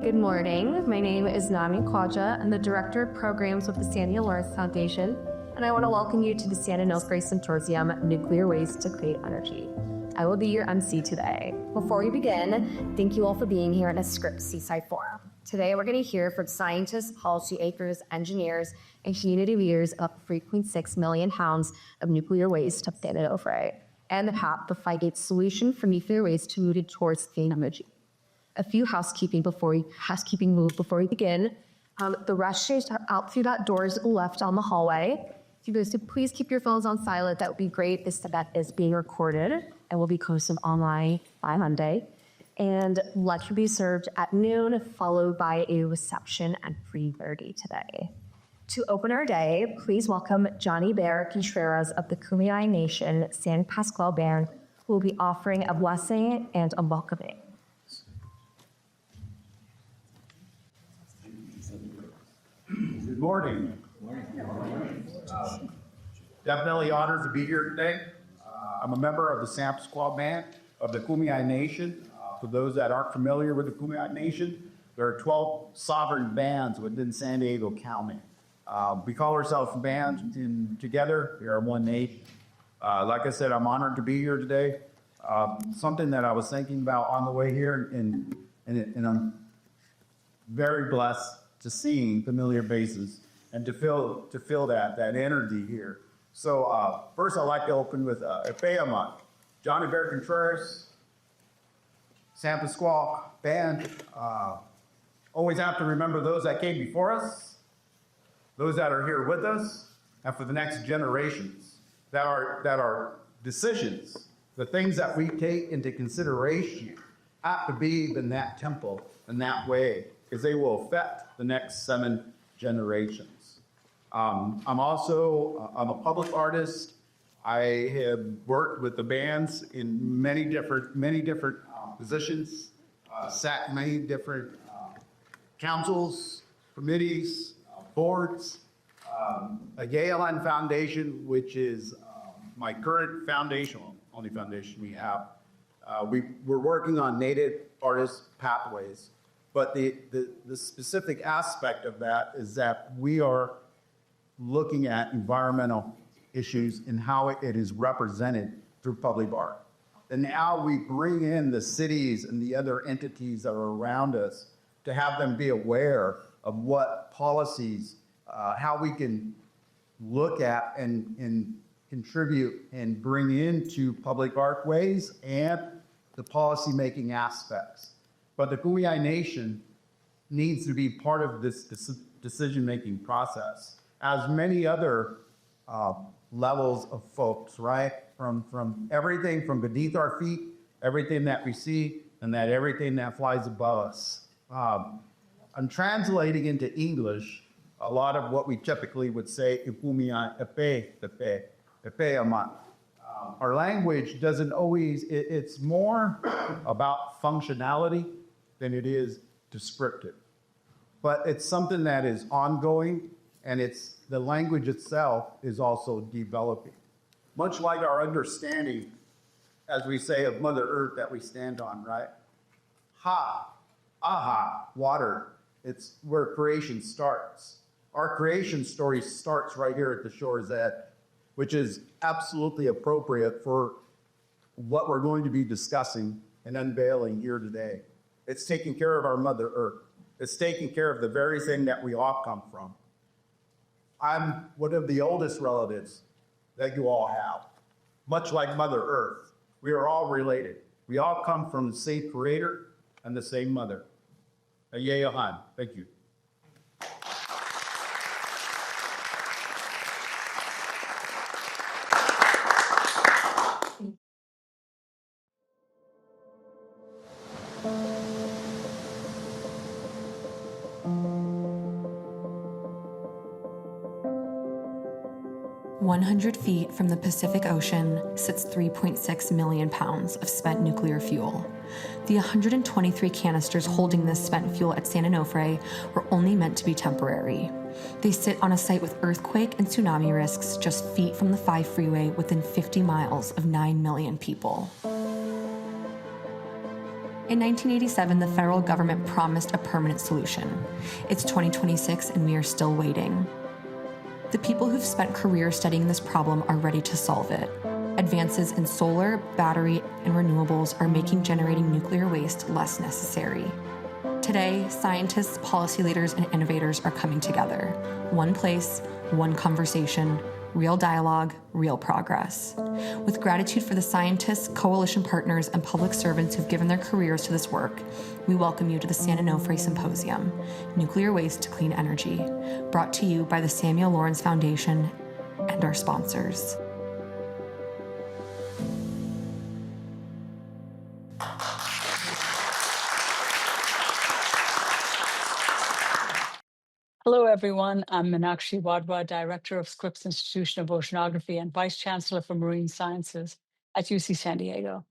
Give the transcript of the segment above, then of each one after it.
Good morning. My name is Nami Kwaja. I'm the Director of Programs with the San Onofre Foundation, and I want to welcome you to the San Onofre Symposium, Nuclear Waste to Create Energy. I will be your MC today. Before we begin, thank you all for being here at a Scripps Seaside Forum. Today, we're going to hear from scientists, policymakers, engineers, and community leaders of 3.6 million pounds of nuclear waste of San Onofre and the path to find a solution for nuclear waste to move towards clean energy. A few housekeeping moves before we begin. The restrooms are out through that doors left on the hallway. If you guys could please keep your phones on silent, that would be great. This event is being recorded and will be posted online by Monday. And lunch will be served at noon, followed by a reception at 3:30 today. To open our day, please welcome Johnny Bear Conteras of the Kumeyaay Nation San Pasquale Band, who will be offering a blessing and a welcoming. Good morning. Definitely honored to be here today. I'm a member of the San Pasquale Band of the Kumeyaay Nation. For those that aren't familiar with the Kumeyaay Nation, there are 12 sovereign bands within San Diego County. We call ourselves bands, and together we are one nation. Like I said, I'm honored to be here today. Something that I was thinking about on the way here, and I'm very blessed to seeing familiar faces and to feel that energy here. So first, I'd like to open with a Epeaman, Johnny Bear Conteras, San Pasquale Band. Always have to remember those that came before us, those that are here with us, and for the next generations, that are decisions, the things that we take into consideration have to be in that tempo in that way, because they will affect the next 7 generations. I'm a public artist. I have worked with the bands in many different positions, sat in many different councils, committees, boards. A Yazan Foundation, which is my current foundation, only foundation we have. We're working on native artist pathways. But the specific aspect of that is that we are looking at environmental issues and how it is represented through public art. And now we bring in the cities and the other entities that are around us to have them be aware of what policies, how we can look at and contribute and bring into public art ways and the policy-making aspects. But the Kumeyaay Nation needs to be part of this decision-making process, as many other levels of folks, right? From everything from beneath our feet, everything that we see, and that everything that flies above us. I'm translating into English a lot of what we typically would say, our language doesn't always, it's more about functionality than it is descriptive. But it's something that is ongoing, and the language itself is also developing. Much like our understanding, as we say, of Mother Earth that we stand on, right? Aha, water. It's where creation starts. Our creation story starts right here at the shore's edge, which is absolutely appropriate for what we're going to be discussing and unveiling here today. It's taking care of our Mother Earth. It's taking care of the very thing that we all come from. I'm one of the oldest relatives that you all have. Much like Mother Earth, we are all related. We all come from the same creator and the same mother. Ayayahan, thank you. 100 feet from the Pacific Ocean sits 3.6 million pounds of spent nuclear fuel. The 123 canisters holding this spent fuel at San Onofre were only meant to be temporary. They sit on a site with earthquake and tsunami risks just feet from the 5 freeway within 50 miles of 9 million people. In 1987, the federal government promised a permanent solution. It's 2026 and we are still waiting. The people who've spent careers studying this problem are ready to solve it. Advances in solar, battery, and renewables are making generating nuclear waste less necessary. Today, scientists, policy leaders, and innovators are coming together. One place, one conversation, real dialogue, real progress. With gratitude for the scientists, coalition partners, and public servants who've given their careers to this work, we welcome you to the San Onofre Symposium, Nuclear Waste to Clean Energy, brought to you by the Samuel Lawrence Foundation and our sponsors. Hello, everyone. I'm Meenashki Wadhwa, Director of Scripps Institution of Oceanography and Vice Chancellor for Marine Sciences at UC San Diego.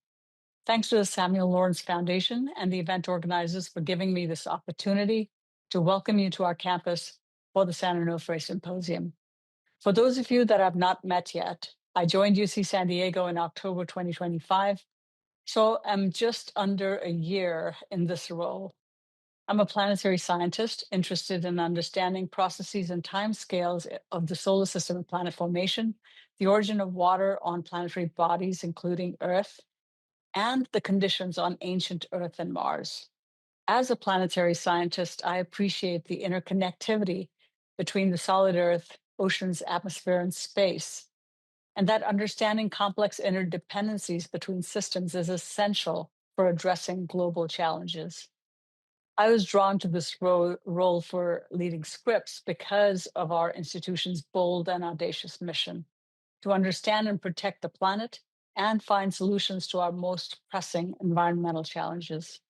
Thanks to the Samuel Lawrence Foundation and the event organizers for giving me this opportunity to welcome you to our campus for the San Onofre Symposium. For those of you that I've not met yet, I joined UC San Diego in October 2025, so I'm just under a year in this role. I'm a planetary scientist interested in understanding processes and timescales of the solar system and planet formation, the origin of water on planetary bodies, including Earth, and the conditions on ancient Earth and Mars. As a planetary scientist, I appreciate the interconnectivity between the solid Earth, oceans, atmosphere, and space, and that understanding complex interdependencies between systems is essential for addressing global challenges. I was drawn to this role for leading Scripps because of our institution's bold and audacious mission to understand and protect the planet and find solutions to our most pressing environmental challenges.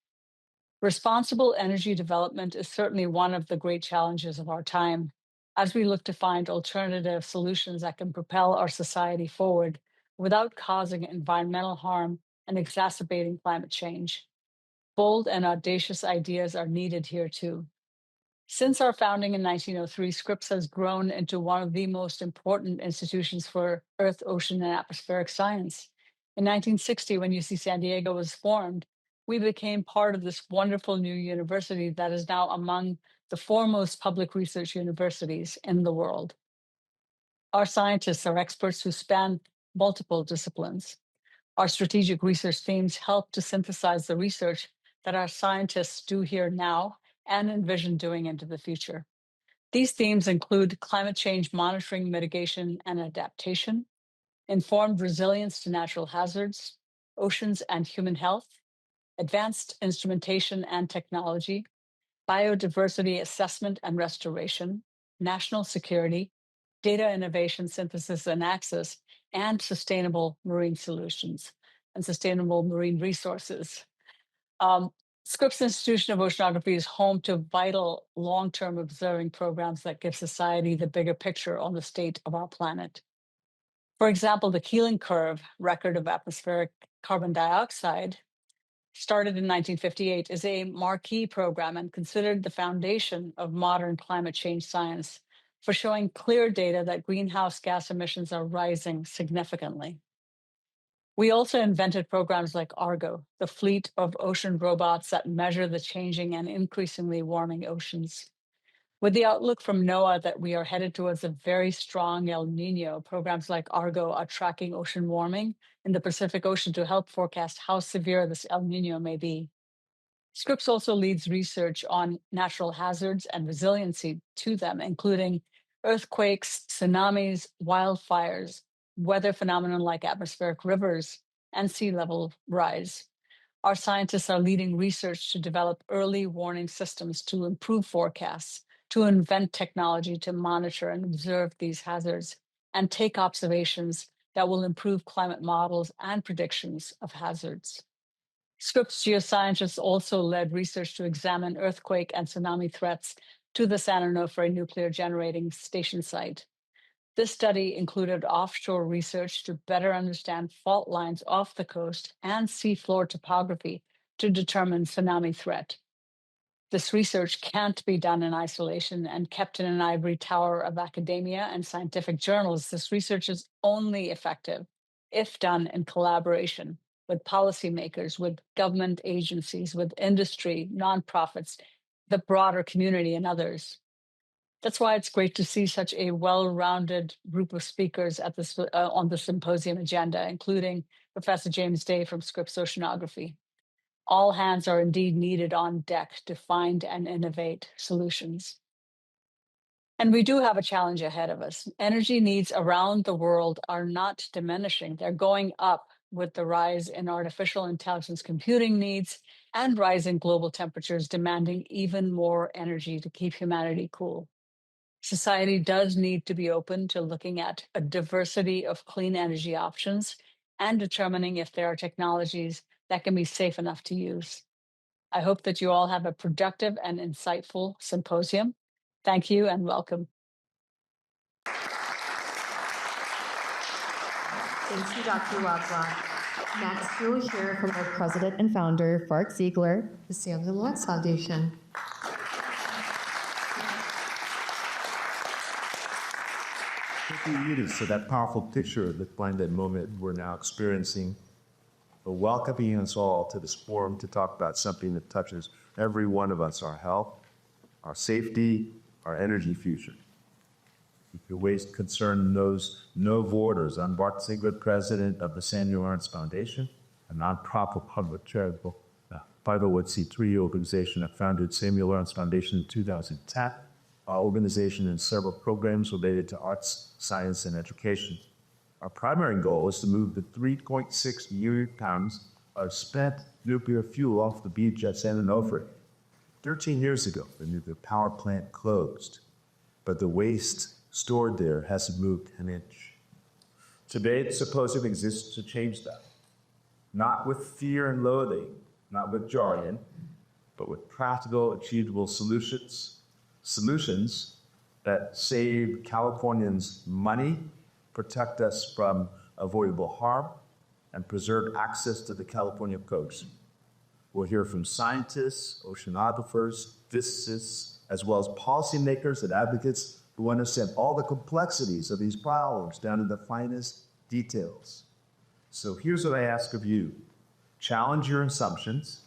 Responsible energy development is certainly one of the great challenges of our time as we look to find alternative solutions that can propel our society forward without causing environmental harm and exacerbating climate change. Bold and audacious ideas are needed here too. Since our founding in 1903, Scripps has grown into one of the most important institutions for Earth, ocean, and atmospheric science. In 1960, when UC San Diego was formed, we became part of this wonderful new university that is now among the foremost public research universities in the world. Our scientists are experts who span multiple disciplines. Our strategic research themes help to synthesize the research that our scientists do here now and envision doing into the future. These themes include climate change monitoring, mitigation, and adaptation, informed resilience to natural hazards, oceans and human health, advanced instrumentation and technology, biodiversity assessment and restoration, national security, data innovation, synthesis and access, and sustainable marine solutions and sustainable marine resources. Scripps Institution of Oceanography is home to vital long-term observing programs that give society the bigger picture on the state of our planet. For example, the Keeling Curve record of atmospheric carbon dioxide, started in 1958, is a marquee program and considered the foundation of modern climate change science for showing clear data that greenhouse gas emissions are rising significantly. We also invented programs like Argo, the fleet of ocean robots that measure the changing and increasingly warming oceans. With the outlook from NOAA that we are headed towards a very strong El Nino, programs like Argo are tracking ocean warming in the Pacific Ocean to help forecast how severe this El Nino may be. Scripps also leads research on natural hazards and resiliency to them, including earthquakes, tsunamis, wildfires, weather phenomena like atmospheric rivers, and sea level rise. Our scientists are leading research to develop early warning systems to improve forecasts, to invent technology to monitor and observe these hazards, and take observations that will improve climate models and predictions of hazards. Scripps geoscientists also led research to examine earthquake and tsunami threats to the San Onofre nuclear generating station site. This study included offshore research to better understand fault lines off the coast and seafloor topography to determine tsunami threat. This research can't be done in isolation and kept in an ivory tower of academia and scientific journals. This research is only effective if done in collaboration with policymakers, with government agencies, with industry, nonprofits, the broader community, and others. That's why it's great to see such a well-rounded group of speakers at this on the symposium agenda, including Professor James Day from Scripps Oceanography. All hands are indeed needed on deck to find and innovate solutions. And we do have a challenge ahead of us. Energy needs around the world are not diminishing. They're going up with the rise in artificial intelligence computing needs and rising global temperatures demanding even more energy to keep humanity cool. Society does need to be open to looking at a diversity of clean energy options and determining if there are technologies that can be safe enough to use. I hope that you all have a productive and insightful symposium. Thank you and welcome. Thank you, Dr. Wadhwa. Next, we will hear from our president and founder, Bart Ziegler, the Samuel Lawrence Foundation. Thank you to that powerful picture of the splendid moment we're now experiencing, for welcoming us all to this forum to talk about something that touches every one of us, our health, our safety, our energy future. Your waste concern knows no borders. I'm Bart Ziegler, president of the Samuel Lawrence Foundation, a nonprofit public charitable 501c3 organization that founded Samuel Lawrence Foundation in 2010. Our organization and several programs related to arts, science, and education. Our primary goal is to move the 3.6 million pounds of spent nuclear fuel off the beach at San Onofre. 13 years ago, the nuclear power plant closed, but the waste stored there hasn't moved an inch. Today, the symposium exists to change that. Not with fear and loathing, not with jargon, but with practical, achievable solutions that save Californians money, protect us from avoidable harm, and preserve access to the California coast. We'll hear from scientists, oceanographers, physicists, as well as policymakers and advocates who understand all the complexities of these problems down to the finest details. So here's what I ask of you. Challenge your assumptions.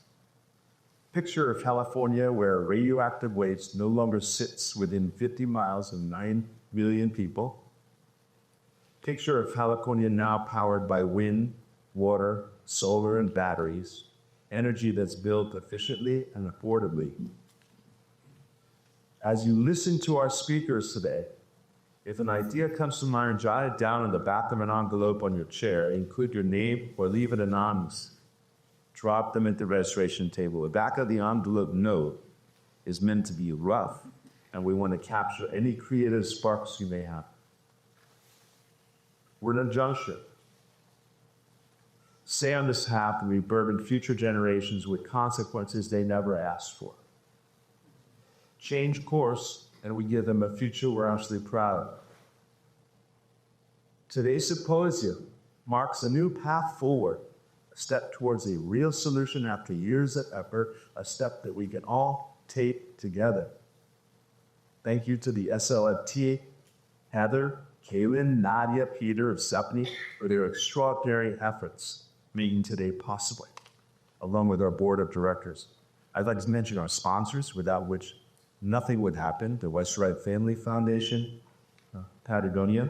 Picture of California where radioactive waste no longer sits within 50 miles of 9 million people. Picture of California now powered by wind, water, solar, and batteries, energy that's built efficiently and affordably. As you listen to our speakers today, if an idea comes to mind, jot it down in the back of an envelope on your chair, include your name or leave it anonymous. Drop them at the registration table. The back of the envelope note is meant to be rough, and we want to capture any creative sparks you may have. We're in a junction. Stay on this path and we burden future generations with consequences they never asked for. Change course, and we give them a future we're absolutely proud of. Today's symposium marks a new path forward, a step towards a real solution after years of effort, a step that we can all take together. Thank you to the SLFT, Heather, Kaylin, Nadia, Peter, and Stephanie for their extraordinary efforts making today possible, along with our board of directors. I'd like to mention our sponsors, without which nothing would happen: the West Wright Family Foundation, Patagonia,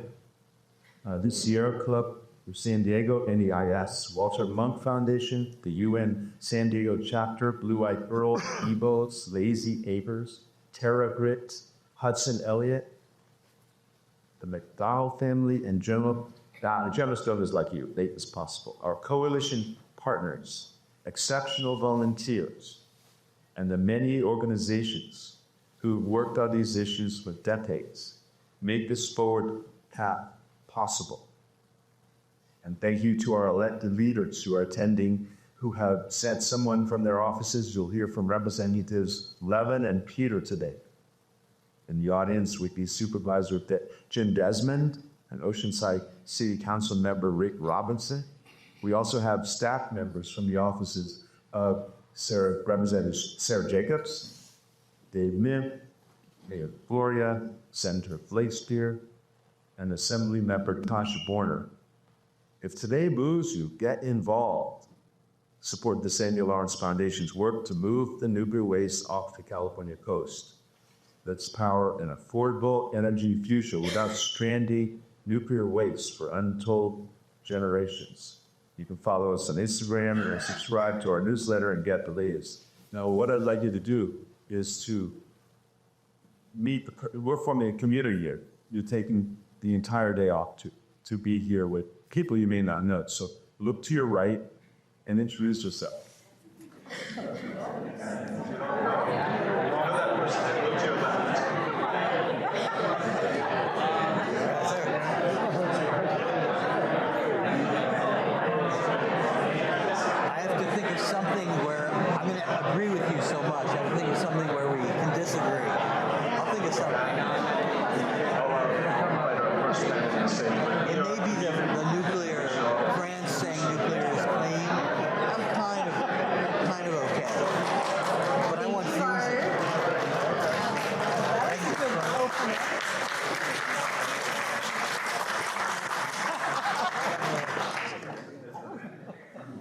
the Sierra Club of San Diego, NEIS, Walter Monk Foundation, the UN San Diego chapter, Blue Eyed Pearl, Ebos, Lazy Apers, Terra Grit, Hudson Elliott, the McDowell family, and Gemstone is like you, late as possible. Our coalition partners, exceptional volunteers, and the many organizations who've worked on these issues for decades make this forward path possible. And thank you to our elected leaders who are attending, who have sent someone from their offices. You'll hear from Representatives Levin and Peter today. In the audience with the Supervisor Jim Desmond and Oceanside City Council member Rick Robinson. We also have staff members from the offices of Representative Sarah Jacobs, Dave Mim, Mayor Gloria, Senator Flakespeare, and Assembly Member Tasha Borner. If today moves you, get involved. support the Samuel Lawrence Foundation's work to move the nuclear waste off the California coast. Let's power an affordable energy future without stranding nuclear waste for untold generations. You can follow us on Instagram and subscribe to our newsletter and get the latest. Now, what I'd like you to do is to we're forming a community here. You're taking the entire day off to be here with people you may not know. So look to your right and introduce yourself. Something where I'm going to agree with you so much. I would think of something where we can disagree. I'll think of something. It may be the nuclear, France saying nuclear is clean. I'm kind of okay. But I want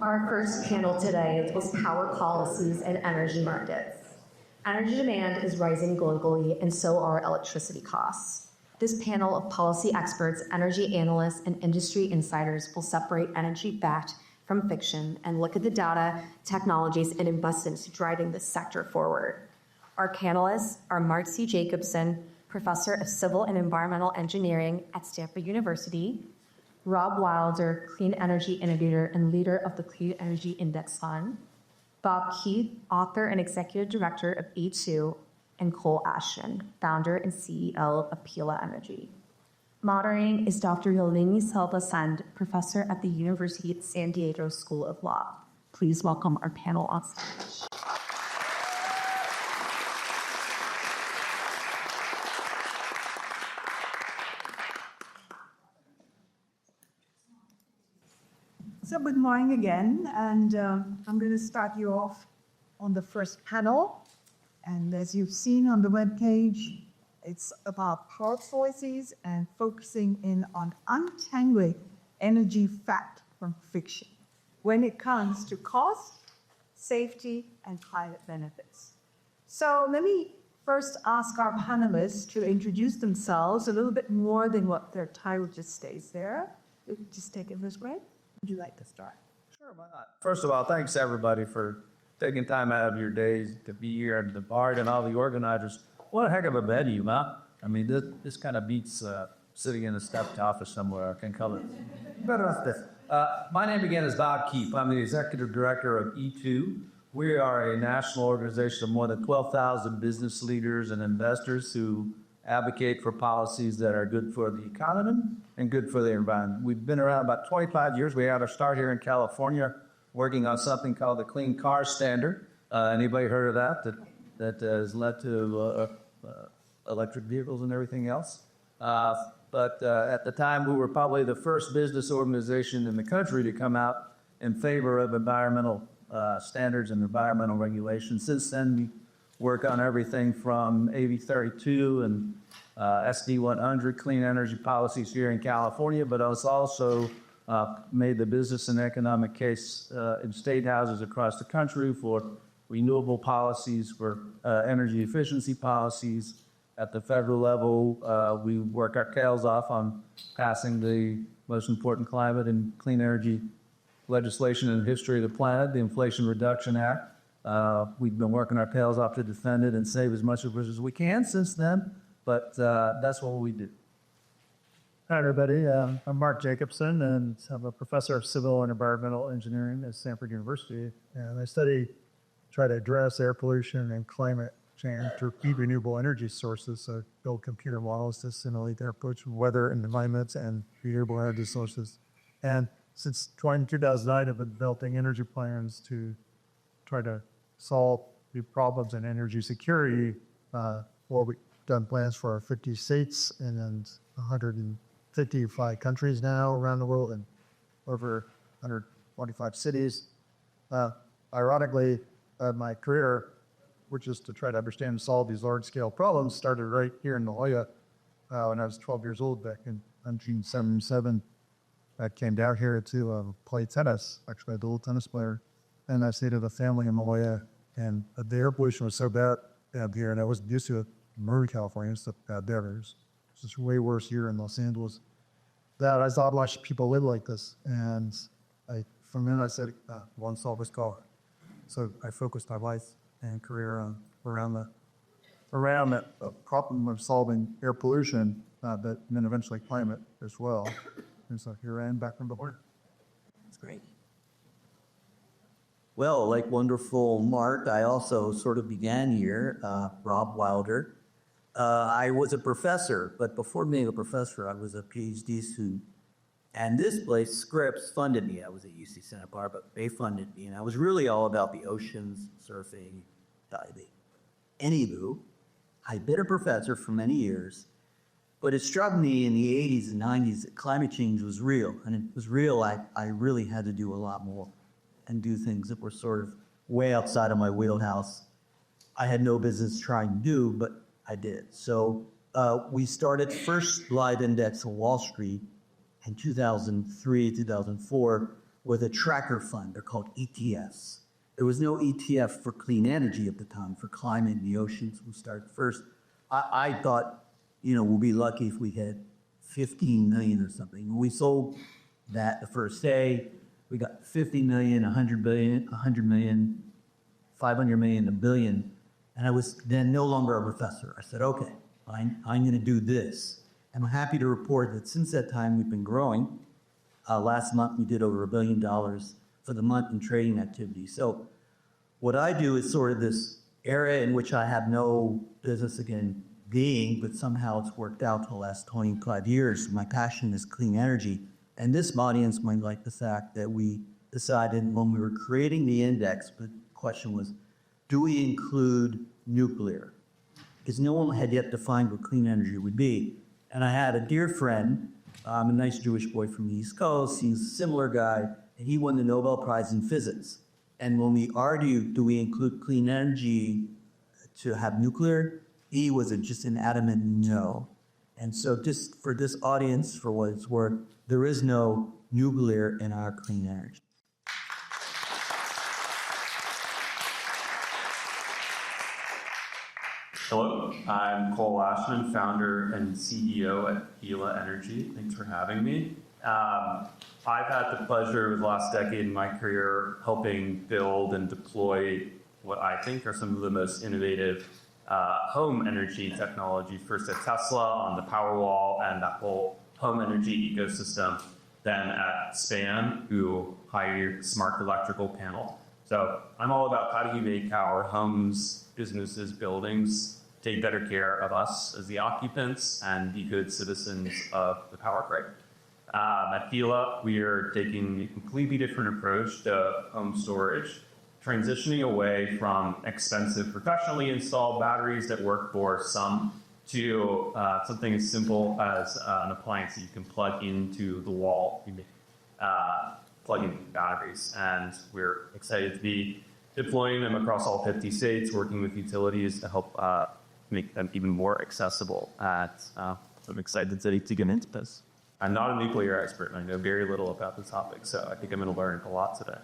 Our first panel today is power policies and energy markets. Energy demand is rising globally, and so are electricity costs. This panel of policy experts, energy analysts, and industry insiders will separate energy fact from fiction and look at the data, technologies, and investments driving this sector forward. Our panelists are Mark C. Jacobson, Professor of Civil and Environmental Engineering at Stanford University, Rob Wilder, Clean Energy Innovator and leader of the Clean Energy Index Fund, Bob Keefe, author and executive director of E2, and Cole Ashman, founder and CEO of Pila Energy. Moderating is Dr. Nilmini Silva-Send, professor at the University of San Diego School of Law. Please welcome our panel on stage. So good morning again, and I'm going to start you off on the first panel. And as you've seen on the webpage, it's about power policies and focusing in on untangling energy fact from fiction when it comes to cost, safety, and climate benefits. So let me first ask our panelists to introduce themselves a little bit more than what their title just states there. Just take it first, Greg. Would you like to start? Sure, why not? First of all, thanks everybody for taking time out of your days to be here at the Bart and all the organizers. What a heck of a venue, huh? I mean, this kind of beats sitting in a stepped office somewhere. I can call it better off this. My name again is Bob Keefe. I'm the executive director of E2. We are a national organization of more than 12,000 business leaders and investors who advocate for policies that are good for the economy and good for the environment. We've been around about 25 years. We had our start here in California working on something called the Clean Car Standard. Anybody heard of that? That has led to electric vehicles and everything else. But at the time, we were probably the first business organization in the country to come out in favor of environmental standards and environmental regulations. Since then, we work on everything from AB 32 and SD 100 clean energy policies here in California, but it's also made the business and economic case in state houses across the country for renewable policies, for energy efficiency policies. At the federal level, we work our tails off on passing the most important climate and clean energy legislation in the history of the planet, the Inflation Reduction Act. We've been working our tails off to defend it and save as much of it as we can since then, but that's what we do. Hi, everybody. I'm Mark Jacobson, and I'm a professor of civil and environmental engineering at Stanford University. And I try to address air pollution and climate change through renewable energy sources. So build computer models to simulate air pollution, weather and environments, and renewable energy sources. And since 2009, I've been developing energy plans to try to solve the problems in energy security. We've done plans for 50 states and then 155 countries now around the world and over 125 cities. Ironically, my career, which is to try to understand and solve these large-scale problems, started right here in La Jolla when I was 12 years old back in 1977. I came down here to play tennis, actually a little tennis player. and I stayed with a family in Malaya, and the air pollution was so bad out here, and I wasn't used to it in Northern California. It's bad there. It's just way worse here in Los Angeles. That I thought, why should people live like this? And from then I said, one solve this call. So I focused my life and career on around that problem of solving air pollution, but then eventually climate as well. And so here I am back from the border. That's great. Well, like wonderful Mark, I also sort of began here, Rob Wilder. I was a professor, but before being a professor, I was a PhD student. And this place, Scripps, funded me. I was at UC Santa Barbara, but they funded me. And I was really all about the oceans, surfing, diving. Anywho, I'd been a professor for many years, but it struck me in the 80s and 90s that climate change was real. And it was real, I really had to do a lot more and do things that were sort of way outside of my wheelhouse. I had no business trying to do, but I did. So we started first live index on Wall Street in 2003, 2004 with a tracker fund. They're called ETFs. There was no ETF for clean energy at the time, for climate and the oceans. We started first. I thought, we'll be lucky if we hit 15 million or something. When we sold that the first day, we got 50 million, 100 billion, 100 million, 500 million, a billion. And I was then no longer a professor. I said, okay, I'm going to do this. I'm happy to report that since that time, we've been growing. Last month, we did over $1 billion for the month in trading activity. So what I do is sort of this area in which I have no business again being, but somehow it's worked out for the last 25 years. My passion is clean energy. And this audience might like the fact that we decided when we were creating the index, the question was, do we include nuclear? Because no one had yet defined what clean energy would be. And I had a dear friend, a nice Jewish boy from the East Coast, he's a similar guy, and he won the Nobel Prize in Physics. And when we argued, do we include clean energy to have nuclear, he was just an adamant no. And so just for this audience, for what it's worth, there is no nuclear in our clean energy. Hello, I'm Cole Ashman, founder and CEO at Gila Energy. Thanks for having me. I've had the pleasure of the last decade in my career helping build and deploy what I think are some of the most innovative home energy technology, first at Tesla on the Powerwall and that whole home energy ecosystem, then at Span, who hired smart electrical panel. So I'm all about how do you make our homes, businesses, buildings take better care of us as the occupants and be good citizens of the power grid. At Gila, we are taking a completely different approach to home storage, transitioning away from expensive professionally installed batteries that work for some to something as simple as an appliance that you can plug into the wall. Plug in batteries, and we're excited to be deploying them across all 50 states, working with utilities to help make them even more accessible. I'm excited to get into this. I'm not a nuclear expert, and I know very little about the topic, so I think I'm going to learn a lot today.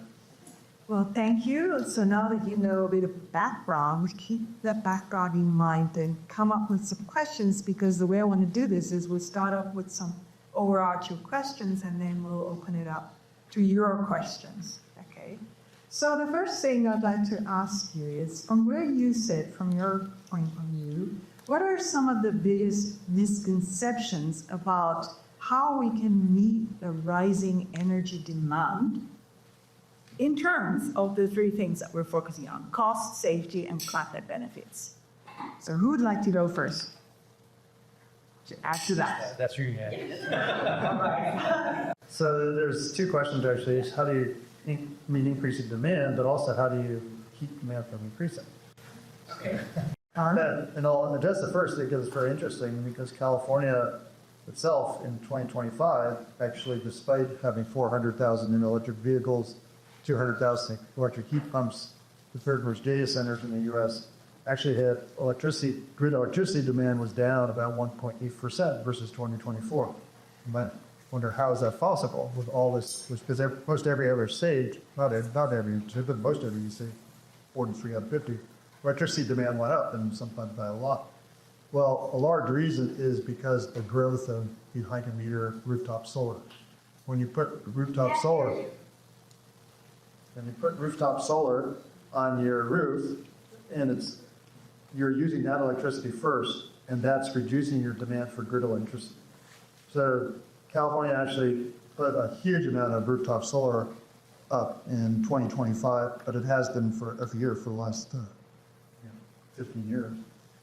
Well, thank you. So now that you know a bit of background, keep that background in mind and come up with some questions, because the way I want to do this is we'll start off with some overarching questions, and then we'll open it up to your questions, okay? So the first thing I'd like to ask you is, from where you sit, from your point of view, what are some of the biggest misconceptions about how we can meet the rising energy demand in terms of the three things that we're focusing on: cost, safety, and climate benefits? So who would like to go first to add to that? That's you, yeah. So there's two questions actually. How do you meet increasing demand, but also how do you keep demand from increasing? Okay. And I'll address the first because it's very interesting, because California itself in 2025, actually, despite having 400,000 new electric vehicles, 200,000 electric heat pumps, the third most data centers in the U.S., actually had grid electricity demand was down about 1.8% versus 2024. But Wonder how is that possible with all this? Because most every other state, not every, but most every state, 43 out of 50, electricity demand went up, and sometimes by a lot. Well, a large reason is because the growth of behind-the-meter rooftop solar. When you put rooftop solar on your roof, and you're using that electricity first, and that's reducing your demand for grid electricity. So California actually put a huge amount of rooftop solar up in 2025, but it has been for every year for the last 15 years.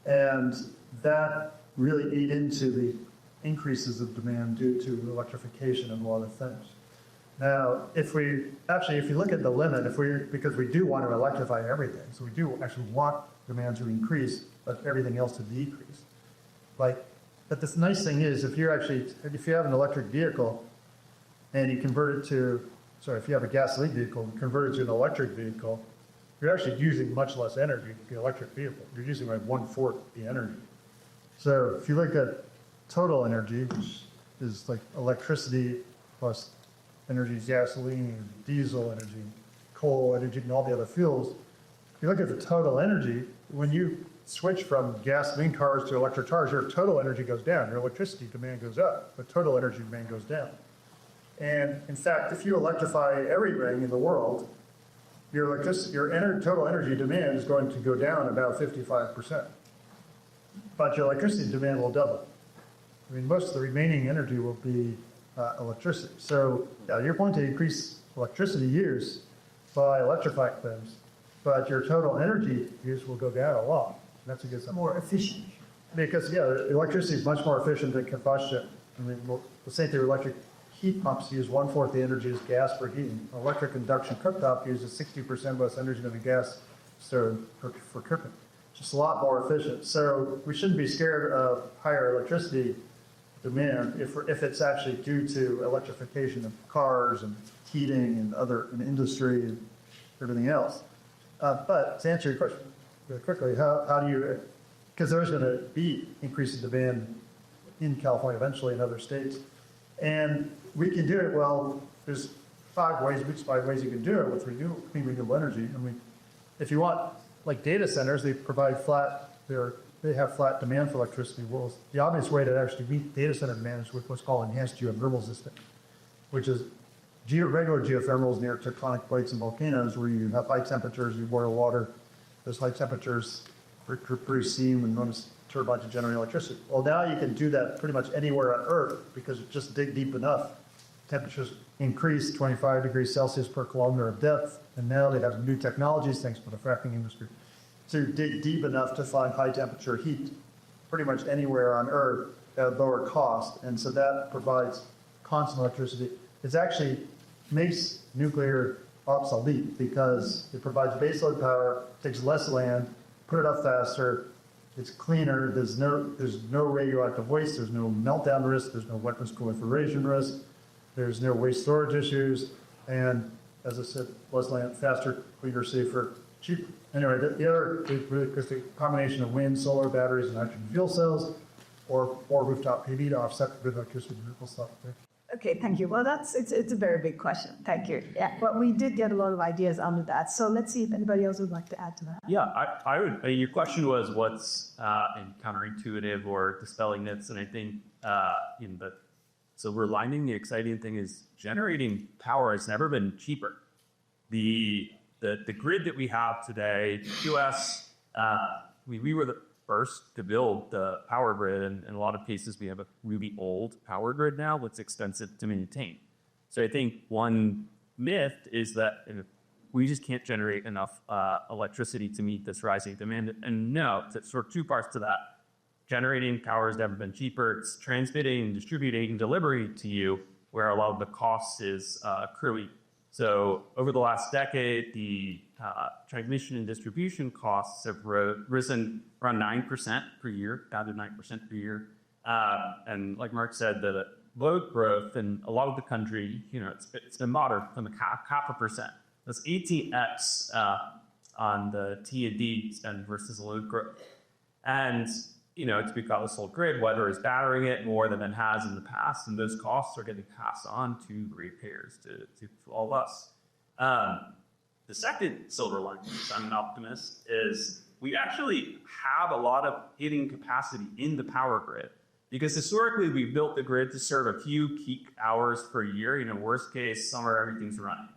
And that really ate into the increases of demand due to electrification of a lot of things. Now, if you look at the limit, because we do want to electrify everything, so we do actually want demand to increase, but everything else to decrease. But this nice thing is, if you have an electric vehicle and you convert it to, if you have a gasoline vehicle and convert it to an electric vehicle, you're actually using much less energy than the electric vehicle. You're using like 1/4 the energy. So if you look at total energy, which is like electricity plus energy, gasoline, diesel energy, coal energy, and all the other fuels, if you look at the total energy, when you switch from gasoline cars to electric cars, your total energy goes down, your electricity demand goes up, but total energy demand goes down. And in fact, if you electrify everything in the world, your total energy demand is going to go down about 55%. But your electricity demand will double. I mean, most of the remaining energy will be electricity. So you're going to increase electricity use by electrifying things, but your total energy use will go down a lot. That's a good sign. More efficient. Because, electricity is much more efficient than combustion. I mean, the same thing with electric heat pumps use 1/4 the energy as gas for heating. Electric induction cooktop uses 60% less energy than a gas stove for cooking. Just a lot more efficient. So we shouldn't be scared of higher electricity demand if it's actually due to electrification of cars and heating and industry and everything else. But to answer your question really quickly, how do you, because there's going to be increasing demand in California eventually in other states, and we can do it. Well, there's five ways you can do it with clean renewable energy. I mean, if you want, like data centers, they provide they have flat demand for electricity. Well, the obvious way to actually meet data center demand is with what's called enhanced geothermal system, which is regular geothermals near tectonic plates and volcanoes where you have high temperatures, you boil water. Those high temperatures produce steam and run turbines to generate electricity. Well, now you can do that pretty much anywhere on Earth because you just dig deep enough. Temperatures increase 25 degrees Celsius per kilometer of depth, and now they have new technologies, thanks to the fracking industry, to dig deep enough to find high temperature heat pretty much anywhere on Earth at lower cost. And so that provides constant electricity. It actually makes nuclear obsolete because it provides baseload power, takes less land, put it up faster, it's cleaner, there's no radioactive waste, there's no meltdown risk, there's no weapons proliferation risk, there's no waste storage issues, and as I said, less land, faster, cleaner, safer, cheaper. Anyway, the other is the combination of wind, solar, batteries, and nitrogen fuel cells, or rooftop PV to offset the electricity vehicle stuff. Okay, thank you. Well, it's a very big question. Thank you. Yeah, but we did get a lot of ideas under that. So let's see if anybody else would like to add to that. Yeah, I would. Your question was what's counterintuitive or dispelling myths, and I think in the silver lining, the exciting thing is generating power has never been cheaper. The grid that we have today, the U.S. We were the first to build the power grid, and in a lot of cases we have a really old power grid now that's expensive to maintain. So I think one myth is that we just can't generate enough electricity to meet this rising demand. And no, there's sort of two parts to that. Generating power has never been cheaper. It's transmitting, distributing, and delivery to you where a lot of the cost is accruing. So over the last decade, the transmission and distribution costs have risen around 9% per year, down to 9% per year. And like Mark said, the load growth in a lot of the country, it's been moderate, from half a percent. That's 18x on the T&D spend versus the load growth. And to become a solar grid, whether it's battering it more than it has in the past, and those costs are getting passed on to ratepayers, to all of us. The second silver lining, I'm an optimist, is we actually have a lot of hidden capacity in the power grid. Because historically, we built the grid to serve a few peak hours per year. Worst case, summer, everything's running.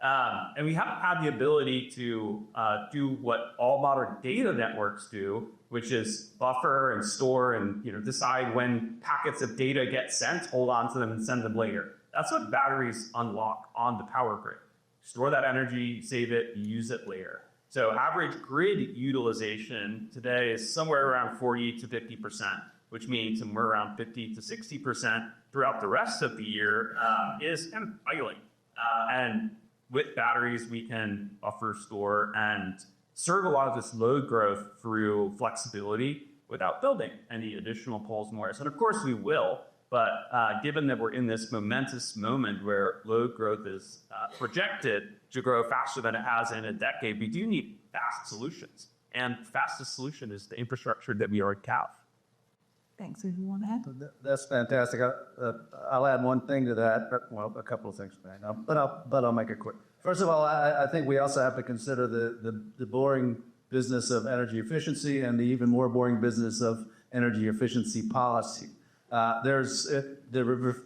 And we haven't had the ability to do what all modern data networks do, which is buffer and store and decide when packets of data get sent, hold on to them and send them later. That's what batteries unlock on the power grid. Store that energy, save it, use it later. So average grid utilization today is somewhere around 40 to 50%, which means somewhere around 50 to 60% throughout the rest of the year is kind of idling. And with batteries, we can buffer, store, and serve a lot of this load growth through flexibility without building any additional poles and wires. And of course we will, but given that we're in this momentous moment where load growth is projected to grow faster than it has in a decade, we do need fast solutions. And the fastest solution is the infrastructure that we already have. Thanks. If you want to add? That's fantastic. I'll add one thing to that. Well, a couple of things, but I'll make it quick. First of all, I think we also have to consider the boring business of energy efficiency and the even more boring business of energy efficiency policy. There's the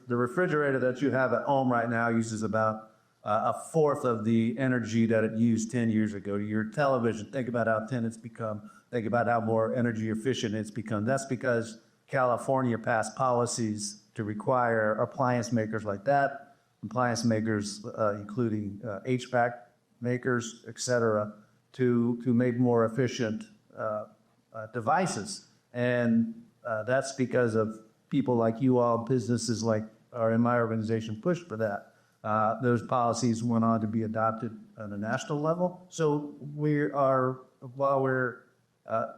refrigerator that you have at home right now uses about a fourth of the energy that it used 10 years ago. Your television, think about how thin it's become. Think about how more energy efficient it's become. That's because California passed policies to require appliance makers like that, appliance makers including HVAC makers, et cetera, to make more efficient devices. And that's because of people like you all, businesses like are in my organization pushed for that. Those policies went on to be adopted on a national level. So while we're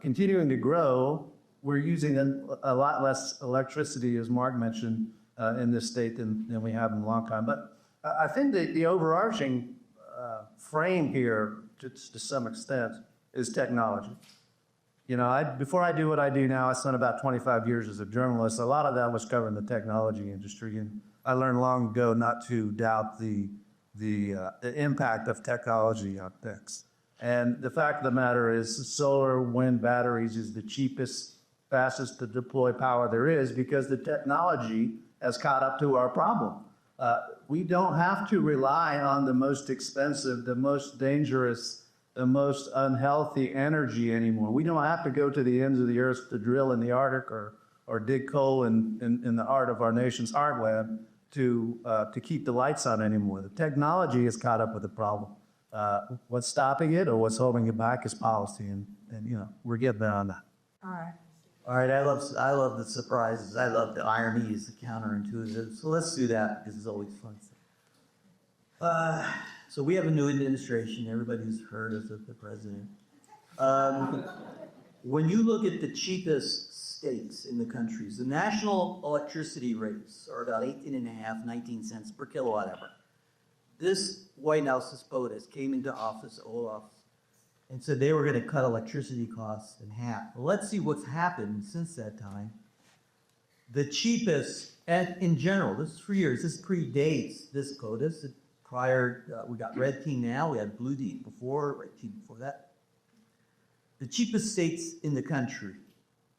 continuing to grow, we're using a lot less electricity, as Mark mentioned, in this state than we have in a long time. But I think the overarching frame here, to some extent, is technology. Before I do what I do now, I spent about 25 years as a journalist. A lot of that was covering the technology industry, and I learned long ago not to doubt the impact of technology on things. And the fact of the matter is, solar, wind, batteries is the cheapest, fastest to deploy power there is because the technology has caught up to our problem. We don't have to rely on the most expensive, the most dangerous, the most unhealthy energy anymore. We don't have to go to the ends of the earth to drill in the Arctic or dig coal in the heart of our nation's heartland to keep the lights on anymore. The technology has caught up with the problem. What's stopping it or what's holding it back is policy, and we're getting there on that. All right. All right, I love the surprises. I love the ironies, the counterintuitive. So let's do that because it's always fun. So we have a new administration. Everybody's heard of the president. When you look at the cheapest states in the countries, the national electricity rates are about 18.5, 19 cents per kilowatt hour. This White House's POTUS came into office, Olaf, and said they were going to cut electricity costs in half. Well, let's see what's happened since that time. The cheapest, and in general, this is for years, this predates this POTUS. Prior, we got red team now, we had blue team before, red team before that. The cheapest states in the country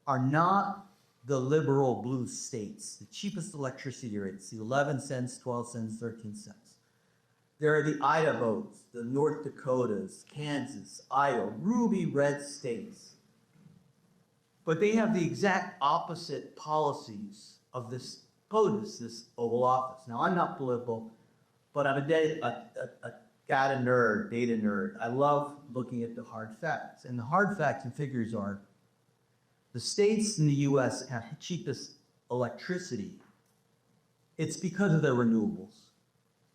are not the liberal blue states. The cheapest electricity rates, the 11 cents, 12 cents, 13 cents. There are the Idahos, the North Dakotas, Kansas, Iowa, ruby red states. But they have the exact opposite policies of this POTUS, this Oval Office. Now, I'm not political, but I'm a data nerd. I love looking at the hard facts. And the hard facts and figures are the states in the U.S. have the cheapest electricity. It's because of their renewables.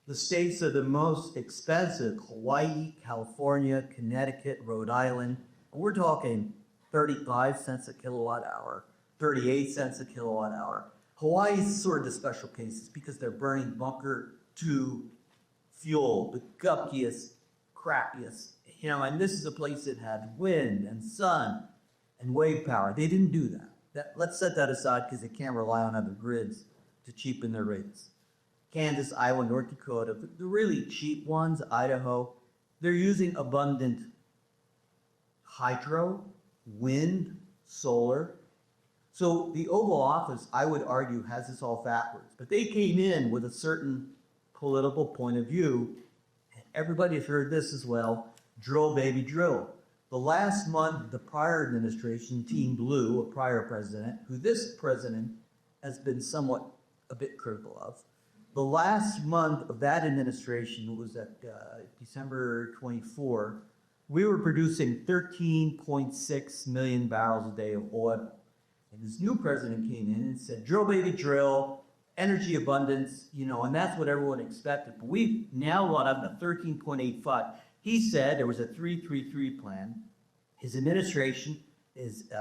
The states that are the most expensive, Hawaii, California, Connecticut, Rhode Island, we're talking 35 cents a kilowatt hour, 38 cents a kilowatt hour. Hawaii's sort of the special case because they're burning bunker 2 fuel, the guckiest, crappiest, and this is a place that had wind and sun and wave power. They didn't do that. let's set that aside because they can't rely on other grids to cheapen their rates. Kansas, Iowa, North Dakota, the really cheap ones, Idaho, they're using abundant hydro, wind, solar. So the Oval Office, I would argue, has this all backwards. But they came in with a certain political point of view. Everybody has heard this as well, drill, baby, drill. The last month, the prior administration, Team Blue, a prior president, who this president has been somewhat a bit critical of, the last month of that administration was at December 24. We were producing 13.6 million barrels a day of oil. And this new president came in and said, drill, baby, drill, energy abundance, and that's what everyone expected. But we've now gone up to 13.85. He said there was a 333 plan. His administration, his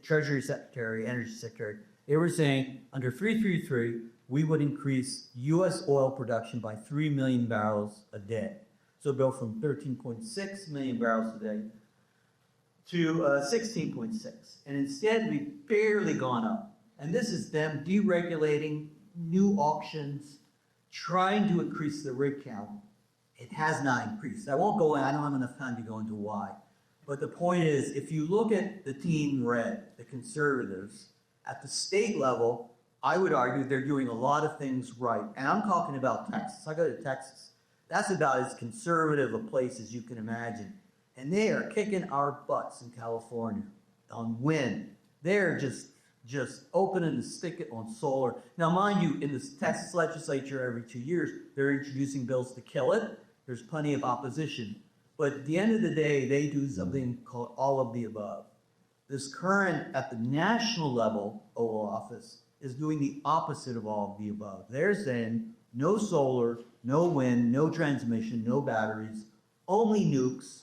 Treasury Secretary, Energy Secretary, they were saying under 333, we would increase U.S. oil production by 3 million barrels a day. So go from 13.6 million barrels a day to 16.6. And instead, we've barely gone up. And this is them deregulating new auctions, trying to increase the rig count. It has not increased. I won't go in, I don't have enough time to go into why. But the point is, if you look at the team red, the conservatives, at the state level, I would argue they're doing a lot of things right. And I'm talking about Texas. I go to Texas. That's about as conservative a place as you can imagine. And they are kicking our butts in California on wind. They're just opening the spigot on solar. Now, mind you, in the Texas legislature every 2 years, they're introducing bills to kill it. There's plenty of opposition. But at the end of the day, they do something called all of the above. This current, at the national level, Oval Office, is doing the opposite of all of the above. They're saying no solar, no wind, no transmission, no batteries, only nukes,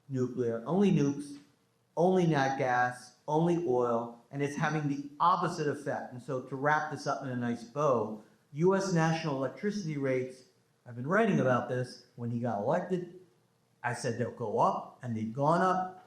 nuclear, only nukes, only nat gas, only oil, and it's having the opposite effect. And so to wrap this up in a nice bow, U.S. national electricity rates, I've been writing about this. When he got elected, I said they'll go up, and they've gone up.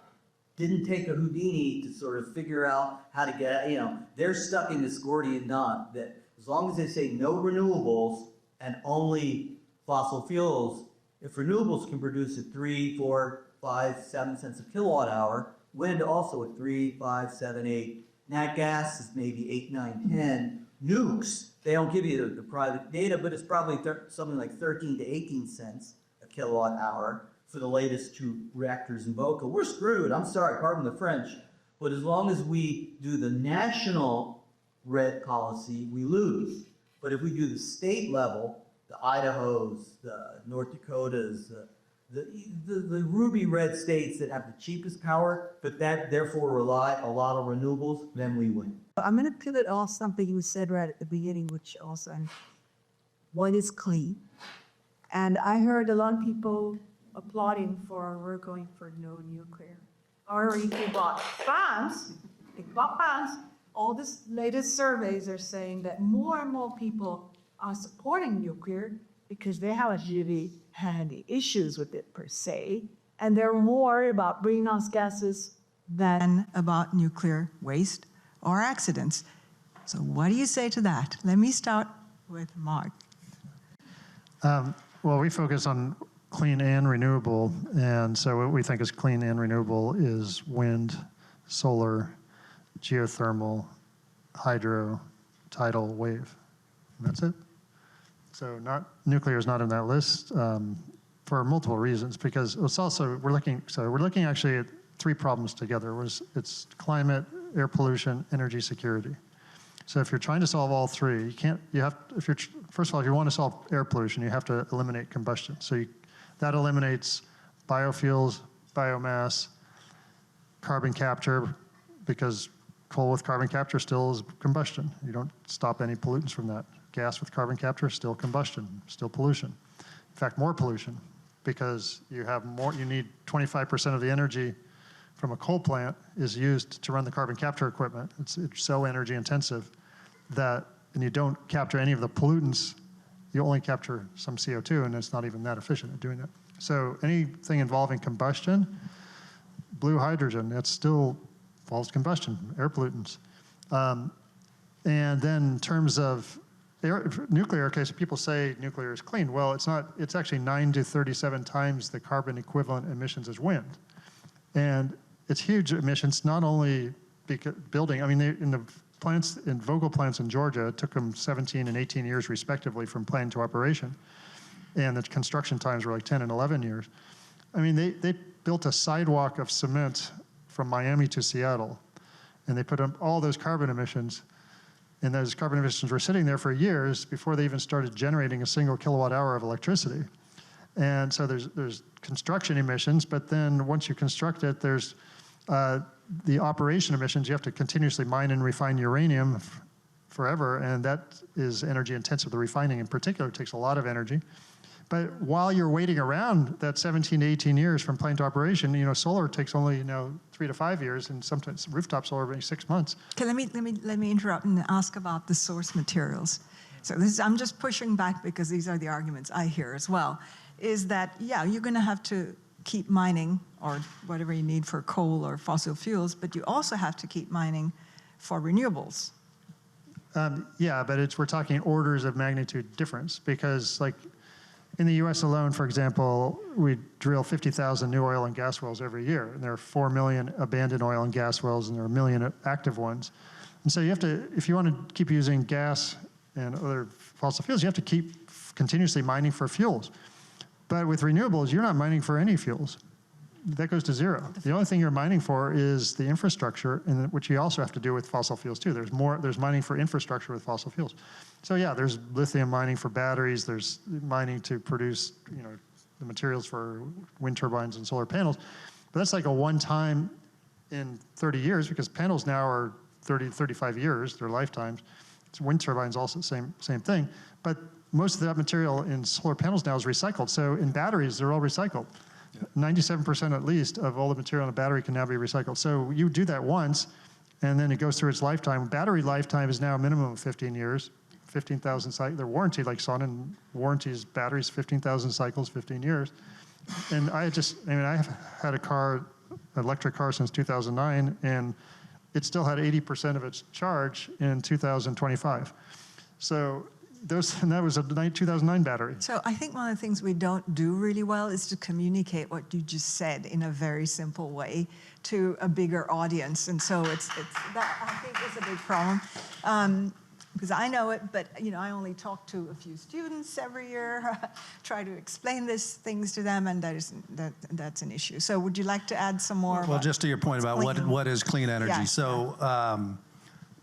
Didn't take a Houdini to sort of figure out how to get, they're stuck in this Gordian knot that as long as they say no renewables and only fossil fuels, if renewables can produce at 3, 4, 5, 7 cents a kilowatt hour, wind also at 3, 5, 7, 8, nat gas is maybe 8, 9, 10, nukes, they don't give you the private data, but it's probably something like 13 to 18 cents a kilowatt hour. For the latest 2 reactors in Boca. We're screwed. I'm sorry, pardon the French. But as long as we do the national red policy, we lose. But if we do the state level, the Idahos, the North Dakotas, the ruby red states that have the cheapest power, but that therefore rely a lot on renewables, then we win. I'm going to pivot off something you said right at the beginning, which also, what is clean? And I heard a lot of people applauding for we're going for no nuclear. Or if you bought fans, all this latest surveys are saying that more and more people are supporting nuclear because they haven't really had any issues with it per se, and they're more about greenhouse gases than about nuclear waste or accidents. So what do you say to that? Let me start with Mark. Well, we focus on clean and renewable, and so what we think is clean and renewable is wind, solar, geothermal, hydro, tidal, wave. And that's it. So nuclear is not in that list for multiple reasons, because it's also, we're looking actually at 3 problems together. It's climate, air pollution, energy security. So if you're trying to solve all 3, first of all, if you want to solve air pollution, you have to eliminate combustion. So that eliminates biofuels, biomass, carbon capture, because coal with carbon capture still is combustion. You don't stop any pollutants from that. Gas with carbon capture, still combustion, still pollution. In fact, more pollution, because you need 25% of the energy from a coal plant is used to run the carbon capture equipment. It's so energy intensive and you don't capture any of the pollutants. You only capture some CO2, and it's not even that efficient at doing that. So anything involving combustion, blue hydrogen, it's still involves combustion, air pollutants. And then in terms of nuclear, okay, so people say nuclear is clean. Well, it's not. It's actually 9 to 37 times the carbon equivalent emissions as wind. And it's huge emissions, not only because building, I mean, in the plants, in Vogtle plants in Georgia, it took them 17 and 18 years respectively from plan to operation. And the construction times were like 10 and 11 years. I mean, they built a sidewalk of cement from Miami to Seattle, and they put up all those carbon emissions, and those carbon emissions were sitting there for years before they even started generating a single kilowatt hour of electricity. And so there's construction emissions, but then once you construct it, there's the operation emissions. You have to continuously mine and refine uranium forever, and that is energy intensive. The refining in particular takes a lot of energy. But while you're waiting around that 17 to 18 years from plant to operation, solar takes only 3 to 5 years, and sometimes rooftop solar maybe 6 months. Okay, let me interrupt and ask about the source materials. So I'm just pushing back because these are the arguments I hear as well. Is that you're going to have to keep mining or whatever you need for coal or fossil fuels, but you also have to keep mining for renewables. Yeah, but we're talking orders of magnitude difference, because like in the U.S. alone, for example, we drill 50,000 new oil and gas wells every year, and there are 4 million abandoned oil and gas wells, and there are 1 million active ones. And so you have to, if you want to keep using gas and other fossil fuels, you have to keep continuously mining for fuels. But with renewables, you're not mining for any fuels. That goes to zero. The only thing you're mining for is the infrastructure, and which you also have to do with fossil fuels too. There's mining for infrastructure with fossil fuels. So yeah, there's lithium mining for batteries. There's mining to produce, the materials for wind turbines and solar panels. But that's like a one-time in 30 years, because panels now are 30, 35 years, their lifetimes. So wind turbines also same thing. But most of that material in solar panels now is recycled. So in batteries, they're all recycled. 97% at least of all the material in a battery can now be recycled. So you do that once, and then it goes through its lifetime. Battery lifetime is now a minimum of 15 years, 15,000 cycles. They're warranted, like Sonnen warranties batteries 15,000 cycles, 15 years. And I've had electric car since 2009, and it still had 80% of its charge in 2025. So that was a 2009 battery. So I think one of the things we don't do really well is to communicate what you just said in a very simple way to a bigger audience. And so that I think is a big problem. Because I know it, but I only talk to a few students every year, try to explain these things to them, and that's an issue. So would you like to add some more? Well, just to your point about what is clean energy. Yeah. So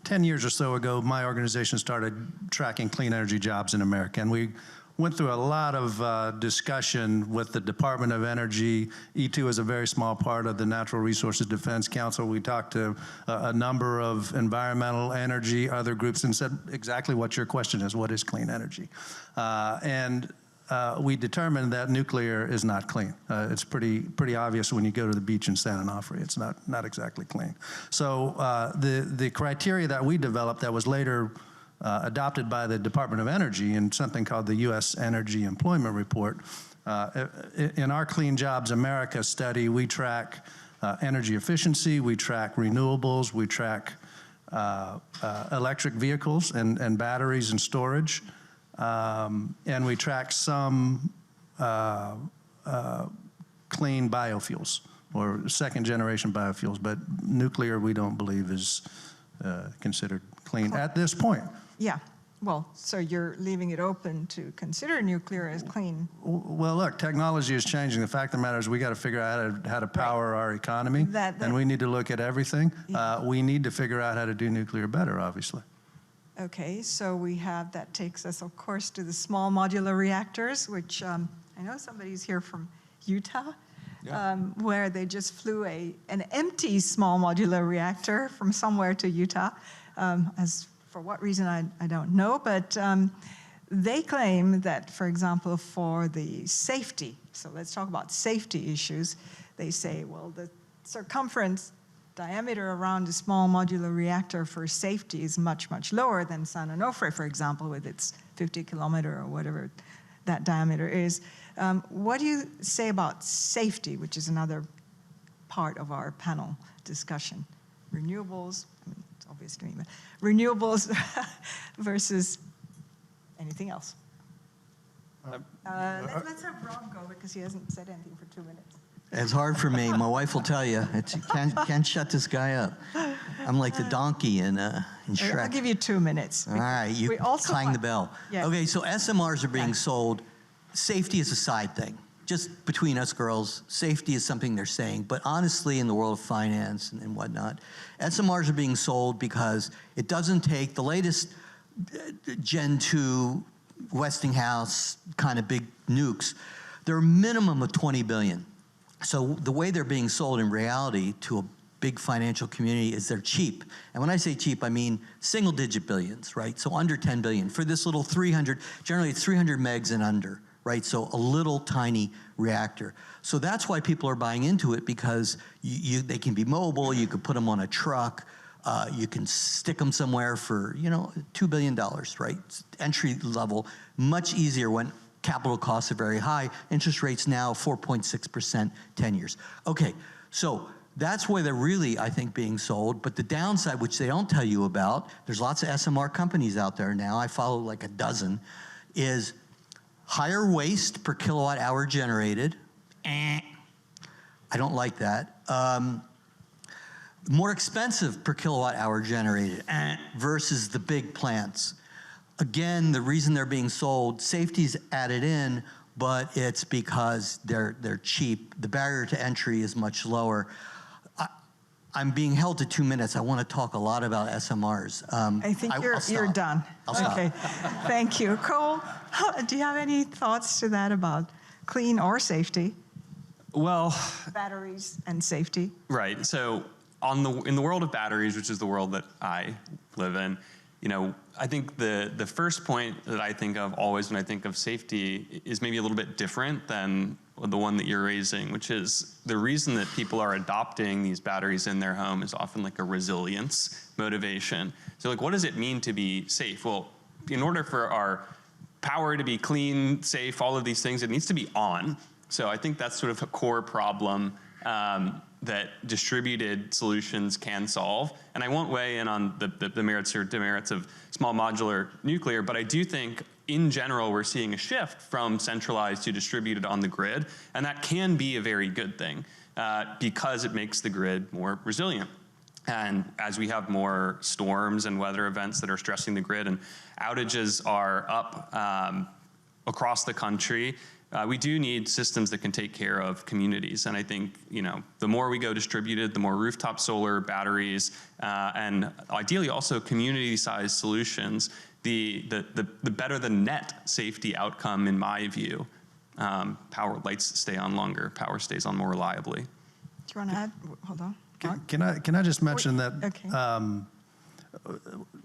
10 years or so ago, my organization started tracking clean energy jobs in America, and we went through a lot of discussion with the Department of Energy. E2 is a very small part of the Natural Resources Defense Council. We talked to a number of environmental, energy, other groups, and said exactly what your question is: what is clean energy? We determined that nuclear is not clean. It's pretty obvious when you go to the beach in San Onofre. It's not exactly clean. So the criteria that we developed that was later adopted by the Department of Energy in something called the U.S. Energy Employment Report. In our Clean Jobs America study, we track energy efficiency, we track renewables, we track electric vehicles and batteries and storage. And we track some clean biofuels or second generation biofuels, but nuclear we don't believe is considered clean at this point. Yeah. Well, so you're leaving it open to consider nuclear as clean. Well, look, technology is changing. The fact of the matter is we got to figure out how to power our economy, and we need to look at everything. Yeah. We need to figure out how to do nuclear better, obviously. Okay, so that takes us, of course, to the small modular reactors, which I know somebody's here from Utah, where they just flew an empty small modular reactor from somewhere to Utah. For what reason, I don't know, but they claim that, for example, for the safety, so let's talk about safety issues, they say, well, the circumference diameter around a small modular reactor for safety is much, much lower than San Onofre, for example, with its 50-kilometer or whatever that diameter is. What do you say about safety, which is another part of our panel discussion? renewables, I mean, it's obvious to me, but renewables versus anything else. Let's have Rob go because he hasn't said anything for 2 minutes. It's hard for me. My wife will tell you. Can't shut this guy up. I'm like the donkey in Shrek. I'll give you 2 minutes. All right, you clang the bell. Yeah. Okay, so SMRs are being sold. Safety is a side thing. Just between us girls, safety is something they're saying. But honestly, in the world of finance and whatnot, SMRs are being sold because it doesn't take the latest Gen 2 Westinghouse kind of big nukes. They're a minimum of 20 billion. So the way they're being sold in reality to a big financial community is they're cheap. And when I say cheap, I mean single-digit billions, right? So under 10 billion. For this little 300, generally it's 300 megs and under, right? So a little tiny reactor. So that's why people are buying into it, because they can be mobile, you could put them on a truck, you can stick them somewhere for, $2 billion, right? Entry level, much easier when capital costs are very high. Interest rates now 4.6%, 10 years. Okay, so that's where they're really, I think, being sold. But the downside, which they don't tell you about, there's lots of SMR companies out there now, I follow like a dozen, is higher waste per kilowatt hour generated. I don't like that. More expensive per kilowatt hour generated versus the big plants. Again, the reason they're being sold, safety's added in, but it's because they're cheap. The barrier to entry is much lower. I'm being held to 2 minutes. I want to talk a lot about SMRs. I think you're done. I'll stop. Okay, thank you. Cole, do you have any thoughts to that about clean or safety? Well, Batteries and safety. right. So in the world of batteries, which is the world that I live in, I think the first point that I think of always when I think of safety is maybe a little bit different than the one that you're raising, which is the reason that people are adopting these batteries in their home is often like a resilience motivation. So like, what does it mean to be safe? Well, in order for our power to be clean, safe, all of these things, it needs to be on. So I think that's sort of a core problem that distributed solutions can solve. And I won't weigh in on the merits or demerits of small modular nuclear, but I do think in general we're seeing a shift from centralized to distributed on the grid, and that can be a very good thing because it makes the grid more resilient. And as we have more storms and weather events that are stressing the grid and outages are up across the country, we do need systems that can take care of communities. And I think, the more we go distributed, the more rooftop solar, batteries, and ideally also community-sized solutions, the better the net safety outcome, in my view. Power lights stay on longer, power stays on more reliably. Do you want to add? Hold on. Can I just mention that Okay.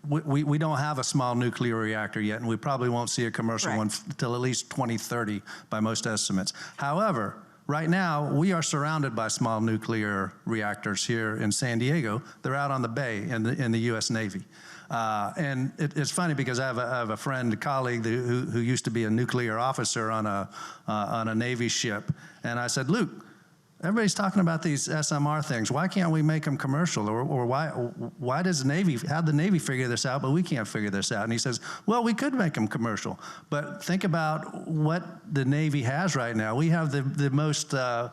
we don't have a small nuclear reactor yet, and we probably won't see a commercial one until at least 2030 by most estimates. However, right now, we are surrounded by small nuclear reactors here in San Diego. They're out on the bay in the U.S. Navy. And it's funny because I have a friend, a colleague who used to be a nuclear officer on a Navy ship. And I said, Luke, everybody's talking about these SMR things. Why can't we make them commercial? Or why does how'd the Navy figure this out, but we can't figure this out? And he says, well, we could make them commercial. But think about what the Navy has right now. We have the most, the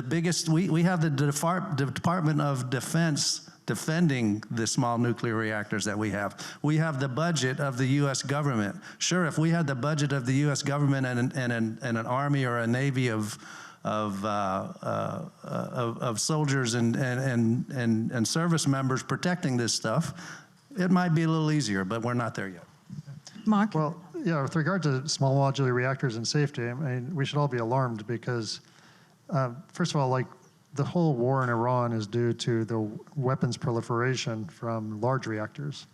biggest, we have the Department of Defense defending the small nuclear reactors that we have. We have the budget of the U.S. government. Sure, if we had the budget of the U.S. government and an army or a navy of soldiers and service members protecting this stuff, it might be a little easier, but we're not there yet. Mark? Well, yeah, with regard to small modular reactors and safety, I mean, we should all be alarmed because, first of all, like the whole war in Iran is due to the weapons proliferation from large reactors.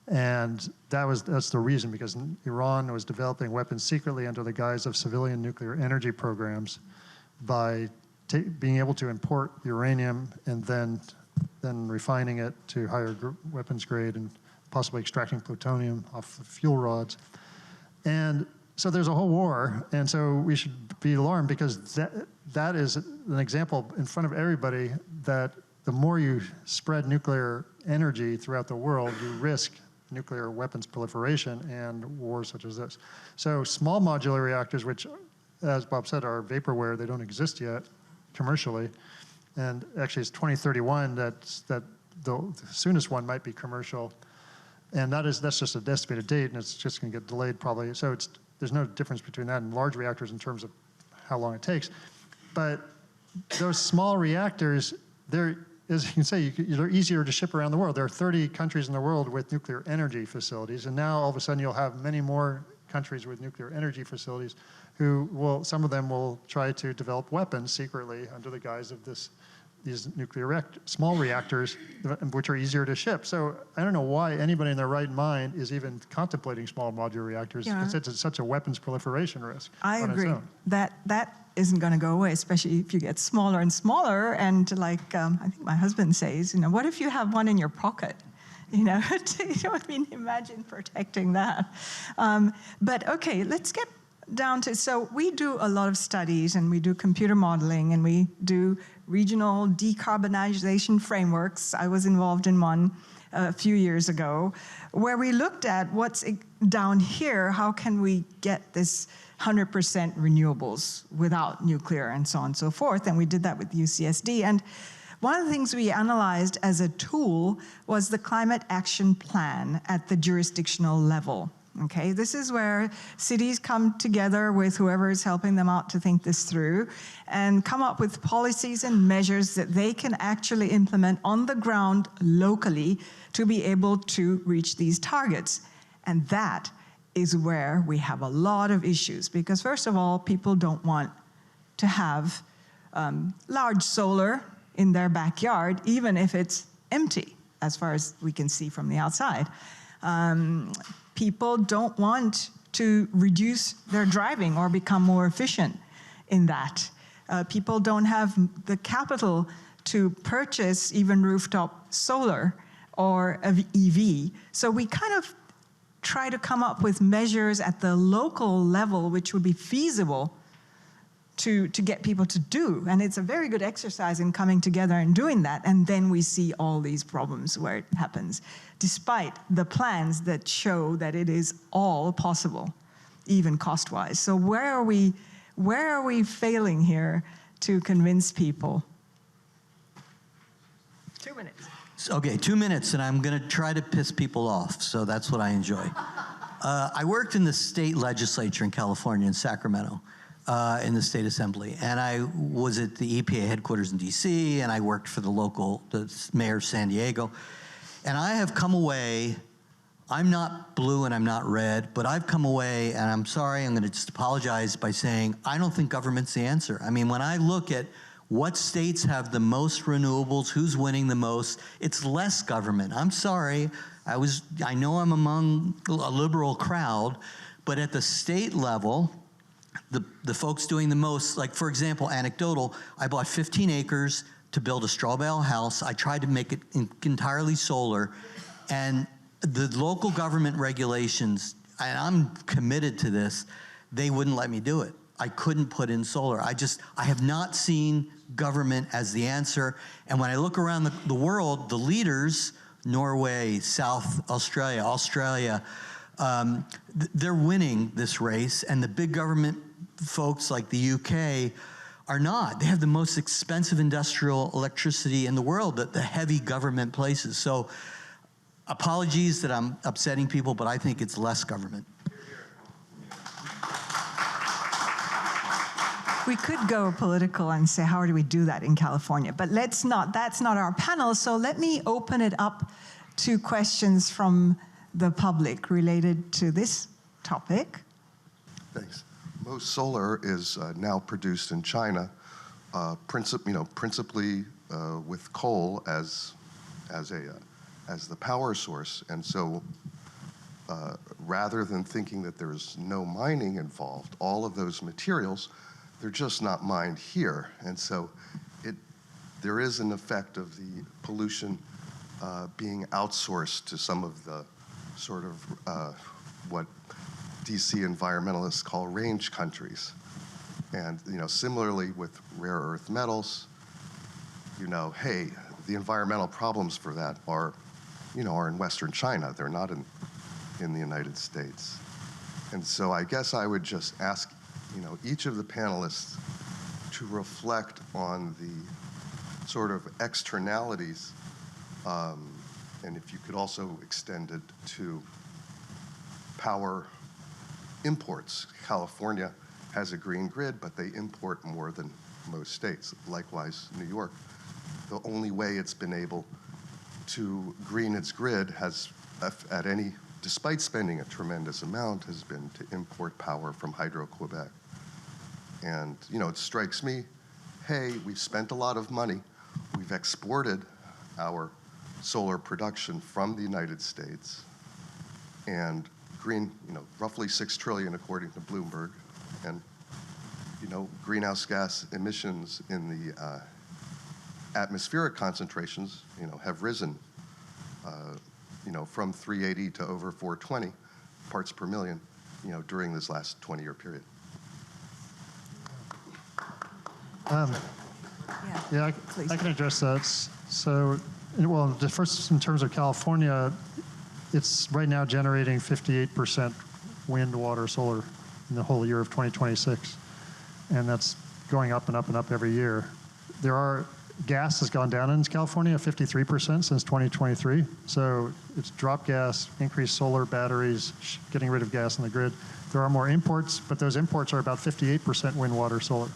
And that's the reason, because Iran was developing weapons secretly under the guise of civilian nuclear energy programs by being able to import uranium and then refining it to higher weapons grade and possibly extracting plutonium off the fuel rods. And so there's a whole war, and so we should be alarmed because that is an example in front of everybody that the more you spread nuclear energy throughout the world, you risk nuclear weapons proliferation and wars such as this. So small modular reactors, which, as Bob said, are vaporware, they don't exist yet commercially. And actually it's 2031 that the soonest one might be commercial. And that's just an estimated date, and it's just going to get delayed probably. So there's no difference between that and large reactors in terms of how long it takes. But those small reactors, as you can say, they're easier to ship around the world. There are 30 countries in the world with nuclear energy facilities, and now all of a sudden you'll have many more countries with nuclear energy facilities some of them will try to develop weapons secretly under the guise of these small reactors, which are easier to ship. So I don't know why anybody in their right mind is even contemplating small modular reactors, because it's such a weapons proliferation risk. I agree. That isn't going to go away, especially if you get smaller and smaller. And like I think my husband says, what if you have one in your pocket? Imagine protecting that. But okay, let's get down to, so we do a lot of studies, and we do computer modeling, and we do regional decarbonization frameworks. I was involved in one a few years ago, where we looked at what's down here, how can we get this 100% renewables without nuclear and so on and so forth, and we did that with UCSD. And one of the things we analyzed as a tool was the climate action plan at the jurisdictional level. Okay, this is where cities come together with whoever is helping them out to think this through and come up with policies and measures that they can actually implement on the ground locally to be able to reach these targets. And that is where we have a lot of issues, because first of all, people don't want to have large solar in their backyard, even if it's empty, as far as we can see from the outside. People don't want to reduce their driving or become more efficient in that. People don't have the capital to purchase even rooftop solar or an EV. So we kind of try to come up with measures at the local level which would be feasible to get people to do. And it's a very good exercise in coming together and doing that. And then we see all these problems where it happens, despite the plans that show that it is all possible, even cost-wise. So where are we failing here to convince people? 2 minutes. Okay, 2 minutes, and I'm going to try to piss people off, so that's what I enjoy. I worked in the state legislature in California, in Sacramento, in the state assembly, and I was at the EPA headquarters in DC, and I worked for the mayor of San Diego. And I have come away, I'm not blue and I'm not red, but I've come away, and I'm sorry, I'm going to just apologize by saying I don't think government's the answer. I mean, when I look at what states have the most renewables, who's winning the most, it's less government. I'm sorry, I know I'm among a liberal crowd, but at the state level, the folks doing the most, like for example, anecdotal, I bought 15 acres to build a straw bale house. I tried to make it entirely solar, and the local government regulations, and I'm committed to this, they wouldn't let me do it. I couldn't put in solar. I have not seen government as the answer. And when I look around the world, the leaders, Norway, South Australia, they're winning this race, and the big government folks like the UK are not. They have the most expensive industrial electricity in the world, the heavy government places. So apologies that I'm upsetting people, but I think it's less government. We could go political and say, how do we do that in California? But let's not, that's not our panel. So let me open it up to questions from the public related to this topic. Thanks. Most solar is now produced in China, principally with coal as the power source. And so rather than thinking that there's no mining involved, all of those materials, they're just not mined here. And so there is an effect of the pollution being outsourced to some of the sort of what DC environmentalists call range countries. And similarly with rare earth metals, hey, the environmental problems for that are in Western China. They're not in the United States. And so I guess I would just ask, each of the panelists to reflect on the sort of externalities, and if you could also extend it to power imports. California has a green grid, but they import more than most states. Likewise, New York. The only way it's been able to green its grid has, despite spending a tremendous amount, has been to import power from Hydro-Quebec. And, it strikes me, hey, we've spent a lot of money. We've exported our solar production from the United States. And green, roughly 6 trillion according to Bloomberg. And, greenhouse gas emissions in the atmospheric concentrations, have risen, from 380 to over 420 parts per million, during this last 20-year period. Yeah, I can address that. So, well, first in terms of California, it's right now generating 58% wind, water, solar in the whole year of 2026. And that's going up and up and up every year. Gas has gone down in California 53% since 2023. So it's drop gas, increased solar batteries, getting rid of gas in the grid. There are more imports, but those imports are about 58% wind, water, solar,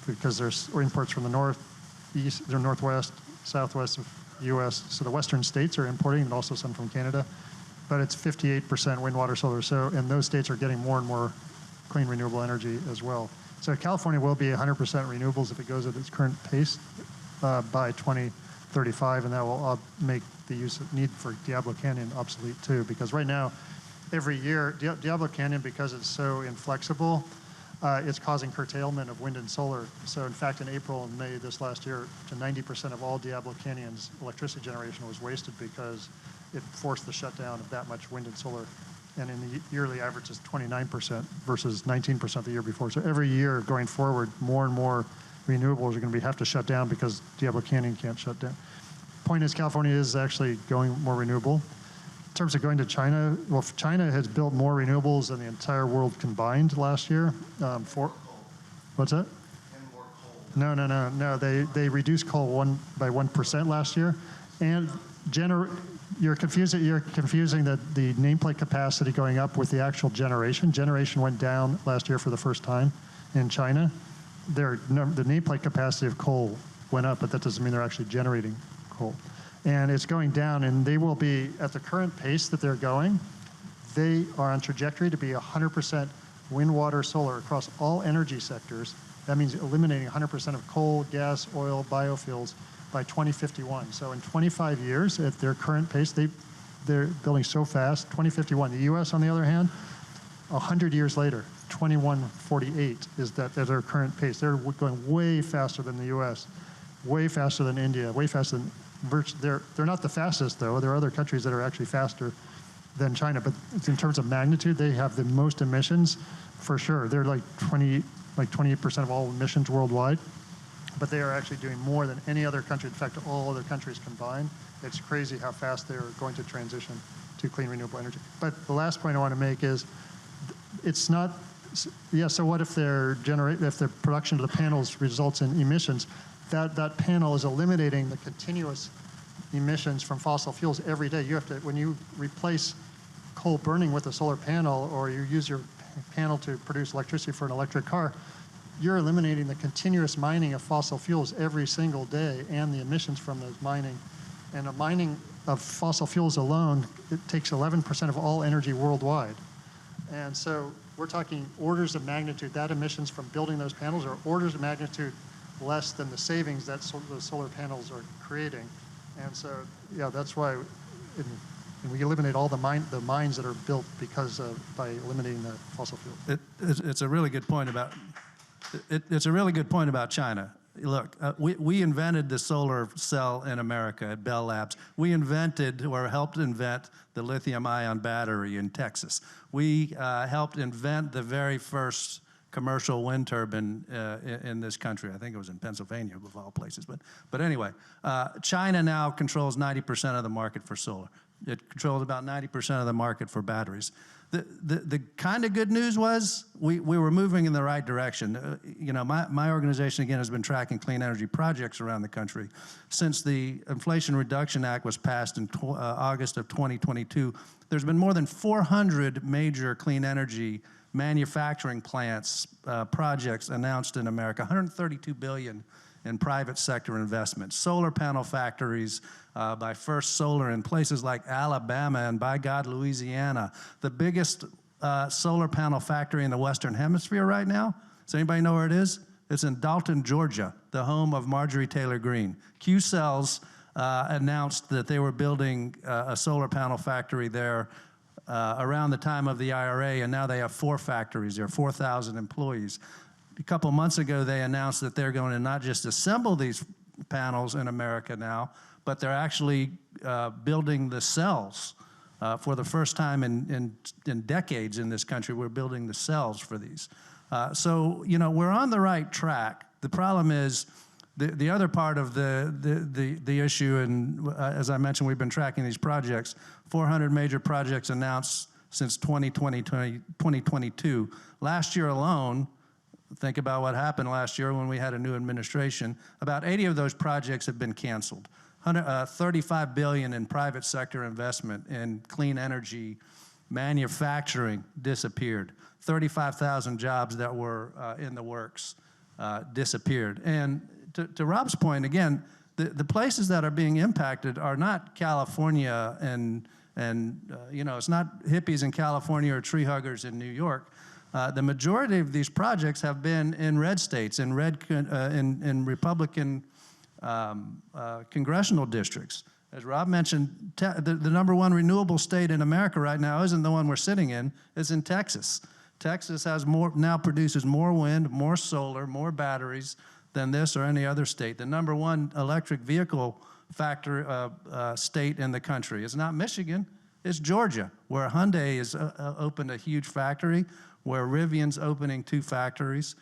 because there's imports from the northeast, the northwest, southwest of U.S. So the western states are importing, and also some from Canada. But it's 58% wind, water, solar. So, and those states are getting more and more clean renewable energy as well. So California will be 100% renewables if it goes at its current pace by 2035, and that will make the need for Diablo Canyon obsolete too. Because right now, every year, Diablo Canyon, because it's so inflexible, it's causing curtailment of wind and solar. So in fact, in April and May this last year, to 90% of all Diablo Canyon's electricity generation was wasted because it forced the shutdown of that much wind and solar. And in the yearly average is 29% versus 19% the year before. So every year going forward, more and more renewables are going to have to shut down because Diablo Canyon can't shut down. Point is, California is actually going more renewable. In terms of going to China, well, China has built more renewables than the entire world combined last year. What's that? No. They reduced coal by 1% last year, and you're confusing the nameplate capacity going up with the actual generation. Generation went down last year for the first time in China. The nameplate capacity of coal went up, but that doesn't mean they're actually generating coal. And it's going down, and they will be, at the current pace that they're going, they are on trajectory to be 100% wind, water, solar across all energy sectors. That means eliminating 100% of coal, gas, oil, biofuels by 2051. So in 25 years, at their current pace, they're building so fast. 2051. The U.S., on the other hand, 100 years later, 2148 is that at their current pace. They're going way faster than the U.S., way faster than India, way faster than they're not the fastest, though. There are other countries that are actually faster than China, but in terms of magnitude, they have the most emissions for sure. They're like 28% of all emissions worldwide, but they are actually doing more than any other country. In fact, all other countries combined. It's crazy how fast they are going to transition to clean renewable energy. But the last point I want to make is, it's not. Yeah. So what if if the production of the panels results in emissions? That panel is eliminating the continuous emissions from fossil fuels every day. You have to, when you replace coal burning with a solar panel, or you use your panel to produce electricity for an electric car, you're eliminating the continuous mining of fossil fuels every single day and the emissions from those mining. And the mining of fossil fuels alone, it takes 11% of all energy worldwide. And so we're talking orders of magnitude. That emissions from building those panels are orders of magnitude less than the savings that the solar panels are creating. And so, yeah, that's why we eliminate all the mines that are built by eliminating the fossil fuel. It's a really good point about it's a really good point about China. Look, we invented the solar cell in America at Bell Labs. We invented or helped invent the lithium-ion battery in Texas. We helped invent the very first commercial wind turbine in this country. I think it was in Pennsylvania, of all places. But anyway, China now controls 90% of the market for solar. It controls about 90% of the market for batteries. The kind of good news was we were moving in the right direction. You know, my organization, again, has been tracking clean energy projects around the country. Since the Inflation Reduction Act was passed in August of 2022, there's been more than 400 major clean energy manufacturing plants, projects announced in America, 132 billion in private sector investment. Solar panel factories by First Solar in places like Alabama and, by God, Louisiana. The biggest solar panel factory in the Western Hemisphere right now. Does anybody know where it is? It's in Dalton, Georgia, the home of Marjorie Taylor Greene. Q-Cells announced that they were building a solar panel factory there around the time of the IRA, and now they have 4 factories there, 4,000 employees. A couple months ago, they announced that they're going to not just assemble these panels in America now, but they're actually building the cells. For the first time in decades in this country, we're building the cells for these. So, you know, we're on the right track. The problem is the other part of the issue, and as I mentioned, we've been tracking these projects, 400 major projects announced since 2022. Last year alone, think about what happened last year when we had a new administration. About 80 of those projects have been canceled. $35 billion in private sector investment in clean energy manufacturing disappeared. 35,000 jobs that were in the works disappeared. And to Rob's point, again, the places that are being impacted are not California and you know, it's not hippies in California or tree huggers in New York. The majority of these projects have been in red states, in Republican congressional districts. As Rob mentioned, the number one renewable state in America right now isn't the one we're sitting in, it's in Texas. Texas has now produces more wind, more solar, more batteries than this or any other state. The number one electric vehicle state in the country is not Michigan, it's Georgia, where Hyundai has opened a huge factory, where Rivian's opening 2 factories.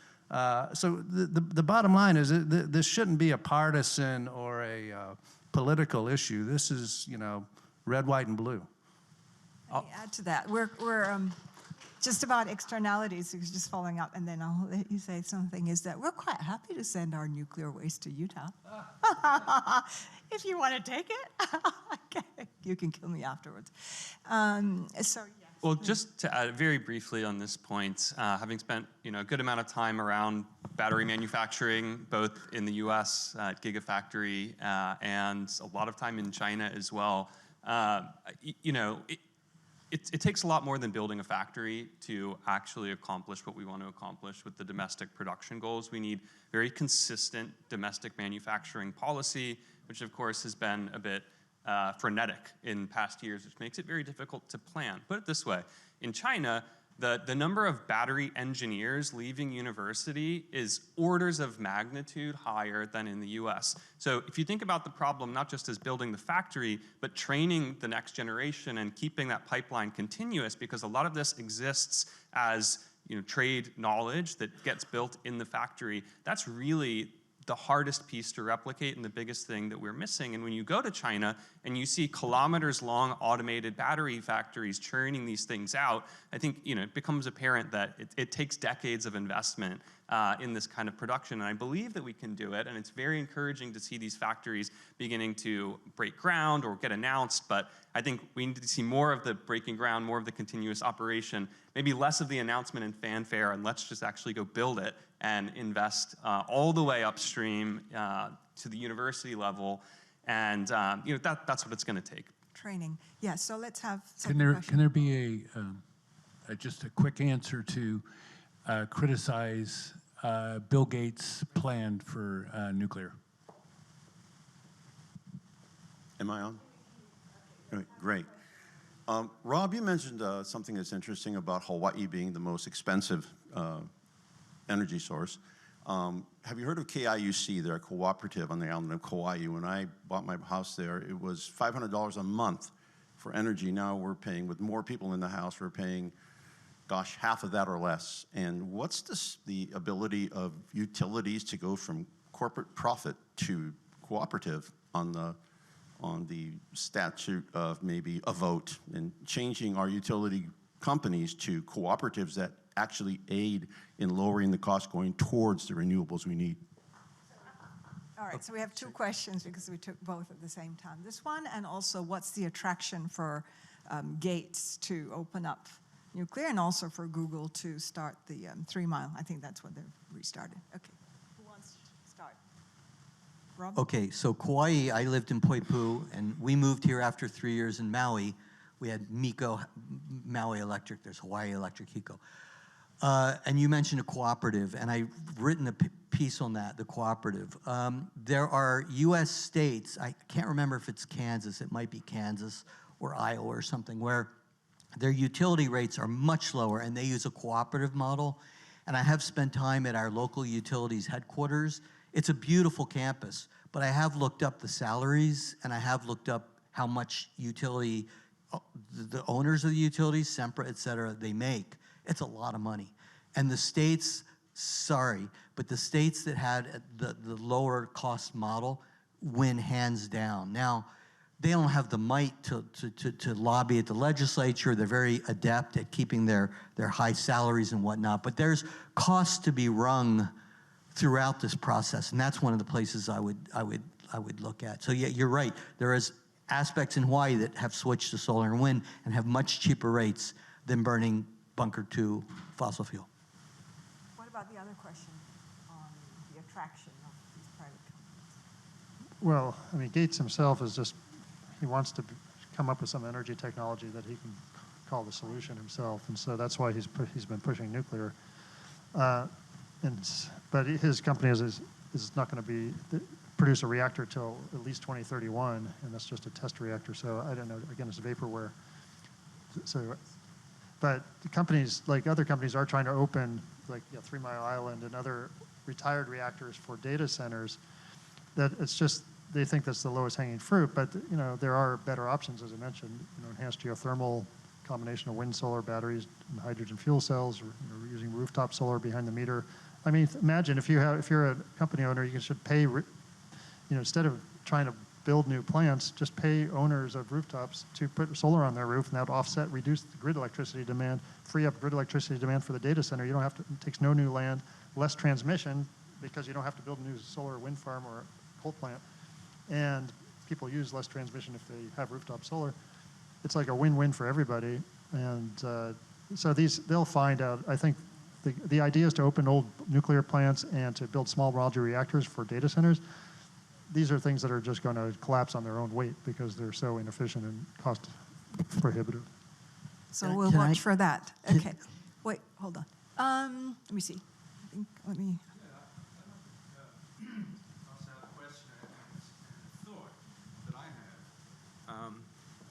So the bottom line is this shouldn't be a partisan or a political issue. This is, you know, red, white, and blue. Let me add to that. We're just about externalities, just following up, and then I'll let you say something, is that we're quite happy to send our nuclear waste to Utah. If you want to take it, okay. You can kill me afterwards. So, yeah. Well, just to add very briefly on this point, having spent a good amount of time around battery manufacturing, both in the U.S. At Gigafactory and a lot of time in China as well, it takes a lot more than building a factory to actually accomplish what we want to accomplish with the domestic production goals. We need very consistent domestic manufacturing policy, which of course has been a bit frenetic in past years, which makes it very difficult to plan. Put it this way, in China, the number of battery engineers leaving university is orders of magnitude higher than in the US. So if you think about the problem not just as building the factory, but training the next generation and keeping that pipeline continuous, because a lot of this exists as trade knowledge that gets built in the factory, that's really the hardest piece to replicate and the biggest thing that we're missing. And when you go to China and you see kilometers-long automated battery factories churning these things out, I think it becomes apparent that it takes decades of investment in this kind of production. And I believe that we can do it, and it's very encouraging to see these factories beginning to break ground or get announced, but I think we need to see more of the breaking ground, more of the continuous operation, maybe less of the announcement and fanfare, and let's just actually go build it and invest all the way upstream to the university level, and that's what it's going to take. Training, yeah. So let's have. Can there be just a quick answer to criticize Bill Gates' plan for nuclear? Am I on? Great. Rob, you mentioned something that's interesting about Hawaii being the most expensive energy source. Have you heard of KIUC? They're a cooperative on the island of Kauai. When I bought my house there, it was $500 a month for energy. Now we're paying, with more people in the house, we're paying gosh, half of that or less. And what's the ability of utilities to go from corporate profit to cooperative on the statute of maybe a vote and changing our utility companies to cooperatives that actually aid in lowering the cost going towards the renewables we need? All right, so we have two questions because we took both at the same time. This one, and also what's the attraction for Gates to open up nuclear, and also for Google to start the 3 Mile. I think that's what they've restarted. Okay, who wants to start? Rob? Okay, so Kauai, I lived in Poipu, and we moved here after 3 years in Maui. We had Miko, Maui Electric, there's Hawaii Electric, Hiko. And you mentioned a cooperative, and I've written a piece on that, the cooperative. There are U.S. states, I can't remember if it's Kansas, it might be Kansas or Iowa or something, where their utility rates are much lower, and they use a cooperative model. And I have spent time at our local utilities headquarters. It's a beautiful campus, but I have looked up the salaries, and I have looked up how much utility, the owners of the utilities, Sempra, et cetera, they make. It's a lot of money. And the states, sorry, but the states that had the lower cost model win hands down. Now, they don't have the might to lobby at the legislature. They're very adept at keeping their high salaries and whatnot. But there's costs to be wrung throughout this process, and that's one of the places I would look at. So yeah, you're right. There is aspects in Hawaii that have switched to solar and wind and have much cheaper rates than burning bunker 2 fossil fuel. What about the other question on the attraction of these private companies? Well, I mean, Gates himself is just, he wants to come up with some energy technology that he can call the solution himself, and so that's why he's been pushing nuclear. But his company is not going to produce a reactor till at least 2031, and that's just a test reactor. So I don't know. Again, it's vaporware. So, but the companies, like other companies, are trying to open, like 3 Mile Island and other retired reactors for data centers. That it's just, they think that's the lowest hanging fruit, but there are better options, as I mentioned. Enhanced geothermal, combination of wind, solar, batteries, and hydrogen fuel cells, or using rooftop solar behind the meter. I mean, imagine if you're a company owner, you should pay, instead of trying to build new plants, just pay owners of rooftops to put solar on their roof, and that would reduce the grid electricity demand, free up grid electricity demand for the data center. You don't have to, it takes no new land, less transmission, because you don't have to build a new solar or wind farm or coal plant. And people use less transmission if they have rooftop solar. It's like a win-win for everybody. And so they'll find out. I think the idea is to open old nuclear plants and to build small modular reactors for data centers. These are things that are just going to collapse on their own weight because they're so inefficient and cost prohibitive. So we'll watch for that. Okay. Wait, hold on. Let me see. Let me.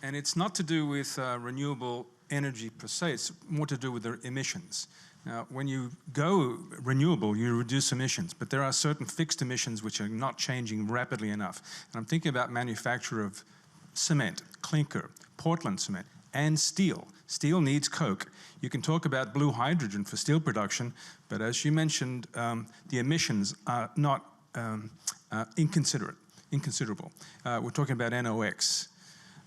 And it's not to do with renewable energy per se, it's more to do with the emissions. Now, when you go renewable, you reduce emissions, but there are certain fixed emissions which are not changing rapidly enough. And I'm thinking about manufacture of cement, clinker, Portland cement, and steel. Steel needs coke. You can talk about blue hydrogen for steel production, but as you mentioned, the emissions are not inconsiderable. We're talking about NOx.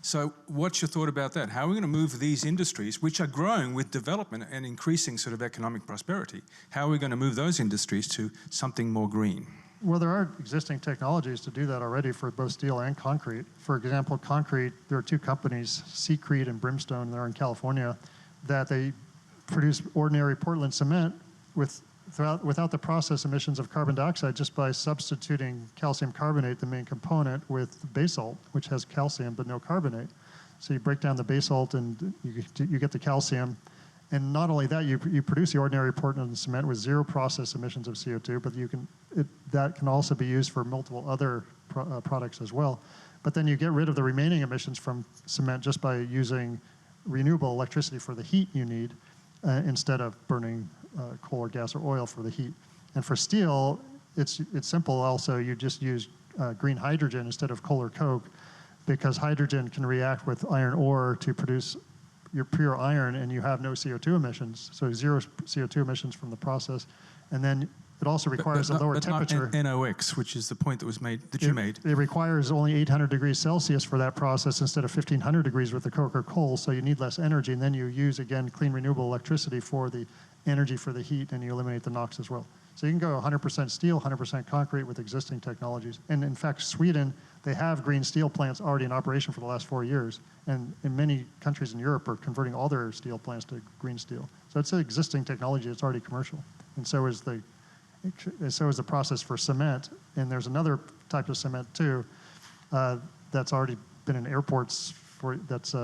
So what's your thought about that? How are we going to move these industries, which are growing with development and increasing sort of economic prosperity, how are we going to move those industries to something more green? Well, there are existing technologies to do that already for both steel and concrete. For example, concrete, there are two companies, Seacrete and Brimstone, they're in California, that they produce ordinary Portland cement without the process emissions of carbon dioxide, just by substituting calcium carbonate, the main component, with basalt, which has calcium but no carbonate. So you break down the basalt and you get the calcium. And not only that, you produce the ordinary Portland cement with zero process emissions of CO2, but that can also be used for multiple other products as well. But then you get rid of the remaining emissions from cement just by using renewable electricity for the heat you need, instead of burning coal or gas or oil for the heat. And for steel, it's simple also. You just use green hydrogen instead of coal or coke, because hydrogen can react with iron ore to produce your pure iron, and you have no CO2 emissions, so zero CO2 emissions from the process. And then it also requires a lower temperature. Not NOx, which is the point that was made, that you made. It requires only 800 degrees Celsius for that process instead of 1500 degrees with the coke or coal, so you need less energy, and then you use, again, clean renewable electricity for the energy for the heat, and you eliminate the NOx as well. So you can go 100% steel, 100% concrete with existing technologies. And in fact, Sweden, they have green steel plants already in operation for the last 4 years. And in many countries in Europe are converting all their steel plants to green steel. So it's an existing technology, it's already commercial. And so is the process for cement. And there's another type of cement too, that's already been in airports that's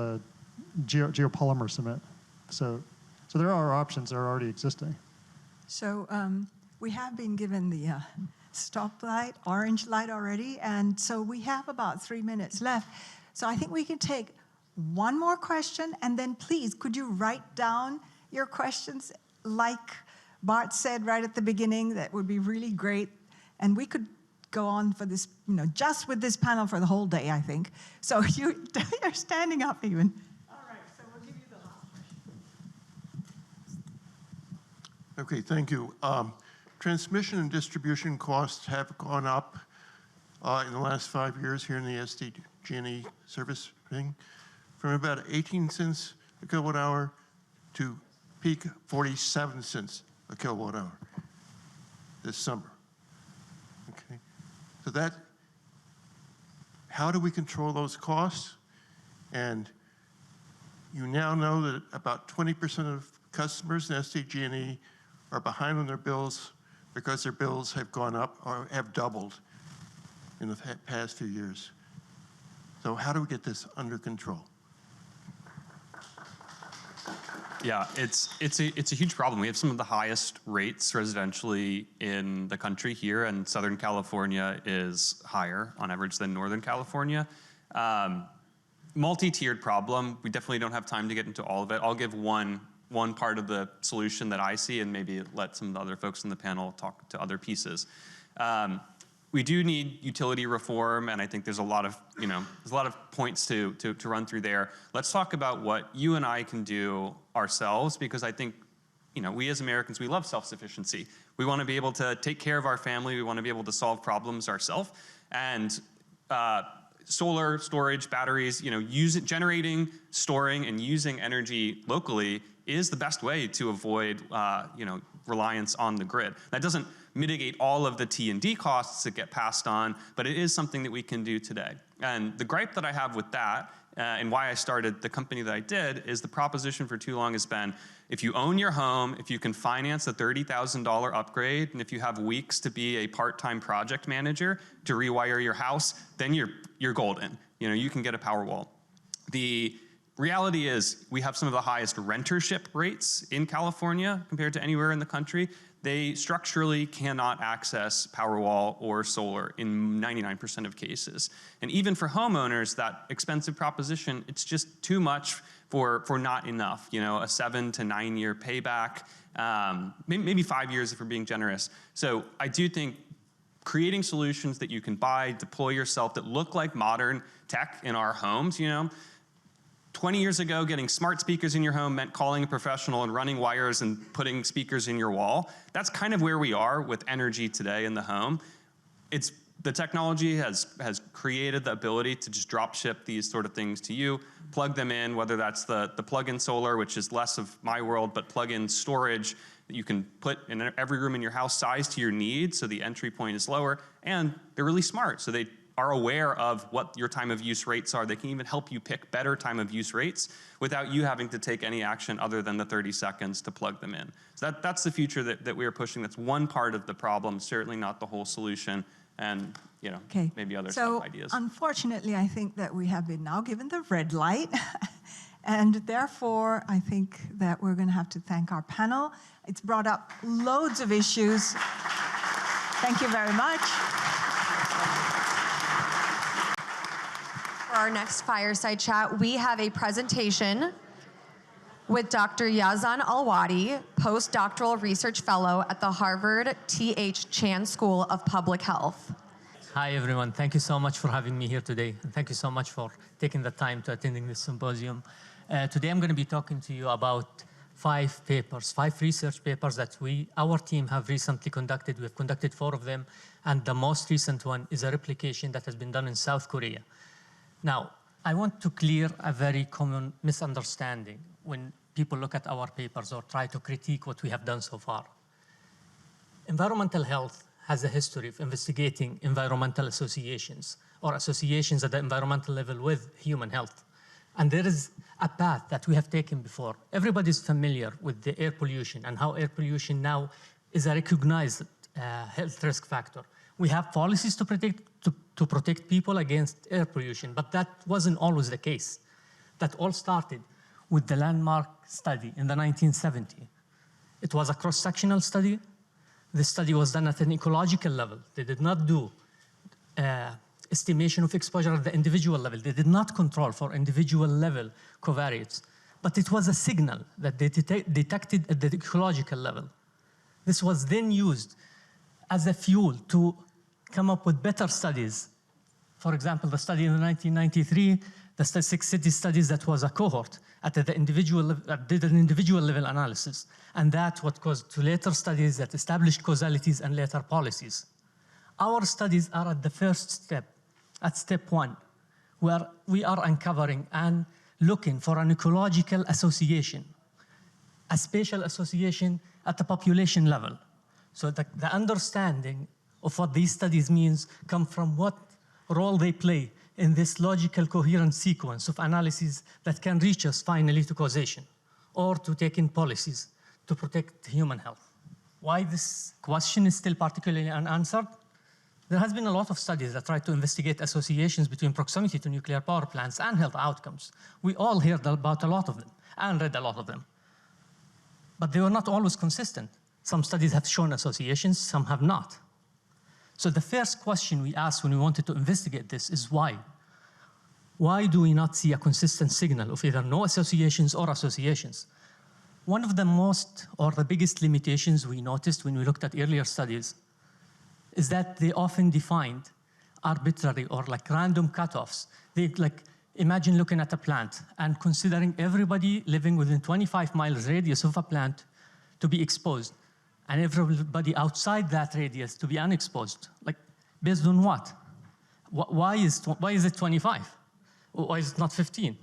geopolymer cement. So there are options that are already existing. So we have been given the stoplight, orange light already, and so we have about 3 minutes left. So I think we can take one more question, and then please, could you write down your questions like Bart said right at the beginning? That would be really great. And we could go on for this, just with this panel for the whole day, I think. So you're standing up even. All right, so we'll give you the last question. Okay, thank you. Transmission and distribution costs have gone up in the last 5 years here in the SDG&E service thing, from about 18 cents a kilowatt hour to peak 47 cents a kilowatt hour this summer. Okay, so how do we control those costs? And you now know that about 20% of customers in SDG&E are behind on their bills because their bills have gone up or have doubled in the past few years. So how do we get this under control? Yeah, it's a huge problem. We have some of the highest rates residentially in the country here, and Southern California is higher on average than Northern California. Multi-tiered problem. We definitely don't have time to get into all of it. I'll give one part of the solution that I see, and maybe let some of the other folks in the panel talk to other pieces. We do need utility reform, and I think there's a lot of points to run through there. Let's talk about what you and I can do ourselves, because I think we as Americans, we love self-sufficiency. We want to be able to take care of our family. We want to be able to solve problems ourselves, and solar storage, batteries, generating, storing, and using energy locally is the best way to avoid reliance on the grid. That doesn't mitigate all of the T&D costs that get passed on, but it is something that we can do today. And the gripe that I have with that, and why I started the company that I did, is the proposition for too long has been, if you own your home, if you can finance a $30,000 upgrade, and if you have weeks to be a part-time project manager to rewire your house, then you're golden. You can get a Powerwall. The reality is we have some of the highest rentership rates in California compared to anywhere in the country. They structurally cannot access Powerwall or solar in 99% of cases. And even for homeowners, that expensive proposition, it's just too much for not enough. A 7 to 9 year payback, maybe 5 years if we're being generous. So I do think creating solutions that you can buy, deploy yourself, that look like modern tech in our homes, 20 years ago, getting smart speakers in your home meant calling a professional and running wires and putting speakers in your wall. That's kind of where we are with energy today in the home. The technology has created the ability to just drop ship these sort of things to you, plug them in, whether that's the plug-in solar, which is less of my world, but plug-in storage that you can put in every room in your house, size to your needs, so the entry point is lower, and they're really smart, so they are aware of what your time of use rates are. They can even help you pick better time of use rates without you having to take any action other than the 30 seconds to plug them in. So that's the future that we are pushing. That's one part of the problem, certainly not the whole solution, and maybe others have ideas. So unfortunately, I think that we have been now given the red light, and therefore I think that we're going to have to thank our panel. It's brought up loads of issues. Thank you very much. For our next fireside chat, we have a presentation with Dr. Yazan Alwadi, postdoctoral research fellow at the Harvard T.H. Chan School of Public Health. Hi, everyone. Thank you so much for having me here today. And thank you so much for taking the time to attending this symposium. Today, I'm going to be talking to you about 5 research papers that our team have recently conducted. We've conducted 4 of them. And the most recent one is a replication that has been done in South Korea. Now, I want to clear a very common misunderstanding when people look at our papers or try to critique what we have done so far. Environmental health has a history of investigating environmental associations or associations at the environmental level with human health. And there is a path that we have taken before. Everybody's familiar with the air pollution and how air pollution now is a recognized health risk factor. We have policies to protect people against air pollution, but that wasn't always the case. That all started with the landmark study in the 1970s. It was a cross-sectional study. The study was done at an ecological level. They did not do estimation of exposure at the individual level. They did not control for individual level covariates. But it was a signal that they detected at the ecological level. This was then used as a fuel to come up with better studies. For example, the study in 1993, the 6 city studies that was a cohort at the individual, did an individual level analysis. And that's what caused to later studies that established causalities and later policies. Our studies are at the first step, at step 1, where we are uncovering and looking for an ecological association, a spatial association at the population level. So the understanding of what these studies means come from what role they play in this logical coherent sequence of analyses that can reach us finally to causation or to take in policies to protect human health. Why this question is still particularly unanswered? There has been a lot of studies that try to investigate associations between proximity to nuclear power plants and health outcomes. We all heard about a lot of them and read a lot of them. But they were not always consistent. Some studies have shown associations, some have not. So the first question we asked when we wanted to investigate this is why? Why do we not see a consistent signal of either no associations or associations? One of the most or the biggest limitations we noticed when we looked at earlier studies is that they often defined arbitrary or like random cutoffs. They imagine looking at a plant and considering everybody living within 25 miles radius of a plant to be exposed, and everybody outside that radius to be unexposed. Like, based on what? Why is it 25? Why is it not 15?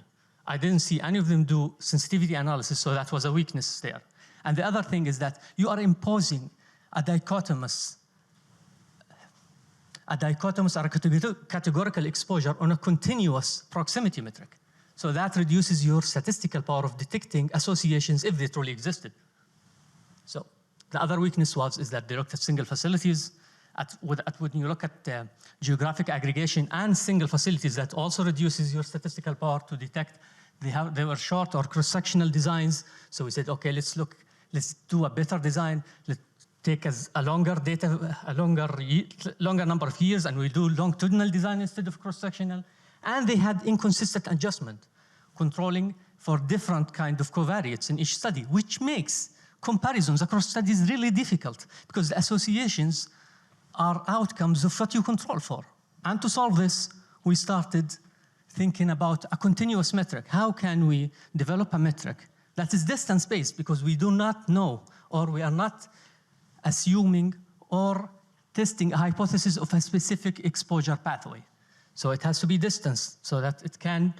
I didn't see any of them do sensitivity analysis, so that was a weakness there. And the other thing is that you are imposing a dichotomous or a categorical exposure on a continuous proximity metric. So that reduces your statistical power of detecting associations if they truly existed. So the other weakness is that they looked at single facilities. When you look at geographic aggregation and single facilities, that also reduces your statistical power to detect. They were short or cross-sectional designs. So we said, okay, let's do a better design. Let's take a longer number of years, and we do longitudinal design instead of cross-sectional. And they had inconsistent adjustment, controlling for different kind of covariates in each study, which makes comparisons across studies really difficult because the associations are outcomes of what you control for. And to solve this, we started thinking about a continuous metric. How can we develop a metric that is distance-based, because we do not know, or we are not assuming or testing a hypothesis of a specific exposure pathway. So it has to be distance so that it can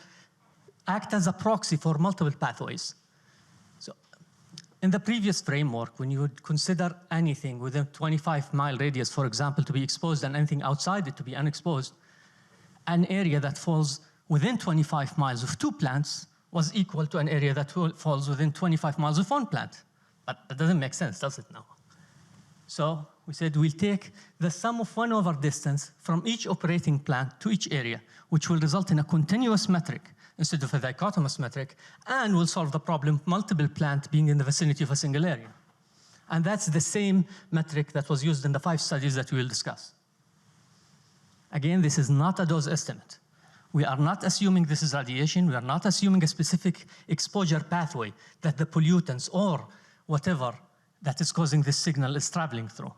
act as a proxy for multiple pathways. So in the previous framework, when you would consider anything within 25-mile radius, for example, to be exposed and anything outside it to be unexposed, an area that falls within 25 miles of 2 plants was equal to an area that falls within 25 miles of 1 plant. But that doesn't make sense, does it now? So we said we'll take the sum of 1 over distance from each operating plant to each area, which will result in a continuous metric instead of a dichotomous metric, and will solve the problem of multiple plants being in the vicinity of a single area. And that's the same metric that was used in the 5 studies that we will discuss. Again, this is not a dose estimate. We are not assuming this is radiation. We are not assuming a specific exposure pathway that the pollutants or whatever that is causing this signal is traveling through.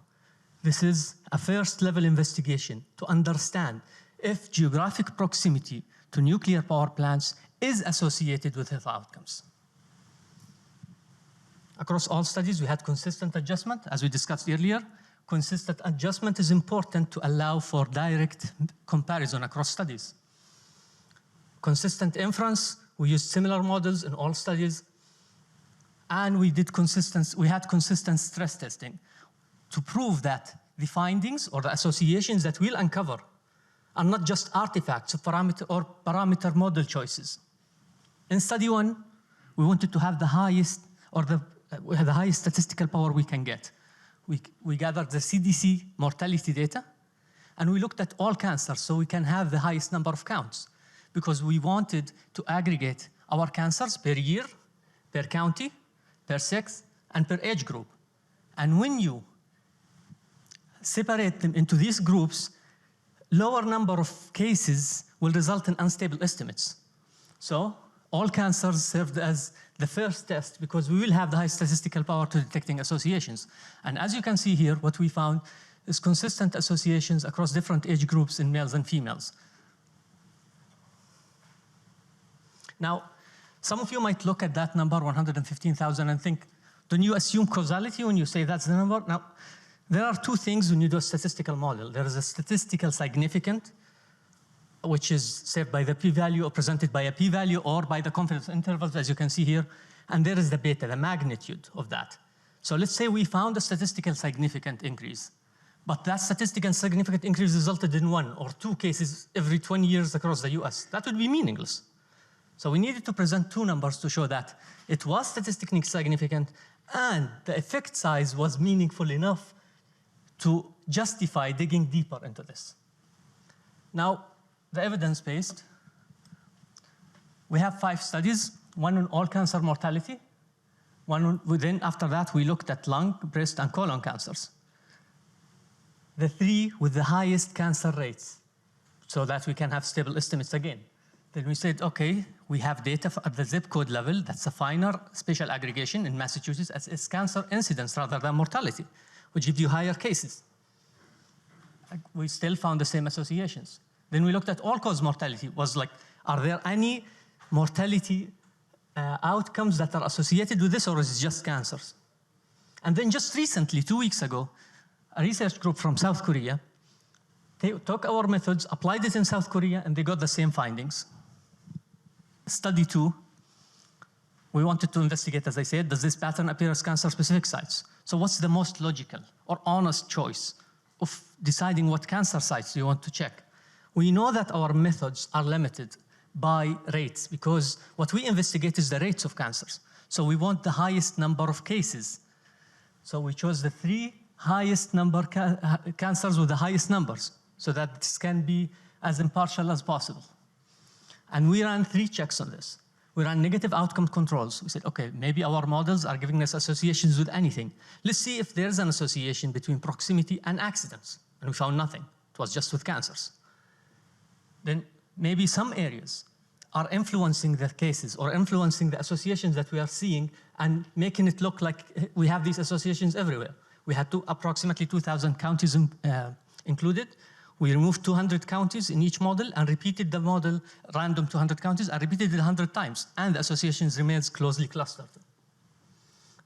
This is a first level investigation to understand if geographic proximity to nuclear power plants is associated with health outcomes. Across all studies, we had consistent adjustment, as we discussed earlier. Consistent adjustment is important to allow for direct comparison across studies. Consistent inference, we used similar models in all studies, and we had consistent stress testing to prove that the findings or the associations that we'll uncover are not just artifacts of parameter model choices. In study 1, we wanted to have the highest statistical power we can get. We gathered the CDC mortality data, and we looked at all cancers so we can have the highest number of counts, because we wanted to aggregate our cancers per year, per county, per sex, and per age group. And when you separate them into these groups, lower number of cases will result in unstable estimates. So all cancers served as the first test because we will have the high statistical power to detecting associations. And as you can see here, what we found is consistent associations across different age groups in males and females. Now, some of you might look at that number, 115,000, and think, don't you assume causality when you say that's the number? Now, there are two things when you do a statistical model. There is a statistical significant, which is saved by the p-value or presented by a p-value or by the confidence intervals, as you can see here. And there is the beta, the magnitude of that. So let's say we found a statistical significant increase, but that statistical significant increase resulted in 1 or 2 cases every 20 years across the US. That would be meaningless. So we needed to present 2 numbers to show that it was statistically significant and the effect size was meaningful enough to justify digging deeper into this. Now, the evidence-based, we have 5 studies, 1 on all cancer mortality, 1 on, within, after that, we looked at lung, breast, and colon cancers. The 3 with the highest cancer rates, so that we can have stable estimates again. Then we said, okay, we have data at the zip code level, that's a finer spatial aggregation in Massachusetts as cancer incidence rather than mortality, which gives you higher cases. We still found the same associations. Then we looked at all-cause mortality, was like, are there any mortality outcomes that are associated with this, or is it just cancers? And then just recently, 2 weeks ago, a research group from South Korea, they took our methods, applied it in South Korea, and they got the same findings. Study 2, we wanted to investigate, as I said, does this pattern appear as cancer-specific sites? So what's the most logical or honest choice of deciding what cancer sites you want to check? We know that our methods are limited by rates because what we investigate is the rates of cancers. So we want the highest number of cases. So we chose the 3 highest number cancers with the highest numbers so that this can be as impartial as possible. And we ran 3 checks on this. We ran negative outcome controls. We said, okay, maybe our models are giving us associations with anything. Let's see if there's an association between proximity and accidents. And we found nothing. It was just with cancers. Then maybe some areas are influencing the cases or influencing the associations that we are seeing and making it look like we have these associations everywhere. We had approximately 2,000 counties included. We removed 200 counties in each model and repeated the model, random 200 counties, and repeated it 100 times, and the associations remains closely clustered.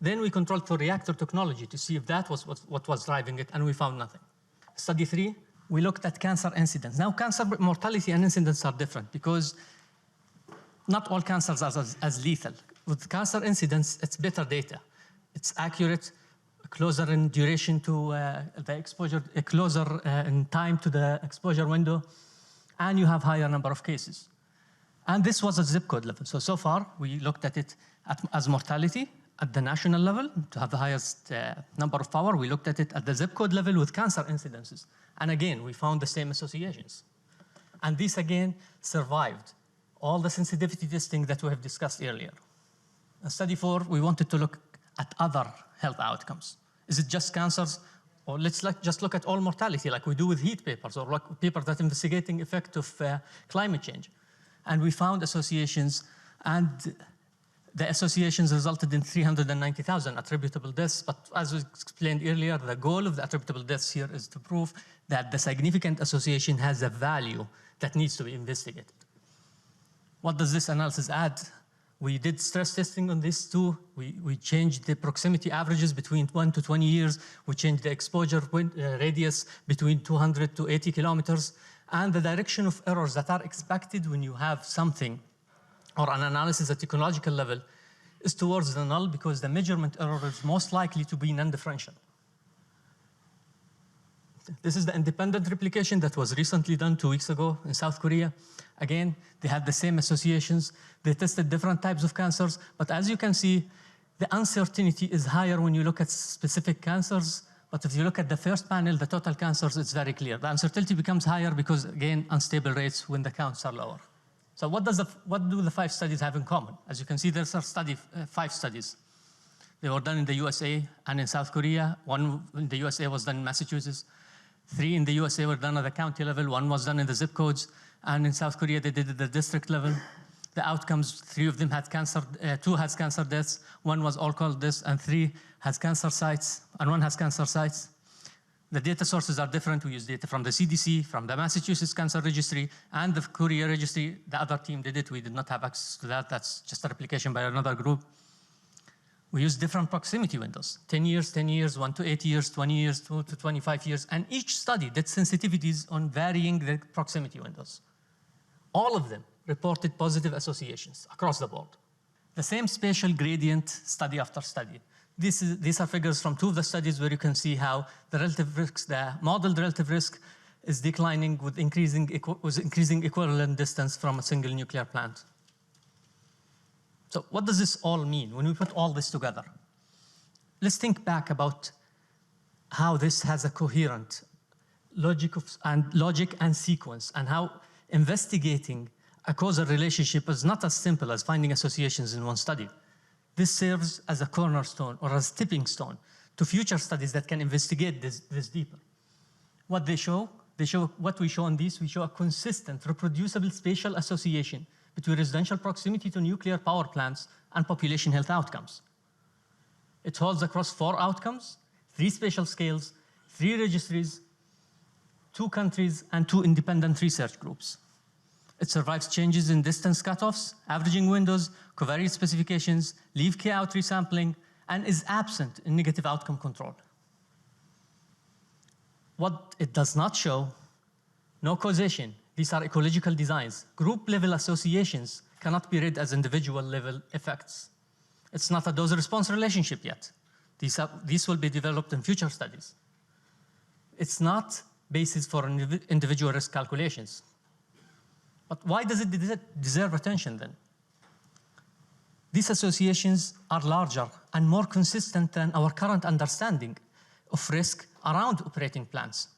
Then we controlled for reactor technology to see if that was what was driving it, and we found nothing. Study 3, we looked at cancer incidence. Now, cancer mortality and incidence are different because not all cancers are as lethal. With cancer incidence, it's better data. It's accurate, closer in duration to the exposure, closer in time to the exposure window, and you have higher number of cases. And this was at zip code level. So far, we looked at it as mortality at the national level to have the highest number of power. We looked at it at the zip code level with cancer incidences. And again, we found the same associations. And this again survived all the sensitivity testing that we have discussed earlier. In study 4, we wanted to look at other health outcomes. Is it just cancers? Or let's just look at all mortality like we do with heat papers or like papers that investigating effect of climate change. And we found associations, and the associations resulted in 390,000 attributable deaths, but as we explained earlier, the goal of the attributable deaths here is to prove that the significant association has a value that needs to be investigated. What does this analysis add? We did stress testing on this too. We changed the proximity averages between 1 to 20 years. We changed the exposure radius between 200 to 80 kilometers, and the direction of errors that are expected when you have something or an analysis at ecological level is towards the null, because the measurement error is most likely to be non-differential. This is the independent replication that was recently done 2 weeks ago in South Korea. Again, they had the same associations. They tested different types of cancers, but as you can see, the uncertainty is higher when you look at specific cancers. But if you look at the first panel, the total cancers, it's very clear. The uncertainty becomes higher because, again, unstable rates when the counts are lower. So what do the 5 studies have in common? As you can see, there's 5 studies. They were done in the USA and in South Korea. 1 in the USA was done in Massachusetts. 3 in the USA were done at the county level. 1 was done in the zip codes. And in South Korea, they did it at the district level. The outcomes, 3 of them had cancer, 2 had cancer deaths, 1 was all-cause deaths, and 3 has cancer sites, and 1 has cancer sites. The data sources are different. We use data from the CDC, from the Massachusetts Cancer Registry, and the Korea Registry. The other team did it. We did not have access to that. That's just a replication by another group. We use different proximity windows, 10 years, 10 years, 1 to 8 years, 20 years, 2 to 25 years, and each study did sensitivities on varying the proximity windows. All of them reported positive associations across the board. The same spatial gradient study after study. These are figures from 2 of the studies where you can see how the relative risks, the modeled relative risk is declining with increasing equivalent distance from a single nuclear plant. So what does this all mean when we put all this together? Let's think back about how this has a coherent logic and sequence, and how investigating a causal relationship is not as simple as finding associations in one study. This serves as a cornerstone or as a tipping stone to future studies that can investigate this deeper. What they show what we show on these, we show a consistent, reproducible spatial association between residential proximity to nuclear power plants and population health outcomes. It holds across 4 outcomes, 3 spatial scales, 3 registries, 2 countries, and 2 independent research groups. It survives changes in distance cutoffs, averaging windows, covariate specifications, leave K-out resampling, and is absent in negative outcome control. What it does not show, no causation. These are ecological designs. Group-level associations cannot be read as individual-level effects. It's not a dose-response relationship yet. These will be developed in future studies. It's not basis for individual risk calculations. But why does it deserve attention then? These associations are larger and more consistent than our current understanding of risk around operating plants.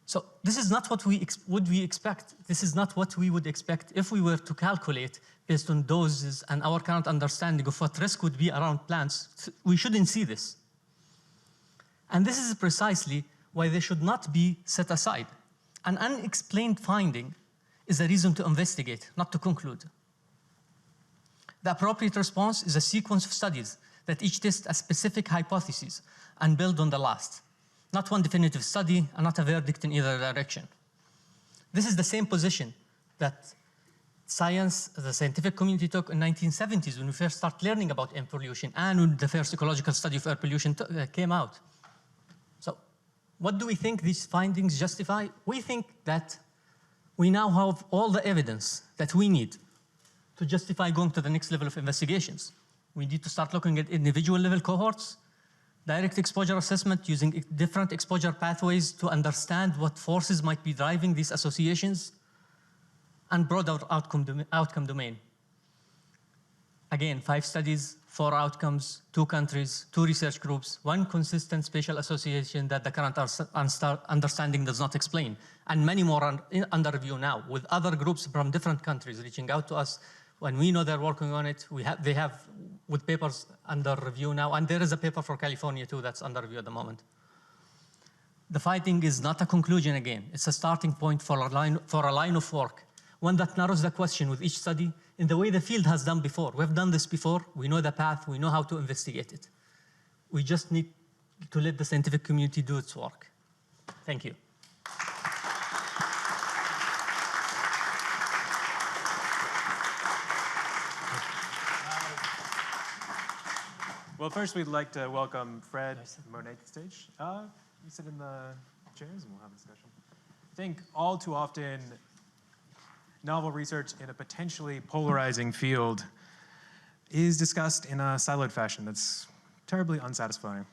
So this is not what we expect. This is not what we would expect if we were to calculate based on doses and our current understanding of what risk would be around plants. We shouldn't see this. And this is precisely why they should not be set aside. An unexplained finding is a reason to investigate, not to conclude. The appropriate response is a sequence of studies that each test a specific hypothesis and build on the last. Not one definitive study and not a verdict in either direction. This is the same position that the scientific community took in the 1970s when we first started learning about air pollution and when the first ecological study of air pollution came out. So what do we think these findings justify? We think that we now have all the evidence that we need to justify going to the next level of investigations. We need to start looking at individual level cohorts, direct exposure assessment using different exposure pathways to understand what forces might be driving these associations, and broader outcome domain. Again, 5 studies, 4 outcomes, 2 countries, 2 research groups, 1 consistent spatial association that the current understanding does not explain, and many more under review now, with other groups from different countries reaching out to us. When we know they're working on it, they have with papers under review now, and there is a paper for California too that's under review at the moment. The finding is not a conclusion again. It's a starting point for a line of work one that narrows the question with each study in the way the field has done before. We've done this before. We know the path. We know how to investigate it. We just need to let the scientific community do its work. Thank you. Well, first we'd like to welcome Fred and Monette to the stage. You sit in the chairs and we'll have a discussion. I think all too often, novel research in a potentially polarizing field is discussed in a siloed fashion that's terribly unsatisfying.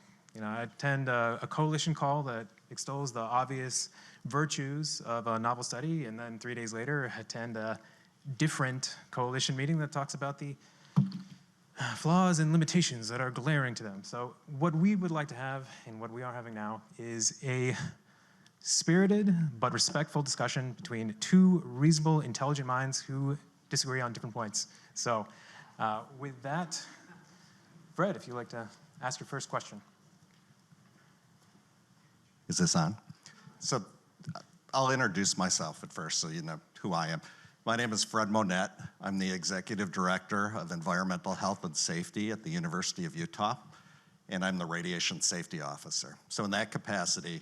I attend a coalition call that extols the obvious virtues of a novel study, and then 3 days later attend a different coalition meeting that talks about the flaws and limitations that are glaring to them. So what we would like to have, and what we are having now, is a spirited but respectful discussion between two reasonable, intelligent minds who disagree on different points. So with that, Fred, if you'd like to ask your first question. Is this on? So I'll introduce myself at first so you know who I am. My name is Fred Monette. I'm the Executive Director of Environmental Health and Safety at the University of Utah, and I'm the Radiation Safety Officer. So in that capacity,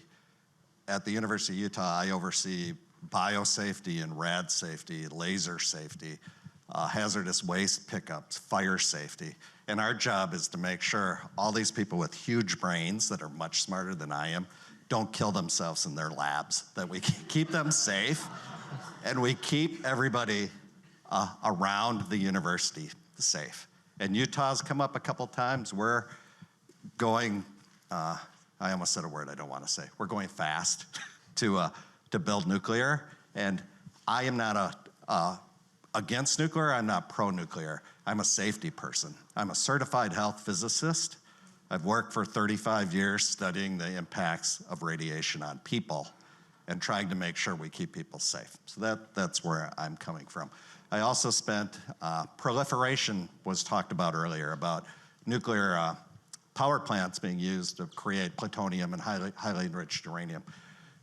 at the University of Utah, I oversee biosafety and rad safety, laser safety, hazardous waste pickups, fire safety. And our job is to make sure all these people with huge brains that are much smarter than I am don't kill themselves in their labs, that we keep them safe, and we keep everybody around the university safe. And Utah's come up a couple times. We're going, I almost said a word I don't want to say. We're going fast to build nuclear. And I am not against nuclear. I'm not pro-nuclear. I'm a safety person. I'm a certified health physicist. I've worked for 35 years studying the impacts of radiation on people and trying to make sure we keep people safe. So that's where I'm coming from. I also spent, proliferation was talked about earlier, about nuclear power plants being used to create plutonium and highly enriched uranium.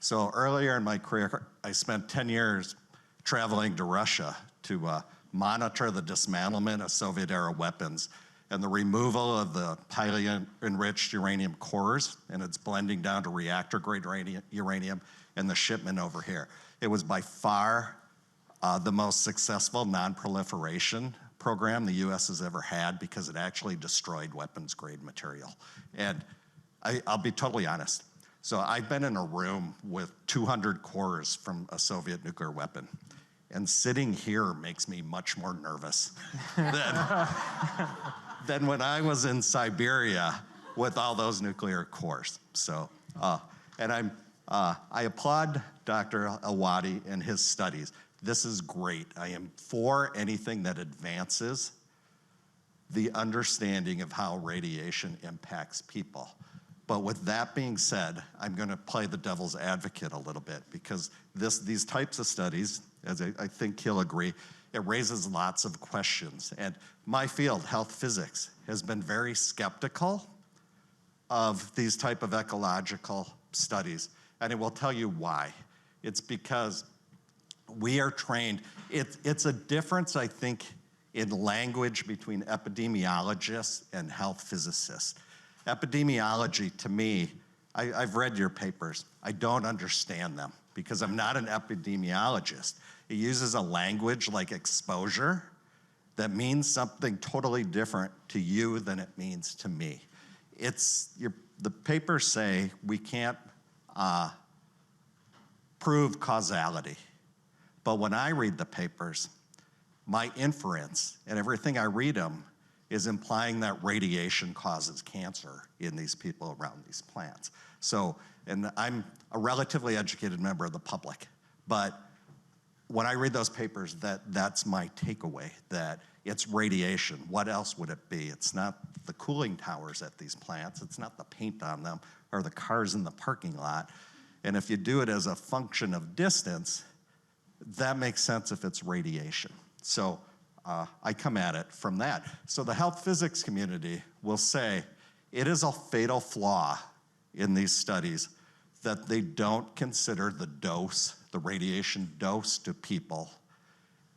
So earlier in my career, I spent 10 years traveling to Russia to monitor the dismantlement of Soviet-era weapons and the removal of the highly enriched uranium cores and its blending down to reactor-grade uranium and the shipment over here. It was by far the most successful non-proliferation program the US has ever had because it actually destroyed weapons-grade material. And I'll be totally honest. So I've been in a room with 200 cores from a Soviet nuclear weapon. And sitting here makes me much more nervous than when I was in Siberia with all those nuclear cores. So, and I applaud Dr. Alwadi and his studies. This is great. I am for anything that advances the understanding of how radiation impacts people. But with that being said, I'm going to play the devil's advocate a little bit because these types of studies, as I think he'll agree, it raises lots of questions. And my field, health physics, has been very skeptical of these type of ecological studies. And it will tell you why. It's because we are trained. It's a difference, I think, in language between epidemiologists and health physicists. Epidemiology, to me, I've read your papers. I don't understand them because I'm not an epidemiologist. It uses a language like exposure that means something totally different to you than it means to me. The papers say we can't prove causality. But when I read the papers, my inference, and everything I read them, is implying that radiation causes cancer in these people around these plants. So, and I'm a relatively educated member of the public, but when I read those papers, that's my takeaway, that it's radiation. What else would it be? It's not the cooling towers at these plants. It's not the paint on them or the cars in the parking lot. And if you do it as a function of distance, that makes sense if it's radiation. So I come at it from that. So the health physics community will say it is a fatal flaw in these studies that they don't consider the dose, the radiation dose to people,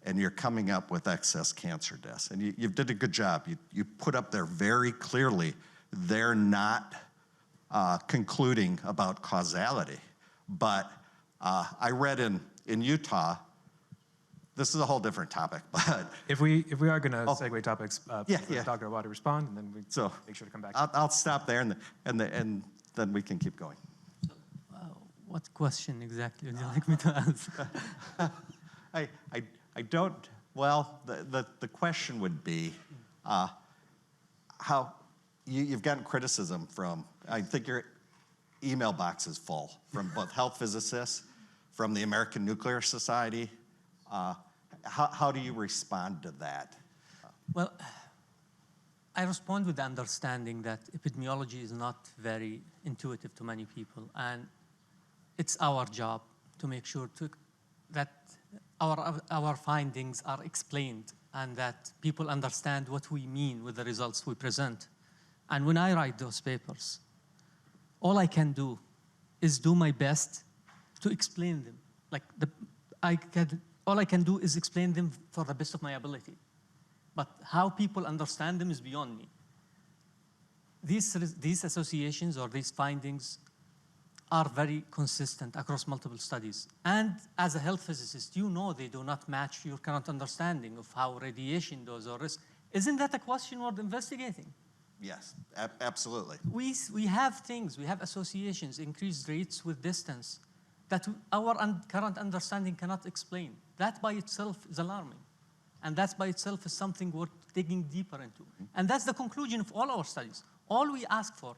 and you're coming up with excess cancer deaths. And you did a good job. You put up there very clearly, they're not concluding about causality. But I read in Utah, this is a whole different topic, but if we are going to segue topics, yeah. Dr. Alwadi respond, and then we make sure to come back. I'll stop there, and then we can keep going. What question exactly would you like me to answer? I don't. Well, the question would be, how you've gotten criticism from. I think your email box is full from both health physicists, from the American Nuclear Society. How do you respond to that? Well, I respond with the understanding that epidemiology is not very intuitive to many people, and it's our job to make sure that our findings are explained and that people understand what we mean with the results we present. And when I write those papers, all I can do is do my best to explain them. All I can do is explain them for the best of my ability. But how people understand them is beyond me. These associations or these findings are very consistent across multiple studies. And as a health physicist, you know they do not match your current understanding of how radiation does or risk. Isn't that a question worth investigating? Yes, absolutely. We have things, we have associations, increased rates with distance that our current understanding cannot explain. That by itself is alarming. And that by itself is something worth digging deeper into. And that's the conclusion of all our studies. All I ask for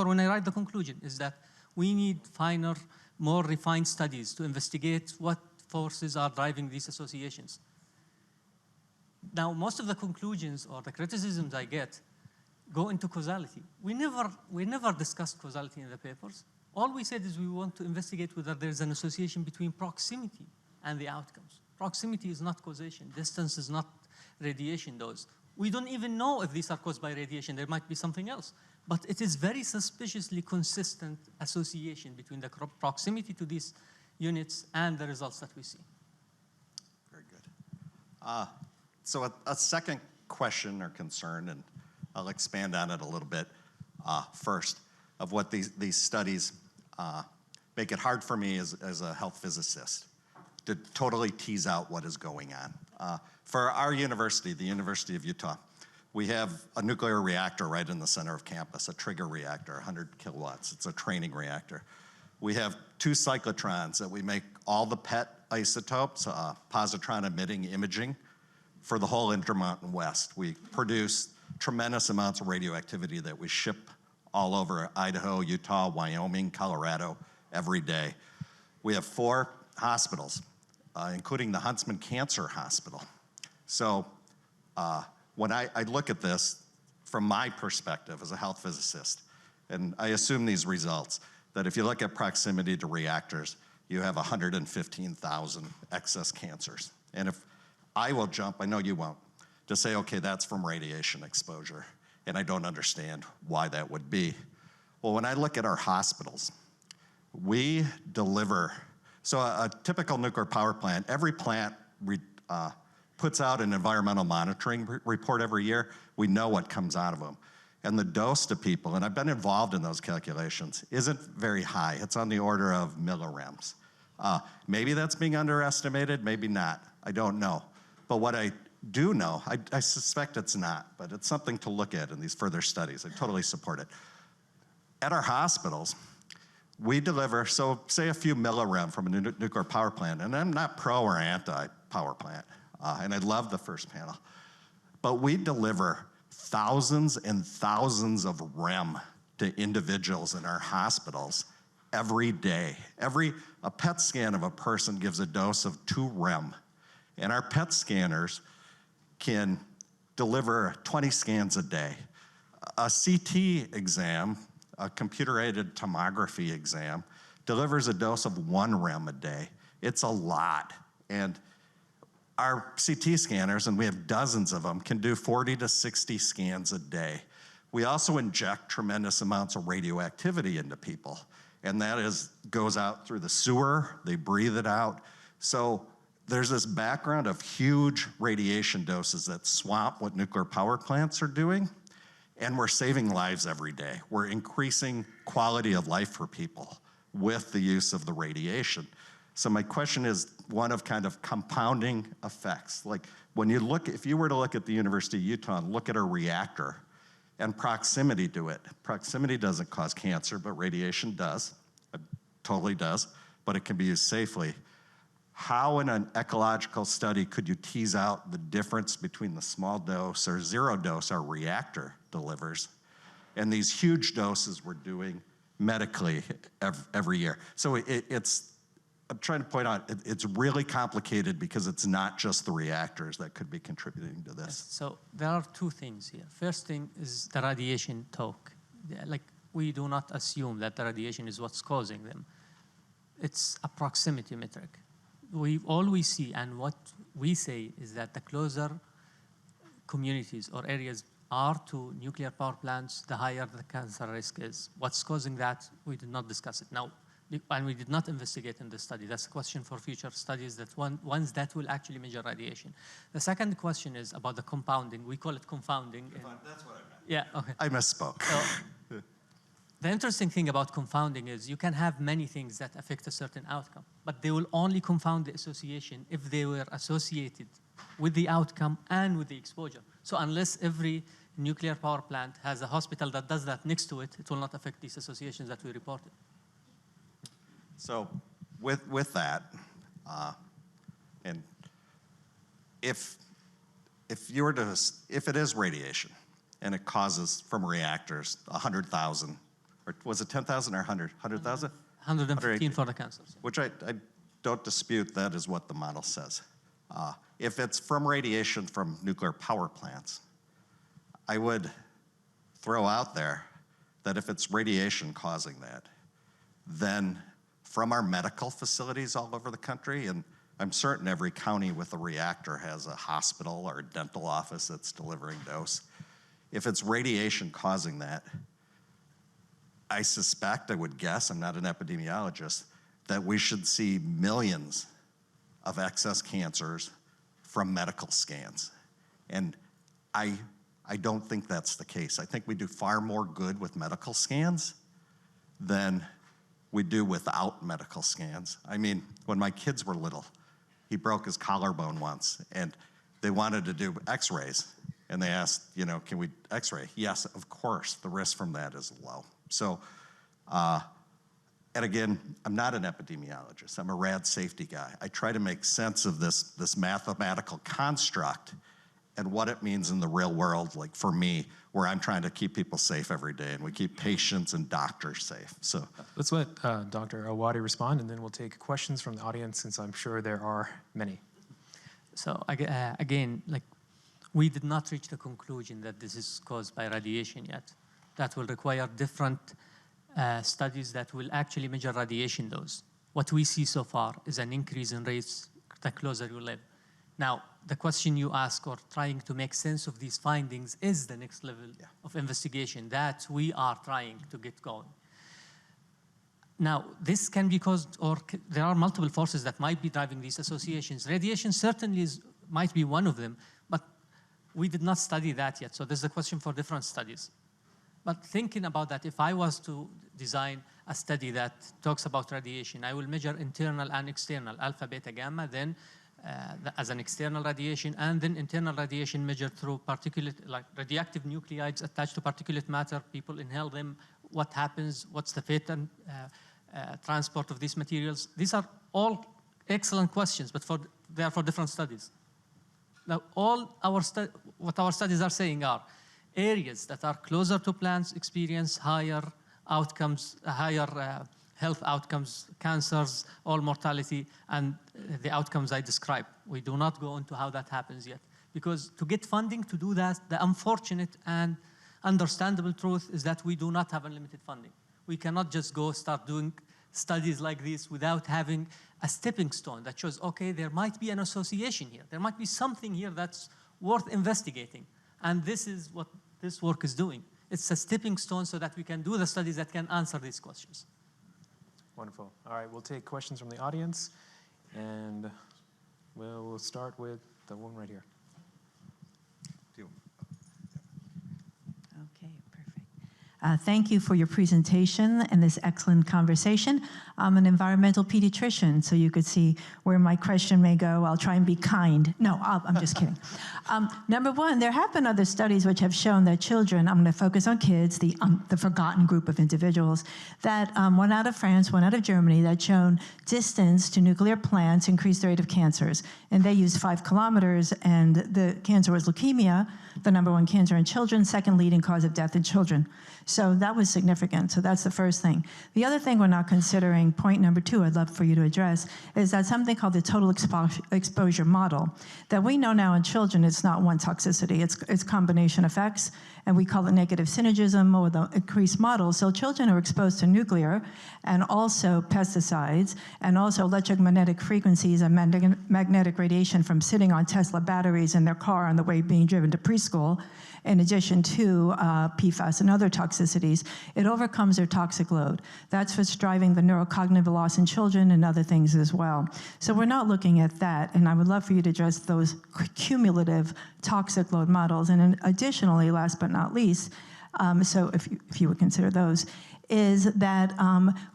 when I write the conclusion is that we need finer, more refined studies to investigate what forces are driving these associations. Now, most of the conclusions or the criticisms I get go into causality. We never discussed causality in the papers. All we said is we want to investigate whether there's an association between proximity and the outcomes. Proximity is not causation. Distance is not radiation dose. We don't even know if these are caused by radiation. There might be something else. But it is very suspiciously consistent association between the proximity to these units and the results that we see. Very good. So a second question or concern, and I'll expand on it a little bit first, of what these studies make it hard for me as a health physicist to totally tease out what is going on. For our university, the University of Utah, we have a nuclear reactor right in the center of campus, a trigger reactor, 100 kilowatts. It's a training reactor. We have 2 cyclotrons that we make all the PET isotopes, positron-emitting imaging, for the whole Intermountain West. We produce tremendous amounts of radioactivity that we ship all over Idaho, Utah, Wyoming, Colorado every day. We have 4 hospitals, including the Huntsman Cancer Hospital. So when I look at this from my perspective as a health physicist, and I assume these results, that if you look at proximity to reactors, you have 115,000 excess cancers. And if I will jump, I know you won't, to say, okay, that's from radiation exposure, and I don't understand why that would be. Well, when I look at our hospitals, we deliver, so a typical nuclear power plant, every plant puts out an environmental monitoring report every year. We know what comes out of them. And the dose to people, and I've been involved in those calculations, isn't very high. It's on the order of millirems. Maybe that's being underestimated, maybe not. I don't know. But what I do know, I suspect it's not, but it's something to look at in these further studies. I totally support it. At our hospitals, we deliver, so say a few millirem from a nuclear power plant, and I'm not pro or anti-power plant, and I love the first panel, but we deliver thousands and thousands of rem to individuals in our hospitals every day. A PET scan of a person gives a dose of 2 rem, and our PET scanners can deliver 20 scans a day. A CT exam, a computer-aided tomography exam, delivers a dose of 1 rem a day. It's a lot. And our CT scanners, and we have dozens of them, can do 40 to 60 scans a day. We also inject tremendous amounts of radioactivity into people, and that goes out through the sewer, they breathe it out. So there's this background of huge radiation doses that swamp what nuclear power plants are doing, and we're saving lives every day. We're increasing quality of life for people with the use of the radiation. So my question is one of kind of compounding effects. Like when you look, if you were to look at the University of Utah and look at a reactor and proximity to it, proximity doesn't cause cancer, but radiation does. It totally does, but it can be used safely. How in an ecological study could you tease out the difference between the small dose or zero dose our reactor delivers and these huge doses we're doing medically every year? So I'm trying to point out, it's really complicated because it's not just the reactors that could be contributing to this. Yes, so there are two things here. First thing is the radiation talk. Like, we do not assume that the radiation is what's causing them. It's a proximity metric. All we see and what we say is that the closer communities or areas are to nuclear power plants, the higher the cancer risk is. What's causing that, we did not discuss it. Now, and we did not investigate in this study. That's a question for future studies, that ones that will actually measure radiation. The second question is about the compounding. We call it confounding. That's what I meant. Yeah, okay. I misspoke. So, the interesting thing about confounding is you can have many things that affect a certain outcome, but they will only confound the association if they were associated with the outcome and with the exposure. So unless every nuclear power plant has a hospital that does that next to it, it will not affect these associations that we reported. So with that, and if you were to, if it is radiation and it causes from reactors 100,000, or was it 10,000 or 100? 100,000? 115 for the cancers. Which I don't dispute, that is what the model says. If it's from radiation from nuclear power plants, I would throw out there that if it's radiation causing that, then from our medical facilities all over the country, and I'm certain every county with a reactor has a hospital or a dental office that's delivering dose. If it's radiation causing that, I suspect, I would guess, I'm not an epidemiologist, that we should see millions of excess cancers from medical scans. And I don't think that's the case. I think we do far more good with medical scans than we do without medical scans. I mean, when my kids were little, he broke his collarbone once, and they wanted to do x-rays. And they asked, you know, can we x-ray? Yes, of course, the risk from that is low. So, and again, I'm not an epidemiologist. I'm a rad safety guy. I try to make sense of this mathematical construct and what it means in the real world, like for me, where I'm trying to keep people safe every day, and we keep patients and doctors safe. So let's let Dr. Alwadi respond, and then we'll take questions from the audience, since I'm sure there are many. So again, like, we did not reach the conclusion that this is caused by radiation yet. That will require different studies that will actually measure radiation dose. What we see so far is an increase in rates the closer you live. Now, the question you ask, or trying to make sense of these findings, is the next level of investigation that we are trying to get going. Now, this can be caused, or there are multiple forces that might be driving these associations. Radiation certainly might be one of them, but we did not study that yet. So this is a question for different studies. But thinking about that, if I was to design a study that talks about radiation, I will measure internal and external, alpha, beta, gamma, then as an external radiation, and then internal radiation measured through particulate, like radioactive nuclides attached to particulate matter. People inhale them. What happens? What's the fate and transport of these materials? These are all excellent questions, but they are for different studies. Now, what our studies are saying are areas that are closer to plants experience higher outcomes, higher health outcomes, cancers, all mortality, and the outcomes I described. We do not go into how that happens yet, because to get funding to do that, the unfortunate and understandable truth is that we do not have unlimited funding. We cannot just go start doing studies like this without having a stepping stone that shows, okay, there might be an association here. There might be something here that's worth investigating. And this is what this work is doing. It's a stepping stone so that we can do the studies that can answer these questions. Wonderful. All right, we'll take questions from the audience. And We'll start with the one right here. Okay, perfect. Thank you for your presentation and this excellent conversation. I'm an environmental pediatrician, so you could see where my question may go. I'll try and be kind. No, I'm just kidding. Number one, there have been other studies which have shown that children, I'm going to focus on kids, the forgotten group of individuals, that one out of France, one out of Germany, that shown distance to nuclear plants increased the rate of cancers. And they used 5 kilometers, and the cancer was leukemia, the number 1 cancer in children, second leading cause of death in children. So that was significant. So that's the first thing. The other thing we're not considering, point number 2, I'd love for you to address, is that something called the total exposure model, that we know now in children it's not one toxicity, it's combination effects, and we call it negative synergism or the increased model. So children are exposed to nuclear and also pesticides and also electromagnetic frequencies and magnetic radiation from sitting on Tesla batteries in their car on the way being driven to preschool, in addition to PFAS and other toxicities. It overcomes their toxic load. That's what's driving the neurocognitive loss in children and other things as well. So we're not looking at that, and I would love for you to address those cumulative toxic load models. And then additionally, last but not least, so if you would consider those, is that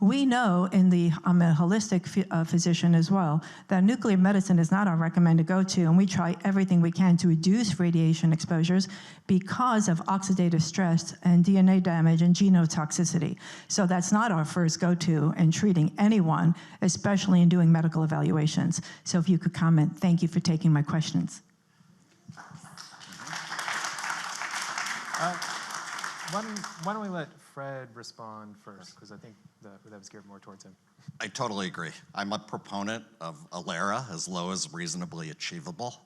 we know I'm a holistic physician as well, that nuclear medicine is not our recommended go-to, and we try everything we can to reduce radiation exposures because of oxidative stress and DNA damage and genotoxicity. So that's not our first go-to in treating anyone, especially in doing medical evaluations. So if you could comment, thank you for taking my questions. Why don't we let Fred respond first, because I think that was geared more towards him. I totally agree. I'm a proponent of ALERA, as low as reasonably achievable.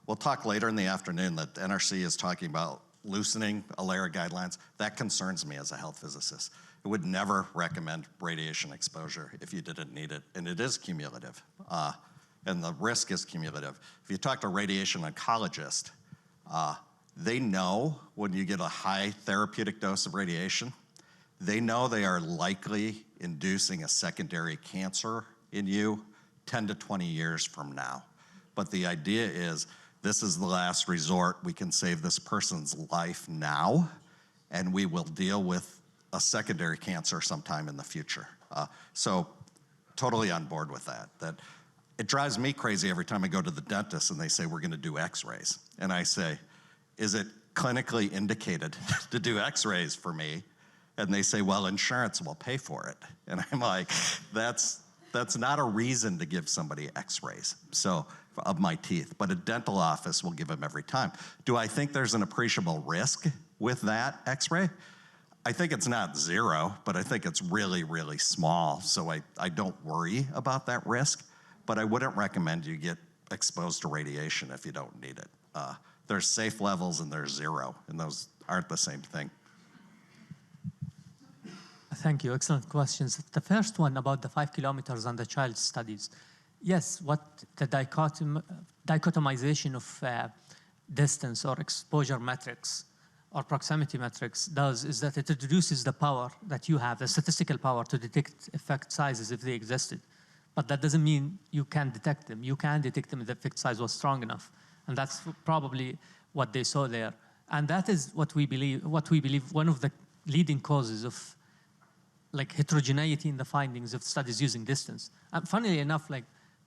We'll talk later in the afternoon that NRC is talking about loosening ALERA guidelines. That concerns me as a health physicist. It would never recommend radiation exposure if you didn't need it, and it is cumulative, and the risk is cumulative. If you talk to a radiation oncologist, they know when you get a high therapeutic dose of radiation, they know they are likely inducing a secondary cancer in you 10 to 20 years from now. But the idea is, this is the last resort. We can save this person's life now, and we will deal with a secondary cancer sometime in the future. So totally on board with that. It drives me crazy every time I go to the dentist and they say, we're gonna do x-rays. And I say, is it clinically indicated to do x-rays for me? And they say, well, insurance will pay for it. And I'm like, that's not a reason to give somebody x-rays of my teeth, but a dental office will give them every time. Do I think there's an appreciable risk with that x-ray? I think it's not zero, but I think it's really, really small. So I don't worry about that risk, but I wouldn't recommend you get exposed to radiation if you don't need it. There's safe levels and there's zero, and those aren't the same thing. Thank you. Excellent questions. The first one about the 5 kilometers and the child studies. Yes, what the dichotomization of distance or exposure metrics or proximity metrics does is that it reduces the power that you have, the statistical power to detect effect sizes if they existed. But that doesn't mean you can detect them. You can detect them if the effect size was strong enough. And that's probably what they saw there. And that is what we believe one of the leading causes of heterogeneity in the findings of studies using distance. And funnily enough,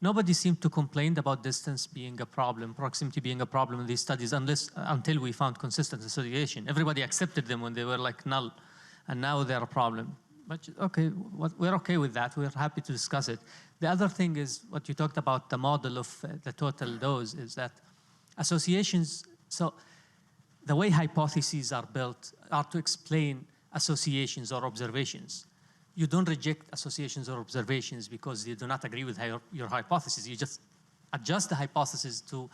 nobody seemed to complain about distance being a problem, proximity being a problem in these studies until we found consistent association. Everybody accepted them when they were null, and now they're a problem. But okay, we're okay with that. We're happy to discuss it. The other thing is what you talked about, the model of the total dose, is that associations, so the way hypotheses are built are to explain associations or observations. You don't reject associations or observations because you do not agree with your hypothesis. You just adjust the hypothesis to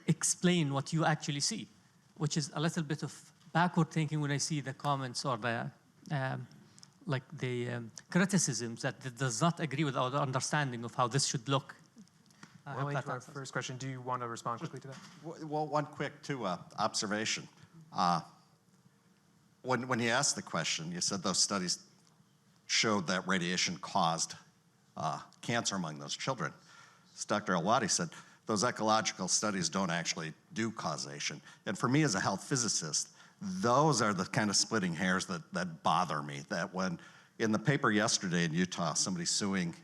explain what you actually see, which is a little bit of backward thinking when I see the comments or the criticisms that it does not agree with our understanding of how this should look. Well, to our first question, do you want to respond quickly to that? Well, one quick observation. When you asked the question, you said those studies showed that radiation caused cancer among those children. as Dr. Alwadi said, those ecological studies don't actually do causation. And for me as a health physicist, those are the kind of splitting hairs that bother me, that when in the paper yesterday in Utah, somebody's suing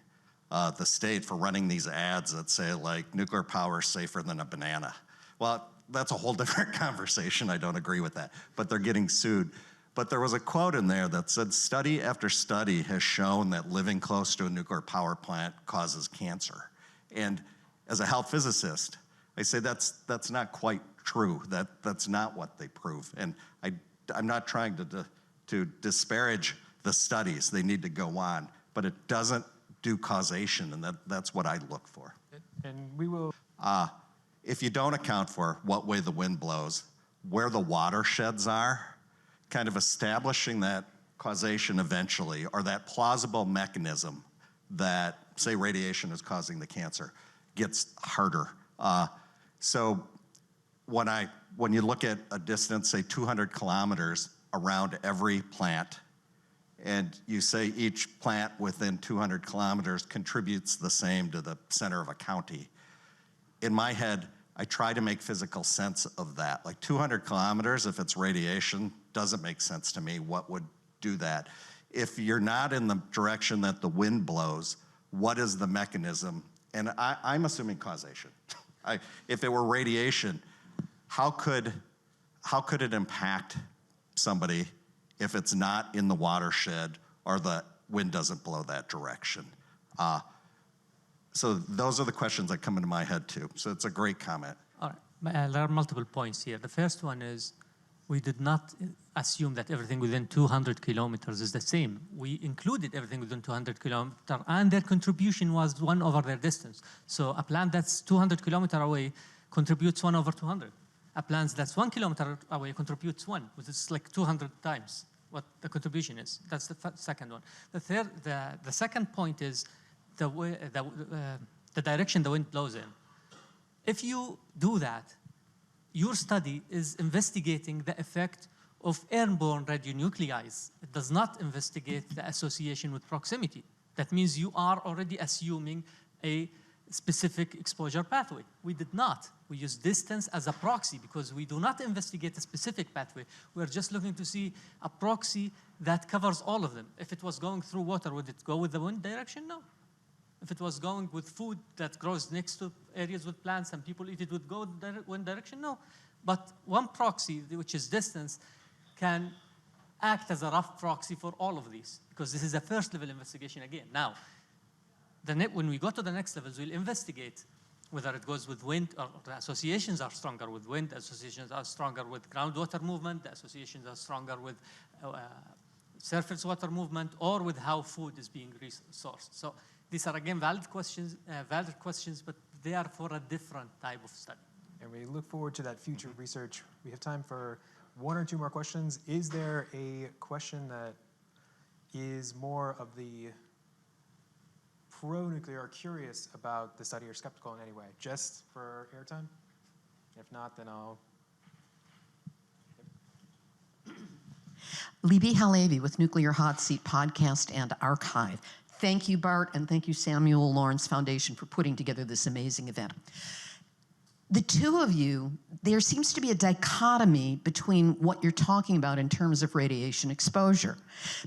the state for running these ads that say like nuclear power is safer than a banana. Well, that's a whole different conversation. I don't agree with that, but they're getting sued. But there was a quote in there that said, study after study has shown that living close to a nuclear power plant causes cancer. And as a health physicist, I say that's not quite true. That's not what they prove. And I'm not trying to disparage the studies. They need to go on, but it doesn't do causation, and that's what I look for. And we will... If you don't account for what way the wind blows, where the watersheds are, kind of establishing that causation eventually, or that plausible mechanism that, say, radiation is causing the cancer, gets harder. So when you look at a distance, say 200 kilometers around every plant, and you say each plant within 200 kilometers contributes the same to the center of a county, in my head, I try to make physical sense of that. Like 200 kilometers, if it's radiation, doesn't make sense to me. What would do that? If you're not in the direction that the wind blows, what is the mechanism? And I'm assuming causation. If it were radiation, how could it impact somebody if it's not in the watershed or the wind doesn't blow that direction? So those are the questions that come into my head too. So it's a great comment. All right. There are multiple points here. The first one is we did not assume that everything within 200 kilometers is the same. We included everything within 200 kilometers, and their contribution was 1 over their distance. So a plant that's 200 kilometers away contributes 1 over 200. A plant that's 1 kilometer away contributes 1, which is like 200 times what the contribution is. That's the second one. The second point is the direction the wind blows in. If you do that, your study is investigating the effect of airborne radionuclides. It does not investigate the association with proximity. That means you are already assuming a specific exposure pathway. We did not. We use distance as a proxy because we do not investigate a specific pathway. We're just looking to see a proxy that covers all of them. If it was going through water, would it go with the wind direction? No. If it was going with food that grows next to areas with plants and people eat it, would go one direction? No. But one proxy, which is distance, can act as a rough proxy for all of these because this is a first level investigation again. Now, when we go to the next levels, we'll investigate whether it goes with wind or the associations are stronger with wind, associations are stronger with groundwater movement, the associations are stronger with surface water movement, or with how food is being sourced. So these are, again, valid questions, but they are for a different type of study. And we look forward to that future research. We have time for 1 or 2 more questions. Is there a question that is more of the pro-nuclear or curious about the study or skeptical in any way? Just for airtime? If not, then I'll... Libby Halevi with Nuclear Hot Seat Podcast and Archive. Thank you, Bart, and thank you, Samuel Lawrence Foundation, for putting together this amazing event. The two of you, there seems to be a dichotomy between what you're talking about in terms of radiation exposure.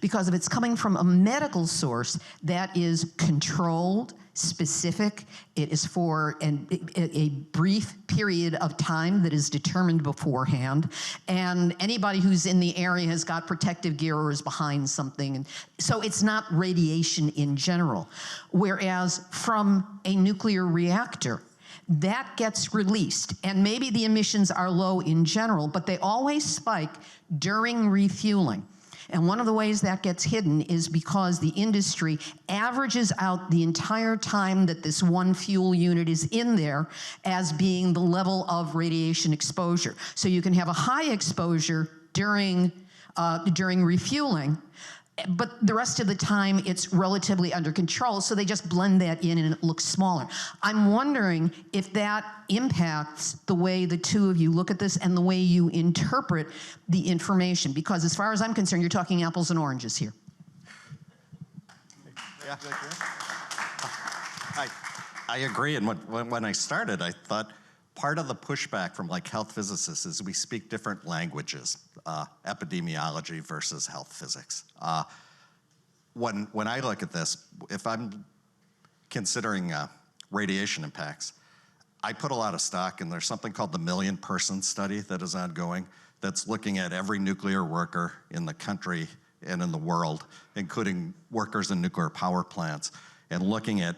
Because if it's coming from a medical source that is controlled, specific, it is for a brief period of time that is determined beforehand, and anybody who's in the area has got protective gear or is behind something. And so it's not radiation in general. Whereas from a nuclear reactor, that gets released, and maybe the emissions are low in general, but they always spike during refueling. And one of the ways that gets hidden is because the industry averages out the entire time that this one fuel unit is in there as being the level of radiation exposure. So you can have a high exposure during refueling, but the rest of the time it's relatively under control, so they just blend that in and it looks smaller. I'm wondering if that impacts the way the two of you look at this and the way you interpret the information, because as far as I'm concerned, you're talking apples and oranges here. Yeah. Hi. I agree. And when I started, I thought part of the pushback from like health physicists is we speak different languages, epidemiology versus health physics. When I look at this, if I'm considering radiation impacts, I put a lot of stock in, there's something called the million-person study that is ongoing that's looking at every nuclear worker in the country and in the world, including workers in nuclear power plants, and looking at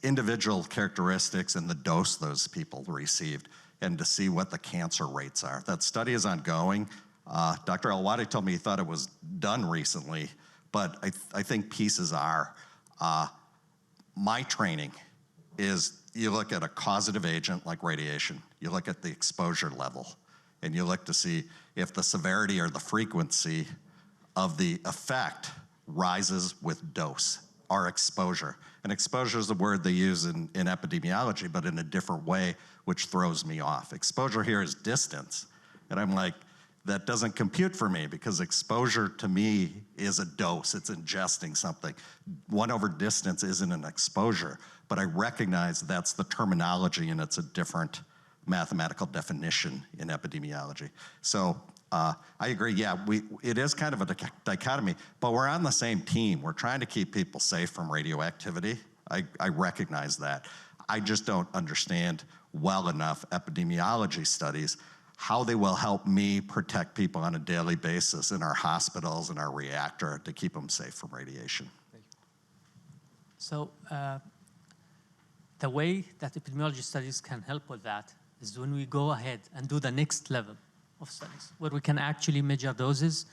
individual characteristics and the dose those people received, and to see what the cancer rates are. That study is ongoing. Dr. Alwadi told me he thought it was done recently, but I think pieces are. My training is you look at a causative agent like radiation, you look at the exposure level, and you look to see if the severity or the frequency of the effect rises with dose or exposure. And exposure is the word they use in epidemiology, but in a different way, which throws me off. Exposure here is distance. And I'm like, that doesn't compute for me because exposure to me is a dose, it's ingesting something. 1 over distance isn't an exposure, but I recognize that's the terminology and it's a different mathematical definition in epidemiology. So I agree, yeah, it is kind of a dichotomy, but we're on the same team. We're trying to keep people safe from radioactivity. I recognize that. I just don't understand well enough epidemiology studies, how they will help me protect people on a daily basis in our hospitals and our reactor to keep them safe from radiation. So the way that epidemiology studies can help with that is when we go ahead and do the next level of studies, where we can actually measure doses.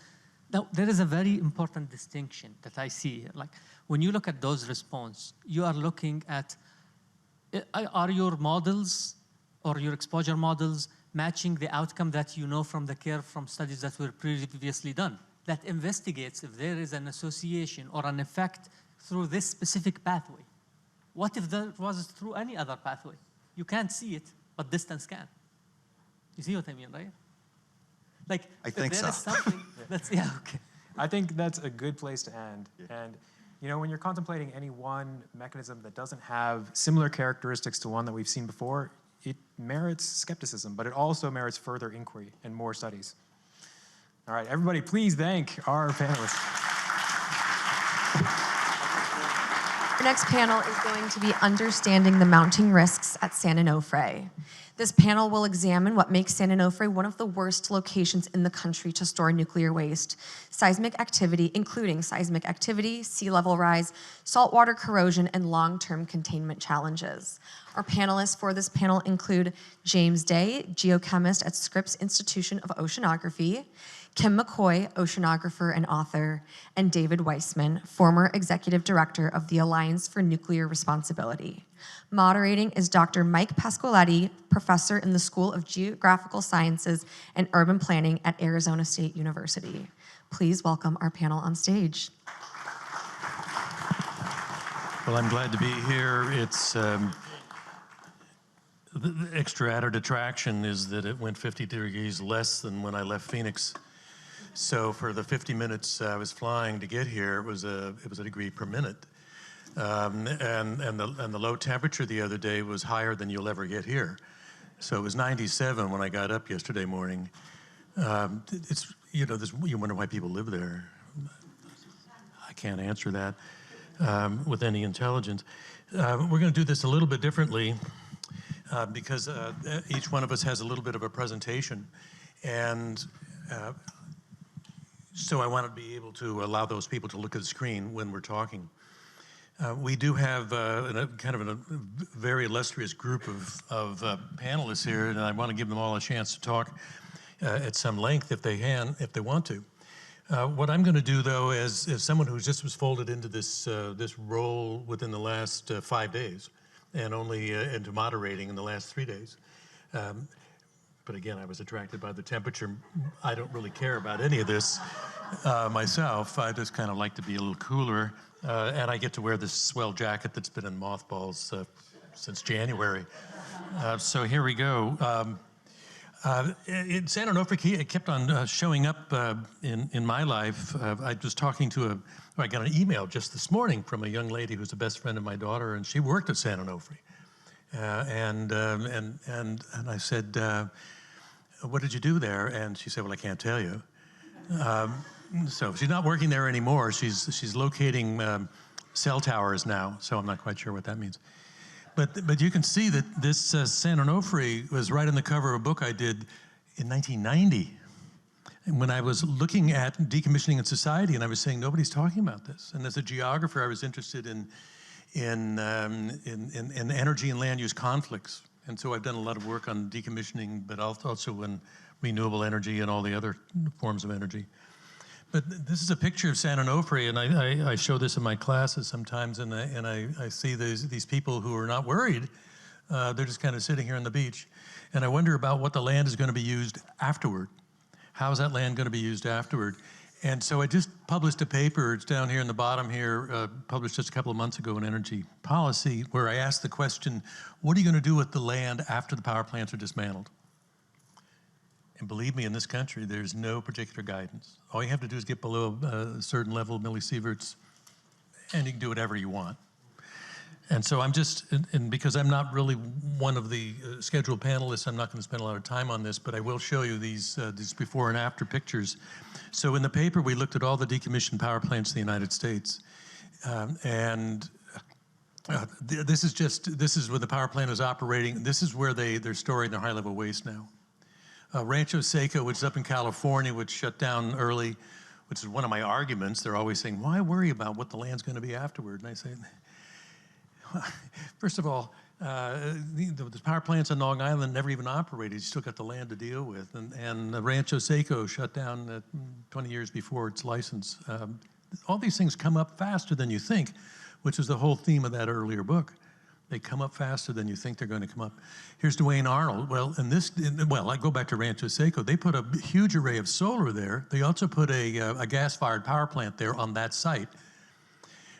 Now, there is a very important distinction that I see here. Like, when you look at dose response, you are looking at, are your models or your exposure models matching the outcome that you know from the curve from studies that were previously done? That investigates if there is an association or an effect through this specific pathway. What if that was through any other pathway? You can't see it, but distance can. You see what I mean, right? Like, I think there so. is something that's, yeah, okay. I think that's a good place to end. Yeah. And you know, when you're contemplating any one mechanism that doesn't have similar characteristics to one that we've seen before, it merits skepticism, but it also merits further inquiry and more studies. All right, everybody, please thank our panelists. Our next panel is going to be Understanding the Mounting Risks at San Onofre. This panel will examine what makes San Onofre one of the worst locations in the country to store nuclear waste. Seismic activity, including seismic activity, sea level rise, saltwater corrosion, and long-term containment challenges. Our panelists for this panel include James Day, geochemist at Scripps Institution of Oceanography, Kim McCoy, oceanographer and author, and David Weisman, former executive director of the Alliance for Nuclear Responsibility. Moderating is Dr. Mike Pasqualetti, professor in the School of Geographical Sciences and Urban Planning at Arizona State University. Please welcome our panel on stage. Well, I'm glad to be here. It's the extra added attraction is that it went 50 degrees less than when I left Phoenix. So for the 50 minutes I was flying to get here, it was a degree per minute. And the low temperature the other day was higher than you'll ever get here. So it was 97 when I got up yesterday morning. It's, you know, you wonder why people live there. I can't answer that with any intelligence. We're going to do this a little bit differently because each one of us has a little bit of a presentation. And so I want to be able to allow those people to look at the screen when we're talking. We do have a very illustrious group of panelists here, and I want to give them all a chance to talk at some length if they want to. What I'm going to do, though, is someone who just was folded into this role within the last 5 days, and only into moderating in the last 3 days. But again, I was attracted by the temperature. I don't really care about any of this myself. I just kind of like to be a little cooler. And I get to wear this swell jacket that's been in mothballs since January. So here we go. San Onofre, it kept on showing up in my life. I was talking to I got an email just this morning from a young lady who's the best friend of my daughter, and she worked at San Onofre. And I said, what did you do there? And she said, well, I can't tell you. So she's not working there anymore. She's locating cell towers now, so I'm not quite sure what that means. But you can see that this San Onofre was right on the cover of a book I did in 1990. And when I was looking at decommissioning in society, and I was saying, nobody's talking about this. And as a geographer, I was interested in energy and land use conflicts. And so I've done a lot of work on decommissioning, but also in renewable energy and all the other forms of energy. But this is a picture of San Onofre, and I show this in my classes sometimes, and I see these people who are not worried. They're just kind of sitting here on the beach. And I wonder about what the land is going to be used afterward. How is that land going to be used afterward? And so I just published a paper, it's down here in the bottom here, published just a couple of months ago in Energy Policy, where I asked the question, what are you going to do with the land after the power plants are dismantled? And believe me, in this country, there's no particular guidance. All you have to do is get below a certain level of millisieverts, and you can do whatever you want. And so I'm just, and because I'm not really one of the scheduled panelists, I'm not going to spend a lot of time on this, but I will show you these before and after pictures. So in the paper, we looked at all the decommissioned power plants in the United States. This is where the power plant is operating. This is where they're storing their high-level waste now. Rancho Seco, which is up in California, which shut down early, which is one of my arguments. They're always saying, why worry about what the land's going to be afterward? And I say, first of all, the power plants on Long Island never even operated. You still got the land to deal with. And Rancho Seco shut down 20 years before its license. All these things come up faster than you think, which is the whole theme of that earlier book. They come up faster than you think they're going to come up. Here's Duane Arnold. Well, I go back to Rancho Seco. They put a huge array of solar there. They also put a gas-fired power plant there on that site.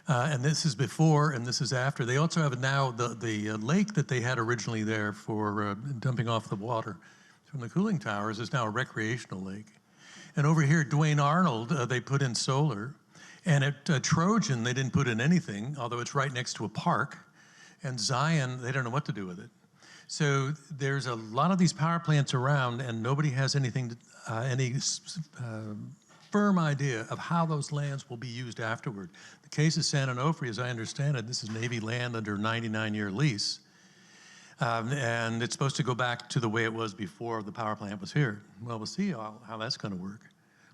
And this is before and this is after. They also have now the lake that they had originally there for dumping off the water from the cooling towers is now a recreational lake. And over here at Duane Arnold, they put in solar. And at Trojan, they didn't put in anything, although it's right next to a park. And Zion, they don't know what to do with it. So there's a lot of these power plants around, and nobody has any firm idea of how those lands will be used afterward. The case of San Onofre, as I understand it, this is Navy land under a 99-year lease. And it's supposed to go back to the way it was before the power plant was here. Well, we'll see how that's going to work.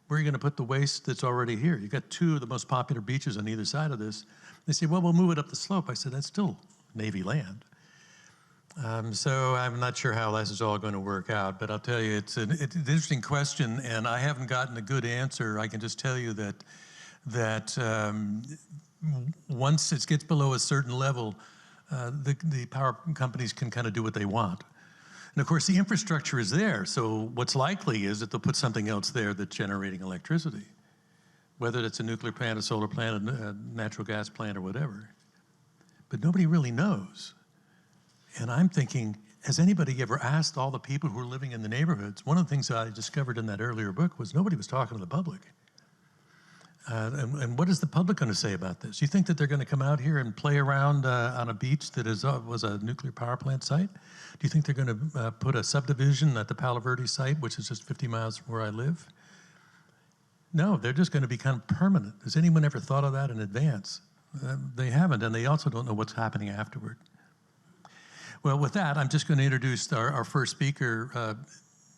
Where are you going to put the waste that's already here? You've got two of the most popular beaches on either side of this. They say, well, we'll move it up the slope. I said, that's still Navy land. So I'm not sure how this is all going to work out, but I'll tell you, it's an interesting question, and I haven't gotten a good answer. I can just tell you that once it gets below a certain level, the power companies can kind of do what they want. And of course, the infrastructure is there, so what's likely is that they'll put something else there that's generating electricity, whether it's a nuclear plant, a solar plant, a natural gas plant, or whatever. But nobody really knows. And I'm thinking, has anybody ever asked all the people who are living in the neighborhoods? One of the things I discovered in that earlier book was nobody was talking to the public. And what is the public going to say about this? You think that they're going to come out here and play around on a beach that was a nuclear power plant site? Do you think they're going to put a subdivision at the Palo Verde site, which is just 50 miles from where I live? No, they're just going to become permanent. Has anyone ever thought of that in advance? They haven't, and they also don't know what's happening afterward. Well, with that, I'm just going to introduce our first speaker,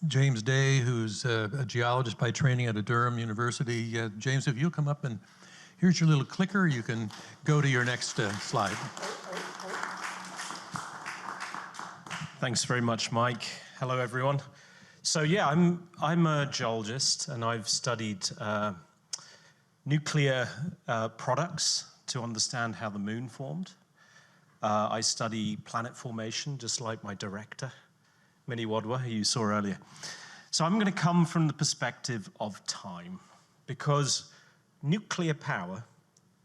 James Day, who's a geologist by training at Durham University. James, if you'll come up, and here's your little clicker. You can go to your next slide. Thanks very much, Mike. Hello, everyone. So yeah, I'm a geologist, and I've studied nuclear products to understand how the moon formed. I study planet formation, just like my director, Minnie Wadhwa, who you saw earlier. So I'm going to come from the perspective of time, because nuclear power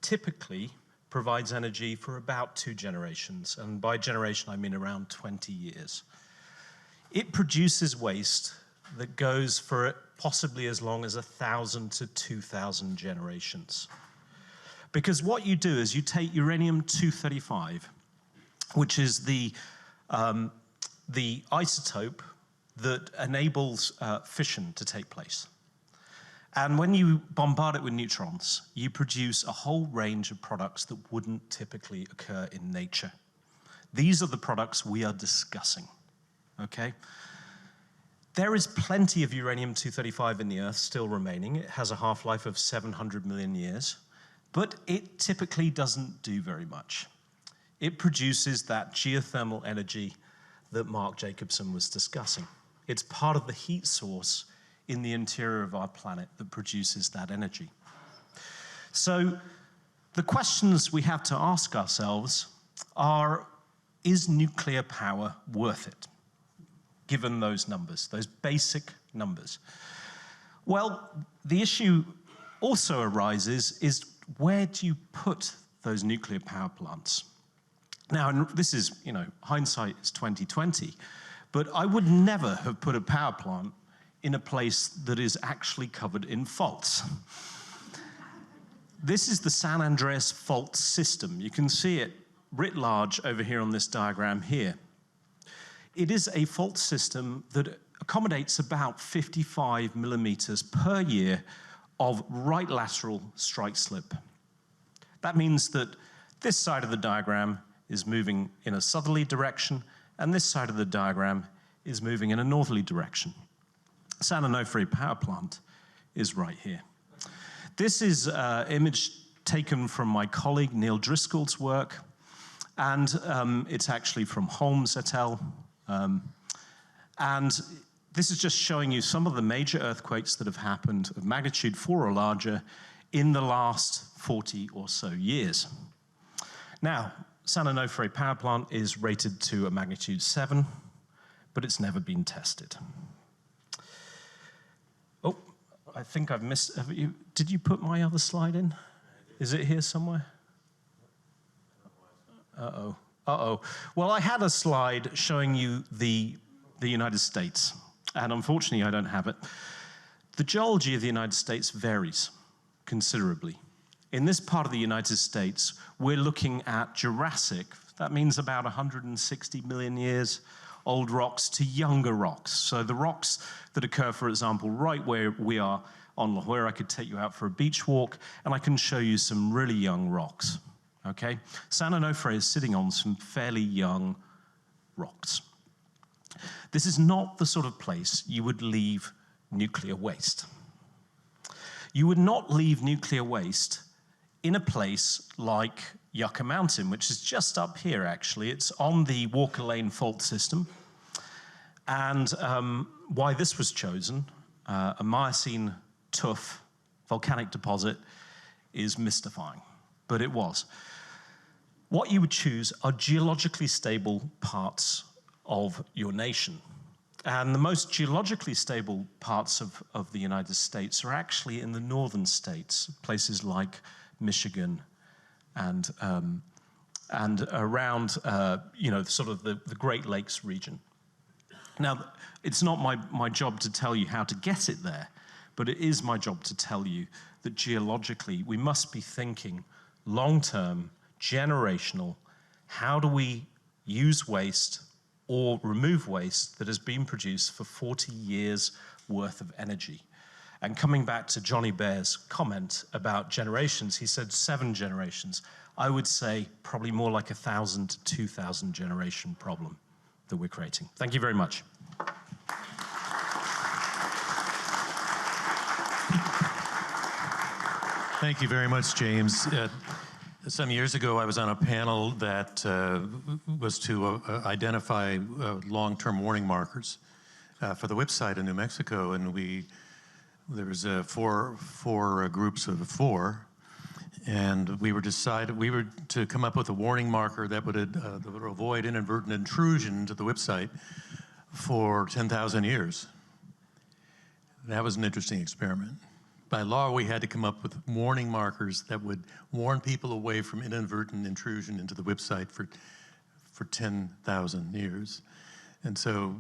typically provides energy for about 2 generations, and by generation I mean around 20 years. it produces waste that goes for possibly as long as 1,000 to 2,000 generations. Because what you do is you take uranium-235, which is the isotope that enables fission to take place. And when you bombard it with neutrons, you produce a whole range of products that wouldn't typically occur in nature. These are the products we are discussing, okay? There is plenty of uranium-235 in the Earth still remaining. It has a half-life of 700 million years, but it typically doesn't do very much. It produces that geothermal energy that Mark Jacobson was discussing. It's part of the heat source in the interior of our planet that produces that energy. So the questions we have to ask ourselves are, is nuclear power worth it, given those numbers, those basic numbers? Well, the issue also arises is, where do you put those nuclear power plants? Now, and this is, hindsight is 2020, but I would never have put a power plant in a place that is actually covered in faults. This is the San Andreas fault system. You can see it writ large over here on this diagram here. It is a fault system that accommodates about 55 millimeters per year of right lateral strike slip. That means that this side of the diagram is moving in a southerly direction, and this side of the diagram is moving in a northerly direction. San Onofre power plant is right here. This is an image taken from my colleague Neil Driscoll's work, and it's actually from Holmes et al. And this is just showing you some of the major earthquakes that have happened of magnitude 4 or larger in the last 40 or so years. Now, San Onofre power plant is rated to a magnitude 7, but it's never been tested. Oh, I think I've missed, did you put my other slide in? Is it here somewhere? Uh-oh, uh-oh. Well, I had a slide showing you the United States, and unfortunately I don't have it. The geology of the United States varies considerably. In this part of the United States, we're looking at Jurassic, that means about 160 million years, old rocks to younger rocks. So the rocks that occur, for example, right where we are on La Jolla, I could take you out for a beach walk, and I can show you some really young rocks, okay? San Onofre is sitting on some fairly young rocks. This is not the sort of place you would leave nuclear waste. You would not leave nuclear waste in a place like Yucca Mountain, which is just up here, actually. It's on the Walker Lane fault system. And why this was chosen, a Miocene tuff volcanic deposit, is mystifying, but it was. What you would choose are geologically stable parts of your nation. And the most geologically stable parts of the United States are actually in the northern states, places like Michigan and around, sort of the Great Lakes region. Now, it's not my job to tell you how to get it there, but it is my job to tell you that geologically we must be thinking long-term, generational. How do we use waste or remove waste that has been produced for 40 years worth of energy? And coming back to Johnny Bear's comment about generations, he said 7 generations. I would say probably more like 1,000 to 2,000 generation problem that we're creating. Thank you very much. Thank you very much, James. Some years ago, I was on a panel that was to identify long-term warning markers for the whip site in New Mexico, and there was four groups of 4, and we were to come up with a warning marker that would avoid inadvertent intrusion into the whip site for 10,000 years. That was an interesting experiment. By law, we had to come up with warning markers that would warn people away from inadvertent intrusion into the whip site for 10,000 years. And so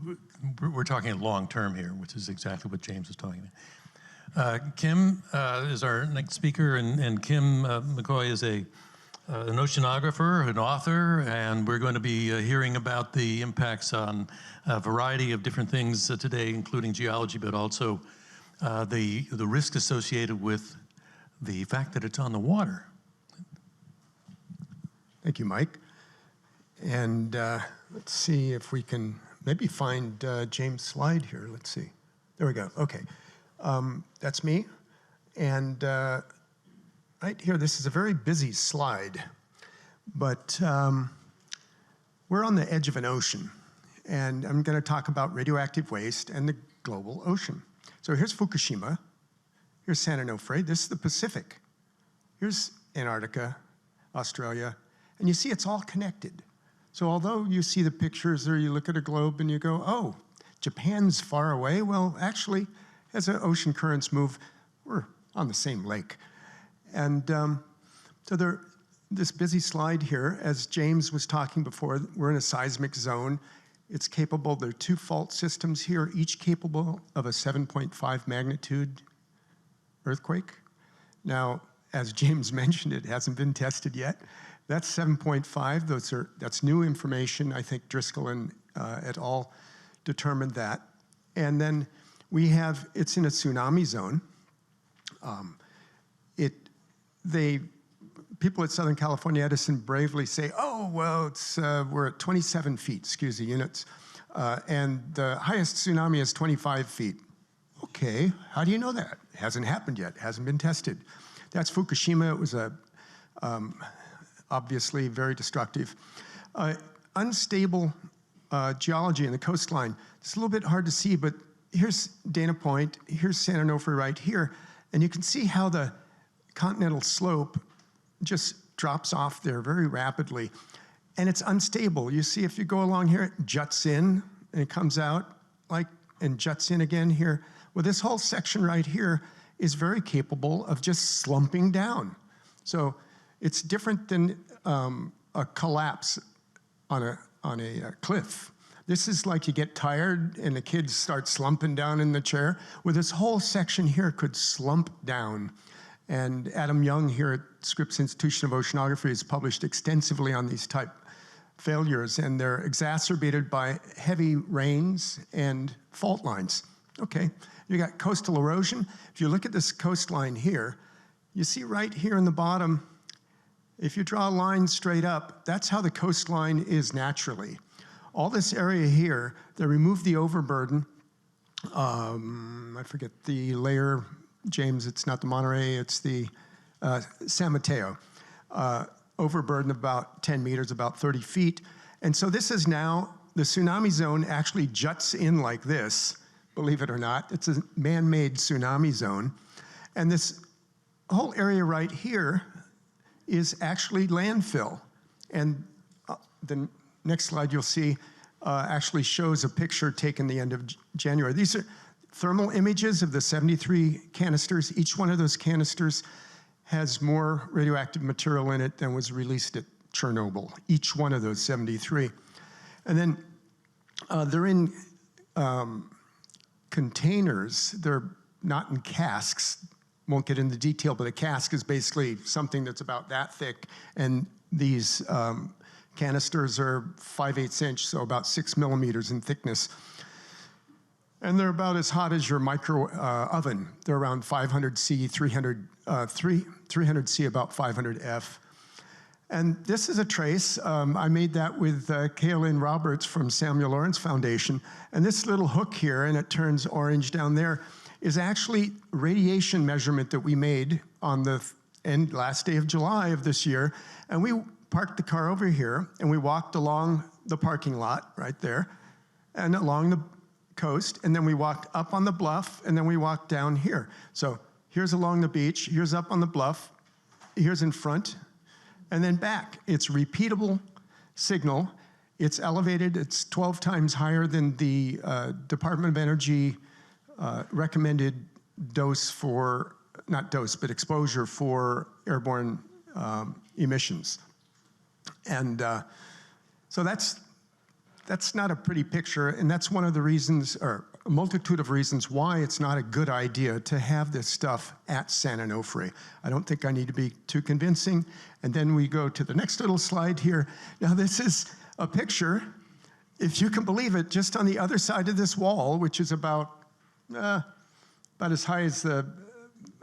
we're talking long term here, which is exactly what James was talking about. Kim is our next speaker, and Kim McCoy is an oceanographer, an author, and we're going to be hearing about the impacts on a variety of different things today, including geology, but also the risk associated with the fact that it's on the water. Thank you, Mike. And let's see if we can maybe find James' slide here. Let's see. There we go. Okay. That's me. And right here, this is a very busy slide. But we're on the edge of an ocean. And I'm going to talk about radioactive waste and the global ocean. So here's Fukushima. Here's San Onofre. This is the Pacific. Here's Antarctica, Australia. And you see it's all connected. So although you see the pictures or you look at a globe and you go, oh, Japan's far away. Well, actually, as the ocean currents move, we're on the same lake. And so this busy slide here, as James was talking before, we're in a seismic zone. It's capable, there are 2 fault systems here, each capable of a 7.5 magnitude earthquake. Now, as James mentioned, it hasn't been tested yet. That's 7.5. That's new information. I think Driscoll and et al. Determined that. And then it's in a tsunami zone. People at Southern California Edison bravely say, oh, well, we're at 27 feet, excuse the units, and the highest tsunami is 25 feet. Okay, how do you know that? It hasn't happened yet, hasn't been tested. That's Fukushima. It was obviously very destructive. Unstable geology in the coastline. It's a little bit hard to see, but here's Dana Point, here's San Onofre right here, and you can see how the continental slope just drops off there very rapidly. And it's unstable. You see if you go along here, it juts in and it comes out and juts in again here. Well, this whole section right here is very capable of just slumping down. So it's different than a collapse on a cliff. This is like you get tired and the kids start slumping down in the chair. Well, this whole section here could slump down. And Adam Young here at Scripps Institution of Oceanography has published extensively on these type failures, and they're exacerbated by heavy rains and fault lines. Okay, you got coastal erosion. If you look at this coastline here, you see right here in the bottom, if you draw a line straight up, that's how the coastline is naturally. All this area here, they removed the overburden. I forget the layer, James, it's not the Monterey, it's the San Mateo. Overburden about 10 meters, about 30 feet. And so this is now, the tsunami zone actually juts in like this, believe it or not. It's a man-made tsunami zone. And this whole area right here is actually landfill. And the next slide you'll see actually shows a picture taken the end of January. These are thermal images of the 73 canisters. Each one of those canisters has more radioactive material in it than was released at Chernobyl, each one of those 73. And then they're in containers. They're not in casks. Won't get into detail, but a cask is basically something that's about that thick, and these canisters are 5/8 inch, so about 6 millimeters in thickness. And they're about as hot as your micro oven. They're around 500 C, 300 C, about 500 F. And this is a trace. I made that with Kaylin Roberts from Samuel Lawrence Foundation. And this little hook here, and it turns orange down there, is actually radiation measurement that we made on the last day of July of this year. And we parked the car over here, and we walked along the parking lot right there, and along the coast, and then we walked up on the bluff, and then we walked down here. So here's along the beach, here's up on the bluff, here's in front, and then back. It's repeatable signal. It's elevated. It's 12 times higher than the Department of Energy recommended dose for, not dose, but exposure for airborne emissions. And so that's that's not a pretty picture, and that's one of the reasons, or a multitude of reasons, why it's not a good idea to have this stuff at San Onofre. I don't think I need to be too convincing. And then we go to the next little slide here. Now this is a picture, if you can believe it, just on the other side of this wall, which is about as high as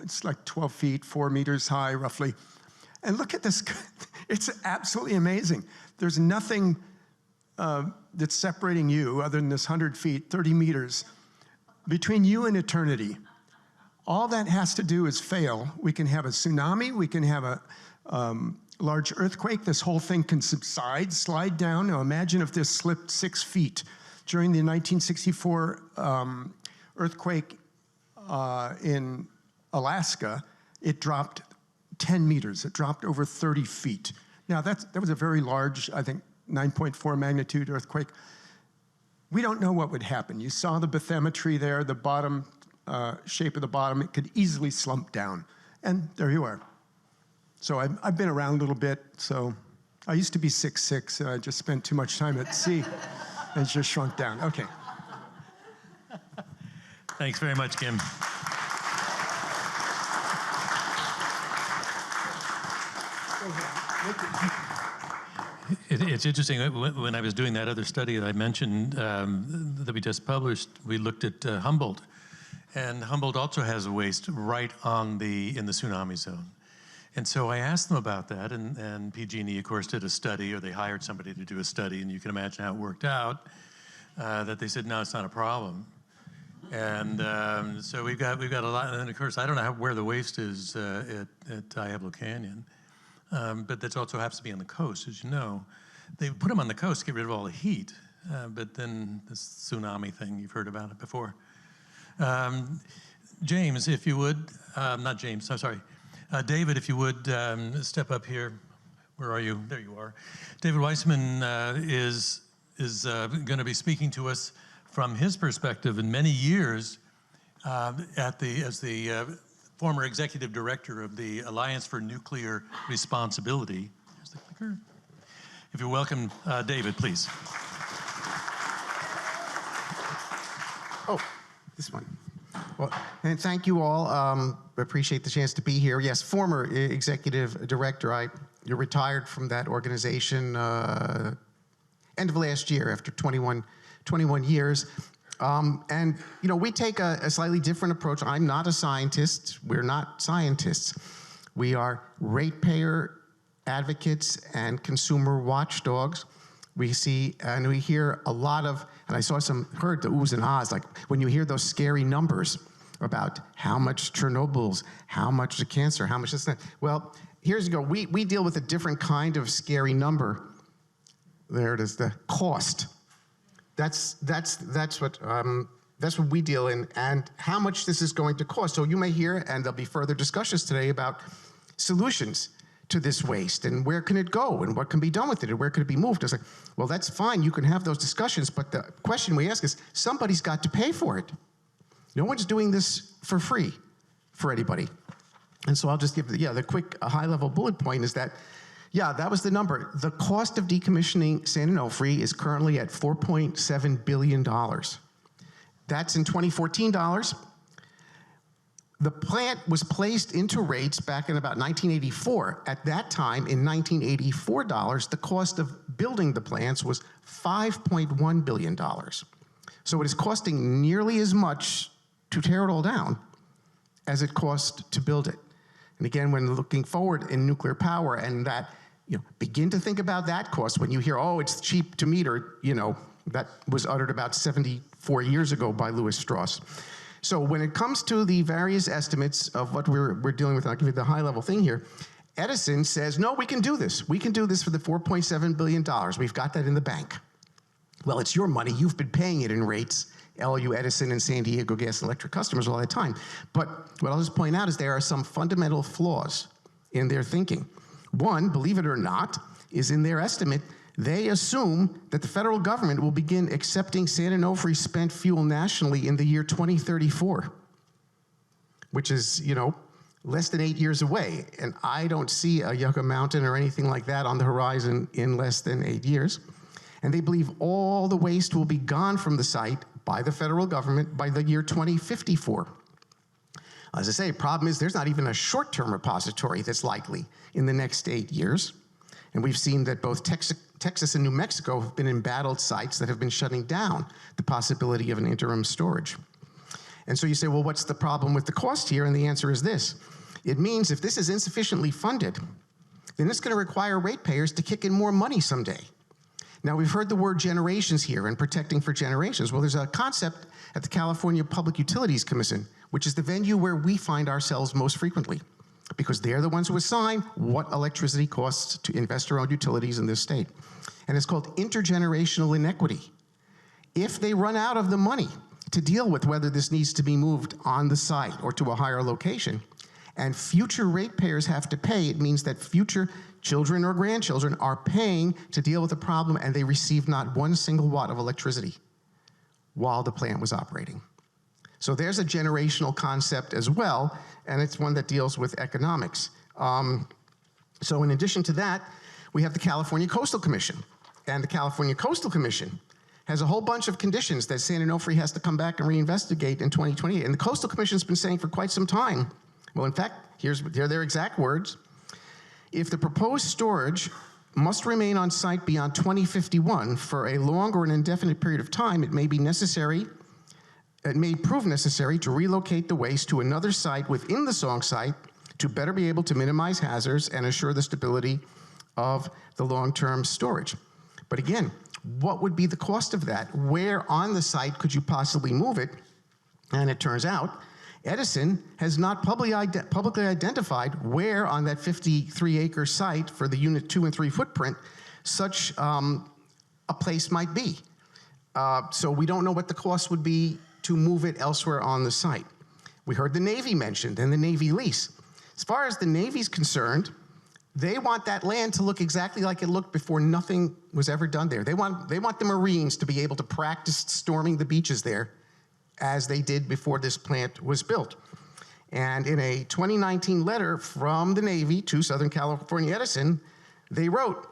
it's like 12 feet, 4 meters high roughly. And look at this, it's absolutely amazing. There's nothing that's separating you other than this 100 feet, 30 meters, between you and eternity. All that has to do is fail. We can have a tsunami, we can have a large earthquake, this whole thing can subside, slide down. Now imagine if this slipped 6 feet. During the 1964 earthquake in Alaska, it dropped 10 meters. It dropped over 30 feet. Now that was a very large, I think, 9.4 magnitude earthquake. We don't know what would happen. You saw the bathymetry there, the bottom shape of the bottom. It could easily slump down. And there you are. So I've been around a little bit. So I used to be 6'6", and I just spent too much time at sea. And it's just shrunk down. Okay. Thanks very much, Kim. It's interesting, when I was doing that other study that I mentioned that we just published, we looked at Humboldt. And Humboldt also has a waste right in the tsunami zone. And so I asked them about that, and PG&E, of course, did a study, or they hired somebody to do a study, and you can imagine how it worked out, that they said, no, it's not a problem. And so we've got a lot, and of course, I don't know where the waste is at Diablo Canyon. But that also happens to be on the coast, as you know. They put them on the coast to get rid of all the heat, but then this tsunami thing, you've heard about it before. James, if you would, not James, I'm sorry. David, if you would, step up here. Where are you? There you are. David Weisman is going to be speaking to us from his perspective in many years as the former executive director of the Alliance for Nuclear Responsibility. Here's the clicker. If you're welcome, David, please. Oh, this one. Well, and thank you all. Appreciate the chance to be here. Yes, former executive director. You retired from that organization end of last year after 21 years. And, you know, we take a slightly different approach. I'm not a scientist. We're not scientists. We are ratepayer advocates and consumer watchdogs. We see and we hear a lot of, and I heard the oohs and ahs, like when you hear those scary numbers about how much Chernobyl's, how much the cancer, how much this, that. Well, here's go. We deal with a different kind of scary number. There it is, the cost. That's what we deal in, and how much this is going to cost. So you may hear, and there'll be further discussions today about solutions to this waste, and where can it go, and what can be done with it, and where could it be moved. It's like, well, that's fine, you can have those discussions, but the question we ask is, somebody's got to pay for it. No one's doing this for free for anybody. And so I'll just give the quick high-level bullet point is that, yeah, that was the number. The cost of decommissioning San Onofre is currently at $4.7 billion. That's in 2014 dollars. The plant was placed into rates back in about 1984. At that time, in 1984 dollars, the cost of building the plants was $5.1 billion. So it is costing nearly as much to tear it all down as it cost to build it. And again, when looking forward in nuclear power and that, begin to think about that cost. When you hear, oh, it's cheap to meter, that was uttered about 74 years ago by Lewis Strauss. So when it comes to the various estimates of what we're dealing with, I'll give you the high level thing here. Edison says, no, we can do this. We can do this for the $4.7 billion. We've got that in the bank. Well, it's your money. You've been paying it in rates. LU, Edison, and San Diego Gas and Electric customers all the time. But what I'll just point out is there are some fundamental flaws in their thinking. One, believe it or not, is in their estimate, they assume that the federal government will begin accepting San Onofre spent fuel nationally in the year 2034, which is, less than 8 years away. And I don't see a Yucca Mountain or anything like that on the horizon in less than 8 years. And they believe all the waste will be gone from the site by the federal government by the year 2054. As I say, problem is there's not even a short-term repository that's likely in the next 8 years. And we've seen that both Texas and New Mexico have been embattled sites that have been shutting down the possibility of an interim storage. And so you say, well, what's the problem with the cost here? And the answer is this. It means if this is insufficiently funded, then it's going to require ratepayers to kick in more money someday. Now, we've heard the word generations here and protecting for generations. Well, there's a concept at the California Public Utilities Commission, which is the venue where we find ourselves most frequently, because they're the ones who assign what electricity costs to investor-owned utilities in this state. And it's called intergenerational inequity. If they run out of the money to deal with whether this needs to be moved on the site or to a higher location, and future ratepayers have to pay, it means that future children or grandchildren are paying to deal with the problem, and they receive not one single watt of electricity while the plant was operating. So there's a generational concept as well, and it's one that deals with economics. So in addition to that, we have the California Coastal Commission. And the California Coastal Commission has a whole bunch of conditions that San Onofre has to come back and reinvestigate in 2028. And the Coastal Commission's been saying for quite some time, well, in fact, here are their exact words. If the proposed storage must remain on site beyond 2051 for a long or an indefinite period of time, it may prove necessary to relocate the waste to another site within the Song site to better be able to minimize hazards and assure the stability of the long-term storage. But again, what would be the cost of that? Where on the site could you possibly move it? And it turns out Edison has not publicly identified where on that 53-acre site for the Unit 2 and 3 footprint such a place might be. So we don't know what the cost would be to move it elsewhere on the site. We heard the Navy mentioned and the Navy lease. As far as the Navy's concerned, they want that land to look exactly like it looked before nothing was ever done there. They want the Marines to be able to practice storming the beaches there as they did before this plant was built. And in a 2019 letter from the Navy to Southern California Edison, they wrote,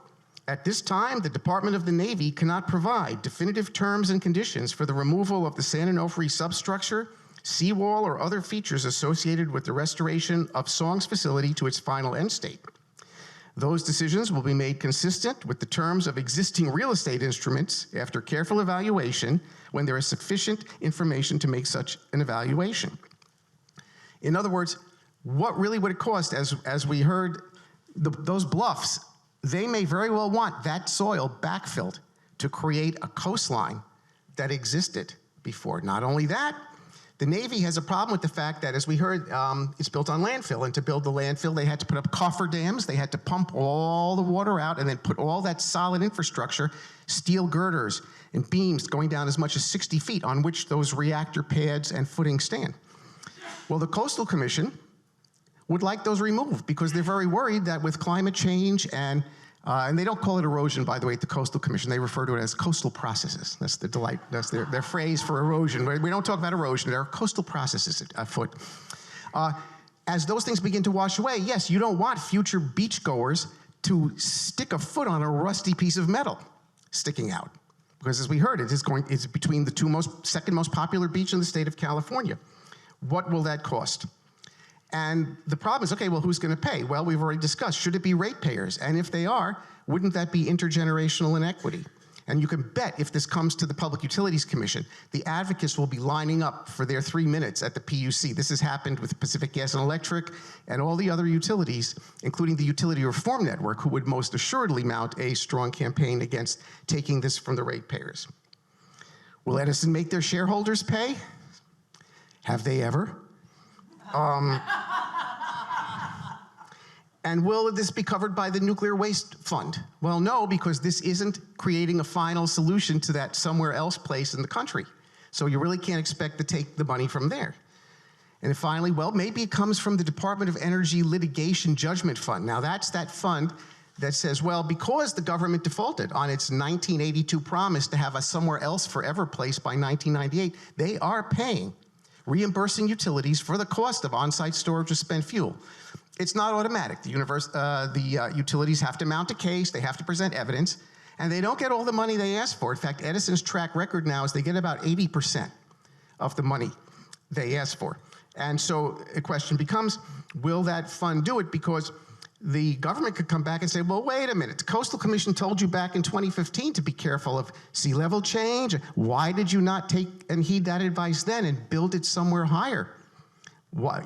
at this time, the Department of the Navy cannot provide definitive terms and conditions for the removal of the San Onofre substructure, seawall, or other features associated with the restoration of Song's facility to its final end state. Those decisions will be made consistent with the terms of existing real estate instruments after careful evaluation when there is sufficient information to make such an evaluation. In other words, what really would it cost, as we heard, those bluffs, they may very well want that soil backfilled to create a coastline that existed before. Not only that, the Navy has a problem with the fact that, as we heard, it's built on landfill, and to build the landfill, they had to put up cofferdams, they had to pump all the water out, and then put all that solid infrastructure, steel girders and beams going down as much as 60 feet on which those reactor pads and footings stand. Well, the Coastal Commission would like those removed because they're very worried that with climate change and they don't call it erosion, by the way, at the Coastal Commission. They refer to it as coastal processes. That's the delight. That's their phrase for erosion. We don't talk about erosion. There are coastal processes afoot. As those things begin to wash away, yes, you don't want future beachgoers to stick a foot on a rusty piece of metal sticking out. Because as we heard, it's between the second most popular beach in the state of California. What will that cost? And the problem is, okay, well, who's going to pay? Well, we've already discussed, should it be ratepayers? And if they are, wouldn't that be intergenerational inequity? And you can bet if this comes to the Public Utilities Commission, the advocates will be lining up for their 3 minutes at the PUC. This has happened with Pacific Gas and Electric and all the other utilities, including the Utility Reform Network, who would most assuredly mount a strong campaign against taking this from the ratepayers. Will Edison make their shareholders pay? Have they ever? And will this be covered by the Nuclear Waste Fund? Well, no, because this isn't creating a final solution to that somewhere else place in the country. So you really can't expect to take the money from there. And then finally, well, maybe it comes from the Department of Energy Litigation Judgment Fund. Now, that's that fund that says, well, because the government defaulted on its 1982 promise to have a somewhere else forever place by 1998, they are paying, reimbursing utilities for the cost of on-site storage of spent fuel. It's not automatic. The utilities have to mount a case, they have to present evidence, And they don't get all the money they ask for. In fact, Edison's track record now is they get about 80% of the money they ask for. And so a question becomes, will that fund do it? Because the government could come back and say, well, wait a minute. The Coastal Commission told you back in 2015 to be careful of sea level change. Why did you not take and heed that advice then and build it somewhere higher? Why,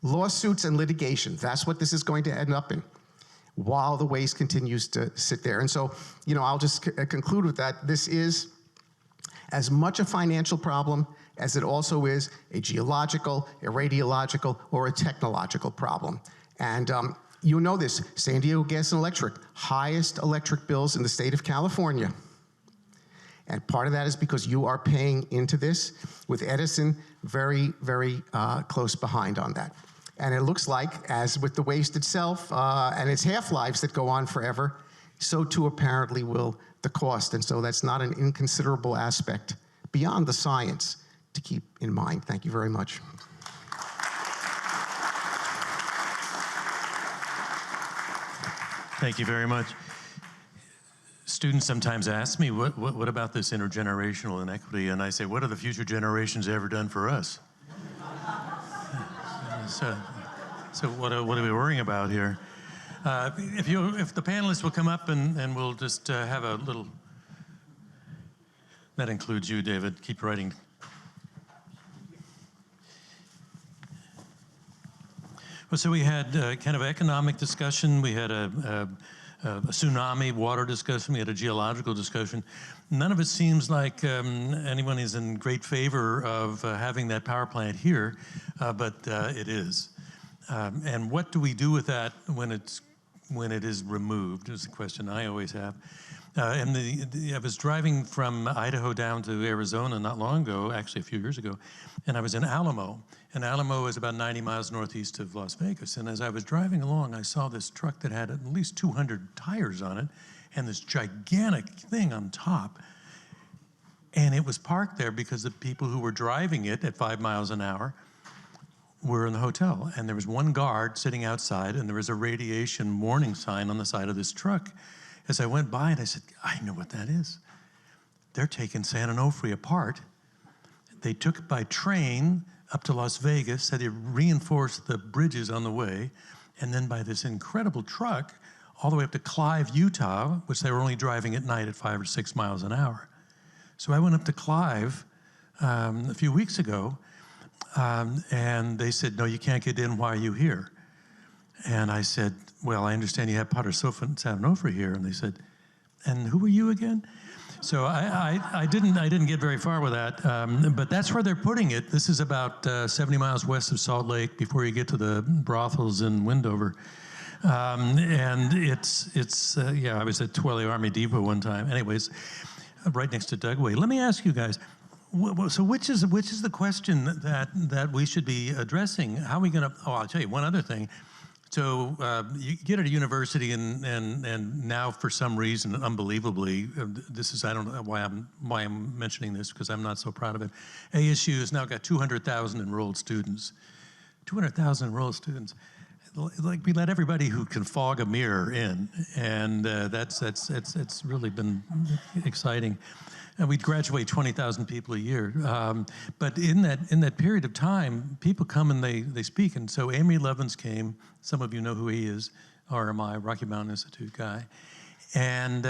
lawsuits and litigation, that's what this is going to end up in, while the waste continues to sit there. And so, I'll just conclude with that. This is as much a financial problem as it also is a geological, a radiological, or a technological problem. And you know this, San Diego Gas and Electric, highest electric bills in the state of California. And part of that is because you are paying into this, with Edison very, very close behind on that. And it looks like, as with the waste itself and its half-lives that go on forever, so too apparently will the cost. And so that's not an inconsiderable aspect beyond the science to keep in mind. Thank you very much. Thank you very much. Students sometimes ask me, what about this intergenerational inequity? And I say, what have the future generations ever done for us? So what are we worrying about here? If the panelists will come up and we'll just have a little, that includes you, David, keep writing. Well, so we had kind of economic discussion, we had a tsunami water discussion, we had a geological discussion. None of it seems like anyone is in great favor of having that power plant here, but it is. And what do we do with that when it is removed is the question I always have. I was driving from Idaho down to Arizona not long ago, actually a few years ago, and I was in Alamo. And Alamo is about 90 miles northeast of Las Vegas. And as I was driving along, I saw this truck that had at least 200 tires on it and this gigantic thing on top. And it was parked there because the people who were driving it at 5 miles an hour were in the hotel. And there was one guard sitting outside, and there was a radiation warning sign on the side of this truck. As I went by, and I said, I know what that is. They're taking San Onofre apart. They took it by train up to Las Vegas, had to reinforce the bridges on the way, and then by this incredible truck, all the way up to Clive, Utah, which they were only driving at night at 5 or 6 miles an hour. So I went up to Clive a few weeks ago, and they said, no, you can't get in. Why are you here? And I said, well, I understand you have Potter Sofa and San Onofre here. And they said, and who are you again? So I didn't get very far with that, but that's where they're putting it. This is about 70 miles west of Salt Lake before you get to the brothels in Windover. And yeah, I was at Twilly Army Depot one time. Anyways, right next to Dugway. Let me ask you guys, so which is the question that we should be addressing? How are we going to, I'll tell you one other thing. So you get at a university, and now for some reason, unbelievably, I don't know why I'm mentioning this, because I'm not so proud of it. ASU has now got 200,000 enrolled students. 200,000 enrolled students. Like, we let everybody who can fog a mirror in, and it's really been exciting. And we'd graduate 20,000 people a year. But in that period of time, people come and they speak. And so Amory Lovins came. Some of you know who he is, RMI, Rocky Mountain Institute guy. And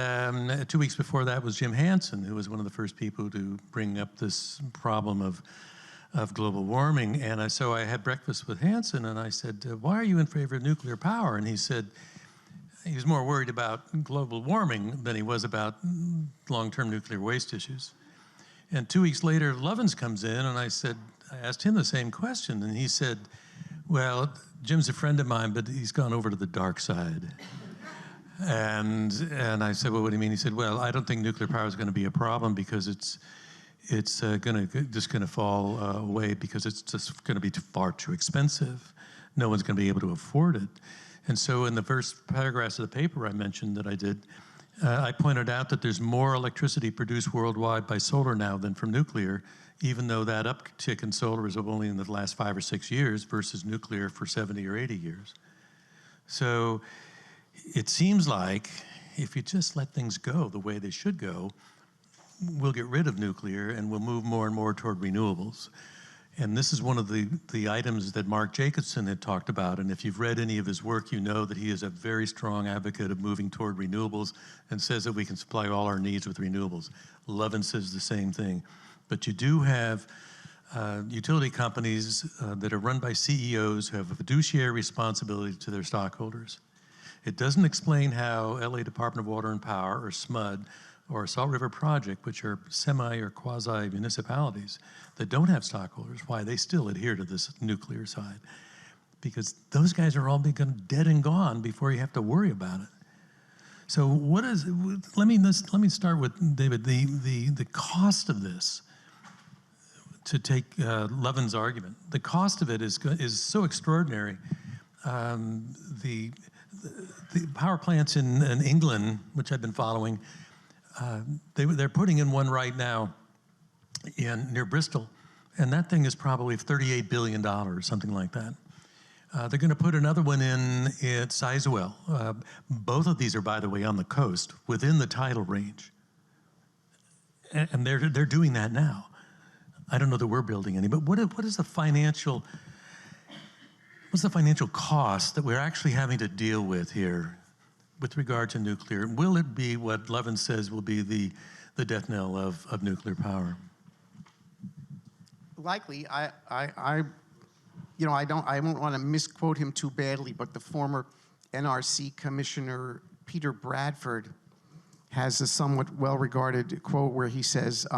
2 weeks before that was Jim Hansen, who was one of the first people to bring up this problem of global warming. And so I had breakfast with Hansen, and I said, why are you in favor of nuclear power? And he said, he was more worried about global warming than he was about long-term nuclear waste issues. And 2 weeks later, Lovins comes in, and I asked him the same question, and he said, well, Jim's a friend of mine, but he's gone over to the dark side. And I said, well, what do you mean? He said, well, I don't think nuclear power is going to be a problem because it's just going to fall away because it's just going to be far too expensive. No one's going to be able to afford it. And so in the first paragraphs of the paper I mentioned that I did, I pointed out that there's more electricity produced worldwide by solar now than from nuclear, even though that uptick in solar is only in the last 5 or 6 years versus nuclear for 70 or 80 years. So it seems like if you just let things go the way they should go, we'll get rid of nuclear and we'll move more and more toward renewables. And this is one of the items that Mark Jacobson had talked about. And if you've read any of his work, you know that he is a very strong advocate of moving toward renewables and says that we can supply all our needs with renewables. Levin says the same thing. But you do have utility companies that are run by CEOs who have a fiduciary responsibility to their stockholders. It doesn't explain how LA Department of Water and Power, or SMUD, or Salt River Project, which are semi or quasi municipalities that don't have stockholders, why they still adhere to this nuclear side. Because those guys are all become dead and gone before you have to worry about it. So what is, let me start with David, the cost of this, to take Levin's argument. The cost of it is so extraordinary. The power plants in England, which I've been following, they're putting in one right now near Bristol, and that thing is probably $38 billion, something like that. They're going to put another one in at Sizewell. Both of these are, by the way, on the coast, within the tidal range. And they're doing that now. I don't know that we're building any, but what is the financial, what's the financial cost that we're actually having to deal with here with regard to nuclear? Will it be what Levin says will be the death knell of nuclear power? Likely, I don't want to misquote him too badly, but the former NRC Commissioner Peter Bradford has a somewhat well-regarded quote where he says,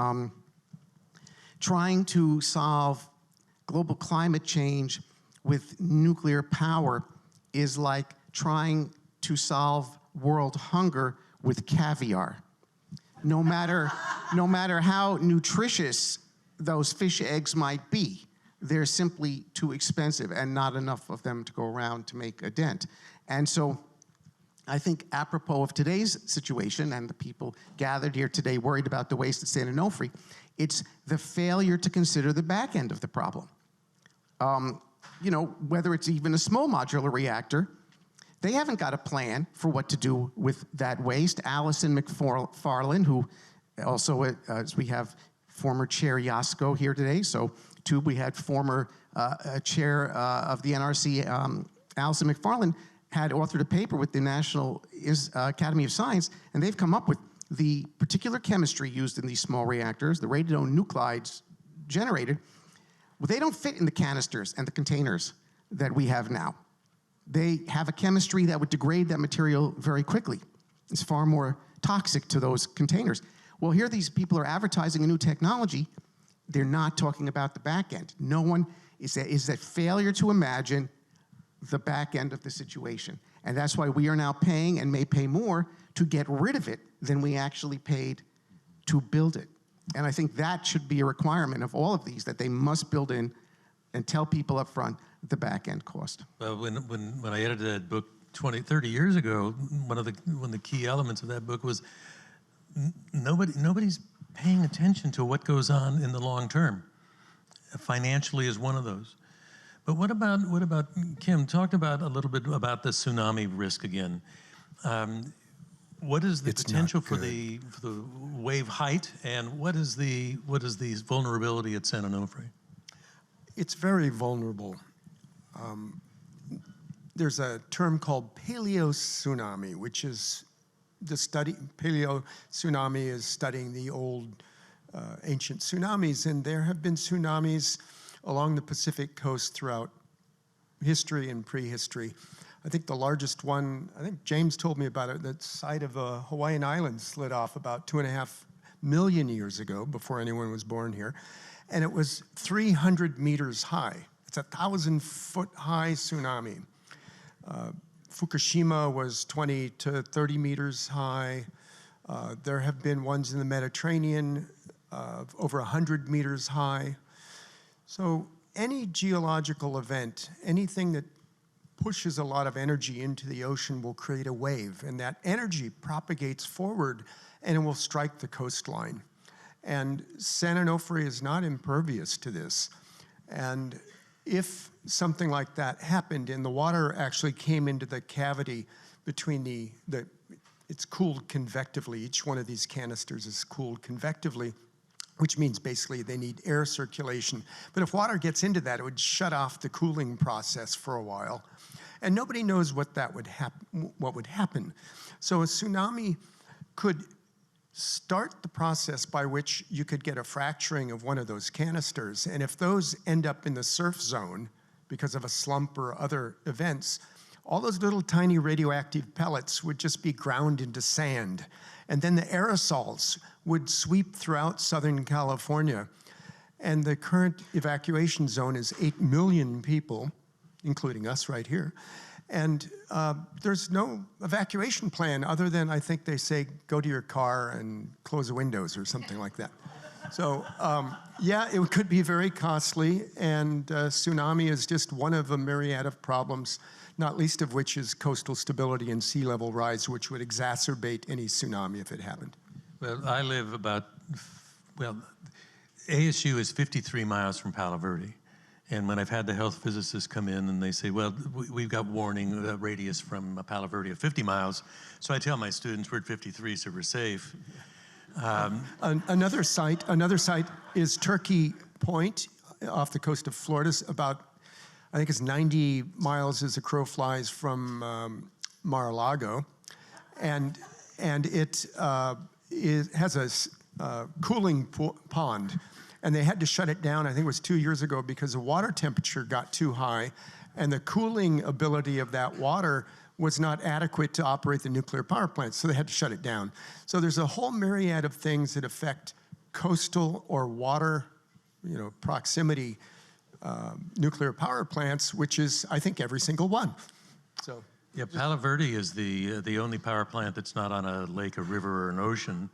trying to solve global climate change with nuclear power is like trying to solve world hunger with caviar. No matter how nutritious those fish eggs might be, they're simply too expensive and not enough of them to go around to make a dent. And so I think apropos of today's situation and the people gathered here today worried about the waste at San Onofre, it's the failure to consider the back end of the problem. Whether it's even a small modular reactor, they haven't got a plan for what to do with that waste. Allison McFarland, who also, as we have former Chair Yasko here today, so too we had former Chair of the NRC, Allison McFarland, had authored a paper with the National Academy of Science, and they've come up with the particular chemistry used in these small reactors, the radionuclides generated. Well, they don't fit in the canisters and the containers that we have now. They have a chemistry that would degrade that material very quickly. It's far more toxic to those containers. Well, here these people are advertising a new technology. They're not talking about the back end. No one is that failure to imagine the back end of the situation. And that's why we are now paying and may pay more to get rid of it than we actually paid to build it. And I think that should be a requirement of all of these, that they must build in and tell people up front the back end cost. Well, when I edited that book 30 years ago, one of the key elements of that book was nobody's paying attention to what goes on in the long term. Financially is one of those. But what about Kim? Talked about a little bit about the tsunami risk again. What is the potential for the wave height, and what is the vulnerability at San Onofre? It's very vulnerable. There's a term called paleo-tsunami, which is the study. Paleo-tsunami is studying the old ancient tsunamis, and there have been tsunamis along the Pacific coast throughout history and prehistory. I think the largest one, I think James told me about it, the side of a Hawaiian island slid off about 2.5 million years ago, before anyone was born here, and it was 300 meters high. It's a 1,000-foot high tsunami. Fukushima was 20 to 30 meters high. There have been ones in the Mediterranean over 100 meters high. So any geological event, anything that pushes a lot of energy into the ocean will create a wave, and that energy propagates forward and it will strike the coastline. And San Onofre is not impervious to this. And if something like that happened and the water actually came into the cavity between it's cooled convectively. Each one of these canisters is cooled convectively, which means basically they need air circulation. But if water gets into that, it would shut off the cooling process for a while. And nobody knows what would happen. So a tsunami could start the process by which you could get a fracturing of one of those canisters. And if those end up in the surf zone because of a slump or other events, all those little tiny radioactive pellets would just be ground into sand. And then the aerosols would sweep throughout Southern California. And the current evacuation zone is 8 million people, including us right here. And there's no evacuation plan other than, I think they say, go to your car and close the windows or something like that. So yeah, it could be very costly, and tsunami is just one of a myriad of problems, not least of which is coastal stability and sea level rise, which would exacerbate any tsunami if it happened. Well, I live ASU is 53 miles from Palo Verde. And when I've had the health physicists come in and they say, well, we've got warning radius from Palo Verde of 50 miles. So I tell my students we're at 53, so we're safe. Another site is Turkey Point off the coast of Florida. It's about, I think it's 90 miles as a crow flies from Mar-a-Lago. And it has a cooling pond. And they had to shut it down, I think it was 2 years ago, because the water temperature got too high, and the cooling ability of that water was not adequate to operate the nuclear power plant, so they had to shut it down. So there's a whole myriad of things that affect coastal or water, proximity nuclear power plants, which is, I think, every single one. So yeah, Palo Verde is the only power plant that's not on a lake, a river, or an ocean.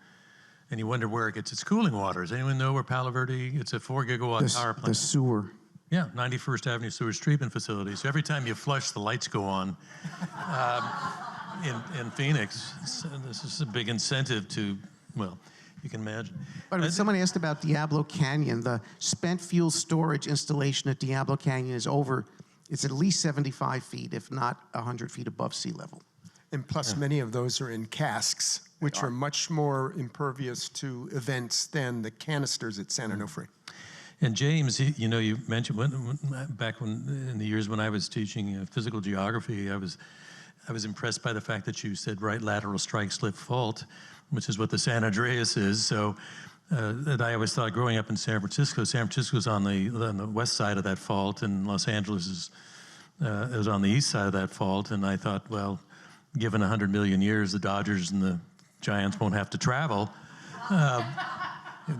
And you wonder where it gets its cooling water. Does anyone know where Palo Verde? It's a 4 gigawatt power plant. The sewer. Yeah, 91st Avenue Sewage Treatment Facility. So every time you flush, the lights go on in Phoenix. So this is a big incentive to, well, you can imagine. But someone asked about Diablo Canyon. The spent fuel storage installation at Diablo Canyon it's at least 75 feet, if not 100 feet above sea level. And plus, many of those are in casks, which are much more impervious to events than the canisters at San Onofre. And James, you mentioned back in the years when I was teaching physical geography, I was impressed by the fact that you said right lateral strike slip fault, which is what the San Andreas is. So that I always thought growing up in San Francisco's on the west side of that fault, and Los Angeles is on the east side of that fault. And I thought, well, given 100 million years, the Dodgers and the Giants won't have to travel,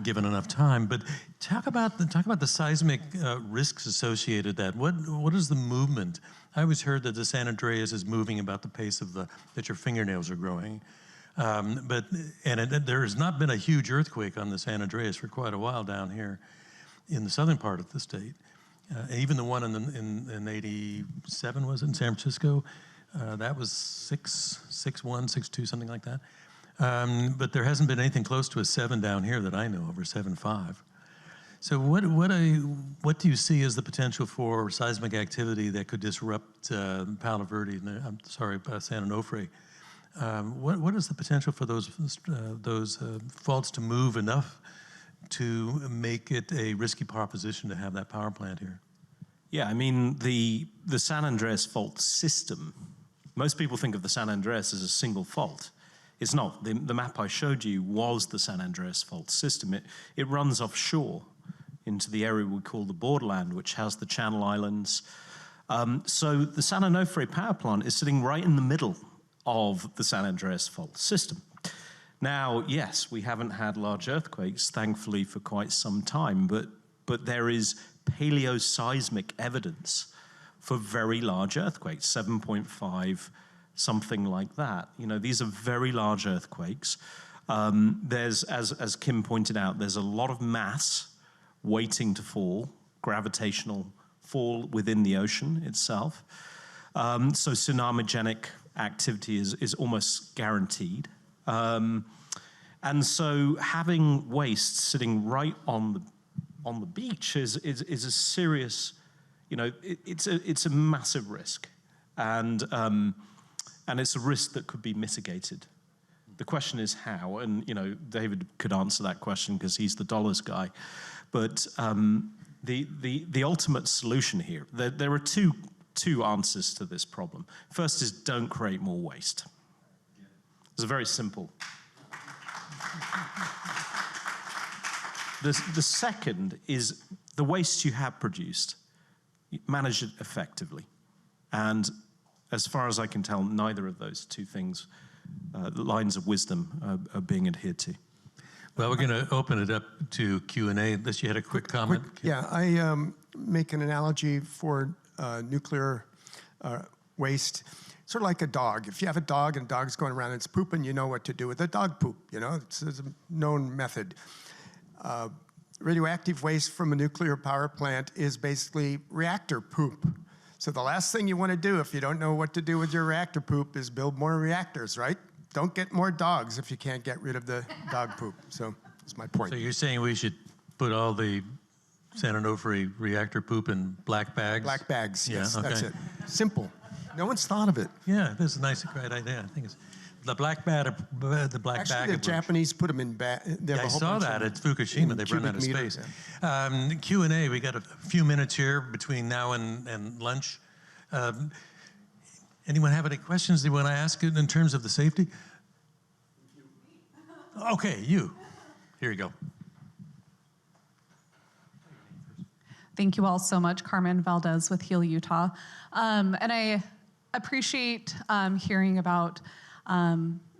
given enough time. But talk about the seismic risks associated with that. What is the movement? I always heard that the San Andreas is moving about the pace of that your fingernails are growing. There has not been a huge earthquake on the San Andreas for quite a while down here in the southern part of the state. Even the one in 87, was it, in San Francisco? That was 6.1, 6.2, something like that. But there hasn't been anything close to a 7 down here that I know of, or 7.5. So what do you see as the potential for seismic activity that could disrupt Palo Verde? San Onofre. What is the potential for those faults to move enough to make it a risky proposition to have that power plant here? Yeah, I mean, the San Andreas fault system, most people think of the San Andreas as a single fault. It's not. The map I showed you was the San Andreas fault system. It runs offshore into the area we call the borderland, which has the Channel Islands. So the San Onofre power plant is sitting right in the middle of the San Andreas fault system. Now, yes, we haven't had large earthquakes, thankfully, for quite some time, but there is paleoseismic evidence for very large earthquakes, 7.5, something like that. These are very large earthquakes. There's, as Kim pointed out, there's a lot of mass waiting to fall, gravitational fall within the ocean itself. So tsunamigenic activity is almost guaranteed. And so having waste sitting right on the beach is a serious, it's a massive risk. And and it's a risk that could be mitigated. The question is how, and David could answer that question because he's the dollars guy. But the ultimate solution here, there are two answers to this problem. First is don't create more waste. It's very simple. The second is the waste you have produced, manage it effectively. And as far as I can tell, neither of those two things, lines of wisdom, are being adhered to. Well, we're going to open it up to Q&A, unless you had a quick comment. I make an analogy for nuclear waste, sort of like a dog. If you have a dog and a dog's going around and it's pooping, you know what to do with the dog poop. It's a known method. Radioactive waste from a nuclear power plant is basically reactor poop. So the last thing you want to do if you don't know what to do with your reactor poop is build more reactors, right? Don't get more dogs if you can't get rid of the dog poop. So that's my point. So you're saying we should put all the San Onofre reactor poop in black bags? Black bags, yes, okay. That's it. Simple. No one's thought of it. Yeah, this is a nice, great idea. I think it's the black bag. Actually, the Japanese put them in bags. Yeah, I saw that at Fukushima. They've run out of space. Q&A, we got a few minutes here between now and lunch. Anyone have any questions they want to ask in terms of the safety? Okay, you. Here you go. Thank you all so much. Carmen Valdez with Heal Utah. And I appreciate hearing about